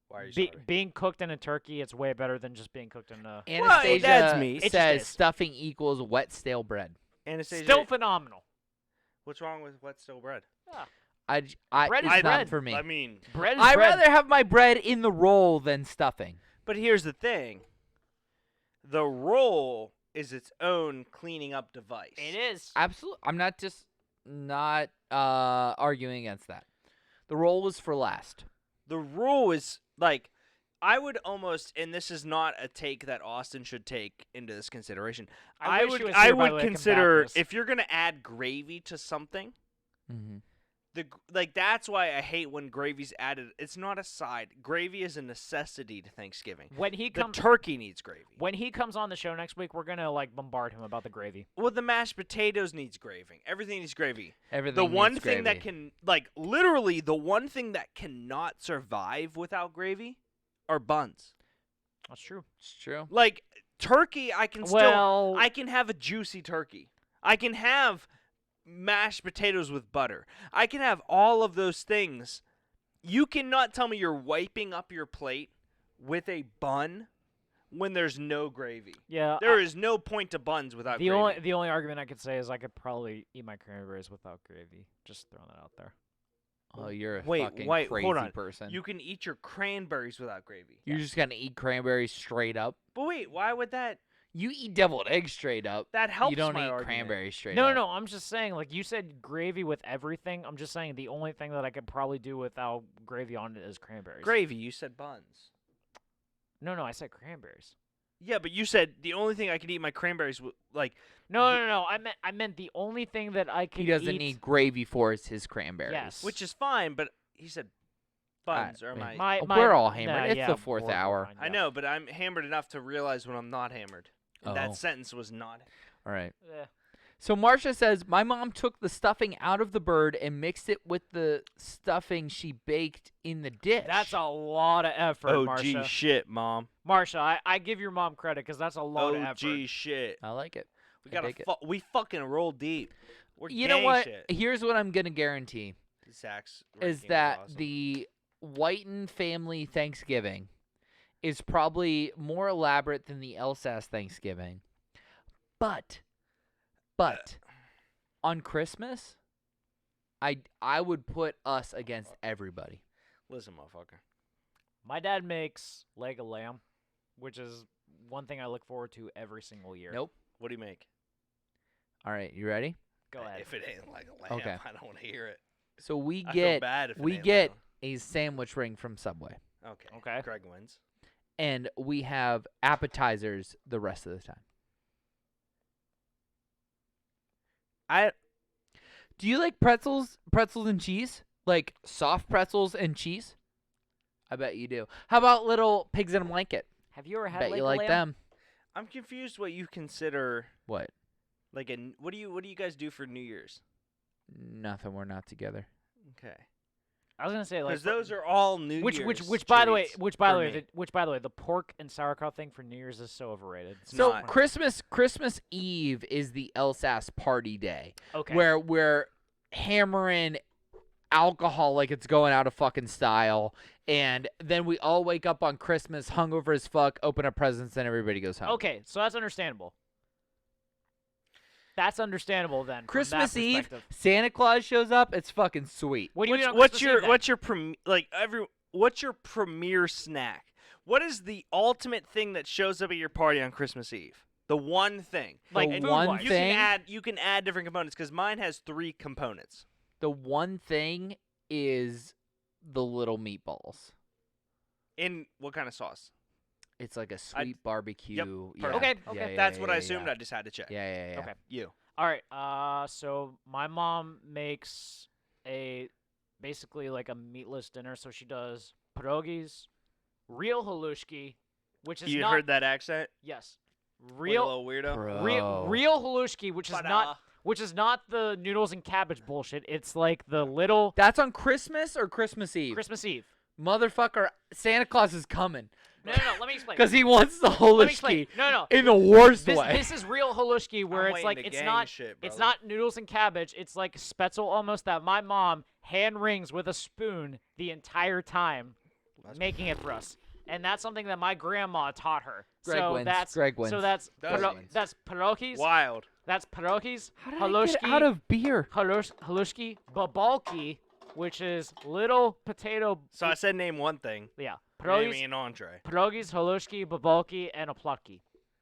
Why are you sorry? being cooked in a turkey, it's way better than just being cooked in a. Anastasia that's me. It just says is. stuffing equals wet stale bread. Anastasia, Still phenomenal. what's wrong with wet stale bread? Bread is it's bread. not for me. I mean, Bread is I'd bread. rather have my bread in the roll than stuffing. but here's the thing. The roll is its own cleaning up device. It is. Absolutely. I'm not arguing against that. The roll was for last. The rule is like, I would almost, and this is not a take that Austin should take into this consideration. I wish would, he was I here, by the would way, to combat consider this. if you're gonna add gravy to something, Mm-hmm. that's why I hate when gravy's added. It's not a side. Gravy is a necessity to Thanksgiving. When he The comes, turkey needs gravy. when he comes on the show next week, we're gonna like bombard him about the gravy. Well, the mashed potatoes needs gravy. Everything needs gravy. Everything. The one needs thing that gravy. can, like, literally, the one thing that cannot survive without gravy are buns. That's true. It's true. Like, turkey, I can Well- I can have a juicy turkey. I can have mashed potatoes with butter. I can have all of those things. You cannot tell me you're wiping up your plate with a bun when there's no gravy. Yeah. There is no point to buns without the gravy. the only argument I could say is I could probably eat my cranberries without gravy. Just throwing that out there. Oh, you're a Wait, fucking wait, crazy hold on. person. You can eat your cranberries without gravy. You're just gonna eat cranberries straight up. But wait, why would that? You eat deviled eggs straight up. That helps You don't my eat argument. cranberries straight No, up. no, I'm just saying, like you said, gravy with everything. I'm just saying the only thing that I could probably do without gravy on it is cranberries. Gravy, you said buns. No, I said cranberries. Yeah, but you said the only thing I could eat my cranberries with, like, No. I meant the only thing that I could He doesn't eat. need gravy for his cranberries. Yes. which is fine, but he said buns or am I? My, We're all hammered. Nah, It's yeah, the fourth we're hour. fine, I yeah. know, but I'm hammered enough to realize when I'm not hammered. And Oh. that sentence was not. All right. Yeah. So Marcia says, my mom took the stuffing out of the bird and mixed it with the stuffing she baked in the dish. That's a lot of effort, Oh, Marsha. gee, shit, Mom. Marsha, I give your mom credit because that's a lot of Oh, effort. gee, shit. I like it. We I gotta dig it. we fucking roll deep. We're You know gang what? Shit. Here's what I'm gonna guarantee Zach's is ranking that awesome. the Whiten family Thanksgiving is probably more elaborate than the Elsass Thanksgiving. But on Christmas, I would put us against everybody. Listen, motherfucker. My dad makes leg of lamb, which is one thing I look forward to every single year. Nope. What do you make? All right, you ready? Go ahead. If it ain't like a lamb, Okay. I don't want to hear it. So we I feel get bad if it we ain't get lamb. a sandwich ring from Subway, Okay. Greg wins. and we have appetizers the rest of the time. Do you like pretzels and cheese? Like soft pretzels and cheese? I bet you do. How about little pigs in a blanket? Have you ever had Bet leg you of like lamb? them. I'm confused what you consider What? like a what do you guys do for New Year's? Nothing. We're not together. Okay. I was gonna say like Because those are all New which Year's by the way treats which by for the way me. the pork and sauerkraut thing for New Year's is so overrated. It's So not. Christmas Eve is the Elsass party day. Okay. Where we're hammering alcohol like it's going out of fucking style, and then we all wake up on Christmas hungover as fuck, open up presents, and everybody goes home. Okay, so that's understandable. That's understandable then. from Christmas that Eve, perspective. Santa Claus shows up. It's fucking sweet. What do you mean on What's Christmas your Eve then? what's your premier snack? What is the ultimate thing that shows up at your party on Christmas Eve? The one thing. Like The food one wise. thing- You can add different components because mine has 3 components. The one thing is the little meatballs. In what kind of sauce? It's like a sweet barbecue. Yep, Yeah. perfect. Okay, Yeah, okay. yeah, That's yeah, what yeah, I assumed. Yeah. I just had to check. Yeah. Okay. You. All right. So my mom makes basically like a meatless dinner. So she does pierogies, real halushki, which is You not. heard that accent? Yes. Like a Real little weirdo. real halushki, which is not the noodles and cabbage bullshit. It's like the little That's on Christmas or Christmas Eve? Christmas Eve. Motherfucker, Santa Claus is coming. No. Let me explain. Because he wants the Let me explain. halushki No. in the worst This, way. this is real halushki where I'm it's waiting like to it's gang not shit, it's brother. not noodles and cabbage. It's like spetzel almost that my mom hand wrings with a spoon the entire time, making it for us. And that's something that my grandma taught her. Greg so wins. that's Greg wins. So that's Does wins. that's pierogies. Wild. That's pierogies. How did I halushki. get out of beer? Halushki, babalki, which is little potato. So I said name one thing. Yeah. Name me an entree. Pierogies, halushki, babalki, and a plutki.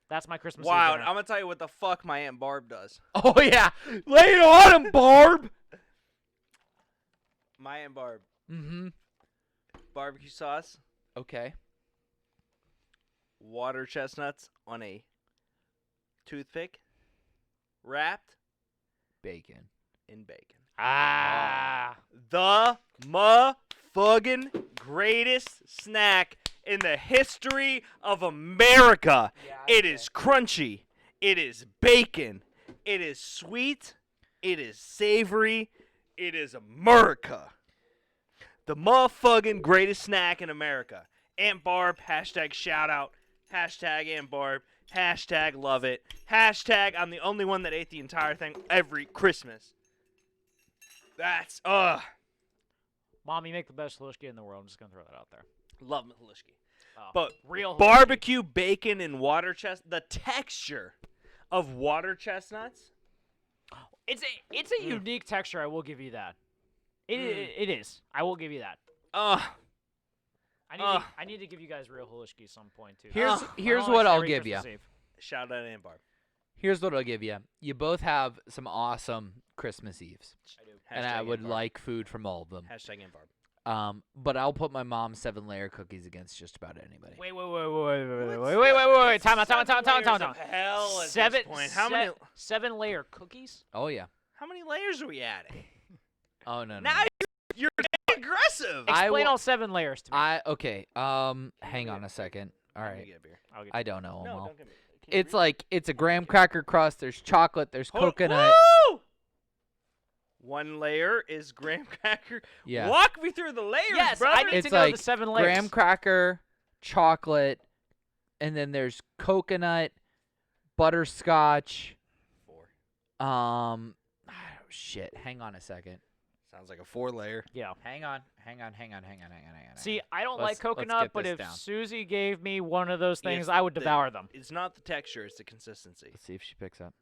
That's my Christmas Eve Wild. dinner. I'm gonna tell you what the fuck my Aunt Barb does. Oh, yeah. Lay it on him, Barb. My Aunt Barb. Mm-hmm. Barbecue sauce, Okay. water chestnuts on a toothpick, wrapped Bacon. in bacon. The motherfucking greatest snack in the history of America. It is crunchy. It is bacon. It is sweet. It is savory. It is America. The motherfucking greatest snack in America. Aunt Barb, hashtag shout out. Hashtag Aunt Barb. Hashtag love it. Hashtag I'm the only one that ate the entire thing every Christmas. That's, Mom, you make the best halushki in the world. I'm just gonna throw that out there. love halushki. Oh, But real halushki. barbecue bacon and water chestnuts, the texture of water chestnuts. It's a unique texture. I will give you that. It is. I will give you that. I need to give you guys real halushki some point too. Here's what I'll give you. Shout out Aunt Barb. Here's what I'll give you. You both have some awesome Christmas Eves. I do. And I would like food from all of them. Hashtag Aunt Barb. But I'll put my mom's 7-layer cookies against just about anybody. Wait. Time out. Hell at Seven. this point. How many? 7-layer cookies? Oh yeah. How many layers are we adding? Oh no. Now you're aggressive. Explain all 7 layers to me. Okay. Hang on a second. All Let me right. get a beer. I don't know them No, all. don't give me. It's like it's a graham cracker crust. There's chocolate. There's coconut. Woo! One layer is graham cracker. Yeah. Walk me through the layers, Yes, brother. I need It's to know like the 7 layers. graham cracker, chocolate, and then there's coconut, butterscotch. 4. Shit. Hang on a second. Sounds like a 4-layer. Yeah. Hang on. See, I don't like Let's coconut, get but this if down. Susie gave me one of those things, It's I would the- devour them. It's not the texture, it's the consistency. Let's see if she picks up.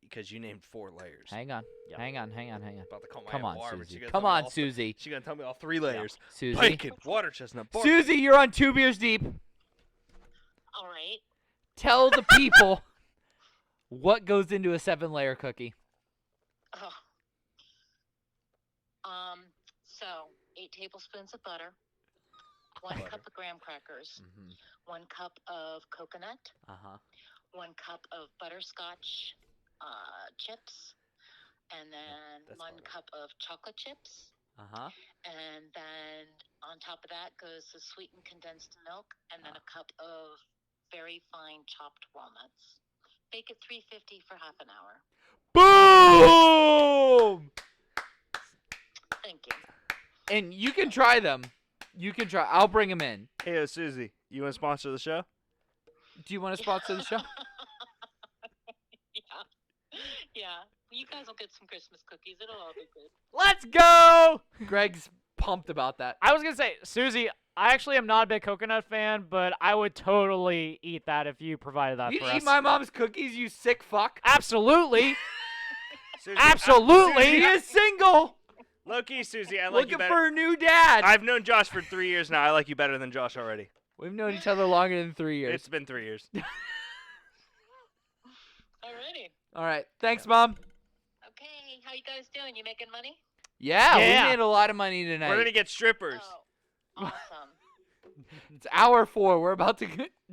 Because you named 4 layers. Hang on. Yep. Hang on. About to call my Come Aunt on, Barb, and Susie. she gonna Come tell me on, all Susie. She's going to tell me all 3 layers. Susie. Bacon, water chestnut, bark. Susie, you're on 2 beers deep. All right. Tell the people what goes into a 7-layer cookie. Oh. So 8 tablespoons of butter, 1 cup of graham crackers, 1 cup of coconut, 1 cup of butterscotch chips, and then 1 cup of chocolate chips. And then on top of that goes the sweetened condensed milk, and then a cup of very fine chopped walnuts. Bake at 350 for half an hour. Boom! Thank you. And you can try them. You can try. I'll bring them in. Hey, Susie, you want to sponsor the show? Do you want to sponsor the show? Yeah. You guys will get some Christmas cookies. It'll all be good. Let's go! Greg's pumped about that. I was going to say, Susie, I actually am not a big coconut fan, but I would totally eat that if you provided that You for eat us. my mom's cookies, you sick fuck. Absolutely. Susie, Absolutely. She is single. Low-key, Susie, I like you Looking better. for a new dad. I've known Josh for 3 years now. I like you better than Josh already. We've known each other longer than 3 years. It's been 3 years. Alrighty. All right. Thanks, Mom. Okay. How you guys doing? You making money? Yeah, Yeah. we made a lot of money tonight. We're going to get strippers. Oh, awesome. It's hour 4. We're about to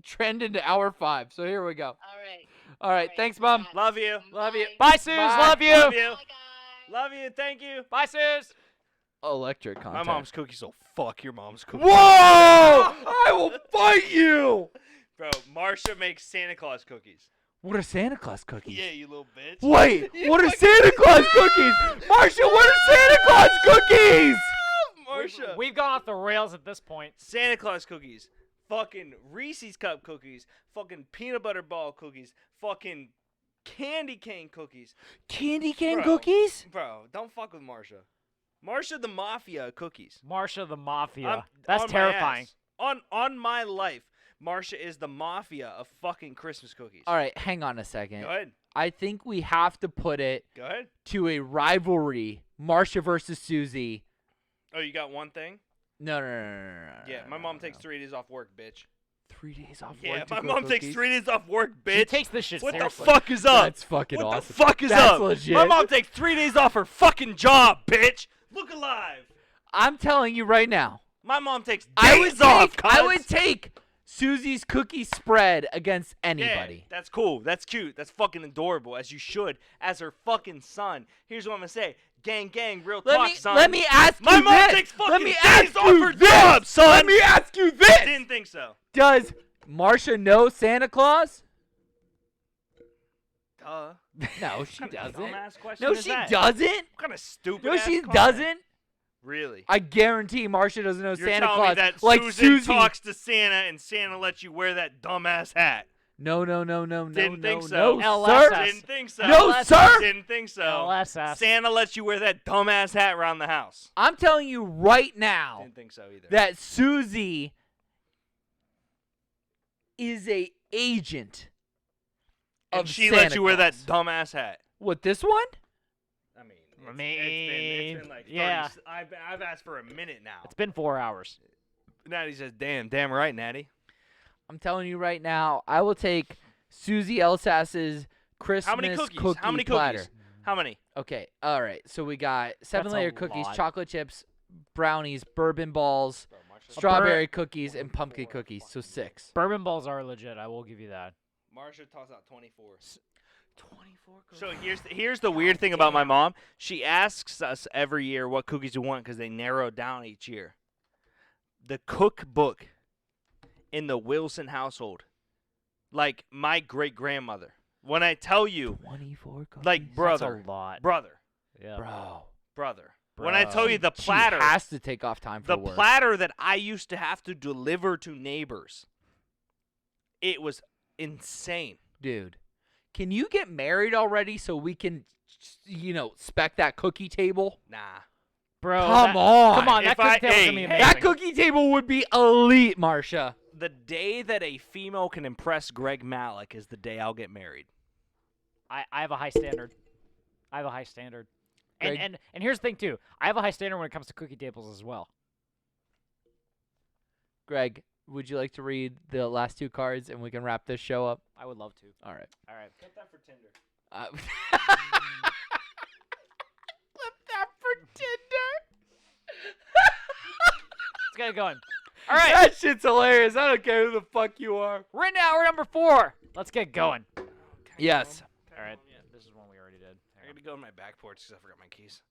trend into hour 5. So here we go. All right. All right. Thanks, Mom. Love you. Love you. Bye, Suze. Bye. Love you. Love you. Love you. Thank you. Bye, Suze. Electric My content. mom's cookies will fuck your mom's cookies. Whoa! I will fight you. Bro, Marsha makes Santa Claus cookies. What are Santa Claus cookies? Yeah, you little bitch. Wait, You what are fucking- Santa Claus cookies? Marsha, what are Santa Claus cookies? Marsha. We've gone off the rails at this point. Santa Claus cookies. Fucking Reese's Cup cookies. Fucking peanut butter ball cookies. Fucking candy cane cookies. Candy cane Bro. cookies? Bro, don't fuck with Marsha. Marsha the Mafia cookies. Marsha the Mafia. I'm- That's on my terrifying. ass. On my life, Marsha is the Mafia of fucking Christmas cookies. All right, hang on a second. Go ahead. I think we have to put it Go ahead. to a rivalry. Marsha versus Susie. Oh, you got one thing? No. Yeah, my mom takes 3 days off work, bitch. 3 days off Yeah, work. to my go mom takes cookies? 3 days off work, bitch. She takes this shit What seriously. the fuck is up? That's fucking what awesome. the fuck is That's up? legit. My mom takes 3 days off her fucking job, bitch. Look alive. I'm telling you right now. My mom takes I would days off, take, I cuz. would take Susie's cookie spread against Yeah, anybody. that's cool. That's cute. That's fucking adorable, as you should, as her fucking son. Here's what I'm gonna say. Gang, gang, real talk, son. Let me ask My you mom this. takes fucking Let me days ask off you her this. job, son. Let me ask you this. Didn't think so. Does Marsha know Santa Claus? Duh. No, she What kind of doesn't. dumbass question No, is she that? doesn't. What kind of stupid No, ass she comment? doesn't. Really? I guarantee Marsha doesn't know You're Santa telling Claus me that like Susan Susie. talks to Santa and Santa lets you wear that dumbass hat? No, Didn't think so. no, LSS. sir. Didn't think so. No, sir. Didn't think so. LSS. Santa lets you wear that dumbass hat around the house. I'm telling you right now Didn't think so either. that Susie is a agent and of she Santa lets you wear that Claus. dumbass hat. What, this one? I mean, it's been like 30, yeah. I've asked for a minute now. It's been 4 hours. Natty says, damn right, Natty. I'm telling you right now, I will take Susie Elsass's Christmas How many cookies? cookie How many platter. cookies? How many? Okay, all right. So we got 7-layer a cookies, lot. chocolate chips, brownies, bourbon balls, strawberry cookies, and pumpkin cookies. So 6. Bourbon balls are legit. I will give you that. Marsha tossed out 24. 24 cookies. So here's the weird thing about my mom. She asks us every year what cookies we want because they narrow down each year. The cookbook in the Wilson household, like my great-grandmother. When I tell you, 24 cookies. like brother, That's a lot. brother, Yeah. brother. When I tell you the She platter, has to take off time for the work. platter that I used to have to deliver to neighbors, it was insane. Dude, can you get married already so we can, spec that cookie table? Nah. Bro, Come on. Come on, that If I- cookie table's hey, gonna be hey. amazing. That cookie table would be elite, Marsha. The day that a female can impress Greg Malik is the day I'll get married. I have a high standard. I have a high standard. Greg- And here's the thing too. I have a high standard when it comes to cookie tables as well. Greg, would you like to read the last 2 cards and we can wrap this show up? I would love to. All right. All right. Cut that for Tinder. Flip that for Tinder. Let's get it going. All right. That shit's hilarious. I don't care who the fuck you are. Written hour number 4. Let's get going. Yes. All right. This is one we already did. I gotta go on my back porch because I forgot my keys.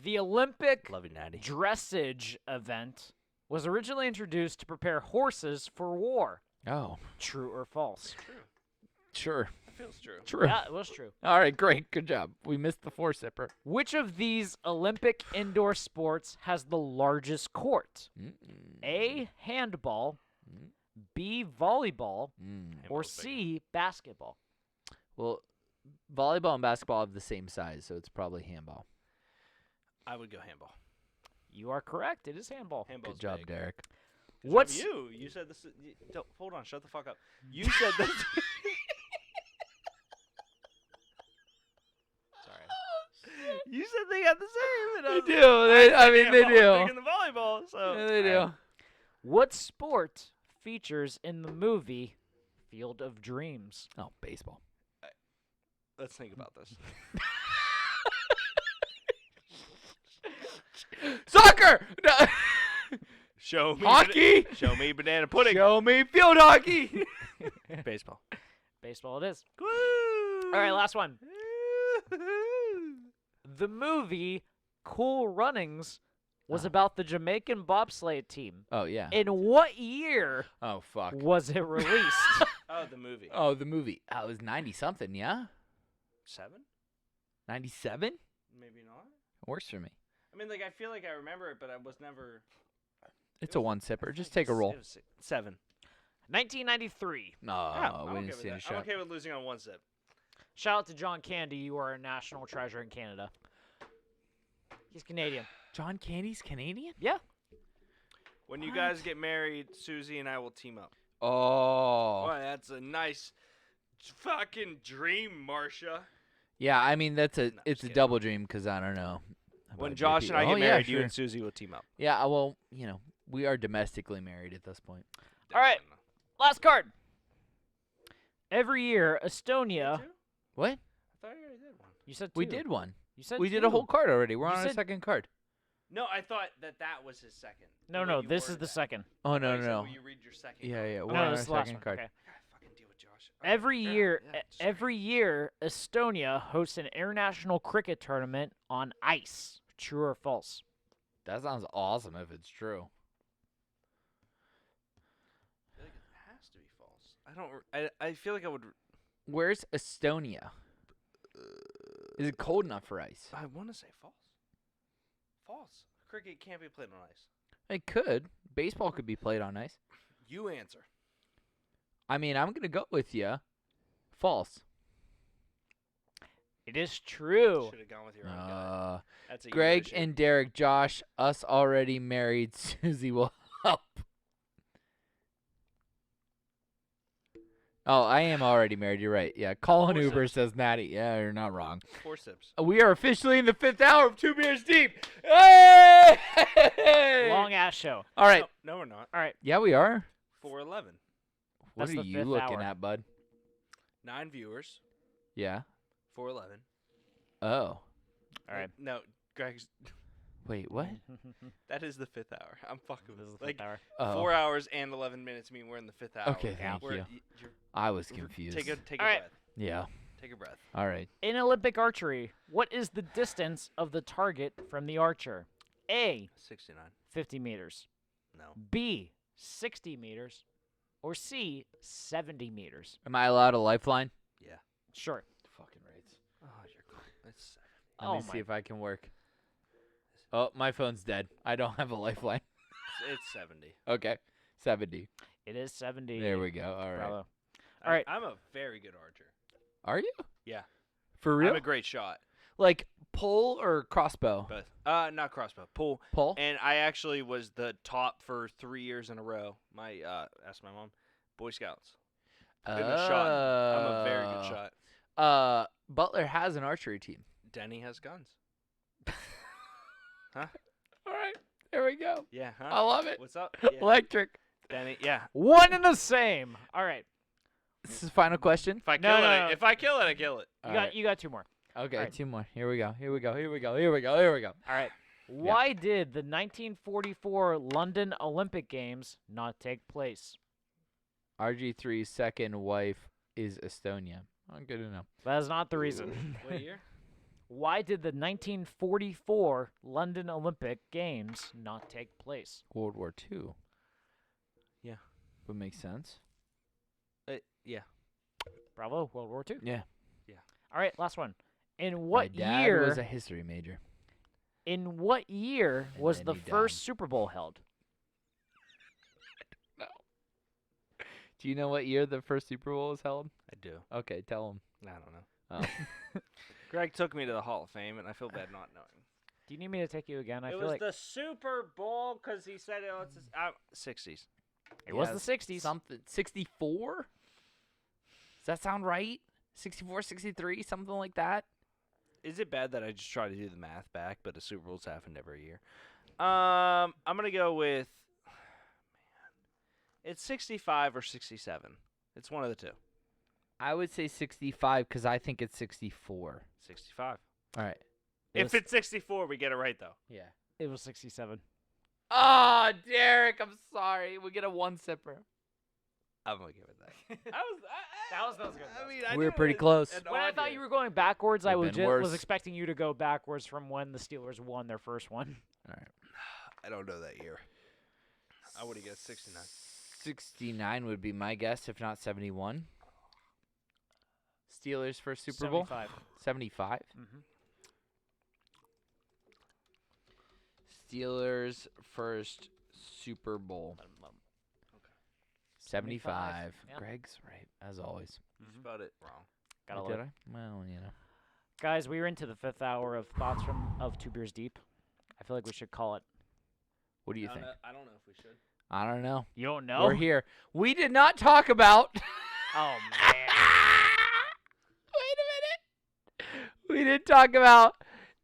The Olympic Love you, Natty. dressage event was originally introduced to prepare horses for war. Oh, True or false? sure. Feels true. True. Yeah, it was true. All right, great. Good job. We missed the 4-sipper. Which of these Olympic indoor sports has the largest court? A, handball, B, volleyball, or C, basketball? Well, volleyball and basketball have the same size, so it's probably handball. I would go handball. You are correct. It is handball. Handball's Good job, big. Derek. What's you? You said this. Don't, hold on. Shut the fuck up. You said this. Sorry. You said they got the same. They do. They do. Big in the volleyball. So Yeah, they do. What sport features in the movie Field of Dreams? Oh, baseball. let's think about this. Soccer! No. Show me Hockey. Show me banana pudding. Show me field hockey. Baseball. Baseball it is. Woo! All right, last one. The movie Cool Runnings was about the Jamaican bobsleigh team. Oh, yeah. In what year Oh, fuck. was it released? Oh, the movie. Oh, the movie. It was 90-something, yeah? 7? 97? Maybe not. Works for me. I mean, like, I feel like I remember it, but I was never. It's a one-sipper. Just take a roll. It was 7. 1993. No, I'm we okay didn't with see any that. shot. I'm okay with losing on one sip. Shout out to John Candy. You are a national treasure in Canada. He's Canadian. John Candy's Canadian? Yeah. When you guys get married, Susie and I will team up. Oh. Boy, that's a nice fucking dream, Marcia. Yeah, I mean, it's a kidding. double dream because I don't know. When about Josh JP. and I Oh, get yeah, married, you sure. and Susie will team up. Yeah, well, we are domestically married at this point. All right. Last card. Every year, Estonia. What? I thought you already did one. You said two. We did one. You said We two. did a whole card already. We're You on a said- second card. No, I thought that was his second. No, The way no. you This is worded the that. second. Oh, no, you said, no. will you read your second Yeah, card? yeah. We're No, on this a is the last second one. card. Okay. I gotta fucking deal with Josh. Okay. Every Yeah, year, yeah, just right. every year, Estonia hosts an international cricket tournament on ice. True or false? That sounds awesome if it's true. I feel like it has to be false. I feel like I would. Where's Estonia? Is it cold enough for ice? I want to say false. False. Cricket can't be played on ice. It could. Baseball could be played on ice. You answer. I mean, I'm going to go with you. False. It is true. Should have gone with your own guy. That's a you Greg issue. and Derek, Josh, us already married. Susie will help. Oh, I am already married. You're right. Yeah, call an 4 Uber, sips. says Natty. Yeah, you're not wrong. 4 sips. We are officially in the 5th hour of 2 beers deep. Hey! Long ass show. All right. No, we're not. All right. Yeah, we are. 4:11. What That's are the you 5th looking hour. at, bud? 9 viewers. Yeah. 4:11. Oh. All right. No, Greg's. Wait, what? That is the 5th hour. I'm fucking This is with the like 5th hour. Oh. 4 hours and 11 minutes mean we're in the 5th hour. Okay, thank We're- you. you're- I was confused. Take a All right. breath. Yeah. Take a breath. All right. In Olympic archery, what is the distance of the target from the archer? A, 69. 50 meters. No. B, 60 meters. Or C, 70 meters. Am I allowed a lifeline? Yeah. Sure. Fucking rates. Oh, you're cool. That's Let Oh me my- see if I can work. Oh, my phone's dead. I don't have a lifeline. it's 70. Okay. 70. It is 70. There we go. All right. Bravo. All right. I'm a very good archer. Are you? Yeah. For real? I'm a great shot. Like pull or crossbow? But not crossbow. Pull. Pull? And I actually was the top for 3 years in a row. My ask my mom. Boy Scouts. Good in the shot. I'm a very good shot. Butler has an archery team. Denny has guns. Huh? All right. There we go. Yeah, huh? I love it. What's up? Yeah. Electric. Denny, yeah. One and the same. All right. This is the final question. If I No, kill no, it, no. if I kill it, I kill it. You All got right. you got 2 more. Okay, All right. 2 more. Here we go. Here we go. Here we go. Here we go. Here we go. Here we go. All right. Why did the 1944 London Olympic Games not take place? RG3's second wife is Estonia. Oh, good to know. That is not the reason. What year? Why did the 1944 London Olympic Games not take place? World War II. Yeah. Would make sense. Yeah. Bravo, World War II. Yeah. All right, last one. In My what dad year? was a history major. In what year And was then the he first died. Super Bowl held? Do you know what year the first Super Bowl was held? I do. Okay, tell him. I don't know. Oh. Greg took me to the Hall of Fame, and I feel bad not knowing. Do you need me to take you again? I it feel was like the Super Bowl because he said it was 60s. it was the 60s. Something 64? Does that sound right? 64, 63, something like that? Is it bad that I just try to do the math back, but a Super Bowl's happened every year? I'm gonna go with. Man, it's 65 or 67. It's one of the two. I would say 65 because I think it's 64. 65. All right. If it's 64, we get it right though. Yeah. It was 67. Oh, Derek, I'm sorry. We get a one sipper. I'm gonna give it that. That was good. I mean, We were pretty close. When I thought you were going backwards, I Could've been legit was worse. expecting you to go backwards from when the Steelers won their first one. All right. I don't know that year. I would have guessed 69. 69 would be my guess, if not 71. Steelers first Super Bowl? 75. 75? Mm-hmm. Steelers first Super Bowl. 75. Yeah. Greg's right, as always. You spelled it wrong. Gotta Did look. I? Well, you know. Guys, we are into the 5th hour of Thoughts of Two Beers Deep. I feel like we should call it. What do you think? I don't know if we should. I don't know. You don't know? We're here. We did not talk about. Oh, man. Wait a minute. We didn't talk about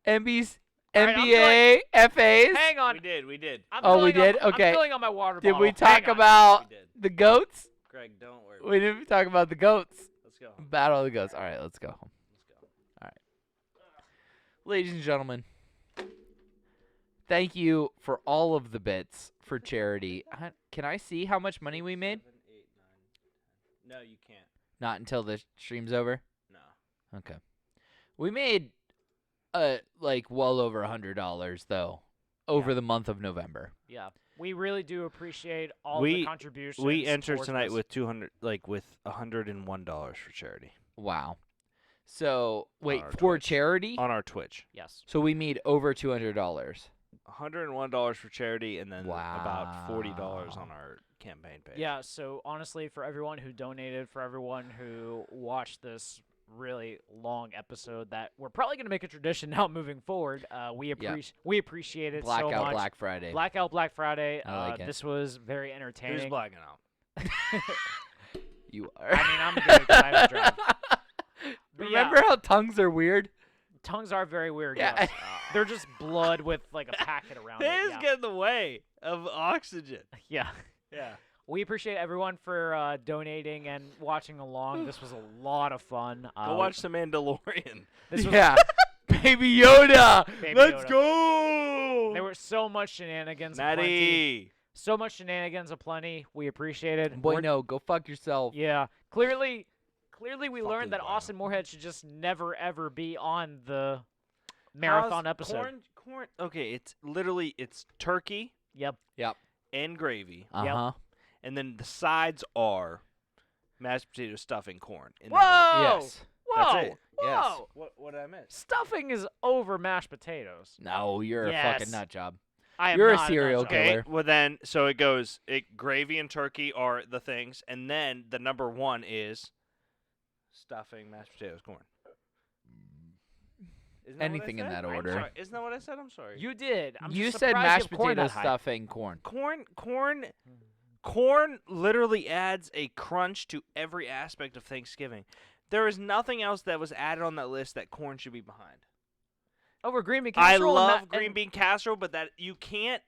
NBA FAs. Hang on. We did. I'm Oh, we filling did? up- Okay. I'm filling on my water Did bottle. we talk Hang on. about We did. the goats? Greg, don't worry. We didn't talk about the goats. Let's go. Battle of the goats. All right, let's go home. Let's go. All right. Ladies and gentlemen, thank you for all of the bits for charity. Can I see how much money we made? 7, 8, 9, 10. No, you can't. Not until the stream's over? No. Okay. We made like well over $100 though over the month of November. Yeah. We really do appreciate all we the contributions. we entered towards tonight this. with $101 for charity Wow. So, wait, our for Twitch. charity? on our Twitch. Yes. So we made over $200. $101 for charity, and then about $40 Wow. on our campaign page. Yeah, so honestly, for everyone who donated, for everyone who watched this really long episode that we're probably going to make a tradition now moving forward, we appreciate it so Blackout much. Black Friday. Blackout Black Friday. I like it. This was very entertaining. Who's blacking out? You are. I mean, I'm good 'cause I have to drive. But Remember yeah, how tongues are weird? tongues are very weird. Yeah. Yes. They're just blood with like a packet around it. It is Yeah. getting in the way of oxygen. Yeah. Yeah. We appreciate everyone for donating and watching along. This was a lot of fun. Go watch The Mandalorian. This was Yeah. Baby Yoda. Baby Let's Yoda. go. There were so much shenanigans. aplenty. Natty. So much shenanigans aplenty. We appreciate it. Boy, We're- no. Go fuck yourself. Yeah. Clearly we Fuck learned this that guy. Austin Moorhead should just never ever be on the marathon How's episode. Corn. Okay, it's turkey Yep. and gravy, Uh-huh. and then the sides are mashed potato stuffing corn. And Whoa! Yes. Whoa! That's it. Yes. Whoa! What did I miss? Stuffing is over mashed potatoes. No, you're a Yes. fucking nut job. I am You're a not serial nut job. killer. Okay, well then, so it goes. Gravy and turkey are the things, and then the number one is stuffing, mashed potatoes, corn. Isn't that what I Anything in said? that I'm order. sorry. Isn't that what I said? I'm sorry. You did. I'm You just said surprised mashed you have corn potato that high. stuffing corn. Corn literally adds a crunch to every aspect of Thanksgiving. There is nothing else that was added on that list that corn should be behind. Over green bean I casserole. and love ma- green and- bean casserole, but that you can't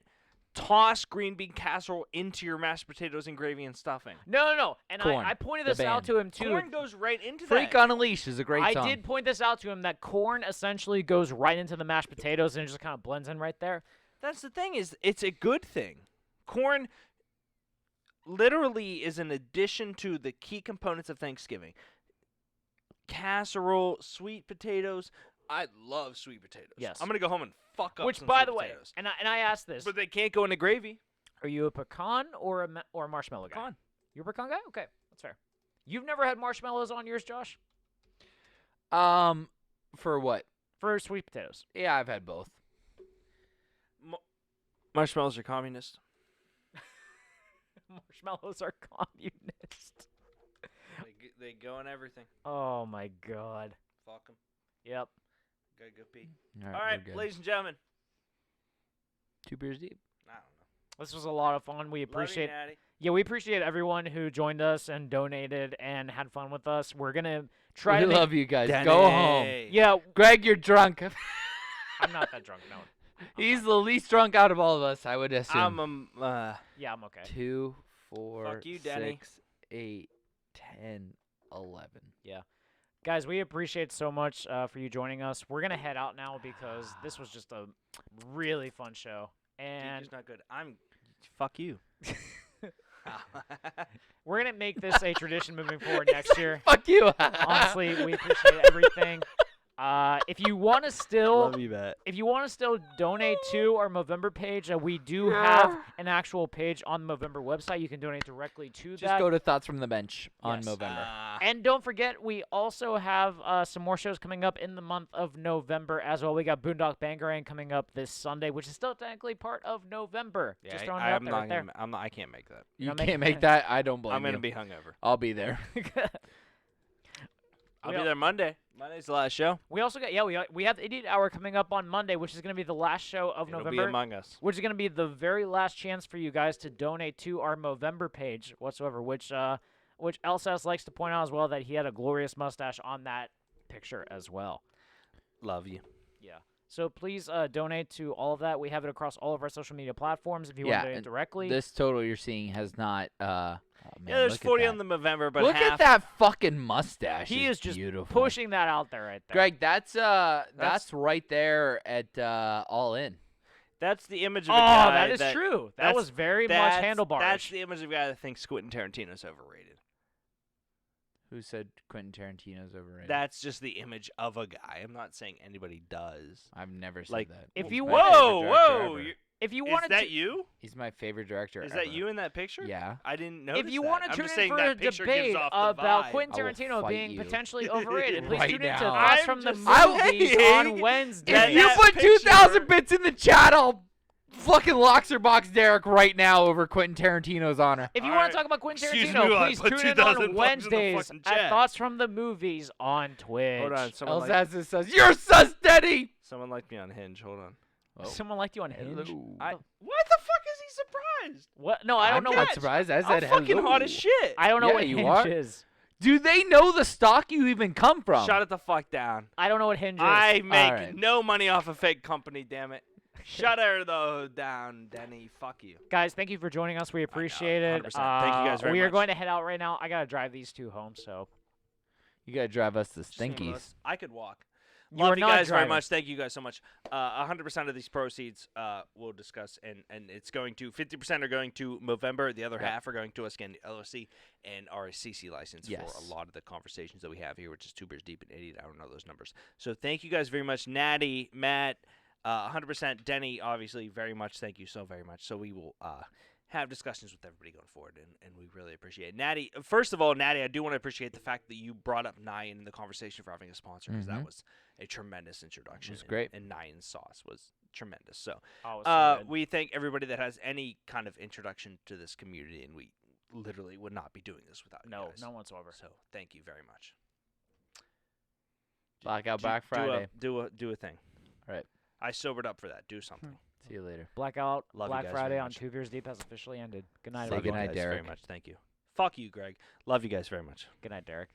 toss green bean casserole into your mashed potatoes and gravy and stuffing. No. And Corn, I pointed the this out band. to him too. Corn goes right into Freak that. on a Leash is a great I song. did point this out to him that corn essentially goes right into the mashed potatoes and it just kind of blends in right there. That's the thing, is it's a good thing. Corn literally is an addition to the key components of Thanksgiving. Casserole, sweet potatoes. I love sweet potatoes. Yes. I'm gonna go home and fuck up Which, some by sweet the way, potatoes. and I asked this: But they can't go into gravy. Are you a pecan or a marshmallow guy? Pecan. You're a pecan guy? Okay, that's fair. You've never had marshmallows on yours, Josh? For what? For sweet potatoes. Yeah, I've had both. Marshmallows are communist. Marshmallows are communist. They go in everything. Oh my god. Fuck them. Yep. Gotta go pee. All All right, right, we're good. ladies and gentlemen. 2 beers deep. I don't know. This was a lot of fun. We appreciate Love you, Natty. Yeah, we appreciate everyone who joined us and donated and had fun with us. We're going to try to We make love you guys. Danny. Go home. Yeah, Greg, you're drunk. I'm not that drunk, no. He's the least drunk out of all of us, I would assume. Yeah, I'm okay. 2, 4, Fuck you, Danny. 6, 8, 10, 11. Yeah. Guys, we appreciate so much for you joining us. We're going to head out now because this was just a really fun show. And DQ's not good. Fuck you. we're gonna make this a tradition moving forward next year. Fuck you. Honestly, we appreciate everything. If you want to still, Love you, Matt. if you want to still donate to our Movember page, we do have an actual page on the Movember website. You can donate directly to that. Just go to Thoughts from the Bench on Yes. Movember. And don't forget, we also have some more shows coming up in the month of November as well. We got Boondock Bangarang coming up this Sunday, which is still technically part of November. Yeah, Just throwing it out there. Right there. I can't make that. You can't make that? I don't blame you. I'm gonna be hungover. I'll be there. I'll be there Monday. Monday's the last show. We also got we have the Idiot Hour coming up on Monday, which is going to be the last show of It'll November. be Among Us. Which is going to be the very last chance for you guys to donate to our Movember page whatsoever. Which LSS likes to point out as well that he had a glorious mustache on that picture as well. Love you. Yeah. So please donate to all of that. We have it across all of our social media platforms. If you want to donate directly, This total you're seeing has not. Yeah, there's 40 on the Movember, but look half. at that fucking mustache. he is just beautiful. pushing that out there right there. Greg, that's right there at All In. That's the image of a guy. That is true. That was very much handlebars. That's the image of a guy that thinks Quentin Tarantino's overrated. Who said Quentin Tarantino's overrated? That's just the image of a guy. I'm not saying anybody does. I've never said Like, that. If He's you my want- favorite Whoa, director whoa! ever. If you Is wanted that to, you? He's my favorite director Is ever. that you in that picture? Yeah. I didn't notice if you that. want to I'm tune just in saying for that a picture debate gives off the about vibe. Quentin I will Tarantino fight being you. potentially overrated, please Right tune into now. Thoughts I'm from the just Movies on saying. Wednesday. That- If you that put picture- 2,000 bits in the chat, I'll fucking Loxer box Derek right now over Quentin Tarantino's honor. If you All want right. to talk about Quentin Excuse Tarantino, me while I please put tune in 2,000 on bucks in the Wednesdays fucking at chat. Thoughts from the Movies on Twitch. Hold on. Someone Elzaz says, "You're sus, Daddy." someone liked me on Hinge. Hold on. Oh. Someone liked you on Hinge. Hello. Why the fuck is he surprised? What? No, I don't I'm know not what. surprised. I I'm said fucking hello. hot as shit. I don't know Yeah, what you Hinge are. is. Do they know the stock you even come from? Shut it the fuck down. I don't know what Hinge is. I make right. no money off a fake company, damn it. Shut her though down, Denny. Fuck you. Guys, thank you for joining us. We appreciate it. 100%. Thank you guys very We are much. going to head out right now. I gotta drive these two home, so You gotta drive us the Just one of stinkies. us. I could walk. You Love are you not guys very driving. much. Thank you guys so much. 100% of these proceeds we'll discuss, and it's going to 50% are going to Movember. The other half are going to us getting the LLC and our CC license Yes. for a lot of the conversations that we have here, which is 2 beers deep and 80. I don't know those numbers. So thank you guys very much, Natty, Matt, 100%, Denny, obviously very much. Thank you so very much. So we will have discussions with everybody going forward, and we really appreciate it. Natty, first of all, Natty, I do want to appreciate the fact that you brought up Nyan in the conversation for having a sponsor, because that was a tremendous introduction. It was great. And Nyan's sauce was tremendous. So, Oh, it was so good. we thank everybody that has any kind of introduction to this community, and we literally would not be doing this without you guys. none whatsoever. So thank you very much. Blackout Do- Black do a- Friday. Do a thing. All right. I sobered up for that. Do something. See you later. Blackout Love you Black guys Friday very on much. 2 Beers Deep has officially ended. Good night, Say Love you goodnight, guys very Derek. much. Thank you. Fuck you, Greg. Love you guys very much. Good night, Derek.